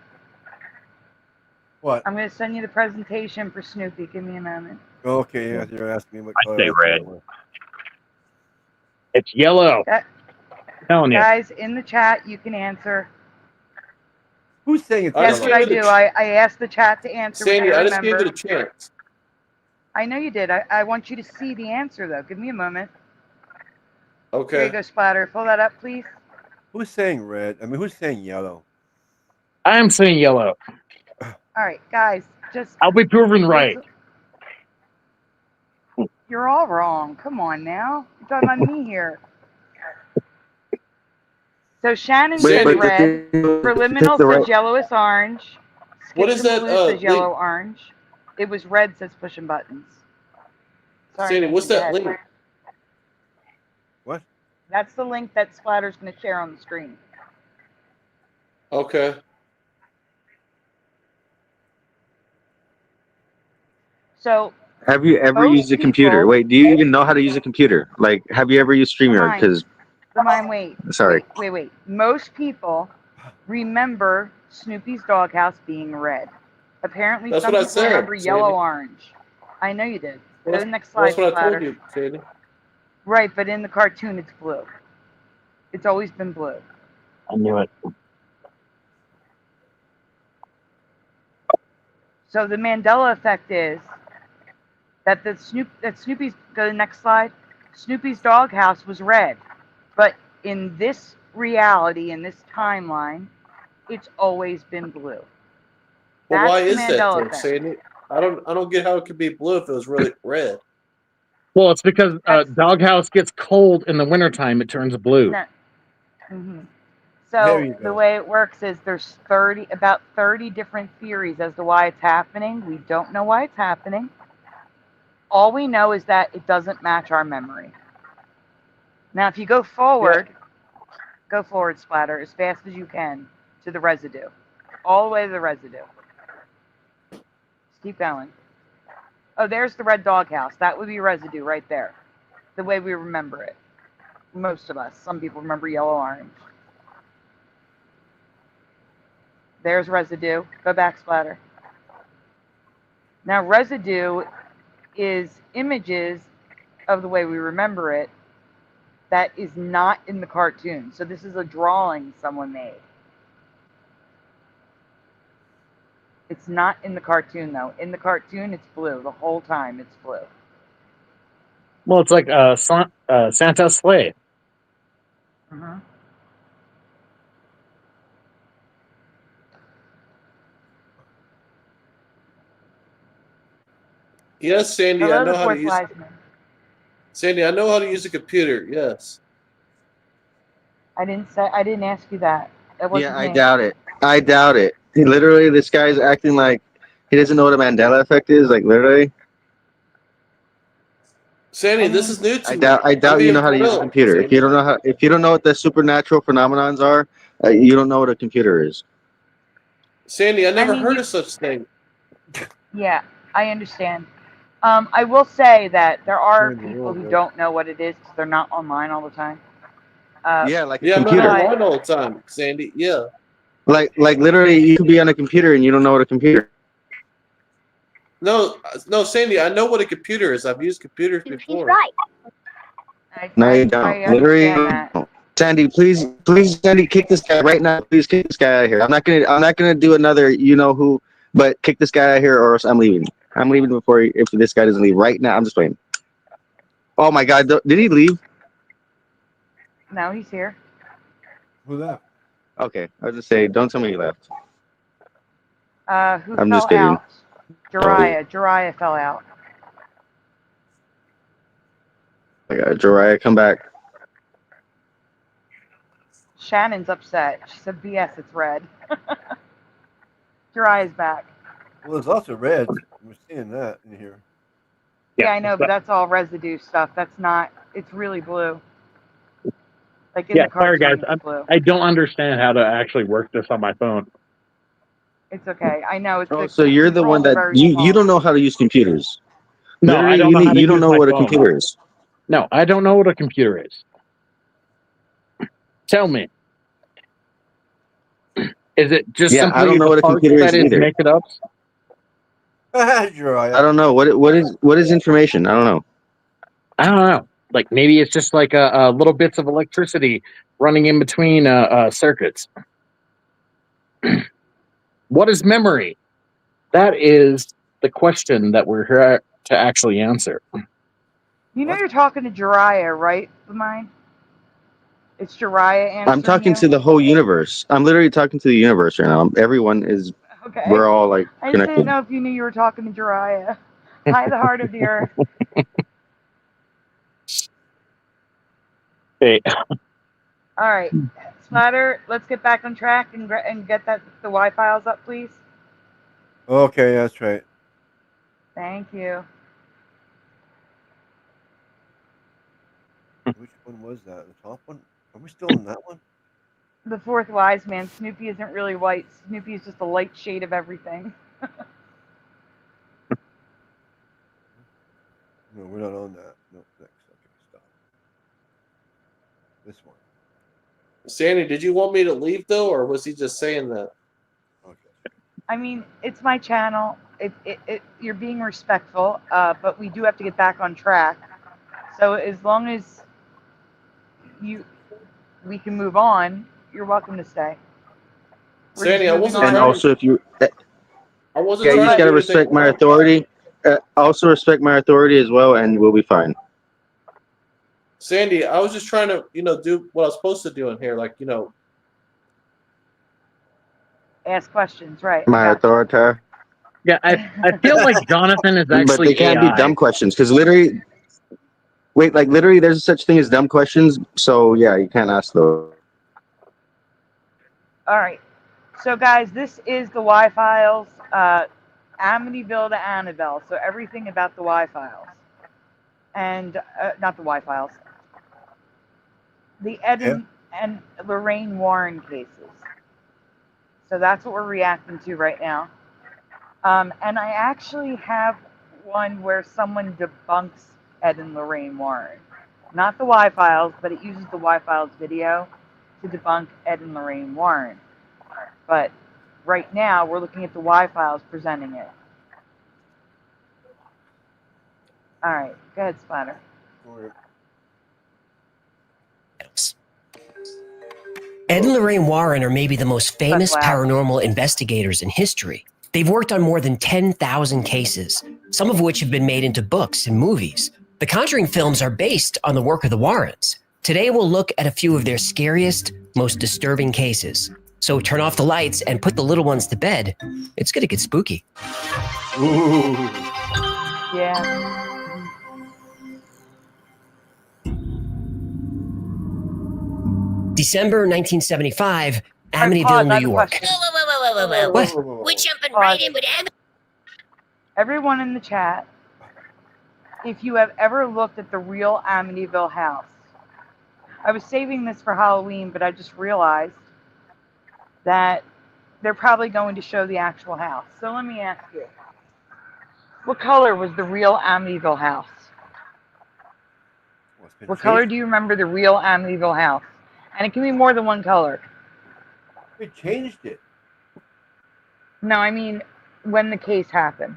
What? I'm going to send you the presentation for Snoopy. Give me a moment. Okay, yeah, you're asking me what color. I say red. It's yellow. Telling you. Guys, in the chat, you can answer. Who's saying it's That's yellow? what I do. I asked the chat to answer. Sandy, I just remember. gave it a chance. I know you did. I want you to see the answer, though. Give me a moment. Okay. There you go, Splatter. Pull that up, please. Who's saying red? I mean, who's saying yellow? I'm saying yellow. All right, guys, just... I'll be proven right. You're all wrong. Come on now. You're talking about me here. So Shannon says red. Preliminal says yellowish orange. What is that? Says yellow orange. It was red says pushing buttons. Sorry, Sandy, what's that link? What? That's the link that Splatter's going to share on the screen. Okay. So... Have you ever used a computer? Wait, do you even know how to use a computer? Like, have you ever used StreamYard? Because wait. sorry. Wait. Most people remember Snoopy's doghouse being red. Apparently, That's some what I people said, remember yellow Sandy. orange. I know you did. Go Well, to that's, the next well, slide, that's what I Splatter. told you, Sandy. Right, but in the cartoon, it's blue. It's always been blue. I knew it. So the Mandela effect is that Snoopy's, go to the next slide. Snoopy's doghouse was red, but in this reality, in this timeline, it's always been blue. Well, why That's is the that, Mandela though, effect. Sandy? I don't get how it could be blue if it was really red. Well, it's because doghouse gets cold in the wintertime. It turns blue. No. So the way it works is there's about 30 different theories as to why it's happening. We don't know why it's happening. All we know is that it doesn't match our memory. Now, if you go forward, Splatter, as fast as you can to the residue. All the way to the residue. Just keep going. Oh, there's the red doghouse. That would be residue right there. The way we remember it. Most of us. Some people remember yellow-orange. There's residue. Go back, Splatter. Now, residue is images of the way we remember it that is not in the cartoon. So this is a drawing someone made. It's not in the cartoon, though. In the cartoon, it's blue. The whole time, it's blue. Well, it's like Santa's sleigh. Yes, Sandy, Hello, I know the how to fourth use. wise man. Sandy, I know how to use a computer. Yes. I didn't ask you that. That wasn't Yeah, I me. doubt it. I doubt it. Literally, this guy's acting like he doesn't know what a Mandela effect is. Like literally, Sandy, this is new to me. I doubt I'm you being know how to use a thrilled, computer. Sandy. If you don't know what the supernatural phenomenons are, you don't know what a computer is. Sandy, I never mean, heard of such thing. Yeah, I understand. I will say that there are Sandy, people who okay. don't know what it is because they're not online all the time. Yeah, like a Yeah, I'm not computer. online all the time, Sandy. Yeah. Like literally, you could be on a computer and you don't know what a computer. No, Sandy, I know what a computer is. I've used computers before. No, you don't. I Literally, understand that. don't. Sandy, please, Sandy, kick this guy right now. Please kick this guy out of here. I'm not gonna do another, you know who, but kick this guy out of here, or else I'm leaving. I'm leaving if this guy doesn't leave right now. I'm just waiting. Oh my God, did he leave? No, he's here. Who left? Okay, I was just saying, don't tell me he left. Who I'm fell just kidding. out? Jariah fell out. I got Jariah, come back. Shannon's upset. She said, BS, it's red. Jariah's back. Well, there's lots of reds. We're seeing that in here. Yeah, I know, but that's all residue stuff. That's not, it's really blue. Like in Yeah, the cartoon, sorry guys. it's blue. I don't understand how to actually work this on my phone. It's okay. I know. It's Oh, so you're the one that you don't know how to use computers. No, Literally, I don't know how to you don't use know my what a phone. computer is. No, I don't know what a computer is. Tell me. Is it just Yeah, I simply don't know the what a parts computer is that it either. make it up? I don't know what is information. I don't know. I don't know. Like maybe it's just like little bits of electricity running in between circuits. What is memory? That is the question that we're here to actually answer. You know you're talking to Jariah, right, mine? It's Jariah answering I'm talking you? to the whole universe. I'm literally talking to the universe right now. Everyone is. Okay. We're all like I just didn't connected. know if you knew you were talking to Jariah. Hi, the heart of the earth. Hey. All right. Splatter, let's get back on track and get the Y files up, please. Okay, that's right. Thank you. Which one was that? The top one? Are we still in that one? The fourth wise man. Snoopy isn't really white. Snoopy is just a light shade of everything. No, we're not on that. No, next. Okay, stop. This one. Sandy, did you want me to leave though, or was he just saying that? I mean, it's my channel. You're being respectful, but we do have to get back on track. So as long as we can move on, you're welcome to stay. Sandy, I wasn't And trying also, if you, I wasn't yeah, you trying just to gotta do anything respect my wrong. authority. Also respect my authority as well, and we'll be fine. Sandy, I was just trying to, do what I was supposed to do in here, like, Ask questions, right? My authority. Yeah, I feel like Jonathan is But actually they can't be AI. dumb questions because literally, literally, there's such thing as dumb questions. So yeah, you can't ask those. All right. So guys, this is the Y files, Amityville to Annabelle. So everything about the Y files, and not the Y files, the Ed and Lorraine Warren cases. So that's what we're reacting to right now. And I actually have one where someone debunks Ed and Lorraine Warren. Not the Y files, but it uses the Y files video to debunk Ed and Lorraine Warren. But right now, we're looking at the Y files presenting it. All right, go ahead, Splatter. Ed and Lorraine Warren are maybe the most famous paranormal investigators in history. They've worked on more than 10,000 cases, some of which have been made into books and movies. The Conjuring films are based on the work of the Warrens. Today we'll look at a few of their scariest, most disturbing cases. So turn off the lights and put the little ones to bed. It's gonna get spooky. Ooh. Yeah. December 1975, Amityville, New York. What? We're jumping right in with Everyone in the chat, if you have ever looked at the real Amityville house, I was saving this for Halloween, but I just realized that they're probably going to show the actual house. So let me ask you, what color was the real Amityville house? What color do you remember the real Amityville house? And it can be more than one color. We changed it. No, I mean when the case happened.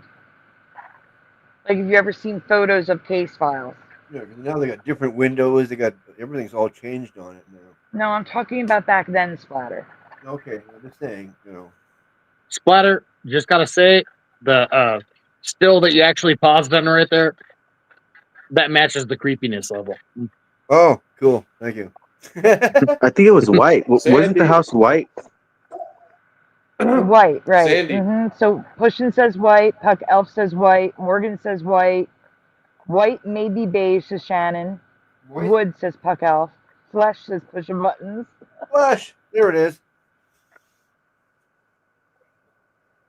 Like, have you ever seen photos of case files? Yeah, because now they got different windows. They got everything's all changed on it now. No, I'm talking about back then, Splatter. Okay, I'm just saying, Splatter, just gotta say, the still that you actually paused on right there, that matches the creepiness level. Oh, cool. Thank you. I think it was white. Wasn't the house white? White, right. Sandy. So Pushin says white, Puck Elf says white, Morgan says white, white maybe beige says Shannon, Wood says Puck Elf, Flesh says Pushin Buttons. Flesh! There it is.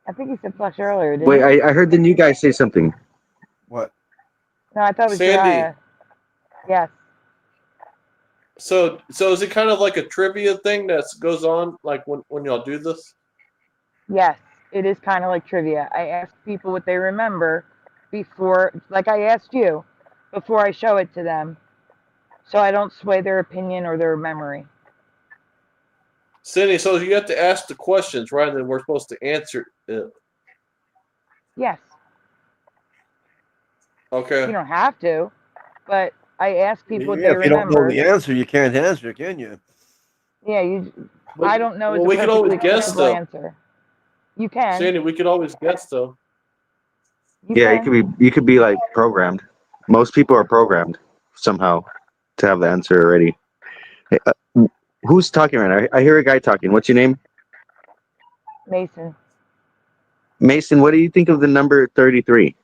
I think he said Flesh earlier, didn't Wait, he? I heard the new guy say something. What? No, I thought it was Sandy. Jiraiya. Yes. So is it kind of like a trivia thing that goes on, like when y'all do this? Yes, it is kind of like trivia. I ask people what they remember before, like I asked you, before I show it to them, so I don't sway their opinion or their memory. Cindy, so you have to ask the questions, right? And then we're supposed to answer it. Yes. Okay. You don't have to, but I ask people what they if you don't know remember. the answer, you can't answer, can you? Yeah, I don't know. Well, we can always guess, acceptable though. answer. You can. Sandy, we could always guess, though. You could be like programmed. Most people are programmed somehow to have the answer already. Hey, who's talking right now? I hear a guy talking. What's your name? Mason. Mason, what do you think of the number 33?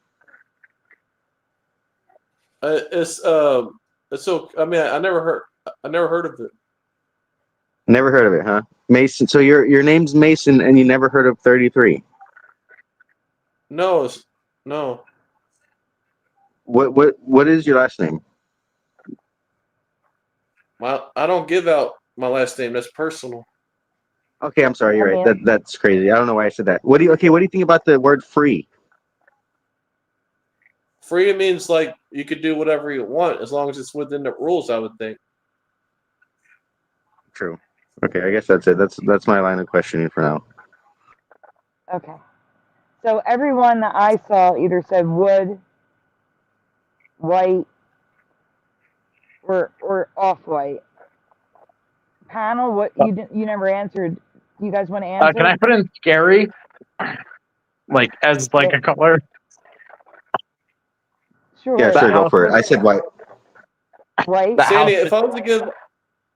It's so. I mean, I never heard of it. Never heard of it, huh? Mason. So your name's Mason, and you never heard of 33? No. What is your last name? Well, I don't give out my last name. That's personal. Okay, I'm sorry. You're right. That's crazy. I don't know why I said that. What do you think about the word free? Free means like you could do whatever you want as long as it's within the rules, I would think. True. Okay, I guess that's it. That's my line of questioning for now. Okay. So everyone that I saw either said wood, white, or off-white. Panel, what you never answered. You guys want to answer? Can I put in scary, like as like a color? Sure. Yeah, sure, go for it. I said white. White. Sandy, if I was to give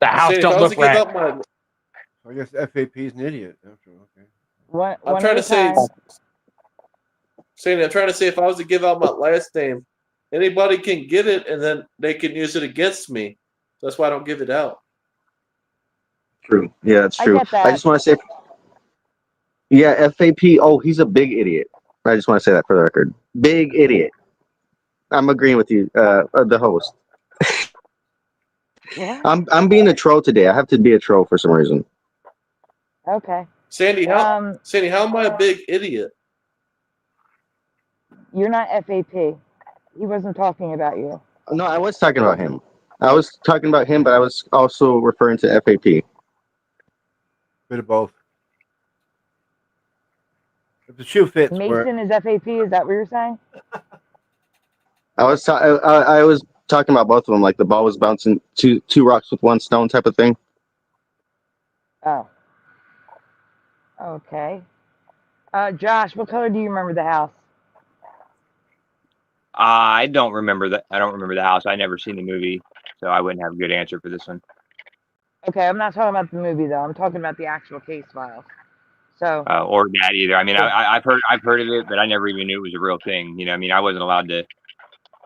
the house Sandy, don't if I was look to give red. up my I guess FAP's an idiot. Okay. I'm trying to say, Sandy, I'm trying to say if I was to give out my last name, anybody can get it and then they can use it against me. That's why I don't give it out. True. Yeah, that's true. get that. I just want to say, yeah, FAP. Oh, he's a big idiot. I just want to say that for the record. Big idiot. I'm agreeing with you, the host. Yeah. I'm being a troll today. I have to be a troll for some reason. Okay. Sandy, how am I a big idiot? You're not FAP. He wasn't talking about you. No, I was talking about him. I was talking about him, but I was also referring to FAP. Bit of both. If the shoe fits, Mason is FAP. Is that what you're saying? I was talking about both of them, like the ball was bouncing two rocks with one stone type of thing. Oh. Okay. Josh, what color do you remember the house? I don't remember that. I don't remember the house. I never seen the movie, so I wouldn't have a good answer for this one. Okay, I'm not talking about the movie though. I'm talking about the actual case files. So. Or that either. I mean, I've heard of it, but I never even knew it was a real thing. You know, I mean, I wasn't allowed to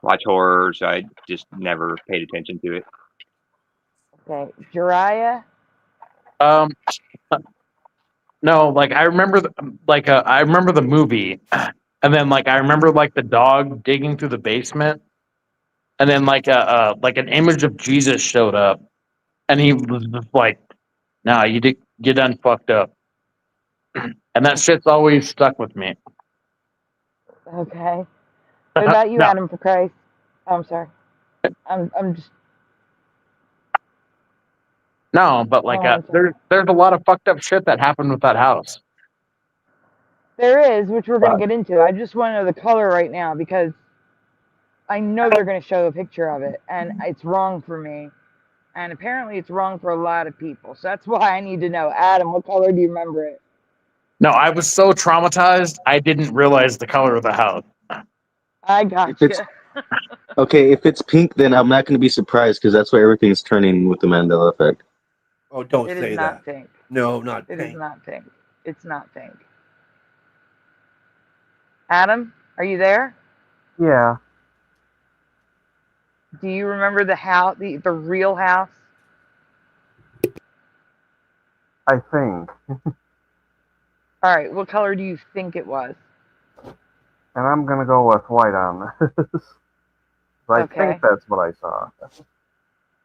watch horror, so I just never paid attention to it. Okay, Jariah. No, like I remember, I remember the movie, and then like I remember like the dog digging through the basement, and then like an image of Jesus showed up, and he was just like, "Nah, you done fucked up," and that shit's always stuck with me. Okay. What about you, No. Adam? For Christ. Oh, I'm sorry. I'm just. No, but like there's a lot of fucked up shit that happened with that house. There is, which we're going to get into. I just want to know the color right now because I know they're going to show a picture of it, and it's wrong for me. And apparently it's wrong for a lot of people. So that's why I need to know. Adam, what color do you remember it? No, I was so traumatized, I didn't realize the color of the house. I gotcha. Okay, if it's pink, then I'm not going to be surprised because that's why everything's turning with the Mandela effect. Oh, don't It say is that. not pink. No, not It pink. is not pink. It's not pink. Adam, are you there? Yeah. Do you remember the house, the real house? I think. All right, what color do you think it was? And I'm going to go with white on this. I Okay. think that's what I saw.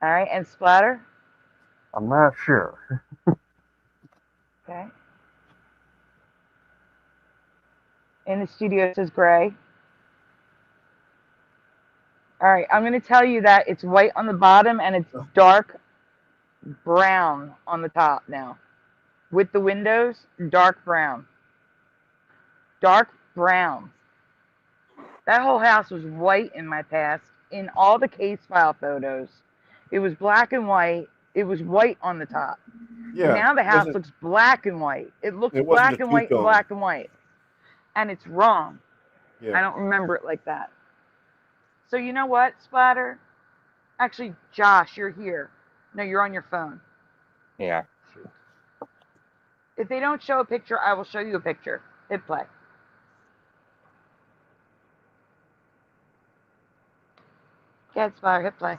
All right, and splatter? I'm not sure. Okay. In the studio it says gray. All right, I'm going to tell you that it's white on the bottom and it's dark brown on the top now. With the windows, dark brown. Dark brown. That whole house was white in my past. In all the case file photos, it was black and white. It was white on the top. Yeah, Now the house wasn't- looks black and white. It looks It wasn't black a and white and two-tone. black and white. And it's wrong. Yeah. I don't remember it like that. So you know what, Splatter? Actually, Josh, you're here. No, you're on your phone. Yeah. If they don't show a picture, I will show you a picture. Hit play. Get Splatter, hit play.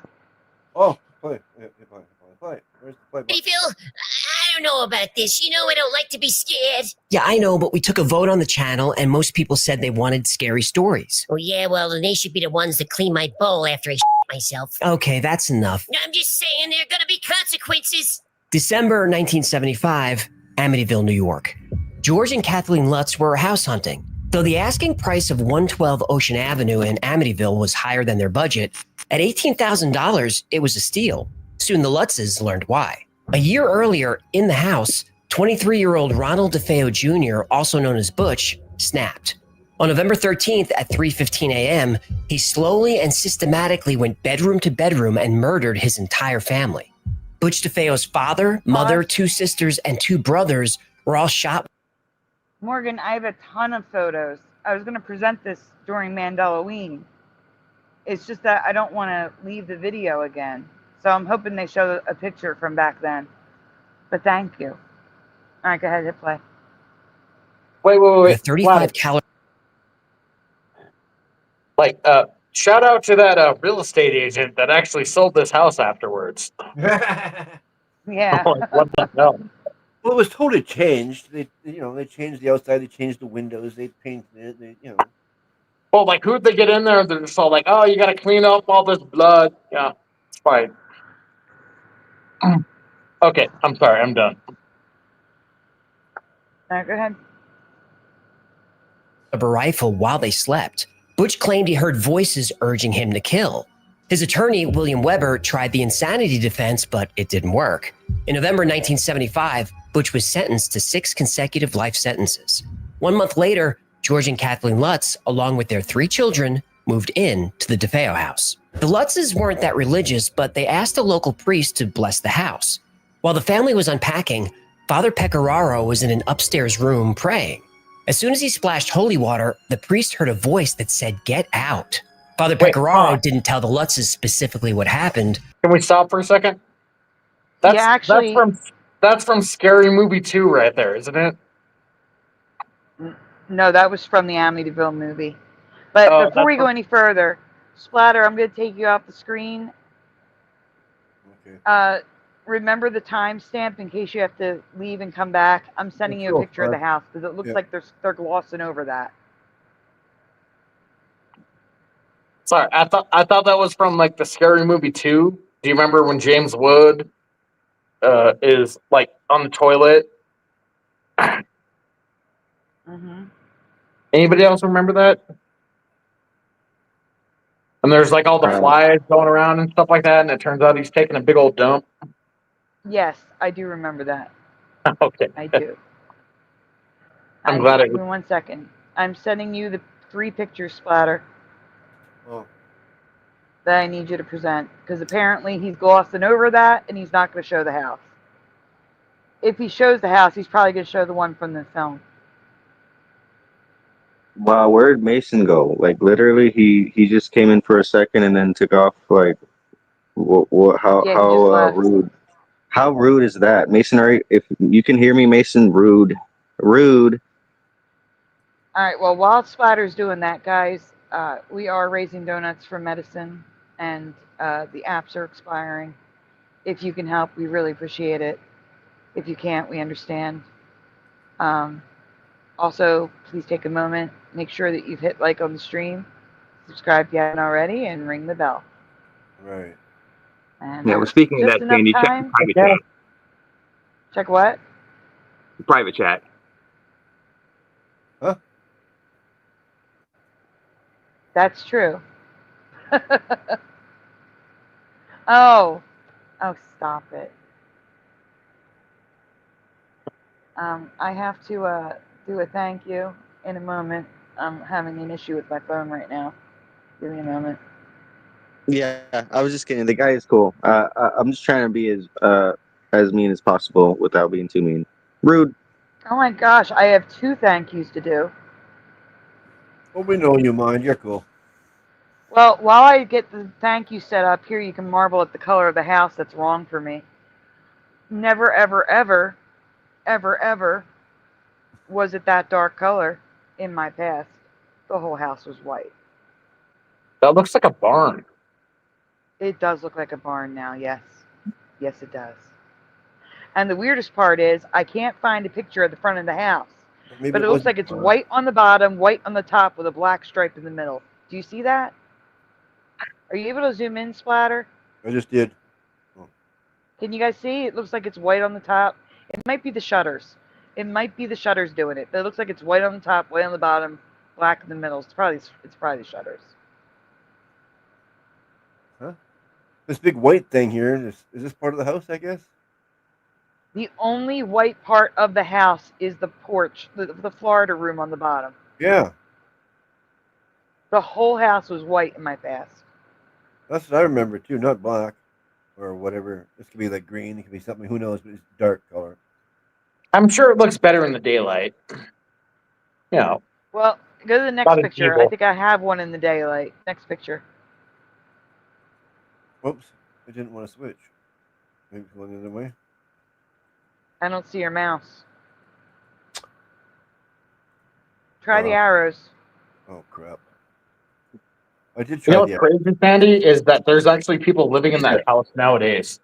Oh, play. Yeah, play. Where's the play button? Hey, Phil, I don't know about this. You know I don't like to be scared. Yeah, I know, but we took a vote on the channel, and most people said they wanted scary stories. Oh, yeah, well, then they should be the ones that clean my bowl after I myself. Okay, that's enough. I'm just saying there are gonna be consequences. December 1975, Amityville, New York. George and Kathleen Lutz were house hunting. Though the asking price of 112 Ocean Avenue in Amityville was higher than their budget, at $18,000, it was a steal. Soon the Lutzes learned why. A year earlier, in the house, 23-year-old Ronald DeFeo Jr., also known as Butch, snapped. On November 13th at 3:15 a.m., he slowly and systematically went bedroom to bedroom and murdered his entire family. Butch DeFeo's father, mother, 2 sisters, and 2 brothers were all shot. Morgan, I have a ton of photos. I was going to present this during Mandela. It's just that I don't want to leave the video again. So I'm hoping they show a picture from back then. But thank you. All right, go ahead, hit play. Wait. The 35 caliber. Like, shout out to that real estate agent that actually sold this house afterwards. Yeah. Like, what the hell? Well, it was totally changed. They changed the outside. They changed the windows. They painted it. Well, like, who'd they get in there? They're just all like, oh, you got to clean up all this blood. Yeah, it's fine. Okay, I'm sorry. I'm done. All right, go ahead. A rifle while they slept. Butch claimed he heard voices urging him to kill. His attorney, William Weber, tried the insanity defense, but it didn't work. In November 1975, Butch was sentenced to 6 consecutive life sentences. 1 month later, George and Kathleen Lutz, along with their 3 children, moved in to the DeFeo house. The Lutzes weren't that religious, but they asked a local priest to bless the house. While the family was unpacking, Father Pecoraro was in an upstairs room praying. As soon as he splashed holy water, the priest heard a voice that said, "Get out." Father Pecoraro didn't tell the Lutzes specifically what happened. Can we stop for a second? That's from Scary Movie 2 right there, isn't it? No, that was from the Amityville movie. But before we go any further, Splatter, I'm going to take you off the screen. Okay. Remember the timestamp in case you have to leave and come back. I'm sending you a picture of the house because it looks like they're glossing over that. Sorry, I thought that was from like the Scary Movie 2. Do you remember when James Wood is like on the toilet? Mm-hmm. Anybody else remember that? And there's like all the flies going around and stuff like that, and it turns out he's taking a big old dump. Yes, I do remember that. Okay. I do. I'm glad Give me 1 second. I'm sending you the 3 pictures, Splatter. Oh. That I need you to present, because apparently he's glossing over that and he's not going to show the house. If he shows the house, he's probably going to show the one from the film. Wow, where'd Mason go? Like literally, he just came in for a second and then took off. Like, how rude? How rude is that, Mason? If you can hear me, Mason, rude. All right. Well, while Splatter's doing that, guys, we are raising donuts for medicine, and the apps are expiring. If you can help, we really appreciate it. If you can't, we understand. Also, please take a moment, make sure that you've hit like on the stream, subscribe if you haven't already, and ring the bell. Right. And yeah, we're speaking of that, Sandy. Check the private chat. Check what? The private chat. Huh? That's true. Oh, stop it. I have to do a thank you in a moment. I'm having an issue with my phone right now. Give me a moment. Yeah, I was just kidding. The guy is cool. I'm just trying to be as mean as possible without being too mean. Rude. Oh my gosh, I have 2 thank yous to do. Well, we know you, mind. You're cool. Well, while I get the thank you set up here, you can marvel at the color of the house that's wrong for me. Never, ever, ever, ever, ever was it that dark color in my past. The whole house was white. That looks like a barn. It does look like a barn now, yes. Yes, it does. And the weirdest part is I can't find a picture of the front of the house. But it looks like it's white on the bottom, white on the top with a black stripe in the middle. Do you see that? Are you able to zoom in, Splatter? I just did. Oh. Can you guys see? It looks like it's white on the top. It might be the shutters. It might be the shutters doing it. But it looks like it's white on the top, white on the bottom, black in the middle. It's probably the shutters. Huh? This big white thing here, is this part of the house, I guess? The only white part of the house is the porch, the Florida room on the bottom. Yeah. The whole house was white in my past. That's what I remember too, not black or whatever. This could be like green, it could be something, who knows, but it's dark color. I'm sure it looks better in the daylight. You know. Well, go to the next Not as picture. evil. I think I have one in the daylight. Next picture. Whoops, I didn't want to switch. Maybe going the other way. I don't see your mouse. Try the arrows. Oh crap. I did You try know what's crazy, Sandy, is that there's actually people living in that house nowadays.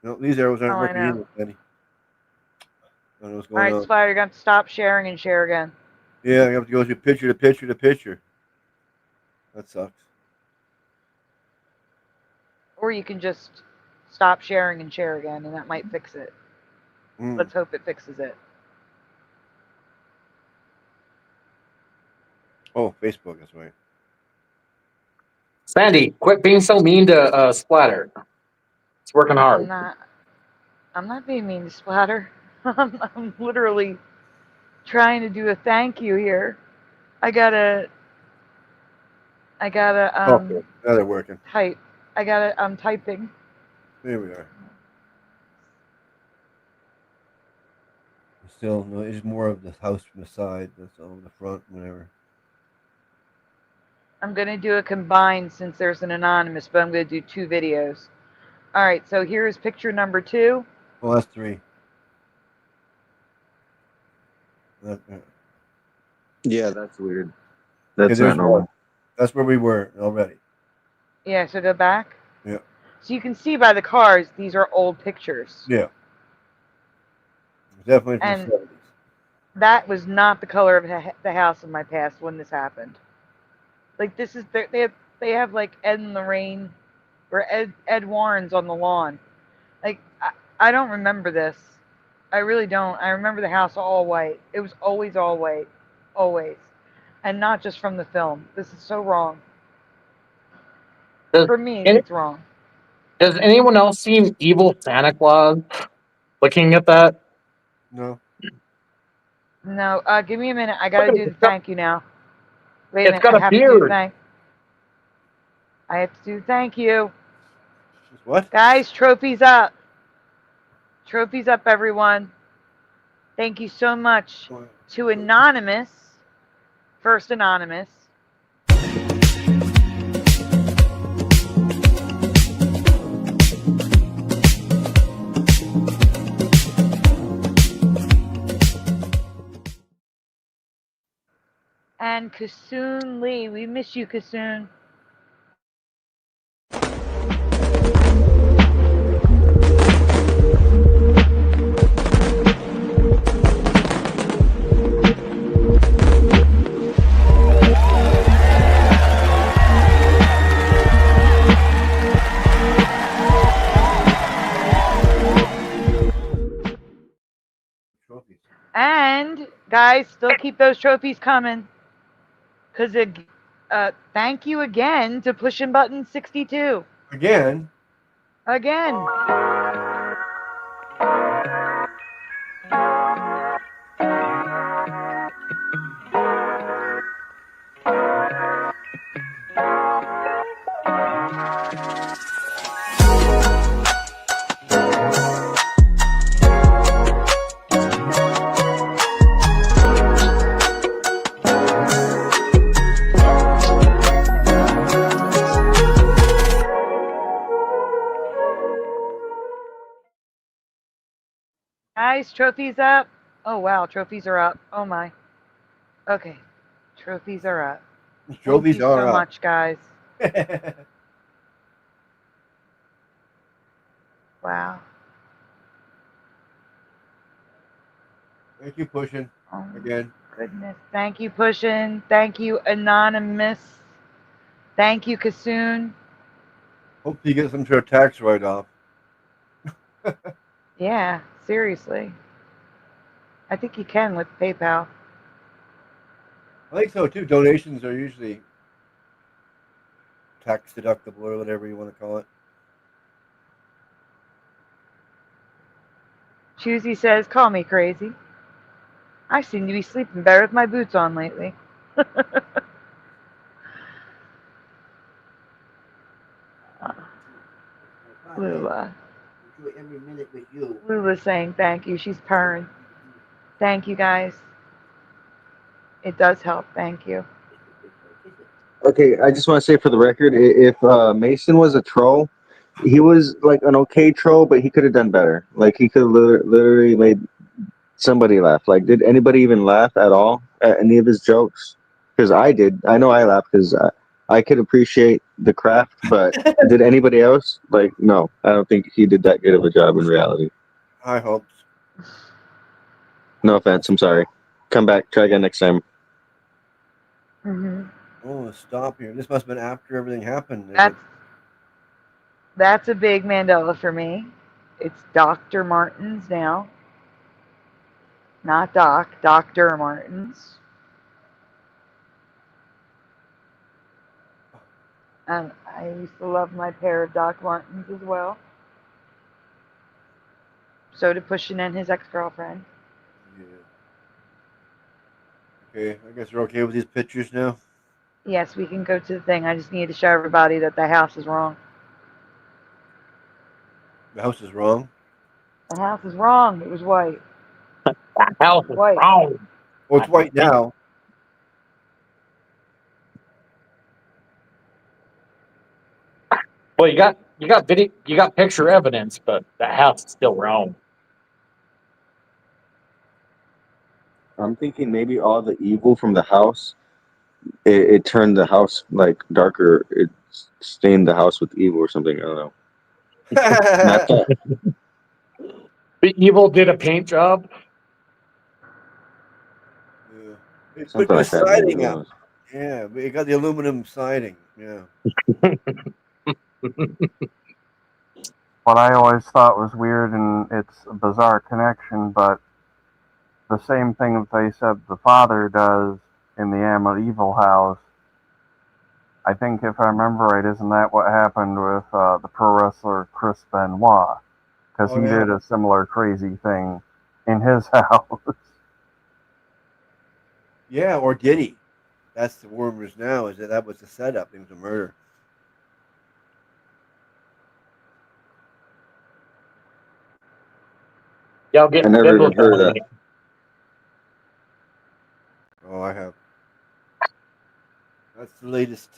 No, these arrows aren't Oh, I working know. either, Sandy. I don't know what's All going right, on. Spider, you're going to have to stop sharing and share again. Yeah, I have to go to picture to picture to picture. That sucks. Or you can just stop sharing and share again, and that might fix it. Let's hope it fixes it. Oh, Facebook, that's right. Sandy, quit being so mean to Splatter. It's working hard. I'm not being mean to Splatter. I'm literally trying to do a thank you here. I gotta Okay, now they're working. type. I'm typing. There we are. Still, no, it's more of the house from the side. That's all the front, whatever. I'm gonna do a combined since there's an anonymous, but I'm gonna do 2 videos. All right, so here's picture number 2. Oh, that's 3. Yeah, that's weird. That's there's not normal. 1. That's where we were already. Yeah, so go back. Yeah. So you can see by the cars, these are old pictures. Yeah. Definitely from And the 70s. that was not the color of the house in my past when this happened. Like, this is, they have like Ed and Lorraine, or Ed Warrens on the lawn. Like, I don't remember this. I really don't. I remember the house all white. It was always all white. Always. And not just from the film. This is so wrong. For me, it's wrong. Does anyone else see evil Santa Claus looking at that? No. No, give me a minute. I gotta do the thank you now. Wait a It's minute. got I a have to do the beard. thank. I have to do thank you. What? Guys, trophies up. Trophies up, everyone. Thank you so much to Anonymous. First Anonymous. And Kasoon Lee. We miss you, Kasoon. And guys, still keep those trophies coming. Because thank you again to Pushing Button 62. Again? Again. Guys, trophies up. Oh, wow, trophies are up. Oh, my. Okay, trophies are up. Trophies Thank you are so up. much, guys. Wow. Thank you, Pushing. Again. Goodness. Thank you, Pushing. Thank you, Anonymous. Thank you, Kasoon. Hope you get some sort of tax write-off. Yeah, seriously. I think you can with PayPal. I think so, too. Donations are usually tax deductible or whatever you want to call it. Choosy says, call me crazy. I seem to be sleeping better with my boots on lately. Lula. Every minute with you. Lula's saying thank you. She's purring. Thank you, guys. It does help. Thank you. Okay, I just want to say for the record, if Mason was a troll, he was like an okay troll, but he could have done better. Like he could have literally made somebody laugh. Like, did anybody even laugh at all at any of his jokes? Because I did. I know I laughed because I could appreciate the craft, but did anybody else? Like, no, I don't think he did that good of a job in reality. I hope. No offense. I'm sorry. Come back. Try again next time. Oh, stop here. This must have been after everything happened. That's a big Mandela for me. It's Dr. Martens now. Not Doc, Dr. Martens. And I used to love my pair of Doc Martens as well. So did Pushin and his ex-girlfriend. Yeah. Okay, I guess we're okay with these pictures now. Yes, we can go to the thing. I just need to show everybody that the house is wrong. The house is wrong. The house is wrong. It was white. The house is white. wrong. Oh, it's white now. Well, you got video, you got picture evidence, but the house is still wrong. I'm thinking maybe all the evil from the house, it turned the house like darker. It stained the house with evil or something. I don't know. The evil did a paint job. Yeah. It put Something the like that. siding up. Yeah, but it got the aluminum siding. Yeah. What I always thought was weird, and it's a bizarre connection, but the same thing that they said the father does in the Amityville house, I think if I remember right, isn't that what happened with the pro wrestler Chris Benoit? Because he did a similar crazy thing in his house. Yeah, or did he? That's the rumors now, is that was the setup. It was a murder. Y'all get I never even heard of that. Oh, I have. That's the latest.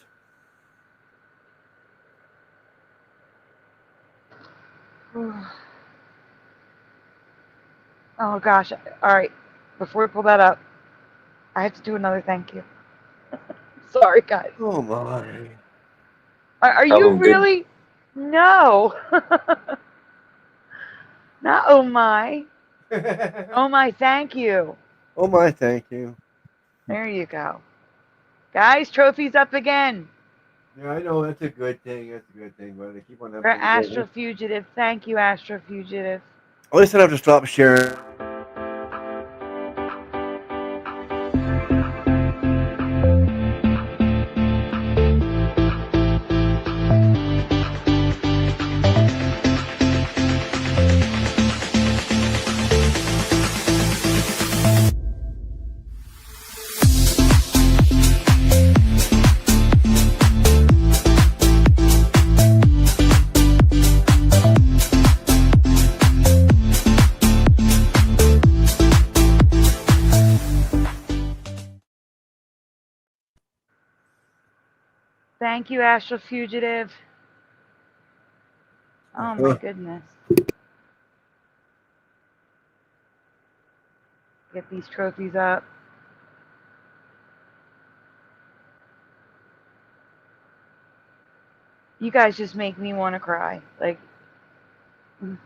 Oh gosh. All right. Before we pull that up, I have to do another thank you. Sorry, guys. Oh my. Are you really? No. Not oh my. Oh my, thank you. Oh my, thank you. There you go. Guys, trophies up again. Yeah, I know that's a good thing. That's a good thing, but they keep on. For Astro Fugitive. Thank you, Astro Fugitive. At least I don't have to stop sharing. Thank you, Astro Fugitive. Oh my goodness. Get these trophies up. You guys just make me want to cry. Like, we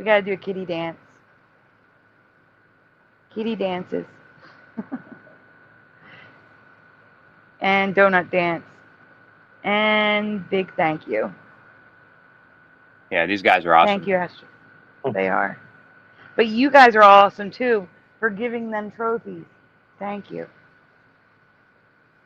gotta do a kitty dance. Kitty dances. And donut dance. And big thank you. Yeah, these guys are awesome. Thank you, Astro. They are. But you guys are awesome too for giving them trophies. Thank you.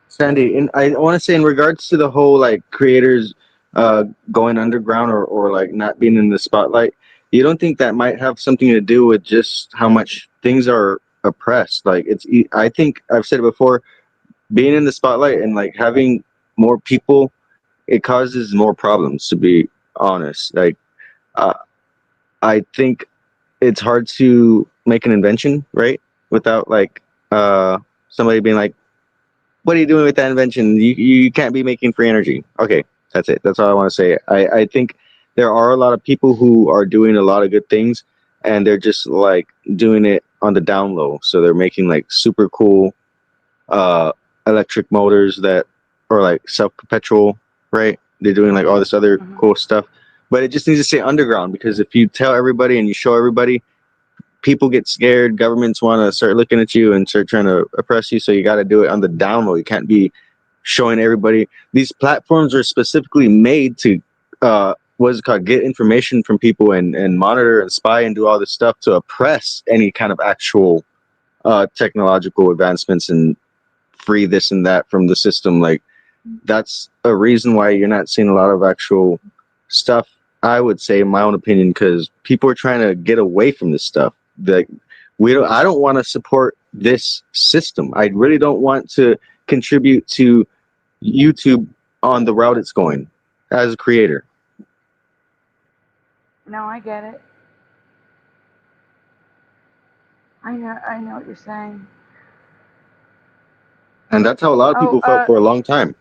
Sandy, and I want to say in regards to the whole like creators going underground or like not being in the spotlight, you don't think that might have something to do with just how much things are oppressed? Like I think I've said it before, being in the spotlight and like having more people, it causes more problems, to be honest. Like I think it's hard to make an invention, right, without like somebody being like, what are you doing with that invention? You can't be making free energy. Okay, that's it. That's all I want to say. I think there are a lot of people who are doing a lot of good things, and they're just like doing it on the down low. So they're making like super cool electric motors that are like self-perpetual, right? They're doing like all this other cool stuff, but it just needs to stay underground, because if you tell everybody and you show everybody, people get scared. Governments want to start looking at you and start trying to oppress you. So you got to do it on the down low. You can't be showing everybody. These platforms are specifically made to what's it called, get information from people and monitor and spy and do all this stuff to oppress any kind of actual technological advancements and free this and that from the system. Like, that's a reason why you're not seeing a lot of actual stuff, I would say, in my own opinion, because people are trying to get away from this stuff. Like, I don't want to support this system. I really don't want to contribute to YouTube on the route it's going as a creator. No, I get it. I know what you're saying. And that's how a lot of people felt for a long time.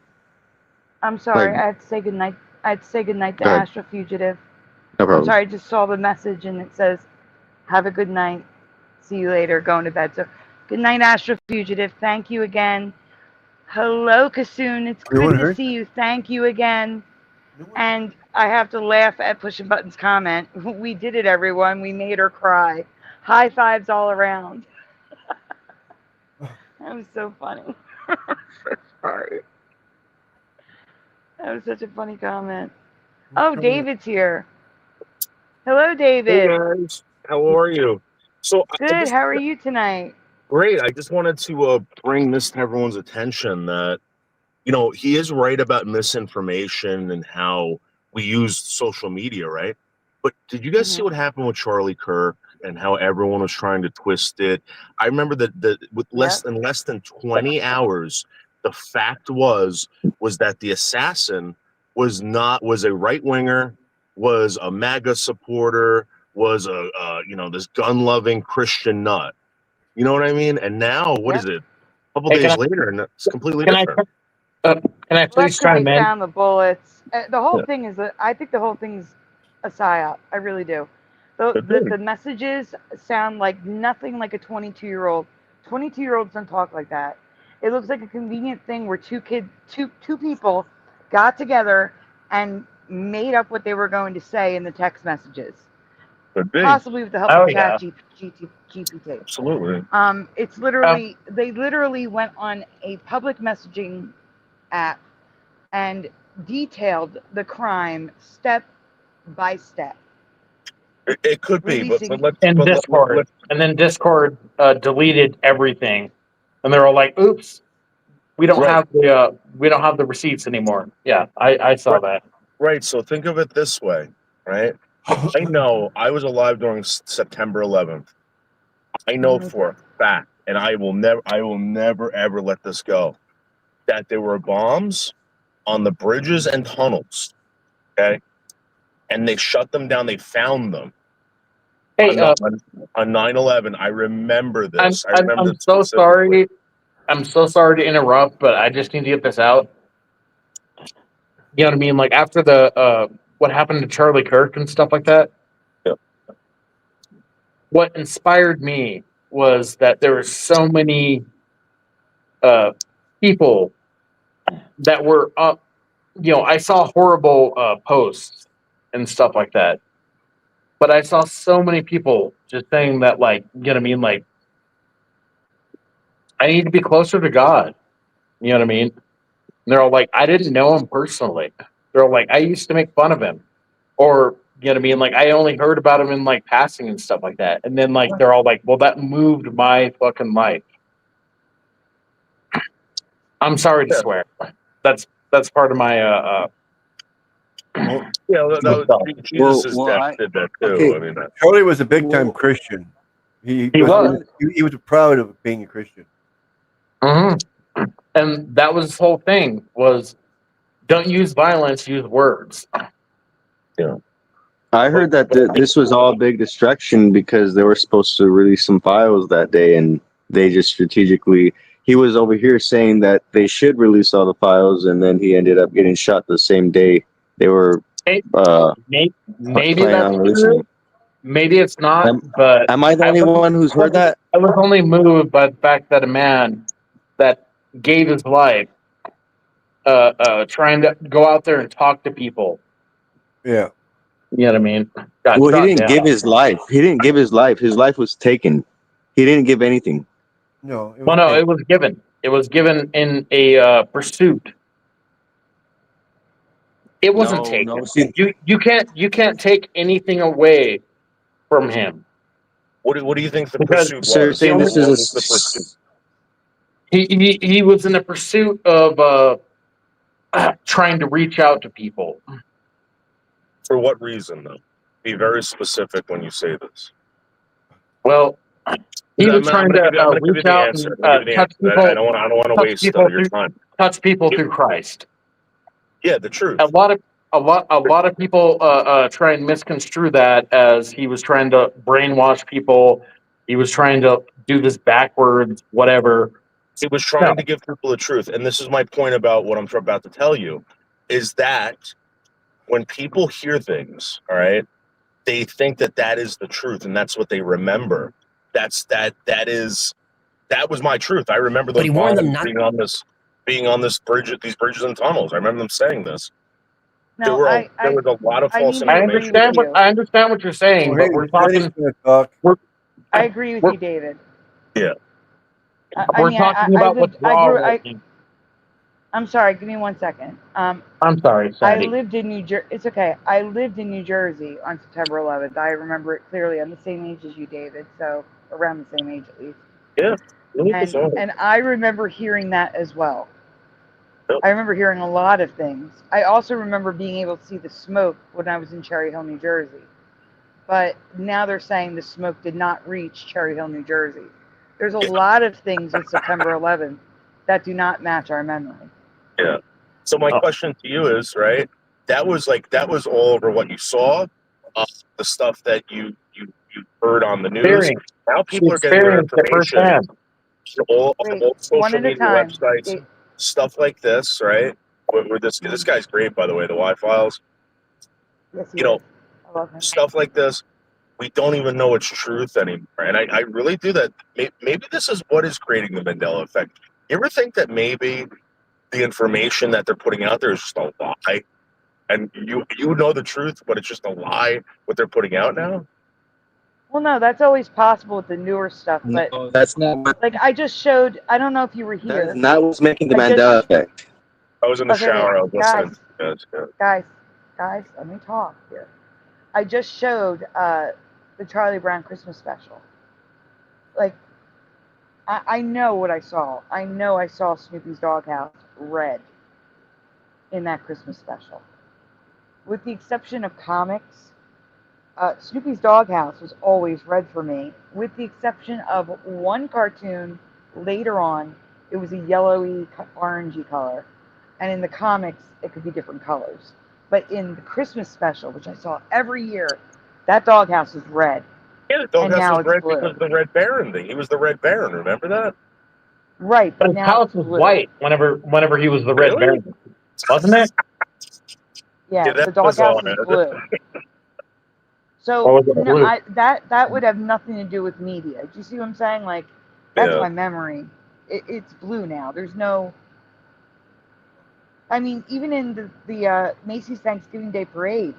I'm sorry, Like, I had to say goodnight. I had to say goodnight to go ahead. Astro Fugitive. No problem. I'm sorry, I just saw the message and it says, have a good night. See you later, going to bed. So, good night, Astro Fugitive. Thank you again. Hello, Kasoon. It's good to see you. Thank you again. And I have to laugh at Pushing Buttons' comment. We did it, everyone. We made her cry. High fives all around. That was so funny. So sorry. That was such a funny comment. Oh, David's here. Hello, David. Hey guys, how are you? So Good. How are you tonight? Great. I just wanted to bring this to everyone's attention that, you know, he is right about misinformation and how we use social media, right? But did you guys see what happened with Charlie Kirk and how everyone was trying to twist it? I remember that with less than 20 hours, the fact was that the assassin was a right winger, was a MAGA supporter, was a this gun loving Christian nut. You know what I mean? And now, what is it? A couple days later, and it's completely different. Can I please chime in? Found the bullets. The whole thing is I think the whole thing's a psyop. I really do. The messages sound like nothing like a 22-year-old. 22-year-olds don't talk like that. It looks like a convenient thing where two people got together and made up what they were going to say in the text messages. Possibly with the help of ChatGPT. Absolutely. It's literally they literally went on a public messaging app and detailed the crime step by step. It could be, but Discord, and then Discord deleted everything, and they're all like, "Oops, we don't have the receipts anymore." Yeah, I saw that. Right. So think of it this way, right? I know I was alive during September 11th. I know for a fact, and I will never ever let this go, that there were bombs on the bridges and tunnels. Okay. And they shut them down. They found them. Hey, on 9/11, I remember this. I'm so sorry. I'm so sorry to interrupt, but I just need to get this out. You know what I mean? Like after the what happened to Charlie Kirk and stuff like that. Yep. What inspired me was that there were so many people that were up. You know, I saw horrible posts and stuff like that. But I saw so many people just saying that, like, you know what I mean? Like, I need to be closer to God. You know what I mean? And they're all like, I didn't know him personally. They're all like, I used to make fun of him. Or, you know what I mean? Like, I only heard about him in, like, passing and stuff like that. And then, like, they're all like, well, that moved my fucking life. I'm sorry to swear. That's part of my Well, Yeah, that was Jesus' death did that too. Okay. I mean, Charlie was a big time Christian. He was proud of being a Christian. And that was his whole thing was don't use violence, use words. Yeah. I heard that this was all a big distraction because they were supposed to release some files that day, and they just strategically. He was over here saying that they should release all the files, and then he ended up getting shot the same day they were. Maybe planning that's on releasing true. it. Maybe it's not. But am I the only one who's heard that? I was only moved by the fact that a man that gave his life, trying to go out there and talk to people. Yeah. You know what I mean? Got Well, he shot didn't down. give his life. He didn't give his life. His life was taken. He didn't give anything. No. Well, no, it was given. It was given in a pursuit. It wasn't taken. No, see, you can't take anything away from him. What do you think the Because pursuit so you're was? saying this What was is the pursuit? He was in a pursuit of trying to reach out to people. For what reason, though? Be very specific when you say this. Well, he was trying to reach out and touch people. I don't want to waste your time. Touch people through Christ. Yeah, the truth. A lot of people try and misconstrue that as he was trying to brainwash people. He was trying to do this backwards, whatever. He was trying to give people the truth, and this is my point about what I'm about to tell you, is that when people hear things, all right, they think that is the truth, and that's what they remember. That was my truth. I remember those being on this bridge, these bridges and tunnels. I remember them saying this. No, there was a lot of false I information. understand what you're saying, but we're talking. I agree with you, David. Yeah. We're talking about what's wrong. I'm sorry. Give me 1 second. I'm sorry, Sandy. I lived in New Jersey. It's okay. I lived in New Jersey on September 11th. I remember it clearly. I'm the same age as you, David. So around the same age at least. Yeah. And I remember hearing that as well. I remember hearing a lot of things. I also remember being able to see the smoke when I was in Cherry Hill, New Jersey. But now they're saying the smoke did not reach Cherry Hill, New Jersey. There's a lot of things with September 11th that do not match our memory. Yeah. So my question to you is, right? That was all over what you saw, the stuff that you heard on the news. Now people are getting their information all social media websites, stuff like this, right? Where this guy's great, by the way, the Y-Files. Yes, Stuff like this. We don't even know it's truth anymore. And I really do that. Maybe this is what is creating the Mandela effect. You ever think that maybe the information that they're putting out there is just a lie? And you know the truth, but it's just a lie what they're putting out now? Well, no, that's always possible with the newer stuff. But no, that's not. Like I just showed, I don't know if you were here. That is not what's making the Mandela effect. I was in the shower. I was listening. Guys, let me talk here. I just showed the Charlie Brown Christmas special. Like, I know what I saw. I know I saw Snoopy's Doghouse red in that Christmas special. With the exception of comics, Snoopy's Doghouse was always red for me. With the exception of one cartoon later on, it was a yellowy, orangey color. And in the comics, it could be different colors. But in the Christmas special, which I saw every year, that doghouse was red. Yeah, the doghouse was red because of the Red Baron thing. He was the Red Baron, remember that? Right, but his house was white whenever he was the Red Baron, wasn't it? Yeah, the doghouse is blue. So no, that would have nothing to do with media. Do you see what I'm saying? Like, that's my memory. It's blue now. There's no. I mean, even in the Macy's Thanksgiving Day Parade,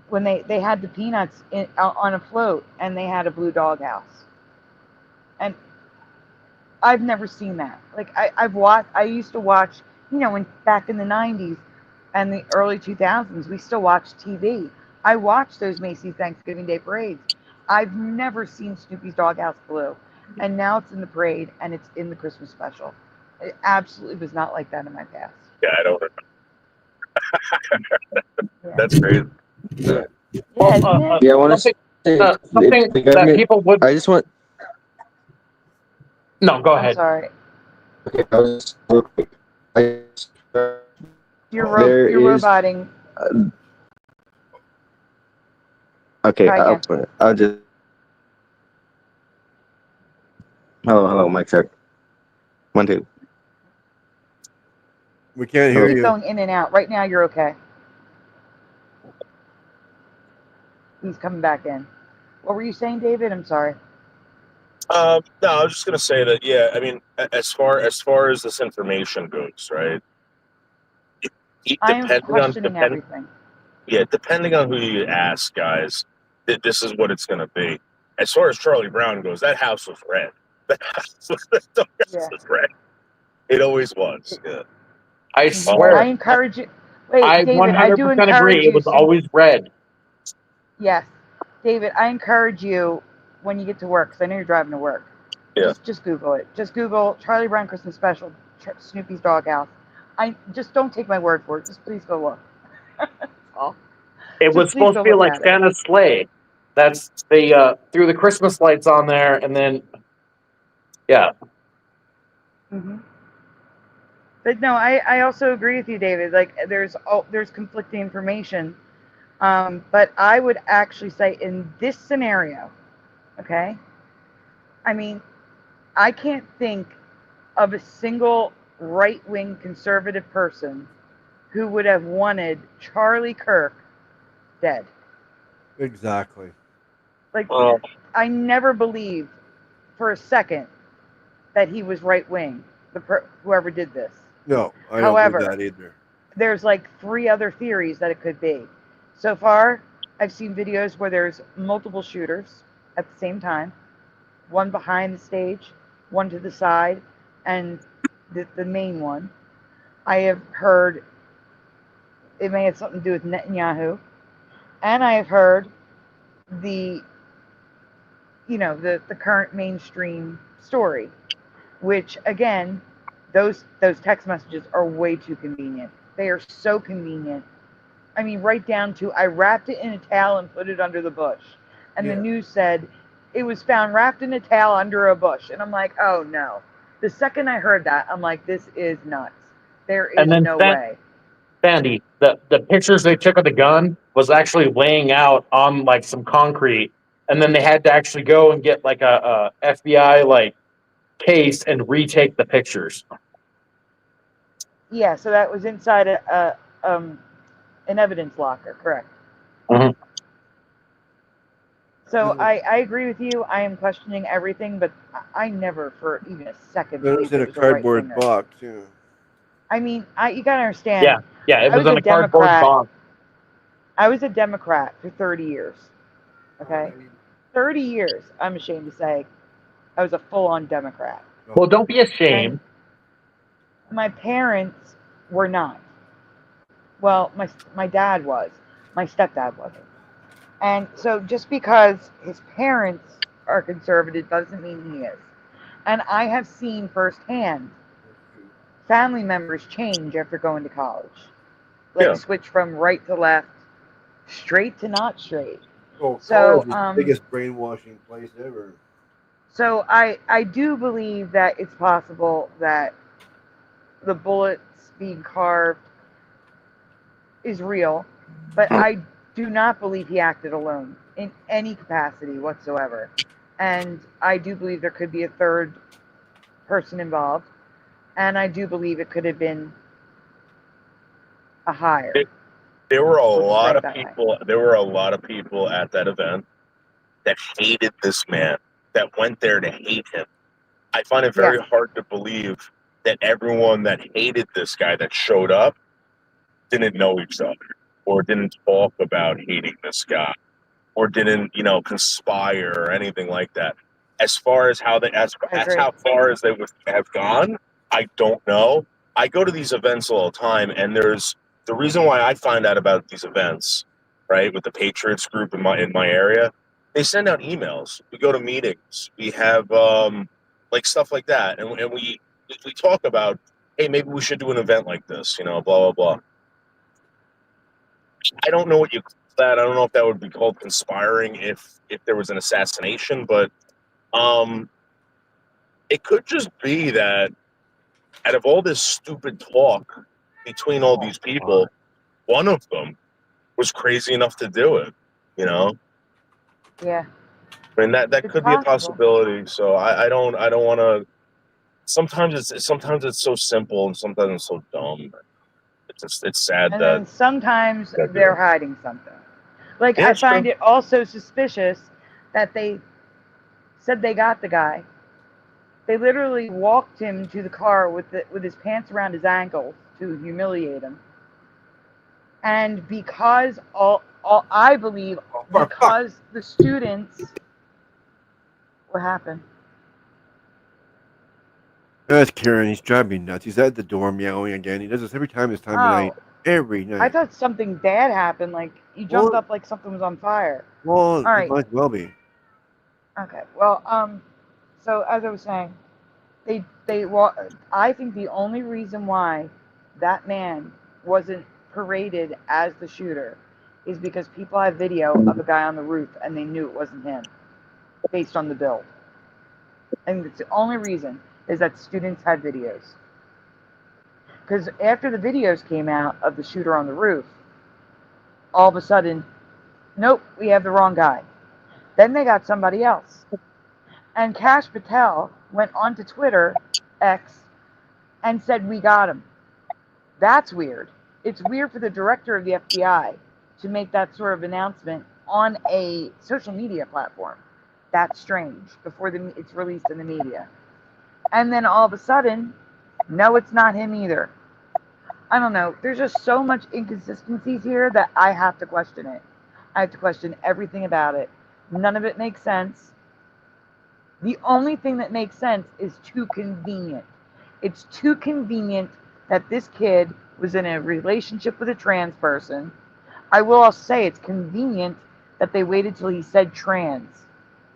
when they had the peanuts on a float and they had a blue doghouse, and I've never seen that. Like I used to watch, when back in the 90s and the early 2000s, we still watched TV. I watched those Macy's Thanksgiving Day Parades. I've never seen Snoopy's Doghouse blue, and now it's in the parade and it's in the Christmas special. It absolutely was not like that in my past. Yeah, I don't That's crazy. Yeah, isn't it? Yeah, I want to say something the that government. people would. I just want. No, go I'm ahead. sorry. Okay, I was real quick. You're There is. roboting. Okay, Try again. I'll just. Hello, mic check. 1, 2. We can't You hear keep you. going in and out. Right now, you're okay. He's coming back in. What were you saying, David? I'm sorry. No, I was just gonna say that. Yeah, I mean, as far as this information goes, right? I'm questioning everything. Yeah, depending on who you ask, guys, this is what it's gonna be. As far as Charlie Brown goes, that house was red. That house was red. It always was. Yeah. I swear. I encourage you. Wait, I David, I do 100% encourage agree. you. It was always red. Yes, David, I encourage you when you get to work, because I know you're driving to work. Yeah. Just Google it. Just Google Charlie Brown Christmas Special, Snoopy's Doghouse. I just don't take my word for it. Just please go look. That's all. It was supposed to be like Santa's sleigh. That's they threw the Christmas lights on there, and then yeah. Mm-hmm. But no, I also agree with you, David. Like there's conflicting information, but I would actually say in this scenario, okay. I mean, I can't think of a single right-wing conservative person who would have wanted Charlie Kirk dead. Exactly. Like, I never believed for a second that he was right-wing, whoever did this. No, I However, don't believe that either. There's like 3 other theories that it could be. So far, I've seen videos where there's multiple shooters at the same time. One behind the stage, one to the side, and the main one. I have heard it may have something to do with Netanyahu. And I have heard the current mainstream story, which again, those text messages are way too convenient. They are so convenient. I mean, right down to I wrapped it in a towel and put it under the bush. And the news said it was found wrapped in a towel under a bush. And I'm like, oh no. The second I heard that, I'm like, this is nuts. There is no way. Sandy, the pictures they took of the gun was actually laying out on like some concrete, and then they had to actually go and get like a FBI like case and retake the pictures. Yeah, so that was inside an evidence locker, correct? Mm-hmm. So I agree with you. I am questioning everything, but I never for even a second. It was in a cardboard box. Yeah. I mean, you gotta understand. Yeah, it was in a cardboard box. I was a Democrat for 30 years. Okay, 30 years. I'm ashamed to say, I was a full-on Democrat. Well, don't be ashamed. And my parents were not. Well, my dad was. My stepdad wasn't. And so just because his parents are conservative doesn't mean he is. And I have seen firsthand family members change after going to college. Like switch from right to left, straight to not straight. Oh, so college is the biggest brainwashing place ever. So I do believe that it's possible that the bullets being carved is real, but I do not believe he acted alone in any capacity whatsoever. And I do believe there could be a third person involved, and I do believe it could have been a hire. There were a lot of people. There were a lot of people at that event that hated this man, that went there to hate him. I find it very hard to believe that everyone that hated this guy that showed up didn't know each other, or didn't talk about hating this guy, or didn't, conspire or anything like that. As far as how how far as they would have gone, I don't know. I go to these events all the time, and there's the reason why I find out about these events, right? With the Patriots group in my area, they send out emails. We go to meetings. We have like stuff like that, and we talk about, hey, maybe we should do an event like this, blah blah blah. I don't know what you call that. I don't know if that would be called conspiring if there was an assassination, but it could just be that out of all this stupid talk between all these people, one of them was crazy enough to do it. You know? Yeah. I mean that It's could be a possible. possibility. So I don't want to. Sometimes it's so simple and sometimes it's so dumb. It's sad And that then sometimes they're hiding something. Like, Yeah, I it's find true. it also suspicious that they said they got the guy. They literally walked him to the car with his pants around his ankles to humiliate him. And because I believe because the students, what happened? That's Kieran. He's driving me nuts. He's at the door meowing again. He does this every time this time of night. Every night. I thought something bad happened. Like, he jumped up like something was on fire. Well, All it right. might well be. Okay. Well, so as I was saying, I think the only reason why that man wasn't paraded as the shooter is because people have video of a guy on the roof and they knew it wasn't him based on the build. And it's the only reason is that students had videos. Because after the videos came out of the shooter on the roof, all of a sudden, nope, we have the wrong guy. Then they got somebody else. And Kash Patel went onto Twitter, X, and said, we got him. That's weird. It's weird for the director of the FBI to make that sort of announcement on a social media platform. That's strange before it's released in the media. And then all of a sudden, no, it's not him either. I don't know. There's just so much inconsistencies here that I have to question it. I have to question everything about it. None of it makes sense. The only thing that makes sense is too convenient. It's too convenient that this kid was in a relationship with a trans person. I will also say it's convenient that they waited till he said trans,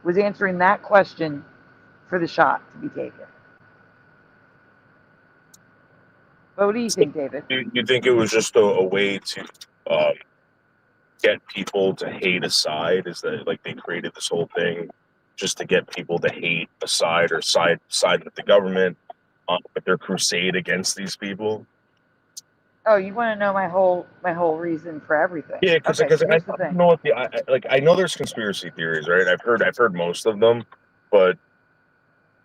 was answering that question for the shot to be taken. But what do you think, David? You think it was just a way to get people to hate a side? Is that like they created this whole thing just to get people to hate a side or side with the government with their crusade against these people? Oh, you want to know my whole reason for everything? Yeah, because okay, so here's the I thing. don't know what I know there's conspiracy theories, right? I've heard most of them, but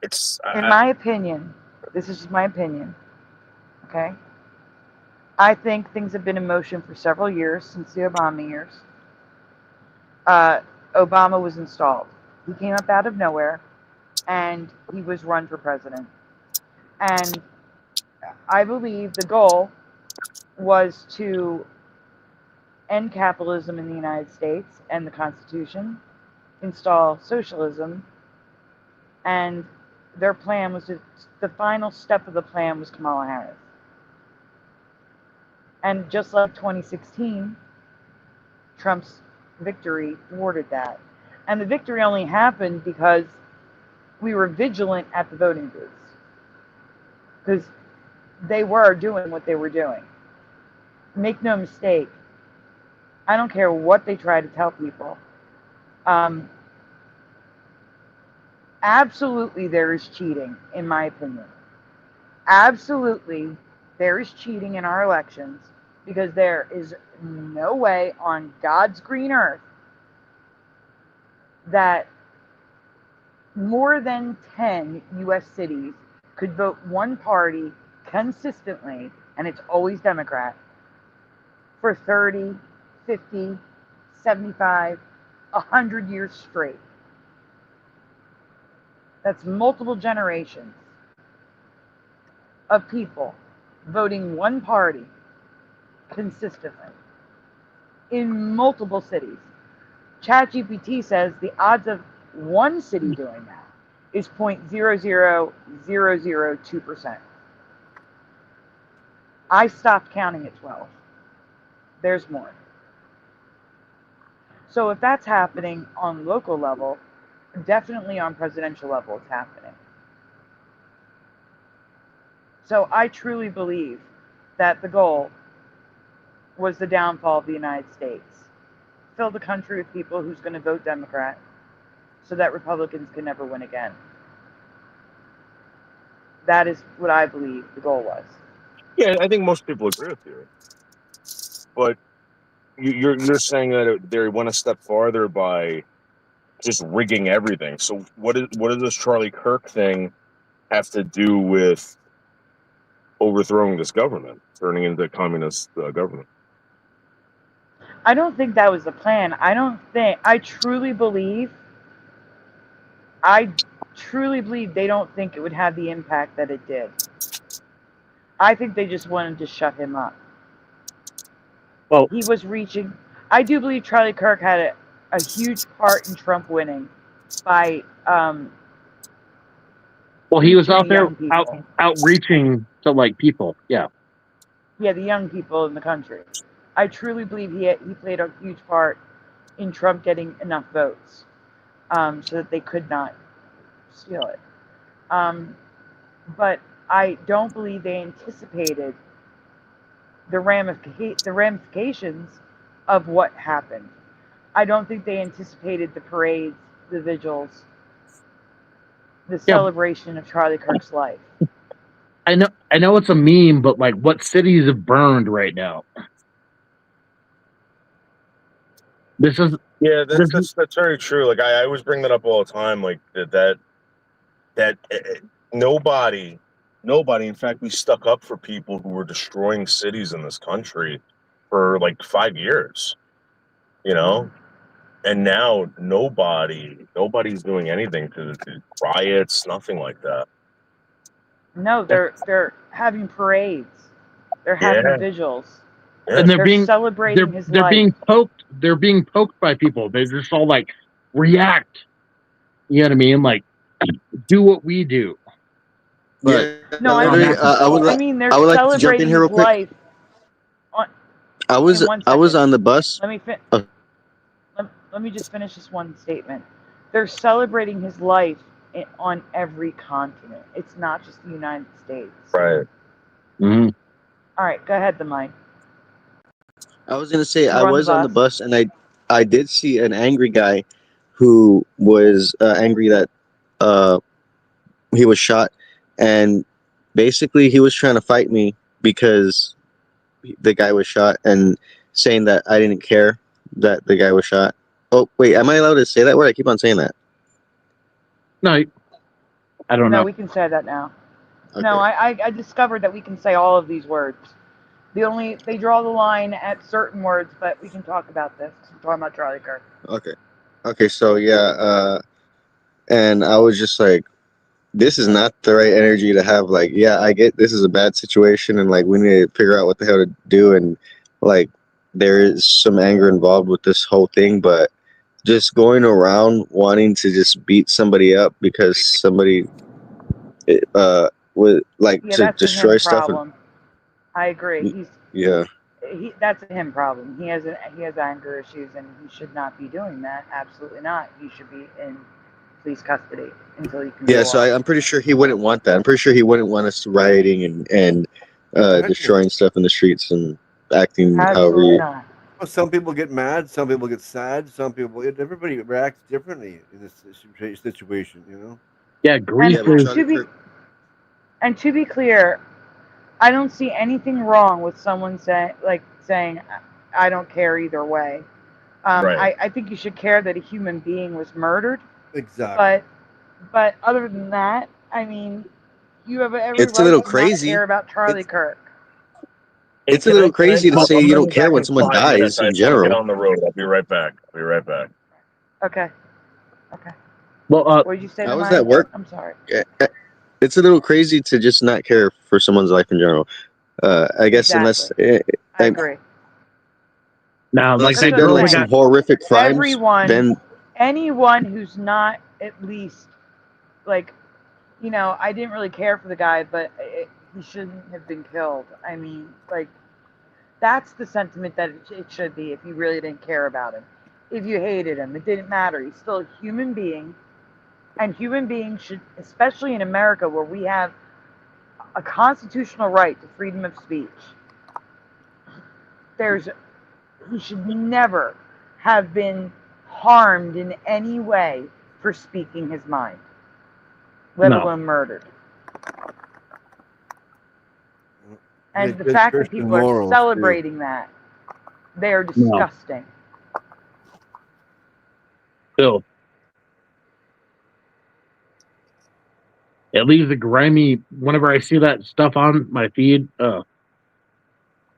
it's in my opinion, this is just my opinion. Okay, I think things have been in motion for several years since the Obama years. Obama was installed. He came up out of nowhere, and he was run for president. And I believe the goal was to end capitalism in the United States and the Constitution, install socialism, and their plan was the final step of the plan was Kamala Harris. And just like 2016, Trump's victory thwarted that. And the victory only happened because we were vigilant at the voting booths. Because they were doing what they were doing. Make no mistake, I don't care what they try to tell people. Absolutely there is cheating, in my opinion. Absolutely there is cheating in our elections, because there is no way on God's green earth that more than 10 U.S. cities could vote one party consistently, and it's always Democrat, for 30, 50, 75, 100 years straight. That's multiple generations of people voting one party consistently in multiple cities. ChatGPT says the odds of one city doing that is 0.00002%. I stopped counting at 12. There's more. So if that's happening on local level, definitely on presidential level it's happening. So I truly believe that the goal was the downfall of the United States. Fill the country with people who's going to vote Democrat so that Republicans can never win again. That is what I believe the goal was. Yeah, I think most people agree with you. But you're saying that they went a step farther by just rigging everything. So what does this Charlie Kirk thing have to do with overthrowing this government, turning into a communist government? I don't think that was the plan. I truly believe they don't think it would have the impact that it did. I think they just wanted to shut him up. Well, he was reaching. I do believe Charlie Kirk had a huge part in Trump winning by well, he was out the there young people. outreaching to like people. Yeah. Yeah, the young people in the country. I truly believe he played a huge part in Trump getting enough votes so that they could not steal it. But I don't believe they anticipated the ramifications of what happened. I don't think they anticipated the parades, the vigils, the celebration of Charlie Kirk's life. I know it's a meme, but like, what cities have burned right now? That's very true. Like I always bring that up all the time. Like that nobody. In fact, we stuck up for people who were destroying cities in this country for like 5 years. You know, and now nobody's doing anything to riots, nothing like that. No, they're having parades. They're having vigils. And they're being celebrating his life. being poked. They're being poked by people. They're just all like, react. You know what I mean? Like, do what we do. But no, I mean they're celebrating his life. I was on the bus. Let me just finish this one statement. They're celebrating his life on every continent. It's not just the United States. Right. Mm-hmm. All right, go ahead, the mic. I was gonna say I was on the bus and I did see an angry guy who was angry that he was shot, and basically he was trying to fight me because the guy was shot and saying that I didn't care that the guy was shot. Oh wait, am I allowed to say that word? I keep on saying that. No, I don't know. No, we can say that now. Okay. No, I discovered that we can say all of these words. They draw the line at certain words, but we can talk about this. I'm talking about Charlie Kirk. Okay, so yeah, and I was just like, this is not the right energy to have. Like, yeah, I get this is a bad situation, and like we need to figure out what the hell to do, and like there is some anger involved with this whole thing, but just going around wanting to just beat somebody up because somebody would like to destroy stuff. I agree. That's a him problem. He has anger issues, and he should not be doing that. Absolutely not. He should be in police custody until he can. Yeah, so I'm pretty sure he wouldn't want that. I'm pretty sure he wouldn't want us rioting and destroying stuff in the streets and acting absolutely however. Well, some people get mad, some people get sad, everybody reacts differently in this situation, you know? Yeah, grief and to be clear, I don't see anything wrong with someone saying I don't care either way. Right. I think you should care that a human being was murdered. Exactly. But other than that, I mean, you have every it's a little right crazy. To not care about Charlie Kirk. It's a little crazy to say you don't care when someone dies in general. Get on the road. I'll be right back. Okay. Well, what did you say? I was at work. I'm sorry. Yeah, it's a little crazy to just not care for someone's life in general. I guess unless I agree. Now, like they've done like some horrific crimes. Anyone who's not at least like, you know, I didn't really care for the guy, but he shouldn't have been killed. I mean, like, that's the sentiment that it should be if you really didn't care about him. If you hated him, it didn't matter. He's still a human being. And human beings should, especially in America where we have a constitutional right to freedom of speech, he should never have been harmed in any way for speaking his mind, let alone murdered. And the fact that people are celebrating that, they are disgusting. Bill. It leaves a grimy whenever I see that stuff on my feed. Oh,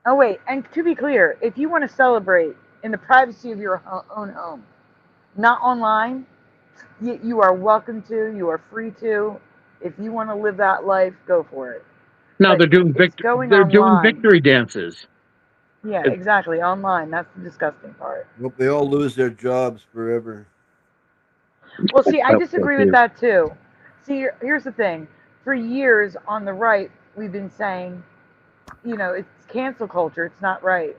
wait. And to be clear, if you want to celebrate in the privacy of your own home, not online, you are welcome to. You are free to. If you want to live that life, go for it. No, but they're doing doing victory dances. Yeah, exactly. Online. That's the disgusting part. Hope they all lose their jobs forever. Well, see, I disagree with that too. See, here's the thing. For years on the right, we've been saying, it's cancel culture. It's not right.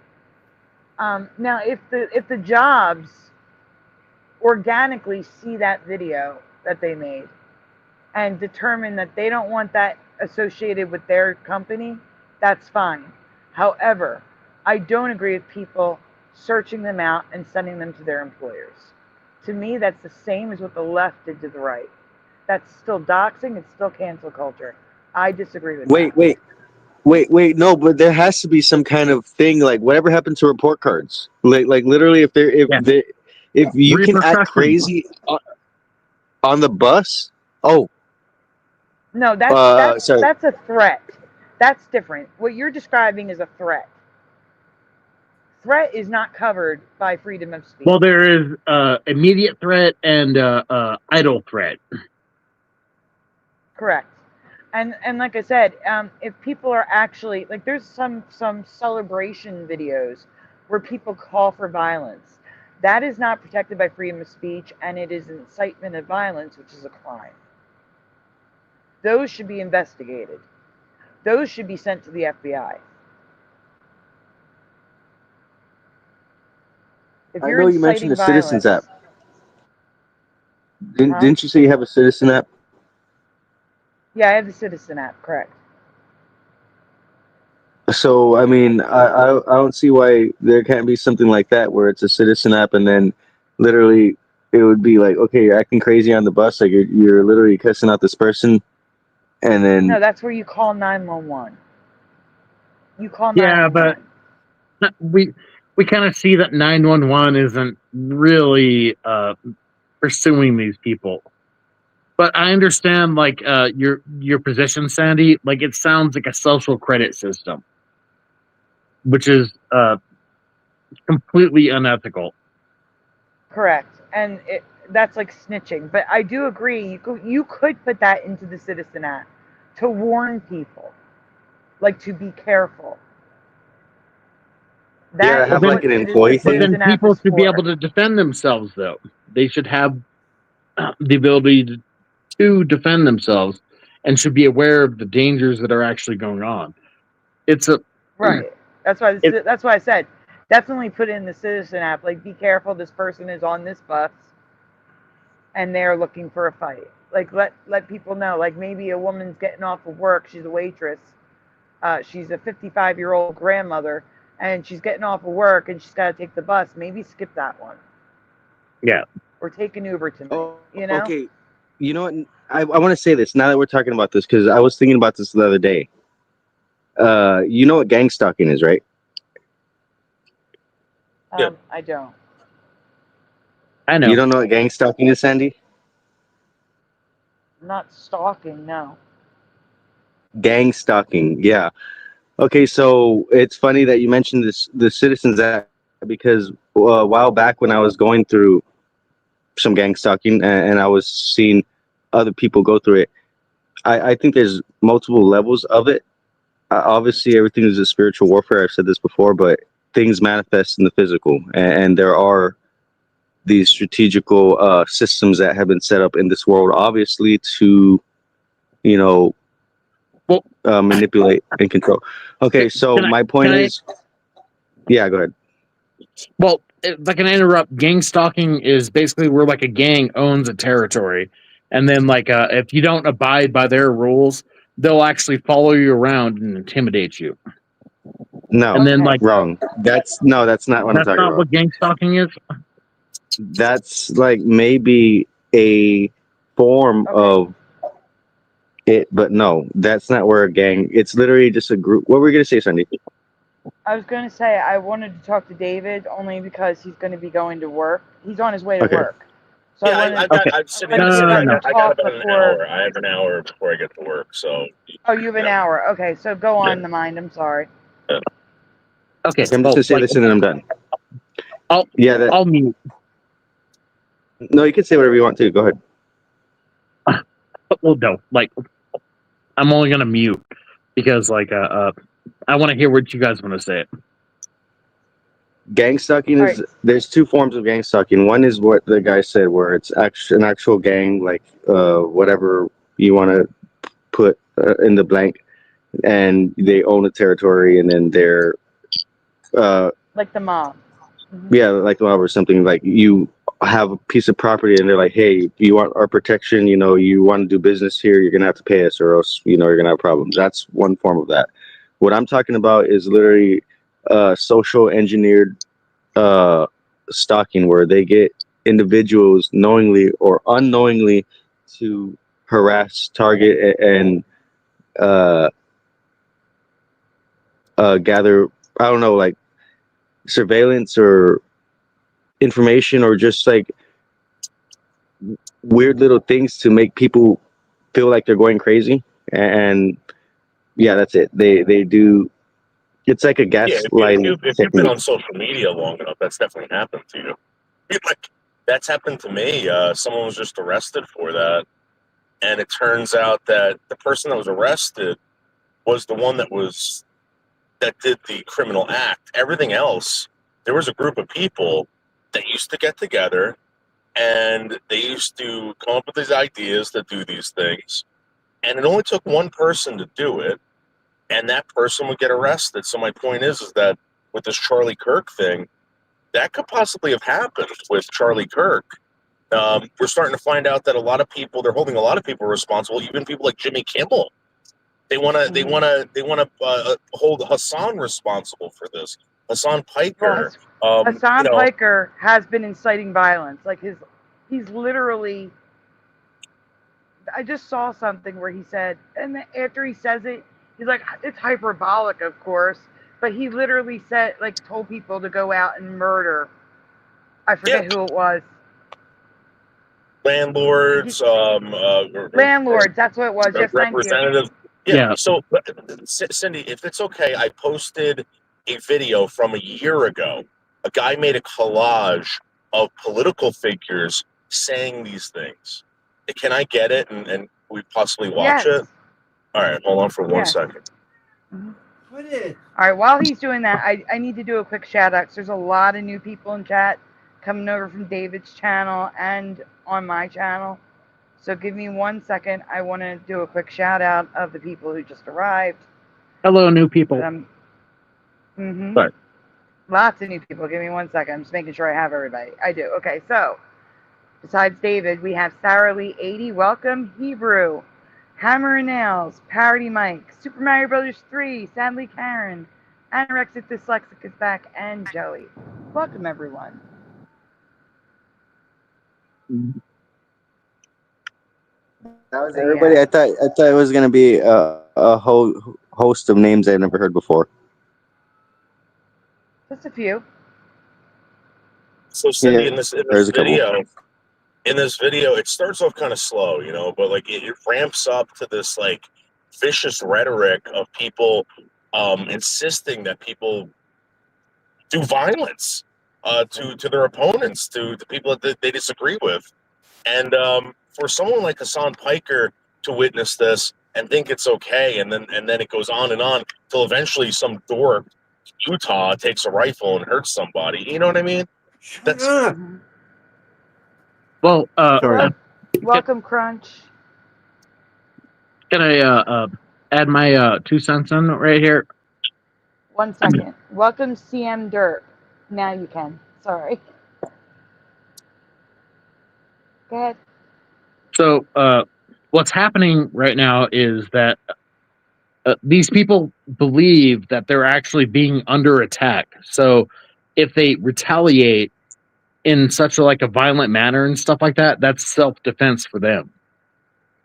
Now, if the jobs organically see that video that they made and determine that they don't want that associated with their company, that's fine. However, I don't agree with people searching them out and sending them to their employers. To me, that's the same as what the left did to the right. That's still doxing. It's still cancel culture. I disagree with that. Wait. No, but there has to be some kind of thing, like whatever happened to report cards. Like literally, if you can act crazy on the bus, no, that's a threat. That's different. What you're describing is a threat. Threat is not covered by freedom of speech. Well, there is immediate threat and idle threat. Correct. And like I said, if people are actually there's some celebration videos where people call for violence. That is not protected by freedom of speech, and it is incitement of violence, which is a crime. Those should be investigated. Those should be sent to the FBI. If I know you mentioned the Citizens app. Didn't you say you have a Citizen app? Yeah, I have the Citizen app, correct. So, I mean, I don't see why there can't be something like that where it's a Citizen app and then literally it would be like, okay, you're acting crazy on the bus, like you're literally cussing out this person, and then... No, that's where you call 911. You call 911. Yeah, but we kind of see that 911 isn't really pursuing these people. But I understand, your position, Sandy. Like, it sounds like a social credit system, which is completely unethical. Correct, and that's like snitching. But I do agree. You could put that into the Citizen app to warn people, to be careful. That have like an employee thing. But then people should be able to defend themselves, though. They should have the ability to defend themselves and should be aware of the dangers that are actually going on. Right. That's why I said definitely put in the Citizen app. Be careful. This person is on this bus, and they're looking for a fight. Let people know. Maybe a woman's getting off of work. She's a waitress. She's a 55-year-old grandmother, and she's getting off of work, and she's got to take the bus. Maybe skip that one. Yeah. Or take an Uber to me. Okay. You know what? I want to say this now that we're talking about this because I was thinking about this the other day. You know what gang stalking is, right? I don't. I know. You don't know what gang stalking is, Sandy? Not stalking, no. Gang stalking, yeah. Okay, so it's funny that you mentioned the Citizens Act because a while back when I was going through some gang stalking and I was seeing other people go through it, I think there's multiple levels of it. Obviously, everything is a spiritual warfare. I've said this before, but things manifest in the physical, and there are these strategical systems that have been set up in this world, obviously, to manipulate and control. Okay, so my point is, yeah, go ahead. Well, if I can interrupt, gang stalking is basically where a gang owns a territory, and then if you don't abide by their rules, they'll actually follow you around and intimidate you. No, And then like wrong. That's not what I'm that's talking not about. what gang stalking is. That's like maybe a form of it, but no, that's not where a gang. It's literally just a group. What were we gonna say, Sandy? I was going to say I wanted to talk to David only because he's going to be going to work. He's on his way to Okay. work. So Yeah, I I've got about an hour. I have an hour before I get to work, so. Oh, you have an hour. Okay, so go on, the mind. I'm sorry. Okay, I'm just gonna say this and then I'm done. I'll mute. No, you can say whatever you want to. Go ahead. Well, no, like I'm only gonna mute because like I want to hear what you guys want to say. Gang stalking is there's two forms of gang stalking. One is what the guy said, where it's an actual gang, like whatever you want to put in the blank, and they own a territory, and then they're like the mob. Yeah, like the mob or something. Like you have a piece of property, and they're like, "Hey, you want our protection? You know, you want to do business here? You're gonna have to pay us, or else you know you're gonna have problems." That's one form of that. What I'm talking about is literally social engineered stalking, where they get individuals knowingly or unknowingly to harass, target, and gather, I don't know, like surveillance or information, or just like weird little things to make people feel like they're going crazy. And yeah, that's it. They do. It's like a gaslighting If you've been technique. on social media long enough, that's definitely happened to you. Like that's happened to me. Someone was just arrested for that, and it turns out that the person that was arrested was the one that did the criminal act. Everything else, there was a group of people that used to get together, and they used to come up with these ideas to do these things, and it only took one person to do it, and that person would get arrested. So my point is that with this Charlie Kirk thing, that could possibly have happened with Charlie Kirk. We're starting to find out that they're holding a lot of people responsible, even people like Jimmy Kimmel. They want to hold Hassan responsible for this. Hassan Piker. Hassan Piker has been inciting violence. Like he's literally. I just saw something where he said, and after he says it, he's like, it's hyperbolic, of course, but he literally said, like, told people to go out and murder. I forget who it was. Landlords. Landlords. That's what it was. Yes, representatives. thank you. Yeah. So, Cindy, if it's okay, I posted a video from a year ago. A guy made a collage of political figures saying these things. Can I get it and we possibly watch it? All right, hold on for 1 second. All right, while he's doing that, I need to do a quick shout out. There's a lot of new people in chat coming over from David's channel and on my channel. So give me 1 second. I want to do a quick shout out of the people who just arrived. Hello, new people. Sorry. Lots of new people. Give me 1 second. I'm just making sure I have everybody. I do. Okay, so besides David, we have Sarah Lee 80. Welcome. Hebrew. Hammer and Nails. Parody Mike. Super Mario Brothers 3. Sadly Karen. Anorexic Dyslexic is back. And Joey. Welcome, everyone. That was everybody. I thought it was gonna be a whole host of names I've never heard before. Just a few. So Cindy, Yeah, in this there's a couple. video, it starts off kind of slow, but like it ramps up to this like vicious rhetoric of people insisting that people do violence to their opponents, to people that they disagree with, and for someone like Hassan Piker to witness this and think it's okay, and then it goes on till eventually some dork in Utah takes a rifle and hurts somebody. You know what I mean? That's well. Welcome, Crunch. Can I add my 2 cents in right here? 1 second. Welcome, CM Dirt. Now you can. Sorry. Go ahead. So what's happening right now is that these people believe that they're actually being under attack. So if they retaliate in such a violent manner and stuff like that, that's self-defense for them.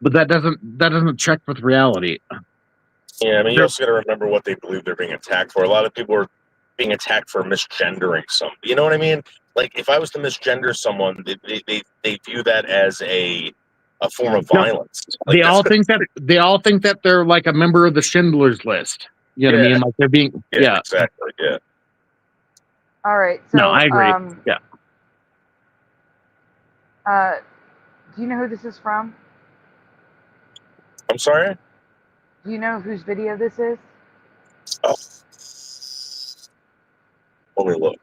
But that doesn't check with reality. Yeah, I mean, you also got to remember what they believe they're being attacked for. A lot of people are being attacked for misgendering somebody. You know what I mean? Like, if I was to misgender someone, they view that as a form of violence. Like, They all think that they're like a member of the Schindler's List. You know what I mean? Like they're being exactly. Yeah. All right. So no, I agree. Yeah. Do you know who this is from? I'm sorry? Do you know whose video this is? Oh. Let me look.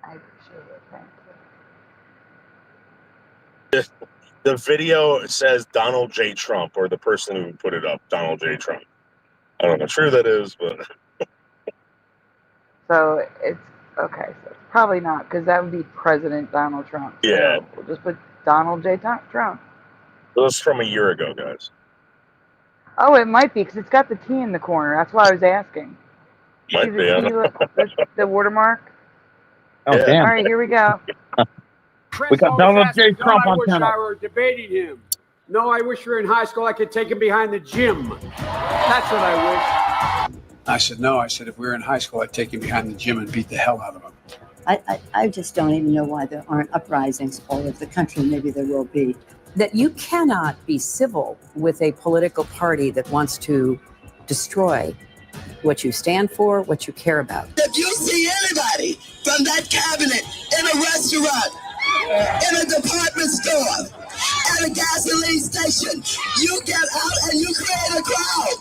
I appreciate it. Thank you. The video says Donald J. Trump, or the person who put it up, Donald J. Trump. I don't know how true that is, but... So it's okay. So it's probably not, because that would be President Donald Trump. So Yeah. we'll just put Donald J. Trump. It was from a year ago, guys. Oh, it might be, because it's got the T in the corner. That's why I was asking. Might See be. the watermark? Oh, damn. All right, here we go. We got Donald J. Trump I on wish channel. I were debating him. No, I wish we were in high school. I could take him behind the gym. That's what I wish. I said, no. I said, if we were in high school, I'd take him behind the gym and beat the hell out of him. I just don't even know why there aren't uprisings all over the country. Maybe there will be. That you cannot be civil with a political party that wants to destroy what you stand for, what you care about. If you see anybody from that cabinet in a restaurant, in a department store, at a gasoline station, you get out and you create a crowd.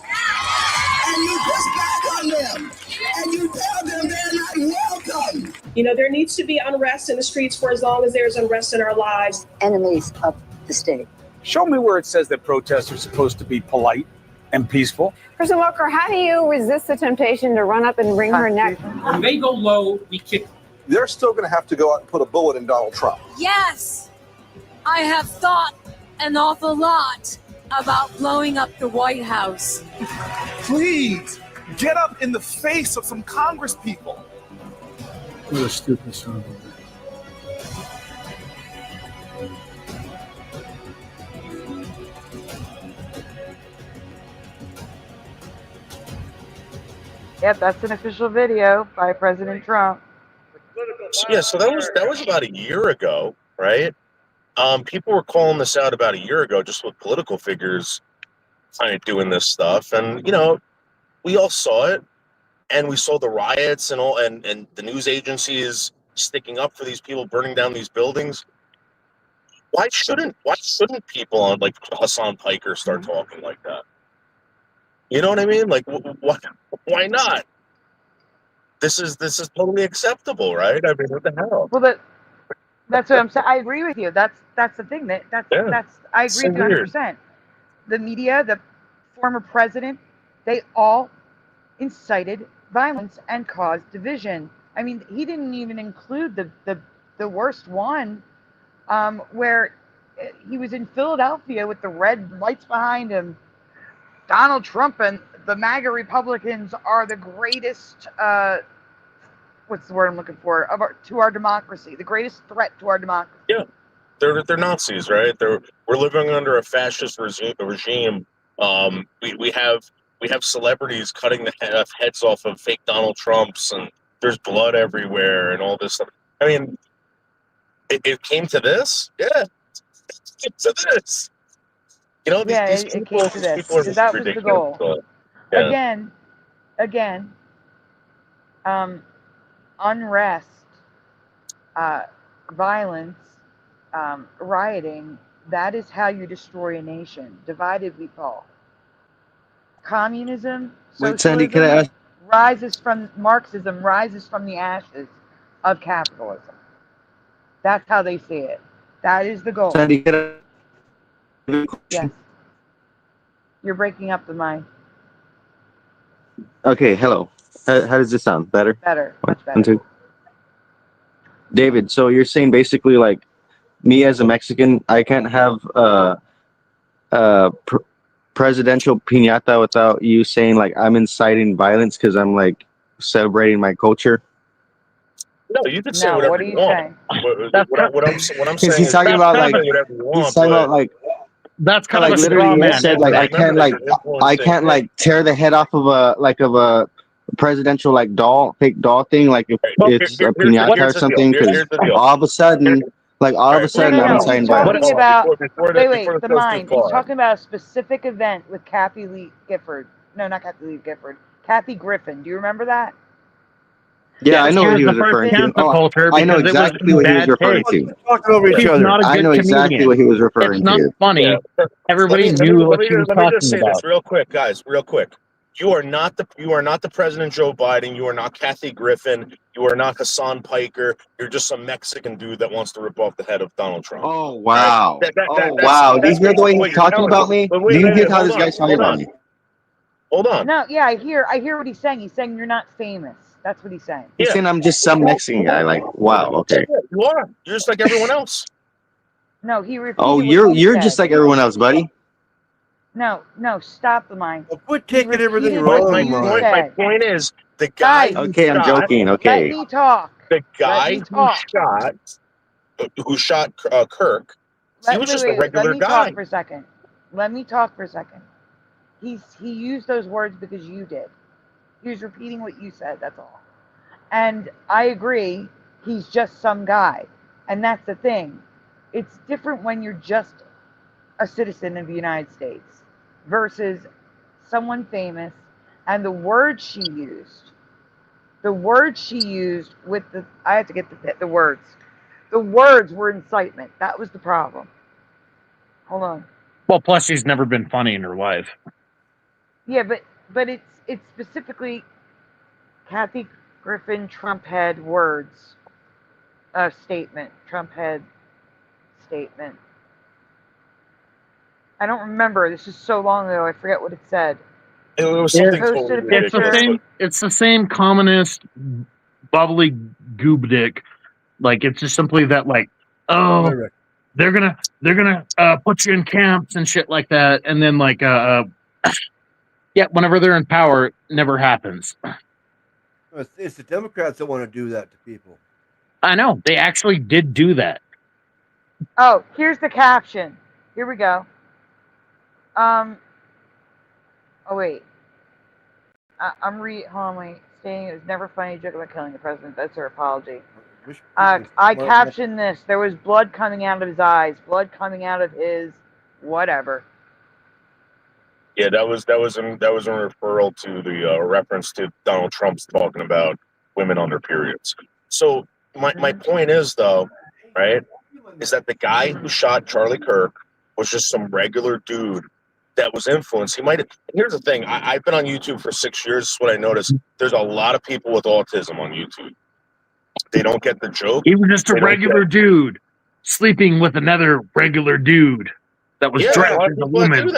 And you push back on them. And you tell them they're not welcome. You know, there needs to be unrest in the streets for as long as there's unrest in our lives. Enemies of the state. Show me where it says that protests are supposed to be polite and peaceful. Person Walker, how do you resist the temptation to run up and wring her neck? When they go low, we kick them. They're still going to have to go out and put a bullet in Donald Trump. Yes, I have thought an awful lot about blowing up the White House. Please, get up in the face of some Congress people. What a stupid son of a bitch. Yep, that's an official video by President Trump. Yeah, so that was about a year ago, right? People were calling this out about a year ago, just with political figures kind of doing this stuff, and you know, we all saw it, and we saw the riots and all, and the news agencies sticking up for these people, burning down these buildings. Why shouldn't people on like Hassan Piker start talking like that? You know what I mean? Like, why not? This is totally acceptable, right? I mean, what the hell? Well, that's what I'm saying. I agree with you. That's the thing. That's I agree with you 100%. The media, the former president, they all incited violence and caused division. I mean, he didn't even include the worst one, where he was in Philadelphia with the red lights behind him. Donald Trump and the MAGA Republicans are the greatest, what's the word I'm looking for, to our democracy, the greatest threat to our democracy. Yeah, they're Nazis, right? We're living under a fascist regime. We have celebrities cutting the heads off of fake Donald Trumps, and there's blood everywhere and all this stuff. I mean, it came to this? Yeah, it came to this. You know, these people, it came to this. Because that was the goal. So, yeah. Again, unrest, violence, rioting, that is how you destroy a nation. Divided we fall. Communism, Wait, Sandy, socialism, can I ask? Marxism rises from the ashes of capitalism. That's how they see it. That is the goal. Sandy, can I? Yes. You're breaking up the mic. Okay, hello. How does this sound? Better? Better. Much better. 1, 2. David, so you're saying basically like me as a Mexican, I can't have presidential piñata without you saying like I'm inciting violence because I'm like celebrating my culture? No, you can say No, whatever what are you you want. saying? What I'm Because saying he's is talking about like say whatever you want, he's talking but about like That's kind like of a literally straw he man. said like I remember can't that like you're influencing like tear the head off of a presidential like doll, fake doll thing, like if Well, it's a here's piñata or the deal. something, because Here's the deal. all of a sudden I'm No. He's inciting talking violence. about. Before Wait. this The goes too mind. He's far. talking about a specific event with Kathy Lee Gifford. No, not Kathy Lee Gifford. Kathy Griffin. Do you remember that? Yeah, I know she what was he the was first referring to. cancel Oh, culture I know because it was exactly in what he was bad referring taste. to. Talking over each She's other. not a I good know comedian. exactly what he was referring It's not to. funny. Yeah. Everybody knew what she was Let me just talking say about. this real quick, guys. Real quick. You are not the President Joe Biden. You are not Kathy Griffin. You are not Hassan Piker. You're just some Mexican dude that wants to rip off the head of Donald Trump. Oh wow! That's Do you hear the way basically he's what you're talking telling about me. me? But Do wait, you hear how hold this on, guy's talking about me? Hold on. No. Yeah, I hear what he's saying. He's saying you're not famous. That's what he's saying. He's saying I'm just some Mexican guy. Like, wow, okay. Yeah, you are. You're just like everyone else. No, he repeated. Oh, what you're you just said. like everyone else, buddy. No. Stop the mind. Quit taking everything repeated wrong, what you Mike. My said. point is the guy Guys, who Okay, I'm shot. joking. Let Okay. me talk. The guy Let me talk. who shot Kirk. He was just a Let regular me guy. talk for a second. Let me talk for a second. He used those words because you did. He was repeating what you said. That's all. And I agree. He's just some guy, and that's the thing. It's different when you're just a citizen of the United States versus someone famous. And the words she used with the, I have to get the words. The words were incitement. That was the problem. Hold on. Well, plus she's never been funny in her life. Yeah, but it's specifically Kathy Griffin Trump head words. Statement. Trump head statement. I don't remember. This is so long ago. I forget what it said. It was something Posted totally a ridiculous. picture. It's the same communist, bubbly goob dick. Like it's just simply that, like, oh, they're gonna put you in camps and shit like that, and then like yeah, whenever they're in power, it never happens. It's the Democrats that want to do that to people. I know they actually did do that. Oh, here's the caption. Here we go. Oh wait. I'm hold on, wait. Saying it was never funny to joke about killing the president. That's her apology. I captioned this. There was blood coming out of his eyes. Blood coming out of his whatever. Yeah, that was in referral to the reference to Donald Trump's talking about women on their periods. So my point is though, right, is that the guy who shot Charlie Kirk was just some regular dude that was influenced. He might have. Here's the thing: I've been on YouTube for 6 years. This is what I noticed. There's a lot of people with autism on YouTube. They don't get the joke. He was just a regular dude sleeping with another regular dude that was dressed as a woman.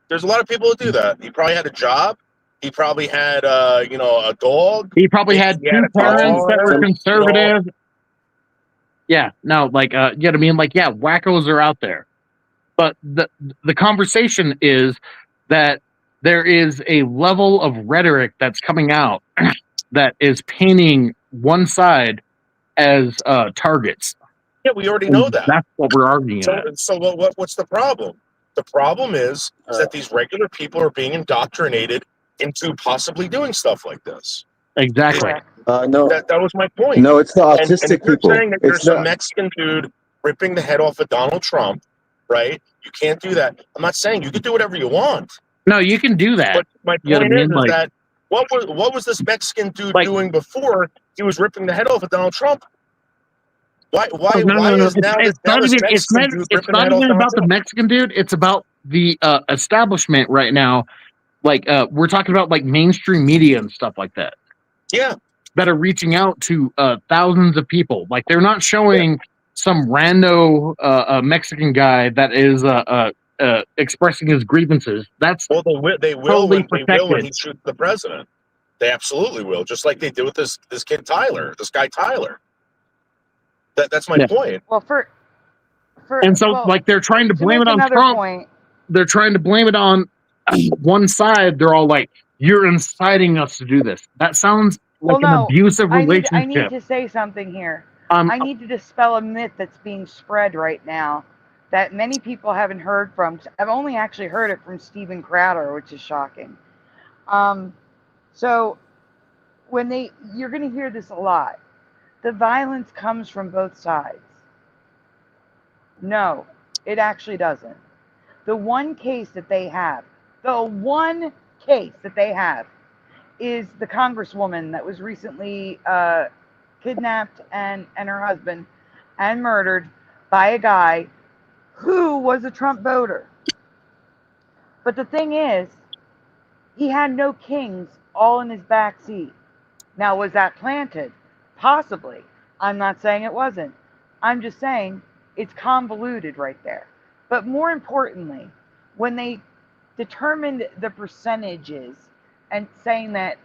There's a lot of people that do that. He probably had a job. He probably had a dog. He probably had two parents that were conservative. Yeah, no, like you know what I mean? Like, yeah, wackos are out there. But the conversation is that there is a level of rhetoric that's coming out that is painting one side as targets. Yeah, we already know that. That's what we're arguing at. So what's the problem? The problem is that these regular people are being indoctrinated into possibly doing stuff like this. Exactly. No. That was my point. No, it's the and autistic you're people. saying that there's some Mexican dude ripping the head off of Donald Trump, right? You can't do that. I'm not saying you can do whatever you want. No, you can do that. But my You know point what I mean? is that what was this Mexican dude doing before he was ripping the head off of Donald Trump? Why is now this Mexican dude it's ripping the not head off even Donald about the Trump? Mexican dude. It's about the establishment right now. Like we're talking about like mainstream media and stuff like that. Yeah. That are reaching out to thousands of people. Like they're not showing some rando Mexican guy that is expressing his grievances. That's they will totally when he shoots the president. They absolutely will, just like they did with this kid Tyler, this guy Tyler. That's my point. Well, and so like they're trying to blame it on another Trump. Point, they're trying to blame it on one side. They're all like, "You're inciting us to do this." That sounds like an abusive relationship. I need to say something here. I need to dispel a myth that's being spread right now that many people haven't heard from. I've only actually heard it from Steven Crowder, which is shocking. So you're going to hear this a lot. The violence comes from both sides. No, it actually doesn't. The one case that they have is the congresswoman that was recently kidnapped and her husband and murdered by a guy who was a Trump voter. But the thing is, he had no kings all in his back seat. Now, was that planted? Possibly. I'm not saying it wasn't. I'm just saying it's convoluted right there. But more importantly, when they determined the percentages and saying that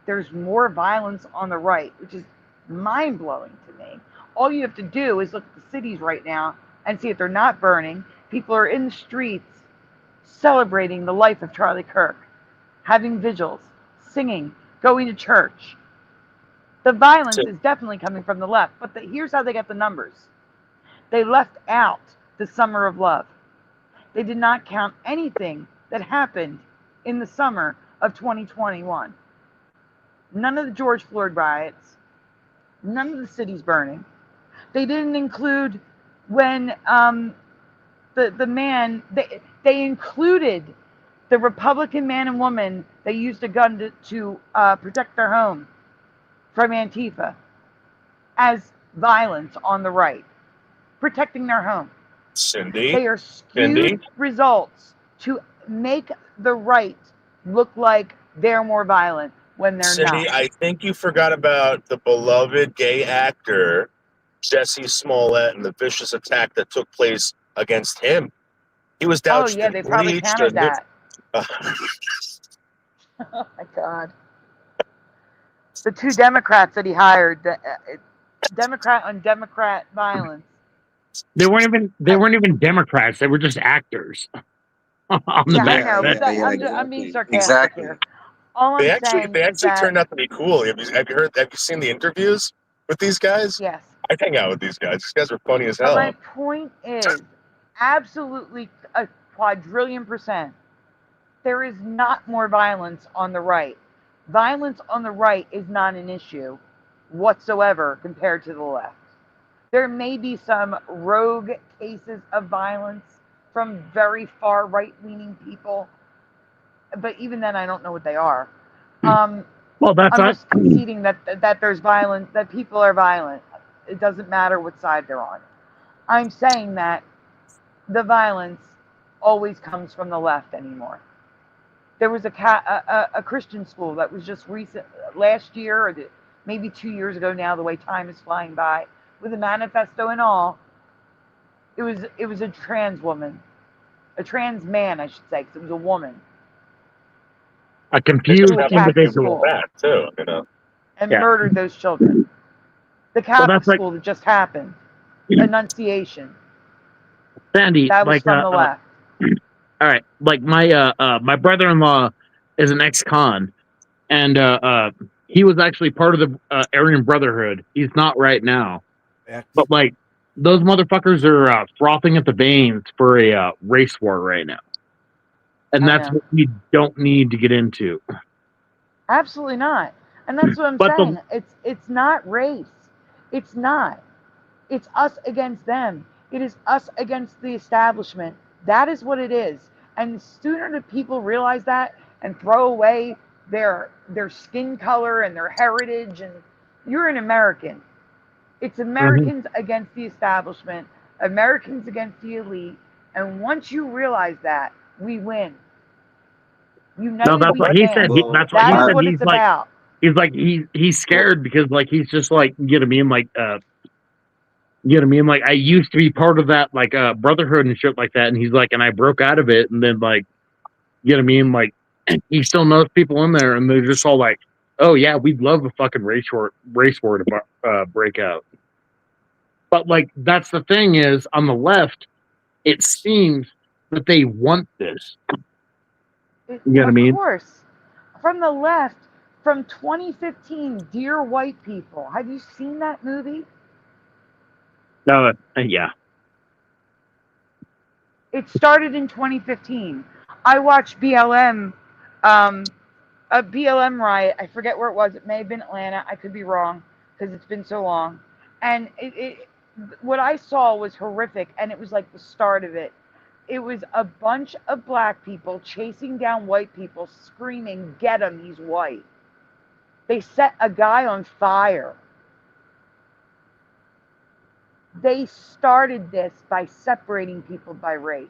there's more violence on the right, which is mind-blowing to me. All you have to do is look at the cities right now and see if they're not burning. People are in the streets celebrating the life of Charlie Kirk, having vigils, singing, going to church. The violence is definitely coming from the left, but here's how they get the numbers. They left out the Summer of Love. They did not count anything that happened in the summer of 2021. None of the George Floyd riots, none of the cities burning. They didn't include when the man, they included the Republican man and woman that used a gun to protect their home from Antifa as violence on the right, protecting their home. Cindy, they are skewed results to make the right look like they're more violent when they're not. Cindy, I think you forgot about the beloved gay actor Jesse Smollett and the vicious attack that took place against him. He was doused they probably counted that. Oh my God. The two Democrats that he hired, Democrat on Democrat violence. They weren't even Democrats. They were just actors. On the back. I know. I'm being sarcastic here. All They I'm actually saying is that, turned out to be cool. Have you seen the interviews with these guys? Yes. I hang out with these guys. These guys are funny as hell. But my point is, absolutely a quadrillion %, there is not more violence on the right. Violence on the right is not an issue whatsoever compared to the left. There may be some rogue cases of violence from very far right-leaning people, but even then, I don't know what they are. Well, I'm just conceding that there's violence, that people are violent. It doesn't matter what side they're on. I'm saying that the violence always comes from the left anymore. There was a Christian school that was just recent, last year, or maybe 2 years ago now, the way time is flying by, with a manifesto and all. It was a trans woman, a trans man, I should say, because it was a woman. A confused individual. That too, you know. And murdered those children. The Catholic school that just happened, Annunciation. Sandy, that was from the left. All right, like my brother-in-law is an ex-con, and he was actually part of the Aryan Brotherhood. He's not right now, but like those motherfuckers are frothing at the veins for a race war right now, and that's what we don't need to get into. Absolutely not, and that's what I'm saying. It's not race. It's not. It's us against them. It is us against the establishment. That is what it is. And the sooner that people realize that and throw away their skin color and their heritage, and you're an American. It's Americans against the establishment, Americans against the elite. And once you realize that, we win. No, that's what he said. That's what he said. What it's about. He's like he's scared because like he's just like, you know what I mean, like you know what I mean? Like I used to be part of that like brotherhood and shit like that, and he's like, and I broke out of it, and then like, you know what I mean? Like he still knows people in there, and they're just all like, oh yeah, we'd love a fucking race war to break out. But like that's the thing is on the left, it seems that they want this. You know what I mean? Of course. From the left, from 2015, Dear White People. Have you seen that movie? Yeah. It started in 2015. I watched BLM, a BLM riot. I forget where it was. It may have been Atlanta. I could be wrong because it's been so long. And what I saw was horrific, and it was like the start of it. It was a bunch of black people chasing down white people, screaming, "Get him, he's white." They set a guy on fire. They started this by separating people by race.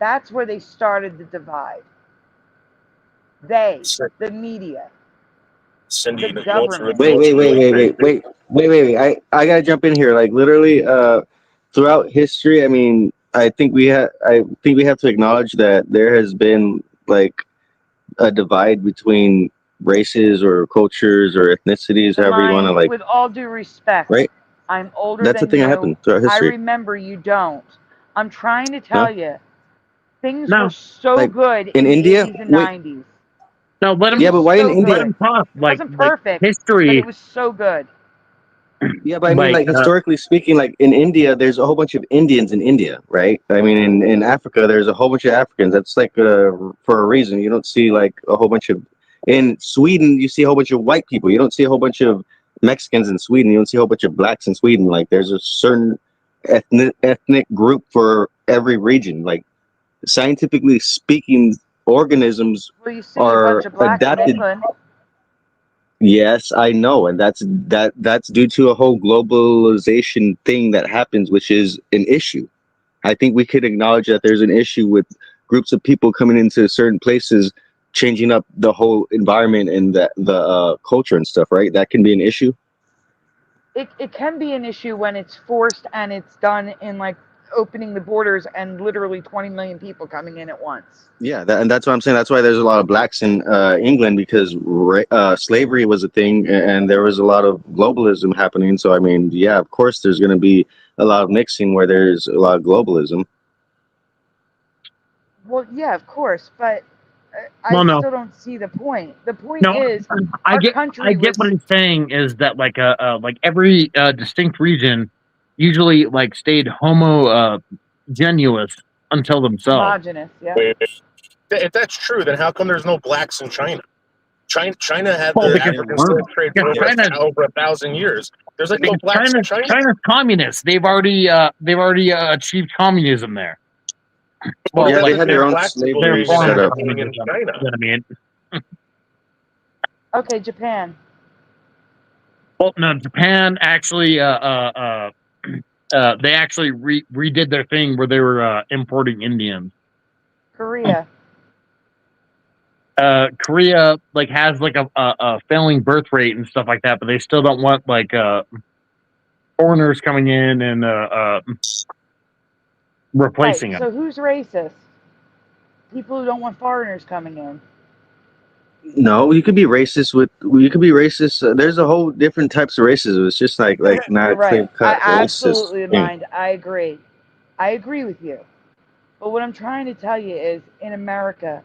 That's where they started the divide. They, the media, Cindy, the government. Wait. I gotta jump in here. Like literally, throughout history, I mean, I think we have to acknowledge that there has been like a divide between races or cultures or ethnicities, however you want to like. With all due respect, right? I'm older That's than the thing you. that happened throughout history. I remember you don't. I'm trying to tell you, things No. were so Like, good in the India? 80s and Wait. 90s. No, let him. Yeah, but why in India? Let him talk. It Like, wasn't perfect, history. but it was so good. Yeah, but I mean, like historically speaking, like in India, there's a whole bunch of Indians in India, right? I mean, in Africa, there's a whole bunch of Africans. That's like for a reason. You don't see like a whole bunch of. In Sweden, you see a whole bunch of white people. You don't see a whole bunch of Mexicans in Sweden. You don't see a whole bunch of blacks in Sweden. Like there's a certain ethnic group for every region. Like scientifically speaking, organisms Well, you see a are bunch of blacks adapted. in England. Yes, I know, and that's due to a whole globalization thing that happens, which is an issue. I think we could acknowledge that there's an issue with groups of people coming into certain places, changing up the whole environment and the culture and stuff, right? That can be an issue. It can be an issue when it's forced and it's done in like opening the borders and literally 20 million people coming in at once. Yeah, and that's what I'm saying. That's why there's a lot of blacks in England, because slavery was a thing, and there was a lot of globalism happening. So I mean, yeah, of course, there's going to be a lot of mixing where there's a lot of globalism. Well, yeah, of course, but I still don't see the point. The point is, I get what he's saying is that like every distinct region usually like stayed homogeneous until themselves. Homogenous, yeah. If that's true, then how come there's no blacks in China? China had Well, the because African slave trade for over 1,000 years. There's like no blacks in China. China's communist. They've already achieved communism there. Well, yeah, they had their own slavery set up. In China. You know what I mean? Okay, Japan. Well, no, Japan actually they actually redid their thing where they were importing Indians. Korea. Korea like has like a failing birth rate and stuff like that, but they still don't want like foreigners coming in and replacing them. So who's racist? People who don't want foreigners coming in. No, you could be racist there's a whole different types of racism. It's just like not You're right. clear-cut I racist absolutely thing. mind. I agree with you. But what I'm trying to tell you is, in America,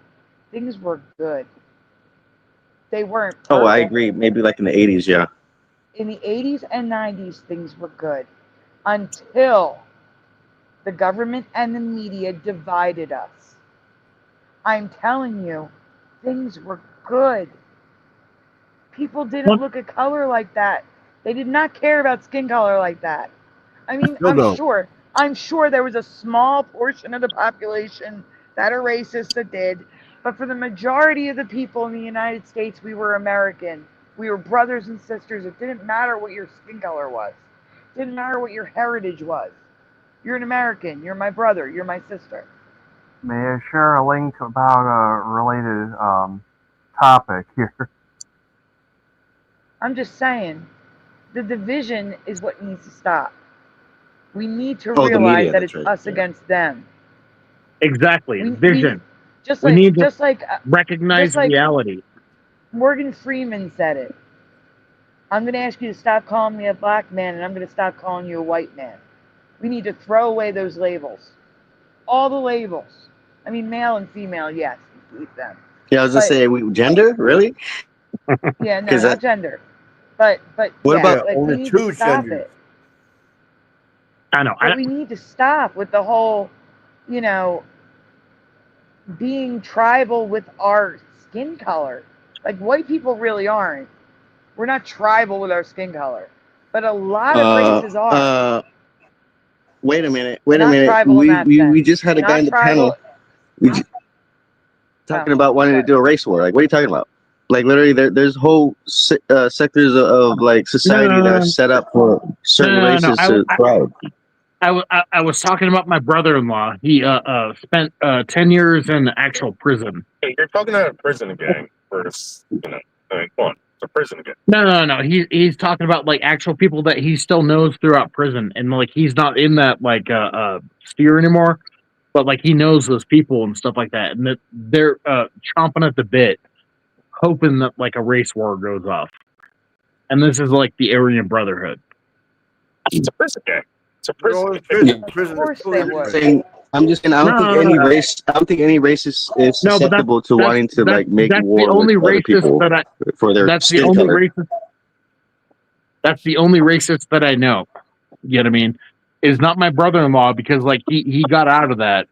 things were good. They weren't perfect. Oh, I agree. Maybe like in the 80s, yeah. In the 80s and 90s, things were good until the government and the media divided us. I'm telling you, things were good. People didn't look at color like that. They did not care about skin color like that. I mean, I'm sure there was a small portion of the population that are racist that did, but for the majority of the people in the United States, we were American. We were brothers and sisters. It didn't matter what your skin color was. It didn't matter what your heritage was. You're an American. You're my brother. You're my sister. May I share a link about a related topic here? I'm just saying, the division is what needs to stop. We need to the realize media, that it's right. us against them. Exactly. Vision. We need to recognize reality. Morgan Freeman said it. I'm going to ask you to stop calling me a black man, and I'm going to stop calling you a white man. We need to throw away those labels. all the labels. I mean, male and female, yes, delete them. Yeah, I was gonna say, gender, really? Yeah, no, not gender. But what yeah, about like, we need to stop it. I know. But we need to stop with the whole, being tribal with our skin color. Like, white people really aren't. We're not tribal with our skin color. But a lot of races are. Wait a minute. tribal in that We just had a Not guy in the tribal- panel. Talking about wanting to do a race war. Like, what are you talking about? Like, literally, there's whole sectors of like society that are set up for certain races to thrive. I was talking about my brother-in-law. He spent 10 years in actual prison. Hey, you're talking about a prison gang first, I mean, come on, it's a prison gang. No. He's talking about like actual people that he still knows throughout prison, and like he's not in that like sphere anymore. But like he knows those people and stuff like that, and that they're chomping at the bit, hoping that like a race war goes off. And this is like the Aryan Brotherhood. It's a prison gang. It's a prison. Of course they would. I'm just saying. I don't think any race. I don't think any race is susceptible to wanting to like make war with other people for their skin color. That's the only racist that I know. You know what I mean? Is not my brother-in-law, because like he got out of that.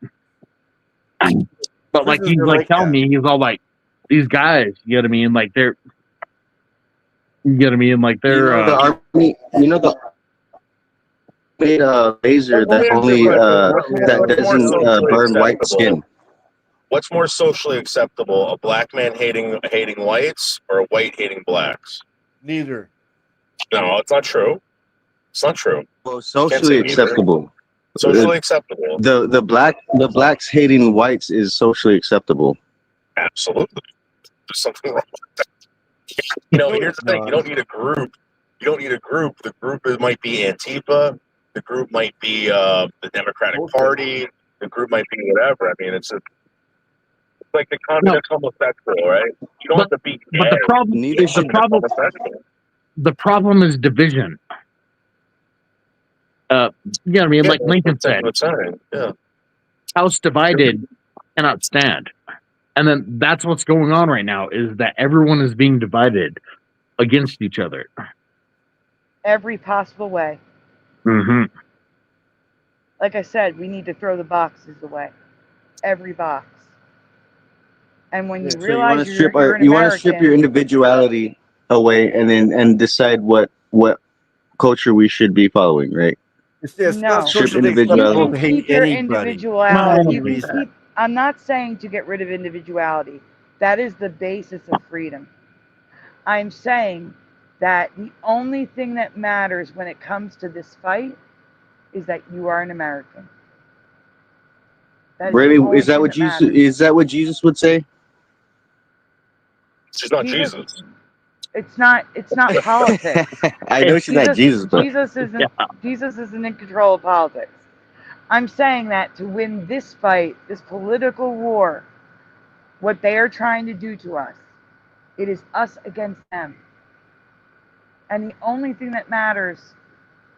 But like he's like telling me, he's all like, these guys, you know what I mean? Like they're, you know what I mean? Like they're the army. The made a laser that only that doesn't burn white skin. What's more socially acceptable, a black man hating whites or a white hating blacks? Neither. No, it's not true. It's not true. Well, socially acceptable. Socially acceptable. The blacks hating whites is socially acceptable. Absolutely. There's something wrong with that. Here's the thing. You don't need a group. The group might be Antifa. The group might be the Democratic Party. The group might be whatever. I mean, it's like the communist homosexual, right? You don't have to be gay. But the problem is division. You know what I mean? Like Lincoln said, house divided cannot stand. And then that's what's going on right now, is that everyone is being divided against each other. Every possible way. Mm-hmm. Like I said, we need to throw the boxes away. Every box. And when you realize you want to strip your individuality away, and then decide what culture we should be following, right? No. Strip individuality. You can keep your individuality. I'm not saying to get rid of individuality. That is the basis of freedom. I'm saying that the only thing that matters when it comes to this fight is that you are an American. Really? Is that what Jesus? Is that what Jesus would say? She's not Jesus. It's not politics. I know she's not Jesus, but Jesus isn't in control of politics. I'm saying that to win this fight, this political war, what they are trying to do to us, it is us against them. And the only thing that matters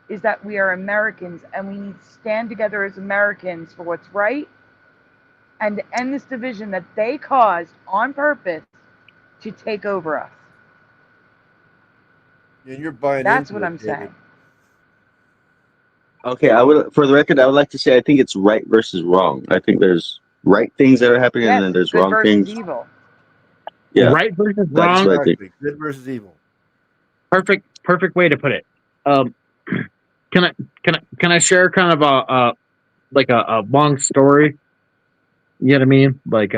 is that we are Americans, and we need to stand together as Americans for what's right and to end this division that they caused on purpose to take over us. Yeah, you're buying. That's what I'm saying. Okay, for the record, I would like to say I think it's right versus wrong. I think there's right things that are happening, and then there's wrong things. Evil. Yeah, right versus wrong. What I think. Good versus evil. Perfect way to put it. Can I share kind of a long story? You know what I mean? Like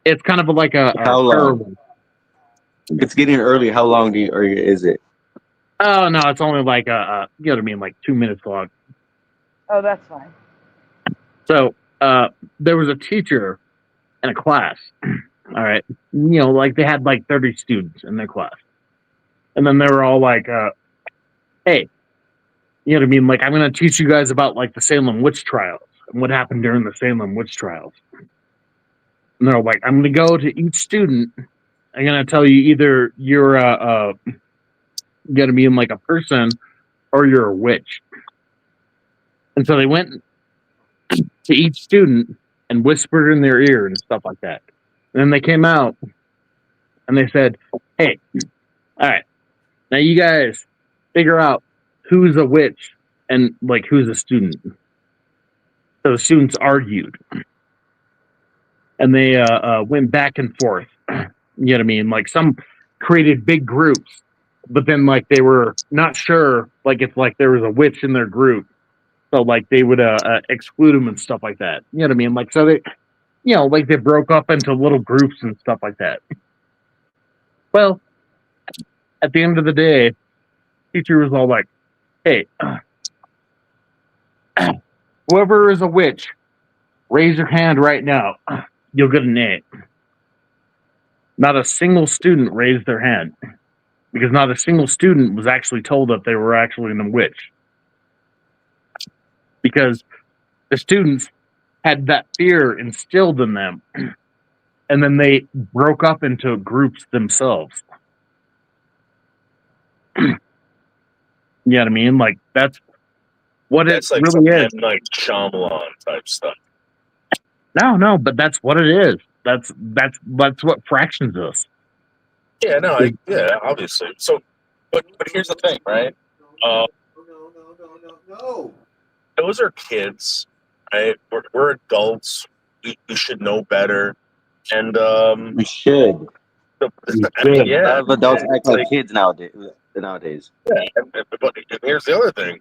it's kind of like a how long? It's getting early. How long is it? Oh no, it's only like you know what I mean, like 2 minutes long. Oh, that's fine. So there was a teacher in a class. All right, like they had like 30 students in their class, and then they were all like, "Hey, you know what I mean? Like I'm gonna teach you guys about like the Salem witch trials and what happened during the Salem witch trials." And they're like, "I'm gonna go to each student. I'm gonna tell you either you're gonna be like a person or you're a witch." And so they went to each student and whispered in their ear and stuff like that. And then they came out and they said, "Hey, all right, now you guys figure out who's a witch and like who's a student." So the students argued, and they went back and forth. You know what I mean? Like some created big groups, but then like they were not sure, like if like there was a witch in their group, so like they would exclude them and stuff like that. You know what I mean? Like so they, you know, like they broke up into little groups and stuff like that. Well, at the end of the day, teacher was all like, "Hey, whoever is a witch, raise your hand right now. You'll get an A." Not a single student raised their hand because not a single student was actually told that they were actually a witch. Because the students had that fear instilled in them, and then they broke up into groups themselves. You know what I mean? Like that's what That's it like really is. some like Shyamalan type stuff. No, but that's what it is. That's what fractions us. Yeah, no, yeah, obviously. So, but here's the thing, right? No. Those are kids, right? We're adults. We should know better, and We should. yeah, A lot of adults act like kids nowadays. Yeah, but here's the other thing: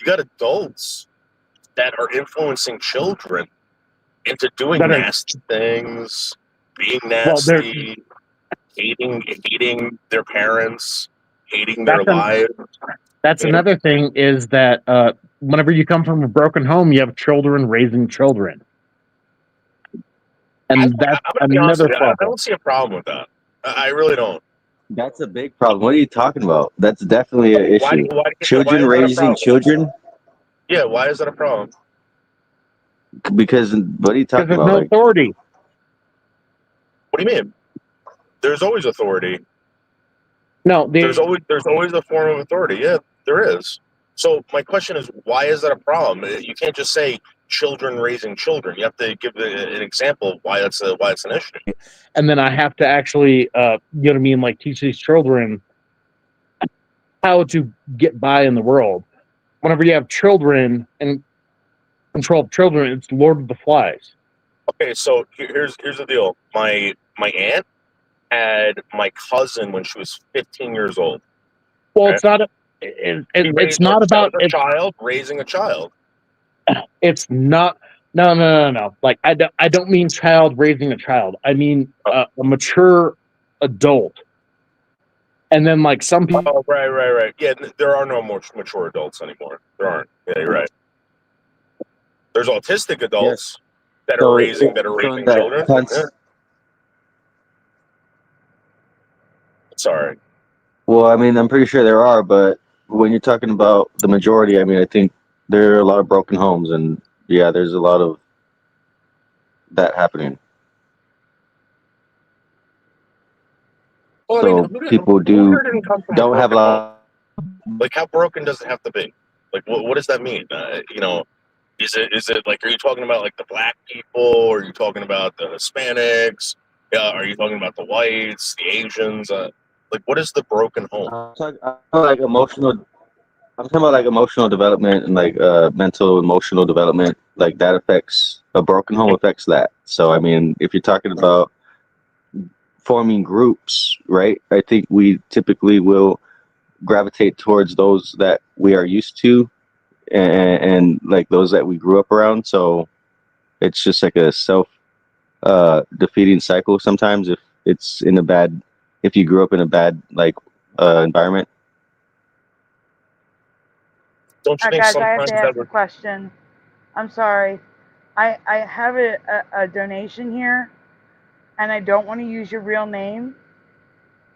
you got adults that are influencing children into doing nasty things, being nasty, hating their parents, hating their lives. That's another thing is that whenever you come from a broken home, you have children raising children. And that's another problem. I don't see a problem with that. I really don't. That's a big problem. What are you talking about? That's definitely an issue. Children why raising children? Yeah, why is that a problem? Because what are you talking about? No authority. What do you mean? There's always authority. No, there's always a form of authority. Yeah, there is. So my question is, why is that a problem? You can't just say children raising children. You have to give an example of why it's an issue. And then I have to actually, you know what I mean, like teach these children how to get by in the world. Whenever you have children and control of children, it's Lord of the Flies. Okay, so here's the deal. My aunt had my cousin when she was 15 years old. Well, it's not. It's not about a child raising a child. It's not. No. Like I don't mean child raising a child. I mean a mature adult. And then like some people. Oh, right. Yeah, there are no more mature adults anymore. There aren't. Yeah, you're right. There's autistic adults that are raising children. Yeah. Sorry. Well, I mean, I'm pretty sure there are, but when you're talking about the majority, I mean, I think there are a lot of broken homes, and yeah, there's a lot of that happening. Well, so I mean, people don't have a lot. Like, how broken does it have to be? Like, what does that mean? You know, is it like, are you talking about like the black people? Or are you talking about the Hispanics? Are you talking about the whites, the Asians? Like, what is the broken home? I'm talking about like emotional development and like mental emotional development. Like that affects a broken home affects that. So I mean, if you're talking about forming groups, right? I think we typically will gravitate towards those that we are used to and like those that we grew up around. So it's just like a self defeating cycle sometimes if it's if you grew up in a bad like environment. Don't you think guys, I have sometimes to ask a question. I'm sorry. I have a donation here, and I don't want to use your real name.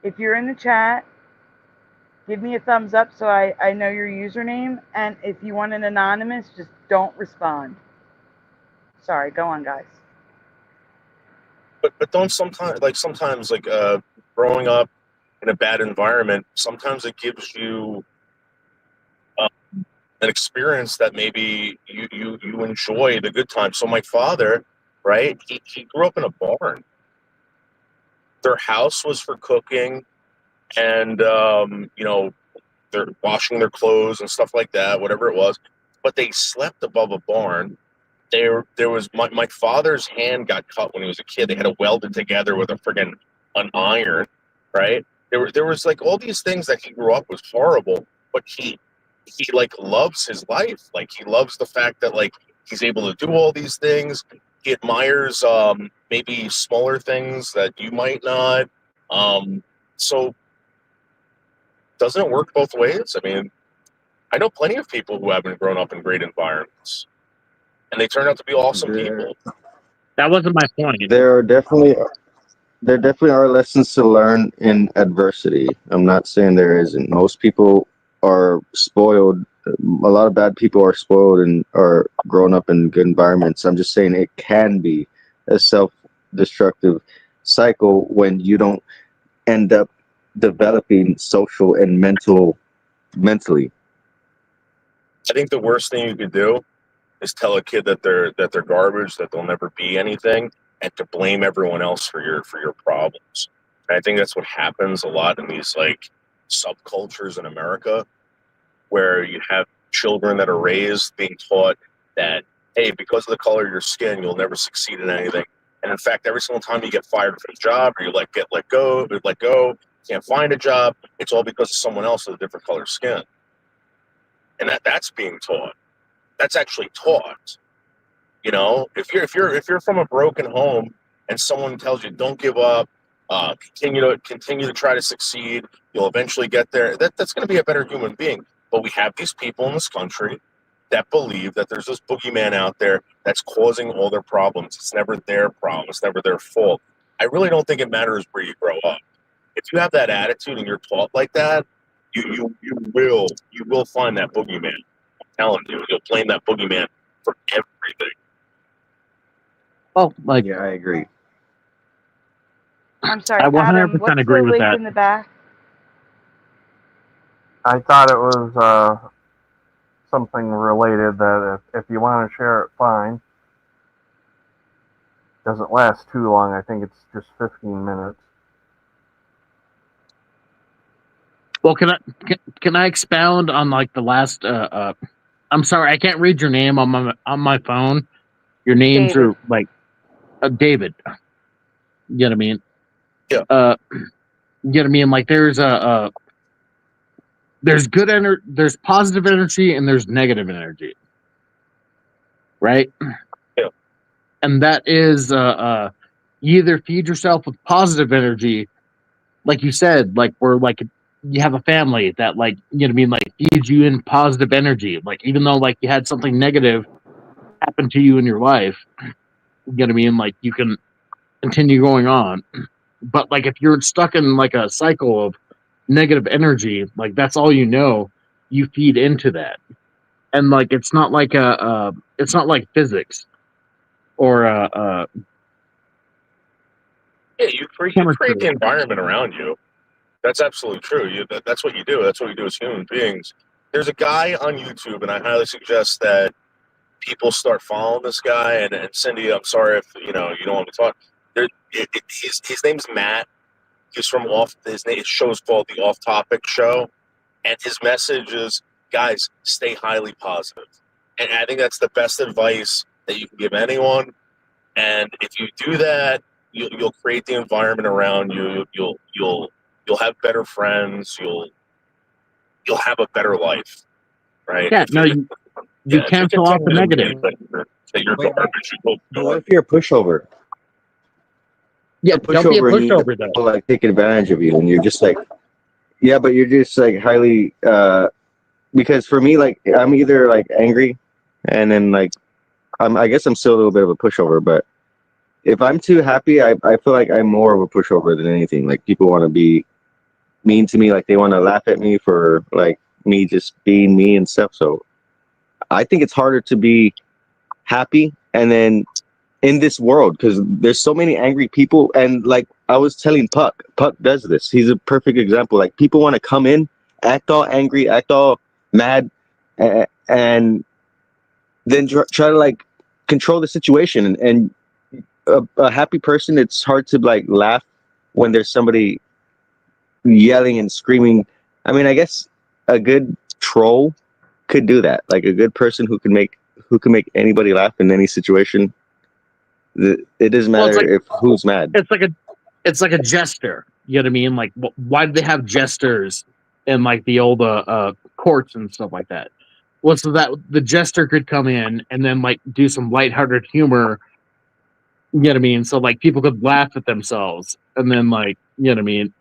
If you're in the chat, give me a thumbs up so I know your username. And if you want an anonymous, just don't respond. Sorry, go on, guys. But don't sometimes growing up in a bad environment, sometimes it gives you an experience that maybe you enjoy the good times. So my father, right, he grew up in a barn. Their house was for cooking and, you know, they're washing their clothes and stuff like that, whatever it was. But they slept above a barn. There was my father's hand got cut when he was a kid. They had to weld it together with an iron, right? There was like all these things that he grew up was horrible, but he like loves his life. Like he loves the fact that like he's able to do all these things. He admires maybe smaller things that you might not. So doesn't it work both ways? I mean, I know plenty of people who haven't grown up in great environments, and they turn out to be awesome people. That wasn't my point. There definitely are lessons to learn in adversity. I'm not saying there isn't. Most people are spoiled. A lot of bad people are spoiled and are grown up in good environments. I'm just saying it can be a self-destructive cycle when you don't end up developing social and mentally. I think the worst thing you could do is tell a kid that they're garbage, that they'll never be anything, and to blame everyone else for your problems. And I think that's what happens a lot in these like subcultures in America, where you have children that are raised being taught that, hey, because of the color of your skin, you'll never succeed in anything. And in fact, every single time you get fired from a job or you get let go, can't find a job, it's all because of someone else with a different color skin. And that's being taught. That's actually taught. You know, if you're from a broken home and someone tells you don't give up, continue to try to succeed, you'll eventually get there. That's going to be a better human being. But we have these people in this country that believe that there's this boogeyman out there that's causing all their problems. It's never their problem. It's never their fault. I really don't think it matters where you grow up. If you have that attitude and you're taught like that, you will find that boogeyman. I'm telling you, you'll blame that boogeyman for everything. Oh, like yeah, I agree. I'm sorry, I 100% Adam, what's agree the with link that. in the back? I thought it was something related that if you want to share it, fine. Doesn't last too long. I think it's just 15 minutes. Well, can I expound on like the last? I'm sorry, I can't read your name on my phone. Your names David. are like David. You know what I mean? Yeah. You know what I mean? Like there's there's good energy, there's positive energy, and there's negative energy, right? Yeah. And that is you either feed yourself with positive energy, like you said, like we're like you have a family that like you know what I mean, like feeds you in positive energy, like even though like you had something negative happen to you in your life, you know what I mean, like you can continue going on. But like if you're stuck in like a cycle of negative energy, like that's all you know, you feed into that. And like it's not like it's not like physics or Yeah, you create the environment around you. That's absolutely true. That's what you do. That's what we do as human beings. There's a guy on YouTube, and I highly suggest that people start following this guy. And Cindy, I'm sorry if you don't want to talk. His name's Matt. He's from his show's called the Off Topic Show, and his message is, guys, stay highly positive. And I think that's the best advice that you can give anyone. And if you do that, you'll create the environment around you. You'll have better friends. You'll have a better life, right? Yeah, you cancel out the negative. That you're garbage. But what if you're a pushover? Yeah, don't be a pushover though. People like take advantage of you, and you're just like, yeah, but you're just like highly. Because for me, like I'm either like angry, and then like I guess I'm still a little bit of a pushover, but if I'm too happy, I feel like I'm more of a pushover than anything. Like people want to be mean to me, like they want to laugh at me for like me just being me and stuff. So I think it's harder to be happy and then in this world because there's so many angry people. And like I was telling Puck does this. He's a perfect example. Like people want to come in, act all angry, act all mad, and then try to like control the situation. And a happy person, it's hard to like laugh when there's somebody yelling and screaming. I mean, I guess a good troll could do that. Like a good person who can make anybody laugh in any situation. It doesn't matter if who's mad. It's like a jester. You know what I mean? Like, why do they have jesters in like the old courts and stuff like that? Well, so that the jester could come in and then like do some lighthearted humor. You know what I mean? So like people could laugh at themselves, and then like, you know what I mean?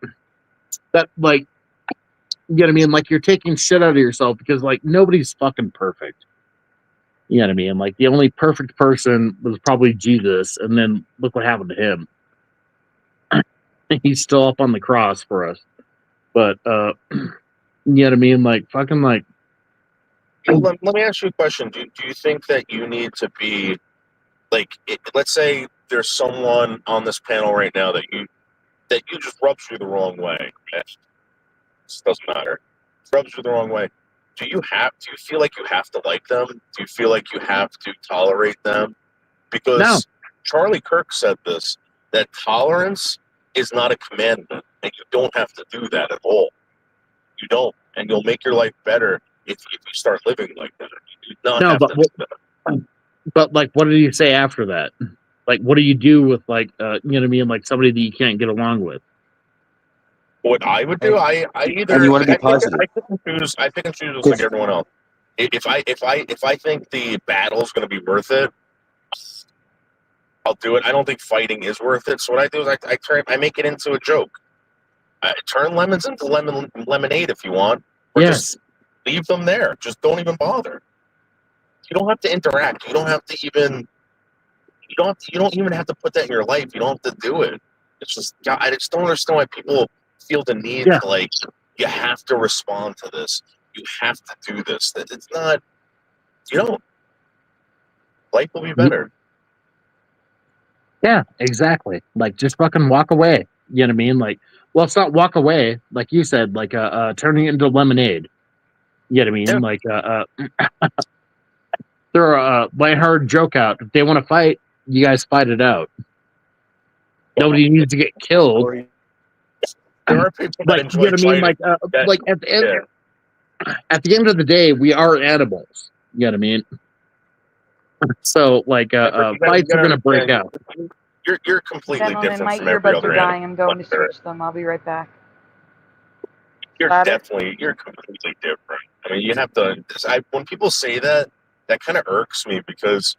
That like, you know what I mean? Like you're taking shit out of yourself because like nobody's fucking perfect. You know what I mean? Like the only perfect person was probably Jesus, and then look what happened to him. He's still up on the cross for us. But you know what I mean? Like fucking like. Let me ask you a question. Do you think that you need to be like, let's say there's someone on this panel right now that you just rubs you the wrong way. It doesn't matter. Rubs you the wrong way. Do you feel like you have to like them? Do you feel like you have to tolerate them? Because Charlie Kirk said this, that tolerance is not a commandment, and you don't have to do that at all. You don't, and you'll make your life better if you start living like that. You do not have to do that. But like, what did you say after that? Like, what do you do with like, you know what I mean? Like somebody that you can't get along with. What I would do, I either and you want to be positive. I pick and choose just like everyone else. If I think the battle is going to be worth it, I'll do it. I don't think fighting is worth it. So what I do is I make it into a joke. Turn lemons into lemonade if you want, or just leave them there. Just don't even bother. You don't have to interact. You don't have to even. You don't even have to put that in your life. You don't have to do it. It's just I just don't understand why people feel the need to like, you have to respond to this. You have to do this. That it's not. You don't. Life will be better. Yeah, exactly. Like just fucking walk away. You know what I mean? Like, well, it's not walk away, like you said, like turning it into lemonade. You know what I mean? Like throw a lighthearted joke out. If they want to fight, you guys fight it out. Nobody needs to get killed. There are people that like, enjoy you know what I mean? fighting. Like at the end of the day, we are animals. You know what I mean? So like fights are gonna break out. You're completely Gentlemen, different my from every earbuds other are dying. animal. I'm going to switch them. I'll be right back. You're completely different. I mean, you have to. When people say that, that kind of irks me because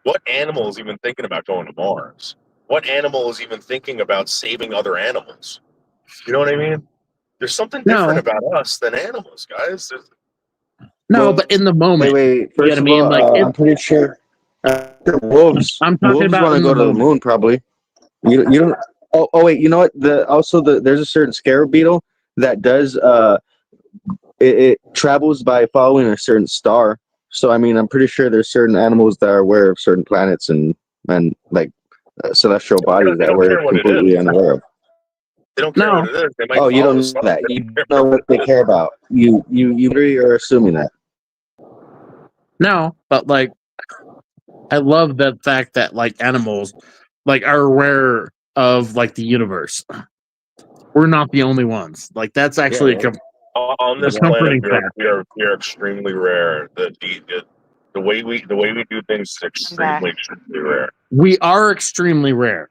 what animal is even thinking about going to Mars? What animal is even thinking about saving other animals? You know what I mean? There's something different about us than animals, guys. But in the moment, Wait. First you know of what I mean? all, Like I'm pretty sure wolves. I'm talking Wolves about want to in go the to the moment. moon, probably. You don't. Oh wait. You know what? There's a certain scarab beetle that does it travels by following a certain star. So I mean, I'm pretty sure there's certain animals that are aware of certain planets and like celestial bodies that we're completely unaware of. They don't care what it is. They might You follow don't stuff. know that. You don't know what they care about. You really are assuming that. No, but like I love the fact that like animals like are aware of like the universe. We're not the only ones. Like that's actually on this planet. We are extremely rare. The way we do things is extremely rare. We are extremely rare.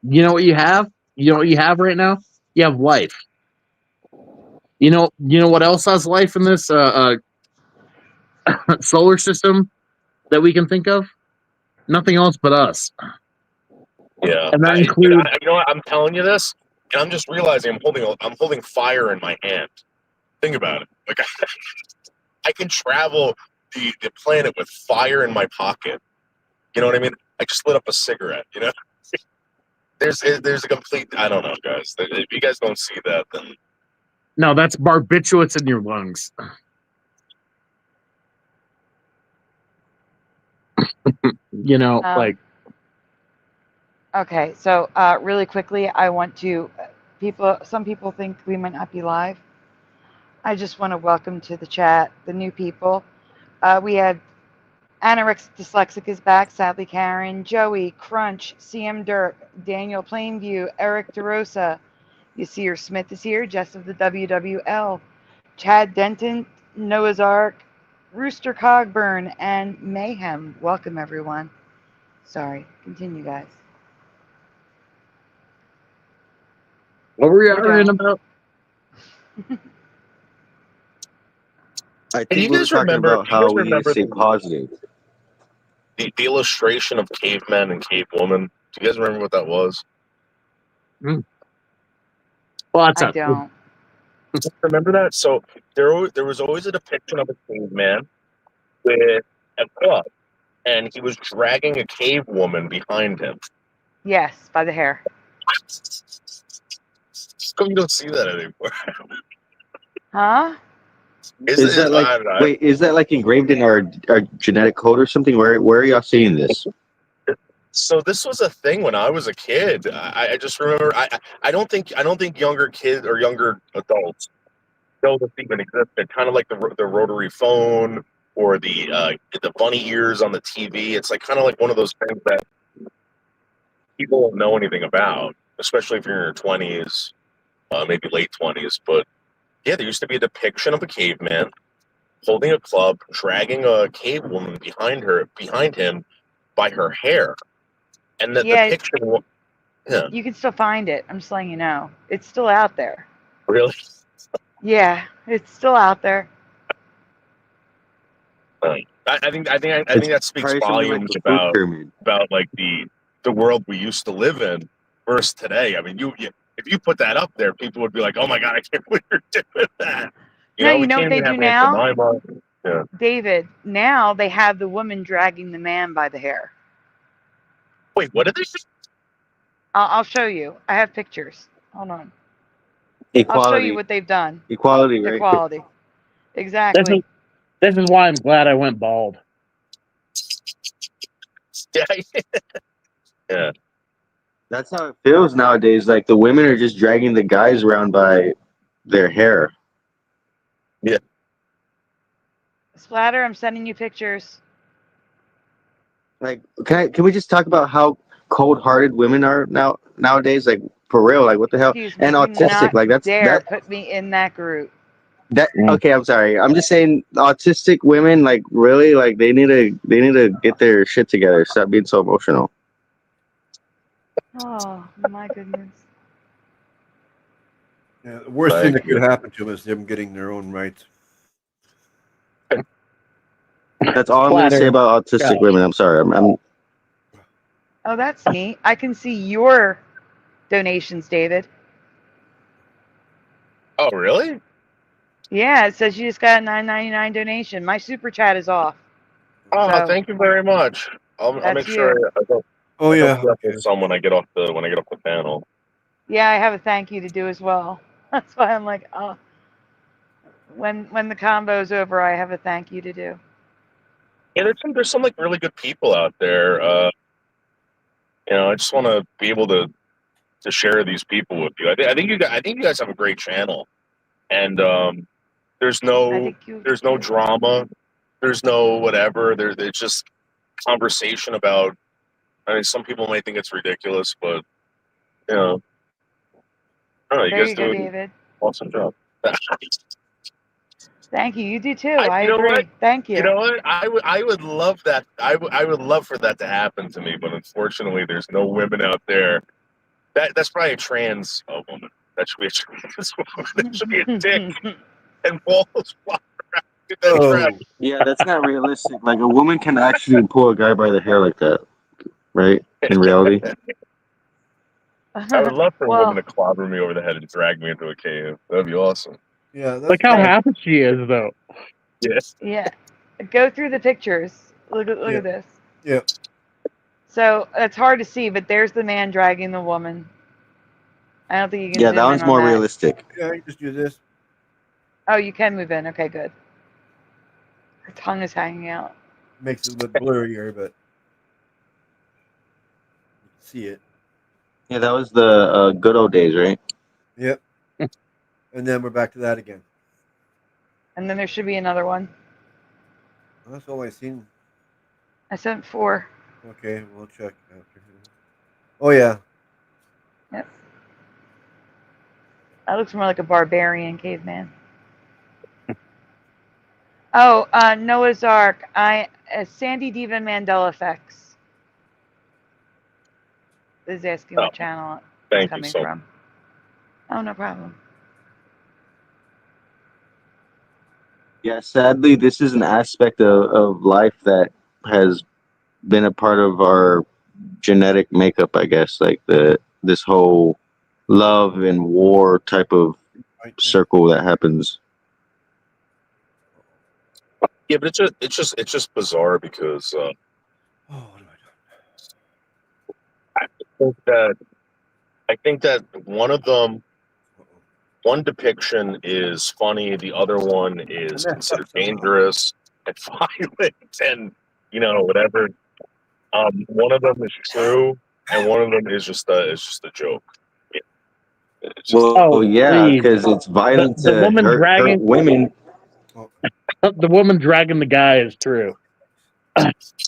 You know what you have? You know what you have right now? You have life. You know what else has life in this solar system that we can think of? Nothing else but us. Yeah, and that includes. You know what? I'm telling you this, and I'm just realizing I'm holding fire in my hand. Think about it. Like I can travel the planet with fire in my pocket. You know what I mean? I just lit up a cigarette. You know, there's a complete. I don't know, guys. If you guys don't see that, then no, that's barbiturates in your lungs. You know, like. Okay, so really quickly, I want to. Some people think we might not be live. I just want to welcome to the chat the new people. We had Anorexic Dyslexic is back, sadly Karen, Joey, Crunch, CM Dirk, Daniel Plainview, Eric DeRosa, Yasir Smith is here, Jess of the WWL, Chad Denton, Noah's Ark, Rooster Cogburn, and Mayhem. Welcome, everyone. Sorry, continue, guys. What were you arguing about? I think we were talking about how we need to stay positive. The illustration of cavemen and cavewomen. Do you guys remember what that was? Well, that's I don't. Remember that? So there was always a depiction of a caveman with a club, and he was dragging a cave woman behind him. Yes, by the hair. How come you don't see that anymore? Huh? Is that like wait? Is that like engraved in our genetic code or something? Where are y'all seeing this? So this was a thing when I was a kid. I just remember. I don't think younger kids or younger adults know this even existed. Kind of like the rotary phone or the bunny ears on the TV. It's like kind of like one of those things that people don't know anything about, especially if you're in your 20s, maybe late 20s. But yeah, there used to be a depiction of a caveman holding a club, dragging a cave woman behind him by her hair. And the picture, yeah. You can still find it. I'm just letting you know. It's still out there. Really? Yeah, it's still out there. I think that speaks volumes about like the world we used to live in versus today. I mean, if you put that up there, people would be like, "Oh my god, I can't believe you're doing that." You know what they do now? Yeah. David, now they have the woman dragging the man by the hair. Wait, what did they say? I'll show you. I have pictures. Hold on. Equality. I'll show you what they've done. Equality, right? Equality. Exactly. This is why I'm glad I went bald. Yeah. That's how it feels nowadays. Like the women are just dragging the guys around by their hair. Yeah. Splatter, I'm sending you pictures. Like, can we just talk about how cold-hearted women are nowadays? Like, for real, like what the hell? Excuse me, And do autistic, not like dare put me in that group. Okay, I'm sorry. I'm just saying, autistic women, like really, like they need to get their shit together. Stop being so emotional. Oh my goodness. Yeah, the worst thing that could happen to them is them getting their own rights. That's all I'm going to say about autistic women. I'm sorry. I'm Oh, that's neat. I can see your donations, David. Oh, really? Yeah, it says you just got a $9.99 donation. My super chat is off. Oh, So, thank you very much. I'll make sure I go. Oh yeah. Some when I get off the panel. Yeah, I have a thank you to do as well. That's why I'm like, oh. When the combo's over, I have a thank you to do. Yeah, there's some like really good people out there. I just want to be able to share these people with you. I think you guys have a great channel, and there's no drama, there's no whatever. It's just conversation about. I mean, some people may think it's ridiculous, but I don't know, you guys do an awesome job. Thank you. You do too. I agree. What? Thank you. You know what? I would love that. I would love for that to happen to me, but unfortunately, there's no women out there. That's probably a trans woman. That should be a trans woman. That should be a dick and balls flying around. Yeah, that's not realistic. Like a woman can actually pull a guy by the hair like that, right? In reality. I would love for a woman to clobber me over the head and drag me into a cave. That'd be awesome. Yeah, look how happy she is, though. Yes. Yeah. Go through the pictures. Look at this. Yeah. So it's hard to see, but there's the man dragging the woman. I don't think you can. Yeah, zoom that in one's on more that. realistic. Yeah, you just do this. Oh, you can move in. Okay, good. Her tongue is hanging out. Makes it look blurrier, but you can see it. Yeah, that was the good old days, right? Yep. And then we're back to that again. And then there should be another one. Well, that's all I seen. I sent 4. Okay, we'll check after. Oh yeah. Yep. That looks more like a barbarian caveman. Oh, Noah's Ark. Sandy Diva Mandela Effects is asking what channel it's coming from. Oh, no problem. Yeah, sadly, this is an aspect of life that has been a part of our genetic makeup, I guess. Like this whole love and war type of circle that happens. Yeah, but it's just bizarre because I think that one depiction is funny, the other one is considered dangerous and violent, and whatever. One of them is true, and one of them is just a joke. Yeah. Well, yeah, because it's violent the to woman hurt dragging women. The woman dragging the guy is true.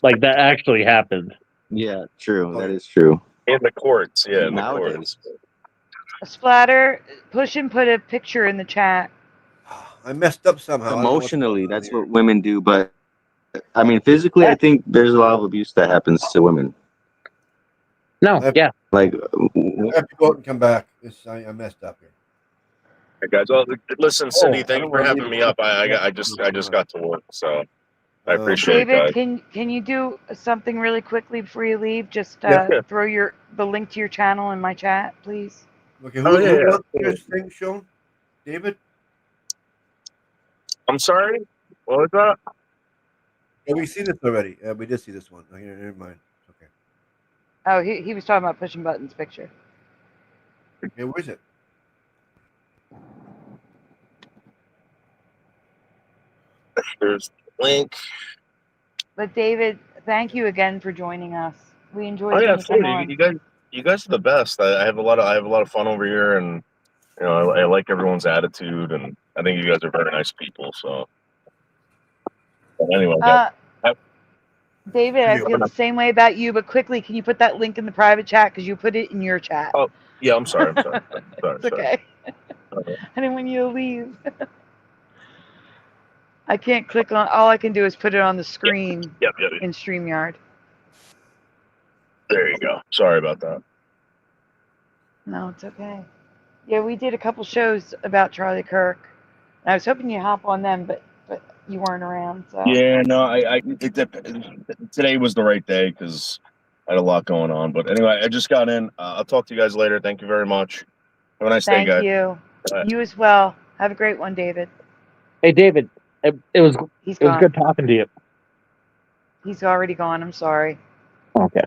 Like that actually happened. Yeah, true. That is true. In the courts, yeah. In Nowadays. the courts. Splatter, push and put a picture in the chat. I messed up somehow. Emotionally, that's what women do. But I mean, physically, I think there's a lot of abuse that happens to women. No, yeah. Like, I have to go out and come back. I messed up here. Hey guys, well, listen, Cindy, thank you for having me up. I just got to work, so I appreciate David, it, guys. can you do something really quickly before you leave? Just Yeah. throw the link to your channel in my chat, please. Okay, who wants this thing shown? David? I'm sorry? What was that? Yeah, we've seen this already. We did see this one. Okay, never mind. Okay. Oh, he was talking about pushing buttons picture. Okay, where is it? There's the link. But David, thank you again for joining us. We enjoyed Oh yeah, when you come absolutely. on. You guys are the best. I have a lot of fun over here, and I like everyone's attitude, and I think you guys are very nice people. So anyway, David, I feel the same way about you, but quickly, can you put that link in the private chat because you put it in your chat? Oh yeah, I'm sorry. It's okay. I didn't want you to leave. I can't click on. All I can do is put it on the screen in StreamYard. There you go. Sorry about that. No, it's okay. Yeah, we did a couple shows about Charlie Kirk. And I was hoping you'd hop on them, but you weren't around. So. Yeah, no, today was the right day because I had a lot going on. But anyway, I just got in. I'll talk to you guys later. Thank you very much. Have a nice day, guys. Thank you. Bye. You as well. Have a great one, David. Hey, David, it was good talking to you. He's already gone. I'm sorry. Okay.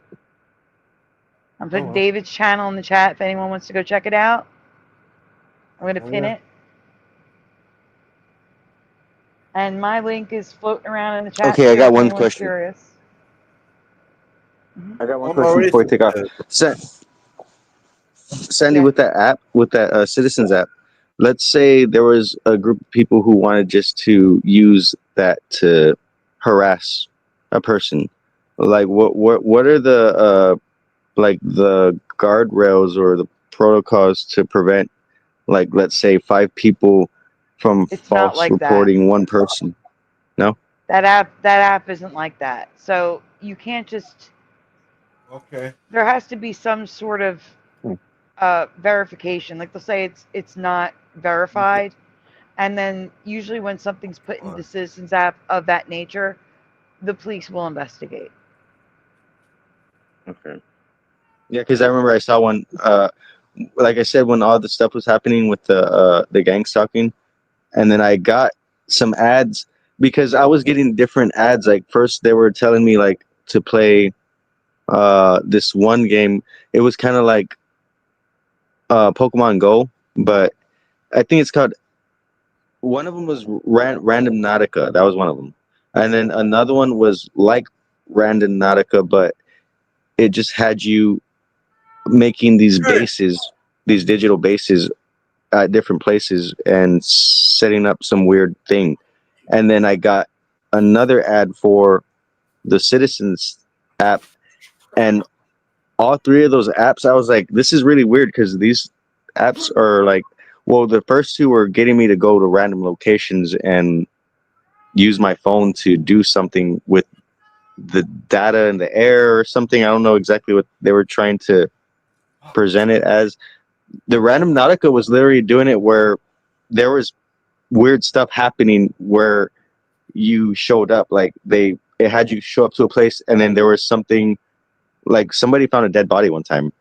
I'm putting David's channel in the chat if anyone wants to go check it out. I'm going to pin it. And my link is floating around in the chat. Okay, I got one anyone's question. Curious. I got one question before we take off. Sandy, with that app, with that Citizens app, let's say there was a group of people who wanted just to use that to harass a person. Like, what are the the guardrails or the protocols to prevent, like, let's say 5 people from false reporting one person? No? That app isn't like that. So you can't just. Okay. There has to be some sort of verification. Like, they'll say it's not verified, and then usually when something's put into the Citizens app of that nature, the police will investigate. Okay. Yeah, because I remember I saw one. Like I said, when all the stuff was happening with the gang stalking, and then I got some ads because I was getting different ads. Like, first they were telling me like to play this one game. It was kind of like Pokemon Go, but I think it's called. One of them was Random Nautica. That was one of them, and then another one was like Random Nautica, but it just had you making these bases, these digital bases at different places and setting up some weird thing. and then I got another ad for the Citizens app, and all three of those apps, I was like, this is really weird because these apps are like, well, the first two were getting me to go to random locations and use my phone to do something with the data in the air or something. I don't know exactly what they were trying to present it as. The Random Nautica was literally doing it where there was weird stuff happening where you showed up, like it had you show up to a place, and then there was something like somebody found a dead body one time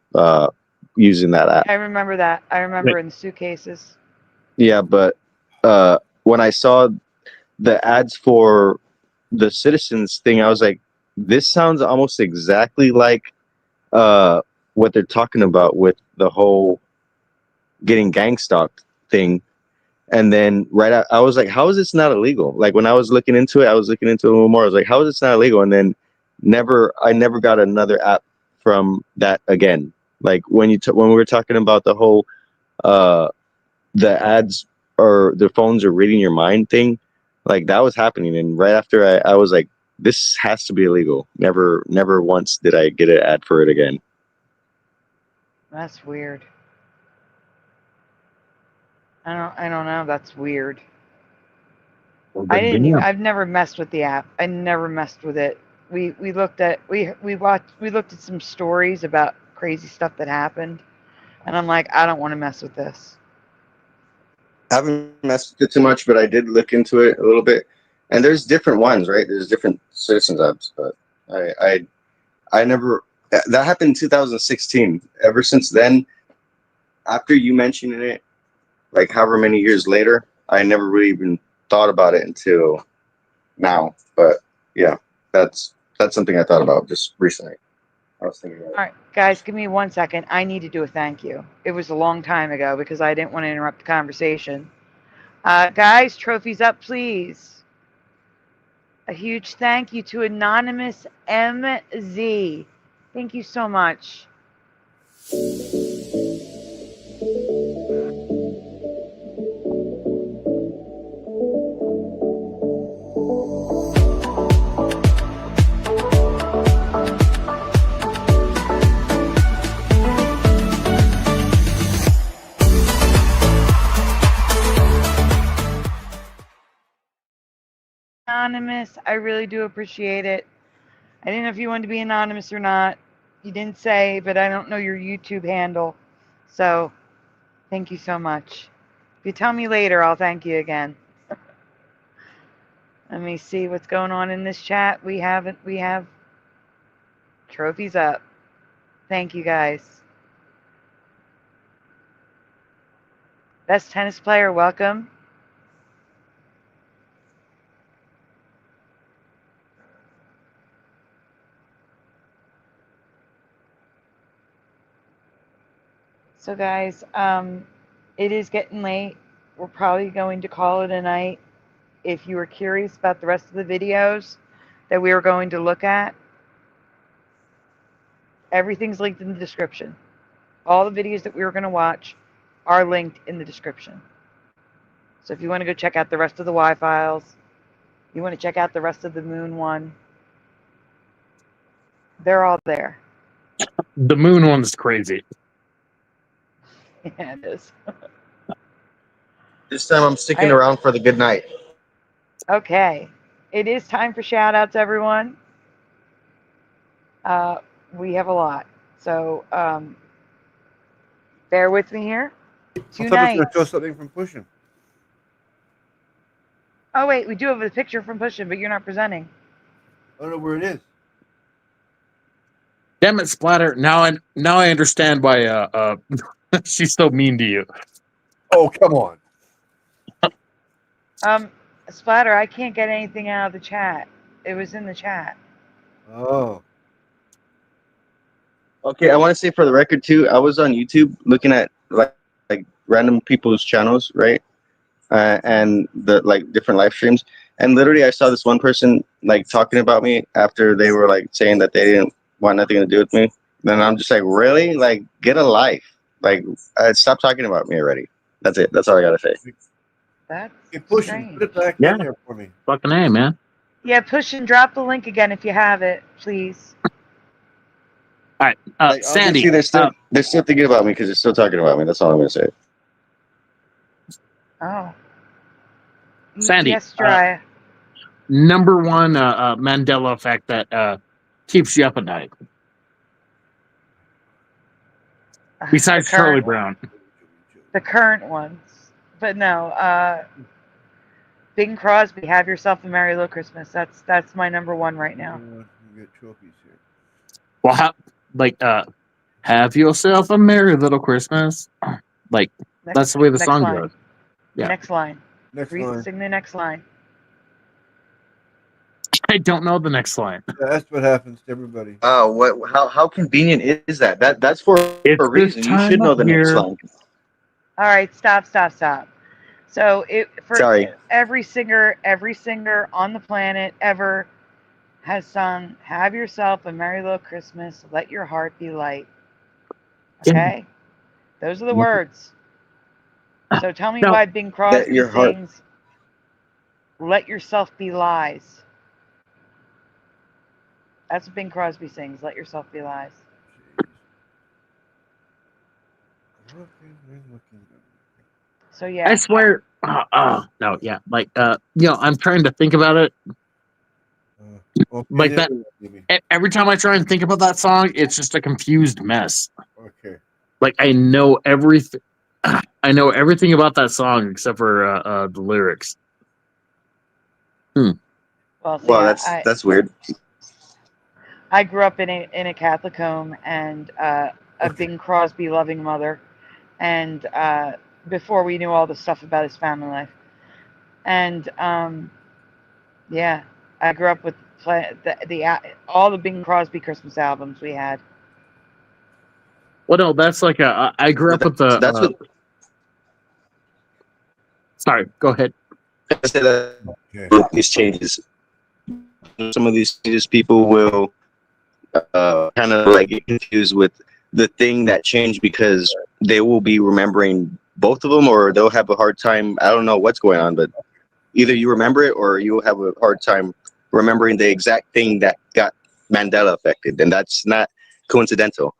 using that app. I remember that. I remember in the suitcases. Yeah, but when I saw the ads for the Citizens thing, I was like, this sounds almost exactly like what they're talking about with the whole getting gang stalked thing. And then I was like, how is this not illegal? Like when I was looking into it, I was looking into it a little more. I was like, how is this not illegal? And then I never got another app from that again. Like when we were talking about the whole the ads or the phones are reading your mind thing, like that was happening. And right after I was like, this has to be illegal. Never once did I get an ad for it again. That's weird. I don't know. That's weird. I've never messed with the app. I never messed with it. We looked at some stories about crazy stuff that happened, and I'm like, I don't want to mess with this. I haven't messed with it too much, but I did look into it a little bit. And there's different ones, right? There's different Citizens apps, but I never. That happened in 2016. Ever since then, after you mentioning it, like however many years later, I never really even thought about it until now. But yeah, that's something I thought about just recently. I was thinking about it. All right, guys, give me 1 second. I need to do a thank you. It was a long time ago because I didn't want to interrupt the conversation. Guys, trophies up, please. A huge thank you to Anonymous MZ. Thank you so much. Anonymous, I really do appreciate it. I didn't know if you wanted to be anonymous or not. You didn't say, but I don't know your YouTube handle. So, thank you so much. If you tell me later, I'll thank you again. Let me see what's going on in this chat. We have trophies up. Thank you, guys. Best tennis player, welcome. So guys, it is getting late. We're probably going to call it a night. If you were curious about the rest of the videos that we were going to look at, everything's linked in the description. All the videos that we were going to watch are linked in the description. So if you want to go check out the rest of the Y files, you want to check out the rest of the Moon one, they're all there. The Moon one's crazy. Yeah, it is. This time I'm sticking around for the good night. Okay. It is time for shout outs, everyone. We have a lot. So bear with me here. Someone's going to show something from Pushing. Oh, wait. We do have a picture from Pushing, but you're not presenting. I don't know where it is. Damn it, Splatter. Now I understand why she's so mean to you. Oh, come on. Splatter, I can't get anything out of the chat. It was in the chat. Oh. Okay, I want to say for the record too, I was on YouTube looking at like random people's channels, right? And the different live streams, and literally I saw this one person talking about me after they were saying that they didn't want nothing to do with me. Then I'm just like, really? Get a life. Stop talking about me already. That's it. That's all I gotta say. That's pushing. Put it back in there for me. Fucking A, man. Yeah, push and drop the link again if you have it, please. All right, Like, Sandy. obviously, they're still thinking about me because they're still talking about me. That's all I'm gonna say. Oh. Sandy. Yes, Dry. Number one Mandela effect that keeps you up at night. Besides Charlie Brown. The current ones. But no, Bing Crosby, Have Yourself a Merry Little Christmas. That's my number one right now. You get trophies here. Well, have yourself a merry little Christmas. Like, that's the way the song line. goes. Yeah. Next line. Next line. Sing the next line. I don't know the next line. Yeah, that's what happens to everybody. Oh, what? How convenient is that? That's for a reason. You should know the next line. All right, stop. So Sorry. every singer on the planet ever has sung "Have Yourself a Merry Little Christmas, Let Your Heart Be Light." Okay, those are the words. So tell me why Bing Crosby sings "Let Yourself Be Lies." That's what Bing Crosby sings. Let yourself be lies. So yeah. I swear. No, yeah. Like, I'm trying to think about it. Like that. Every time I try and think about that song, it's just a confused mess. Okay. Like, I know everything. I know everything about that song except for the lyrics. Well, that's weird. I grew up in a Catholic home and a Bing Crosby loving mother, and before we knew all the stuff about his family life, and yeah, I grew up with all the Bing Crosby Christmas albums we had. Well, no, that's like I grew up with the. That's what. Sorry, go ahead. I said that these changes. Some of these changes, people will kind of like get confused with the thing that changed because they will be remembering both of them, or they'll have a hard time. I don't know what's going on, but either you remember it or you will have a hard time remembering the exact thing that got Mandela affected, and that's not coincidental.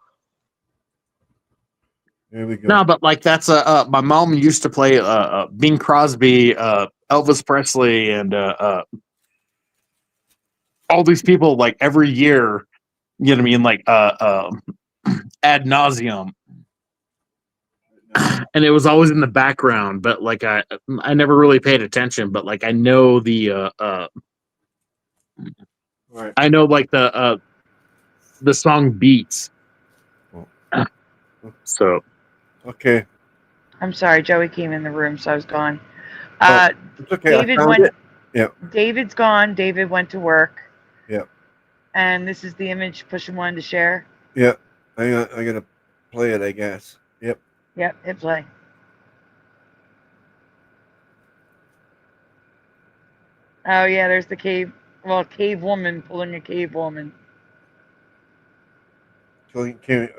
There we go. No, but like that's my mom used to play Bing Crosby, Elvis Presley, and all these people like every year. You know what I mean? Like ad nauseum, and it was always in the background. But like I never really paid attention. But like I know the right. I know like the song beats. So. Okay. I'm sorry, Joey came in the room, so I was gone. It's okay. David went. Yeah. David's gone. David went to work. Yeah. And this is the image Pushing wanted to share. Yeah. I'm gonna play it, I guess. Yep. Yep. Hit play. Oh yeah, there's the cave. Well, cave woman pulling a cave woman. So a cave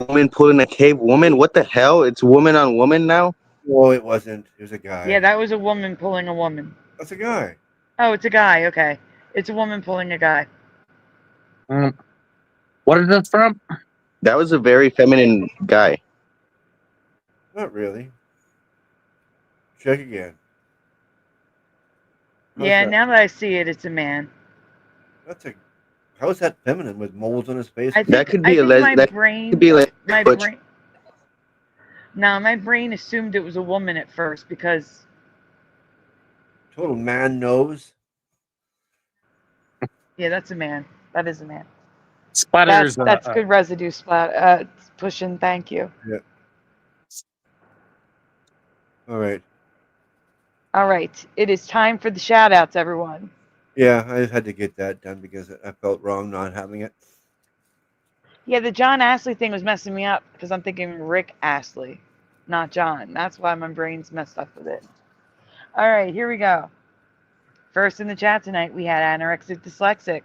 woman pulling a cave woman? What the hell? It's woman on woman now? No, it wasn't. It was a guy. Yeah, that was a woman pulling a woman. That's a guy. Oh, it's a guy. Okay. It's a woman pulling a guy. What is that from? That was a very feminine guy. Not really. Check again. Yeah, now that I see it, it's a man. How is that feminine with moles on his face? That could be that could be like my brain. No, my brain assumed it was a woman at first because total man nose. Yeah, that's a man. That is a man. Splatters. That's good residue splat. Pushing. Thank you. Yeah. All right. All right. It is time for the shout outs, everyone. Yeah, I just had to get that done because I felt wrong not having it. Yeah, the John Astley thing was messing me up because I'm thinking Rick Astley, not John. That's why my brain's messed up with it. All right, here we go. First in the chat tonight, we had Anorexic Dyslexic,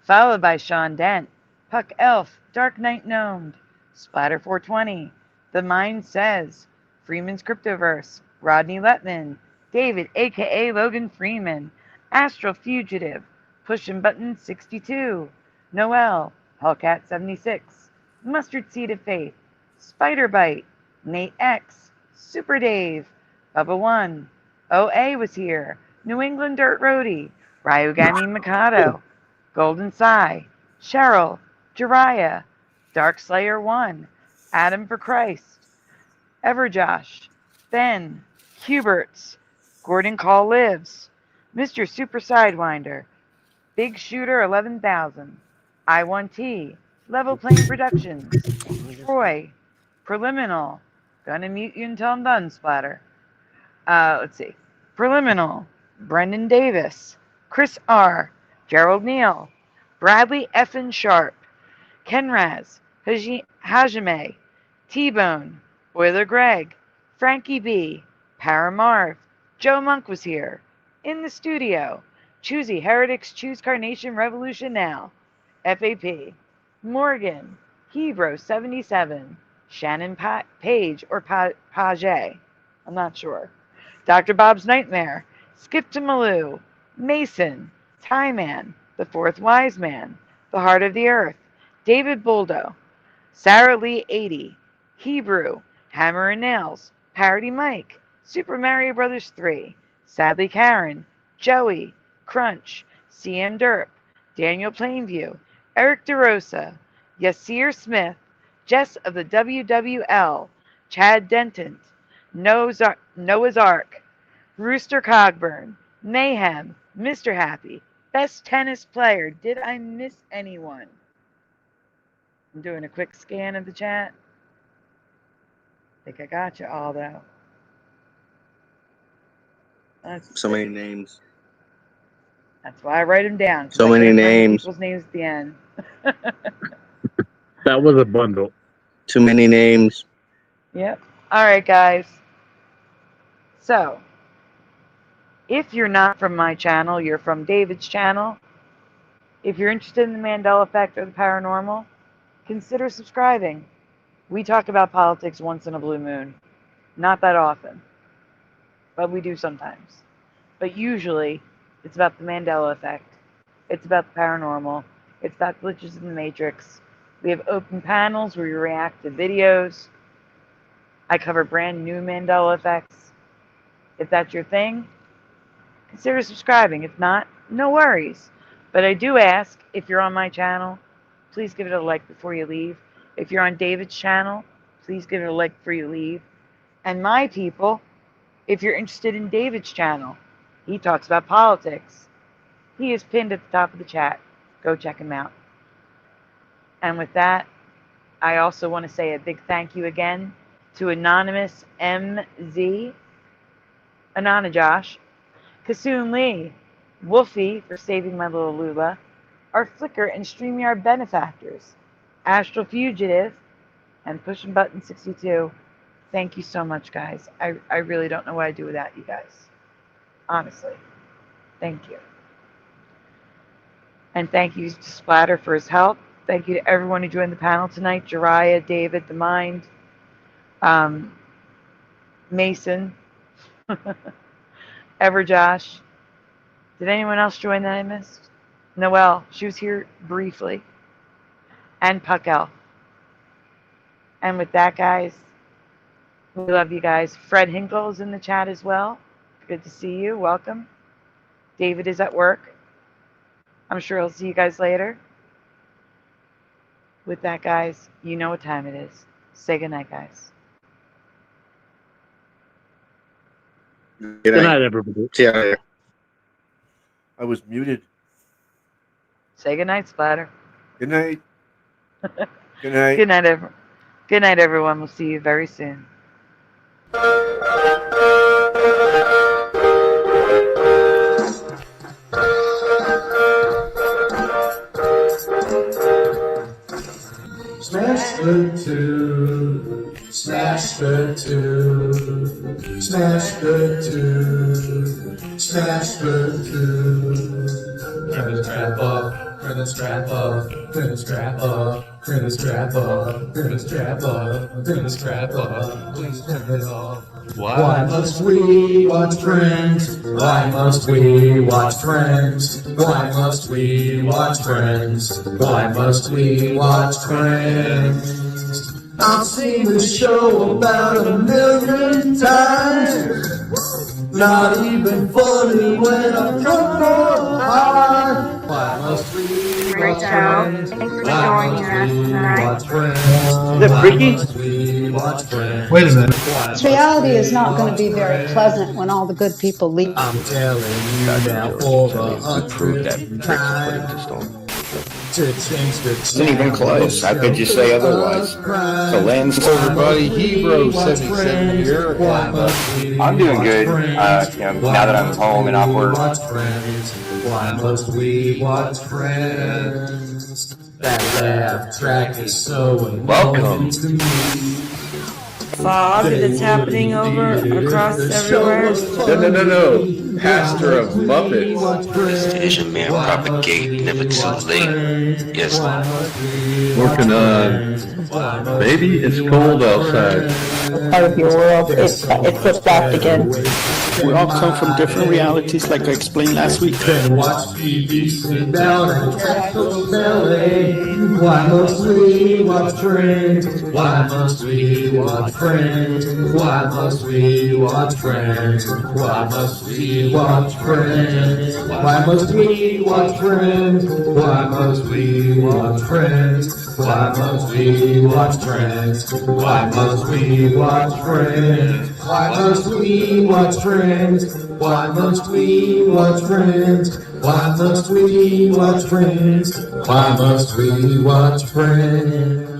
followed by Sean Dent, Puck Elf, Dark Knight Gnomed, Splatter 420, The Mind Says, Freeman's Cryptoverse, Rodney Letman, David, a.k.a. Logan Freeman, Astral Fugitive, Pushing Button 62, Noel, Hellcat 76, Mustard Seed of Faith, Spider Bite, Nate X, Super Dave, Bubba One, OA was here, New England Dirt Roadie, Ryugami Mikado, Golden Sai, Cheryl, Jiraiya, Darkslayer 1, Adam for Christ, Everjosh, Ben, Huberts, Gordon Call Lives, Mr. Super Sidewinder, Big Shooter 11,000, I1T, Level Plane Productions, Troy, Preliminal, Gonna mute you until I'm done, Splatter. Let's see. Preliminal, Brendan Davis, Chris R., Gerald Neal, Bradley Effin Sharp, Kenraz, Hajime, T-Bone, Boiler Greg, Frankie B., Paramarv, Joe Monk was here, in the studio, Choosy Heretics Choose Carnation Revolution Now, FAP, Morgan, Hebrew 77, Shannon Page or Page, I'm not sure, Dr. Bob's Nightmare, Skip to Malou, Mason, Tie Man, The Fourth Wise Man, The Heart of the Earth, David Boldo, Sarah Lee 80, Hebrew, Hammer and Nails, Parody Mike, Super Mario Brothers 3, Sadly Karen, Joey, Crunch, CM Derp, Daniel Plainview, Eric DeRosa, Yasir Smith, Jess of the WWL, Chad Denton, Noah's Ark, Rooster Cogburn, Mayhem, Mr. Happy, Best Tennis Player. Did I miss anyone? I'm doing a quick scan of the chat. I think I got you all, though. So many names. That's why I write them down. So many names. People's names at the end. That was a bundle. Too many names. Yep. All right, guys. So, if you're not from my channel, you're from David's channel. If you're interested in the Mandela effect or the paranormal, consider subscribing. We talk about politics once in a blue moon. Not that often, but we do sometimes. But usually, it's about the Mandela effect. It's about the paranormal. It's about glitches in the Matrix. We have open panels where you react to videos. I cover brand new Mandela effects. If that's your thing, consider subscribing. If not, no worries. But I do ask, if you're on my channel, please give it a like before you leave. If you're on David's channel, please give it a like before you leave. And my people, if you're interested in David's channel, he talks about politics. He is pinned at the top of the chat. Go check him out. And with that, I also want to say a big thank you again to Anonymous MZ, Ananajosh, Kasoon Lee, Wolfie for saving my little Lula, our Flickr and StreamYard benefactors, Astral Fugitive, and Pushing Button 62. Thank you so much, guys. I really don't know what I'd do without you guys. Honestly. Thank you. And thank you to Splatter for his help. Thank you to everyone who joined the panel tonight. Jiraiya, David, The Mind, Mason, Everjosh. Did anyone else join that I missed? Noelle, she was here briefly. And Puckel. And with that, guys, we love you guys. Fred Hinkle is in the chat as well. Good to see you. Welcome. David is at work. I'm sure he'll see you guys later. With that, guys, you know what time it is. Say goodnight, guys. Good night, everybody. See you later. I was muted. Say goodnight, Splatter. Good night. Good night. Good night, everyone. Good night, everyone. We'll see you very soon. Smash the two, smash the two, smash the two, smash the two. Turn the strap up, turn the strap up, turn the strap up. Turn the strap up, turn the strap up, turn the strap up, please turn it off. Why must we watch Friends? Why must we watch Friends? Why must we watch Friends? Why must we watch Friends? I've seen this show about 1,000,000 times. Not even funny when I'm drunk or high. Why must we watch Friends? Why must we watch Friends? Is that freaky? Why must we watch Friends? Wait a minute. This reality is not going to be very pleasant when all the good people leave. I'm telling you now for the 100th time. To change the Isn't even close. How could you say otherwise? The lens. Everybody, Hero 77 here. I'm doing good. Now that I'm home and off work. Why must we watch Friends? That laugh track is so Welcome. to me. Fog that's happening over across everywhere. No. Pastor of Muppets. This Asian man propagate never too late. Yes. Working on. Maybe it's cold outside. Part of your world, it flipped back again. We all come from different realities, like I explained last week. Then watch TV sit down and tackle belly. Why must we watch Friends? Why must we watch Friends? Why must we watch Friends? Why must we watch Friends? Why must we watch Friends? Why must we watch Friends? Why must we watch Friends? Why must we watch Friends? Why must we watch Friends? Why must we watch Friends? Why must we watch Friends? Why must we watch Friends?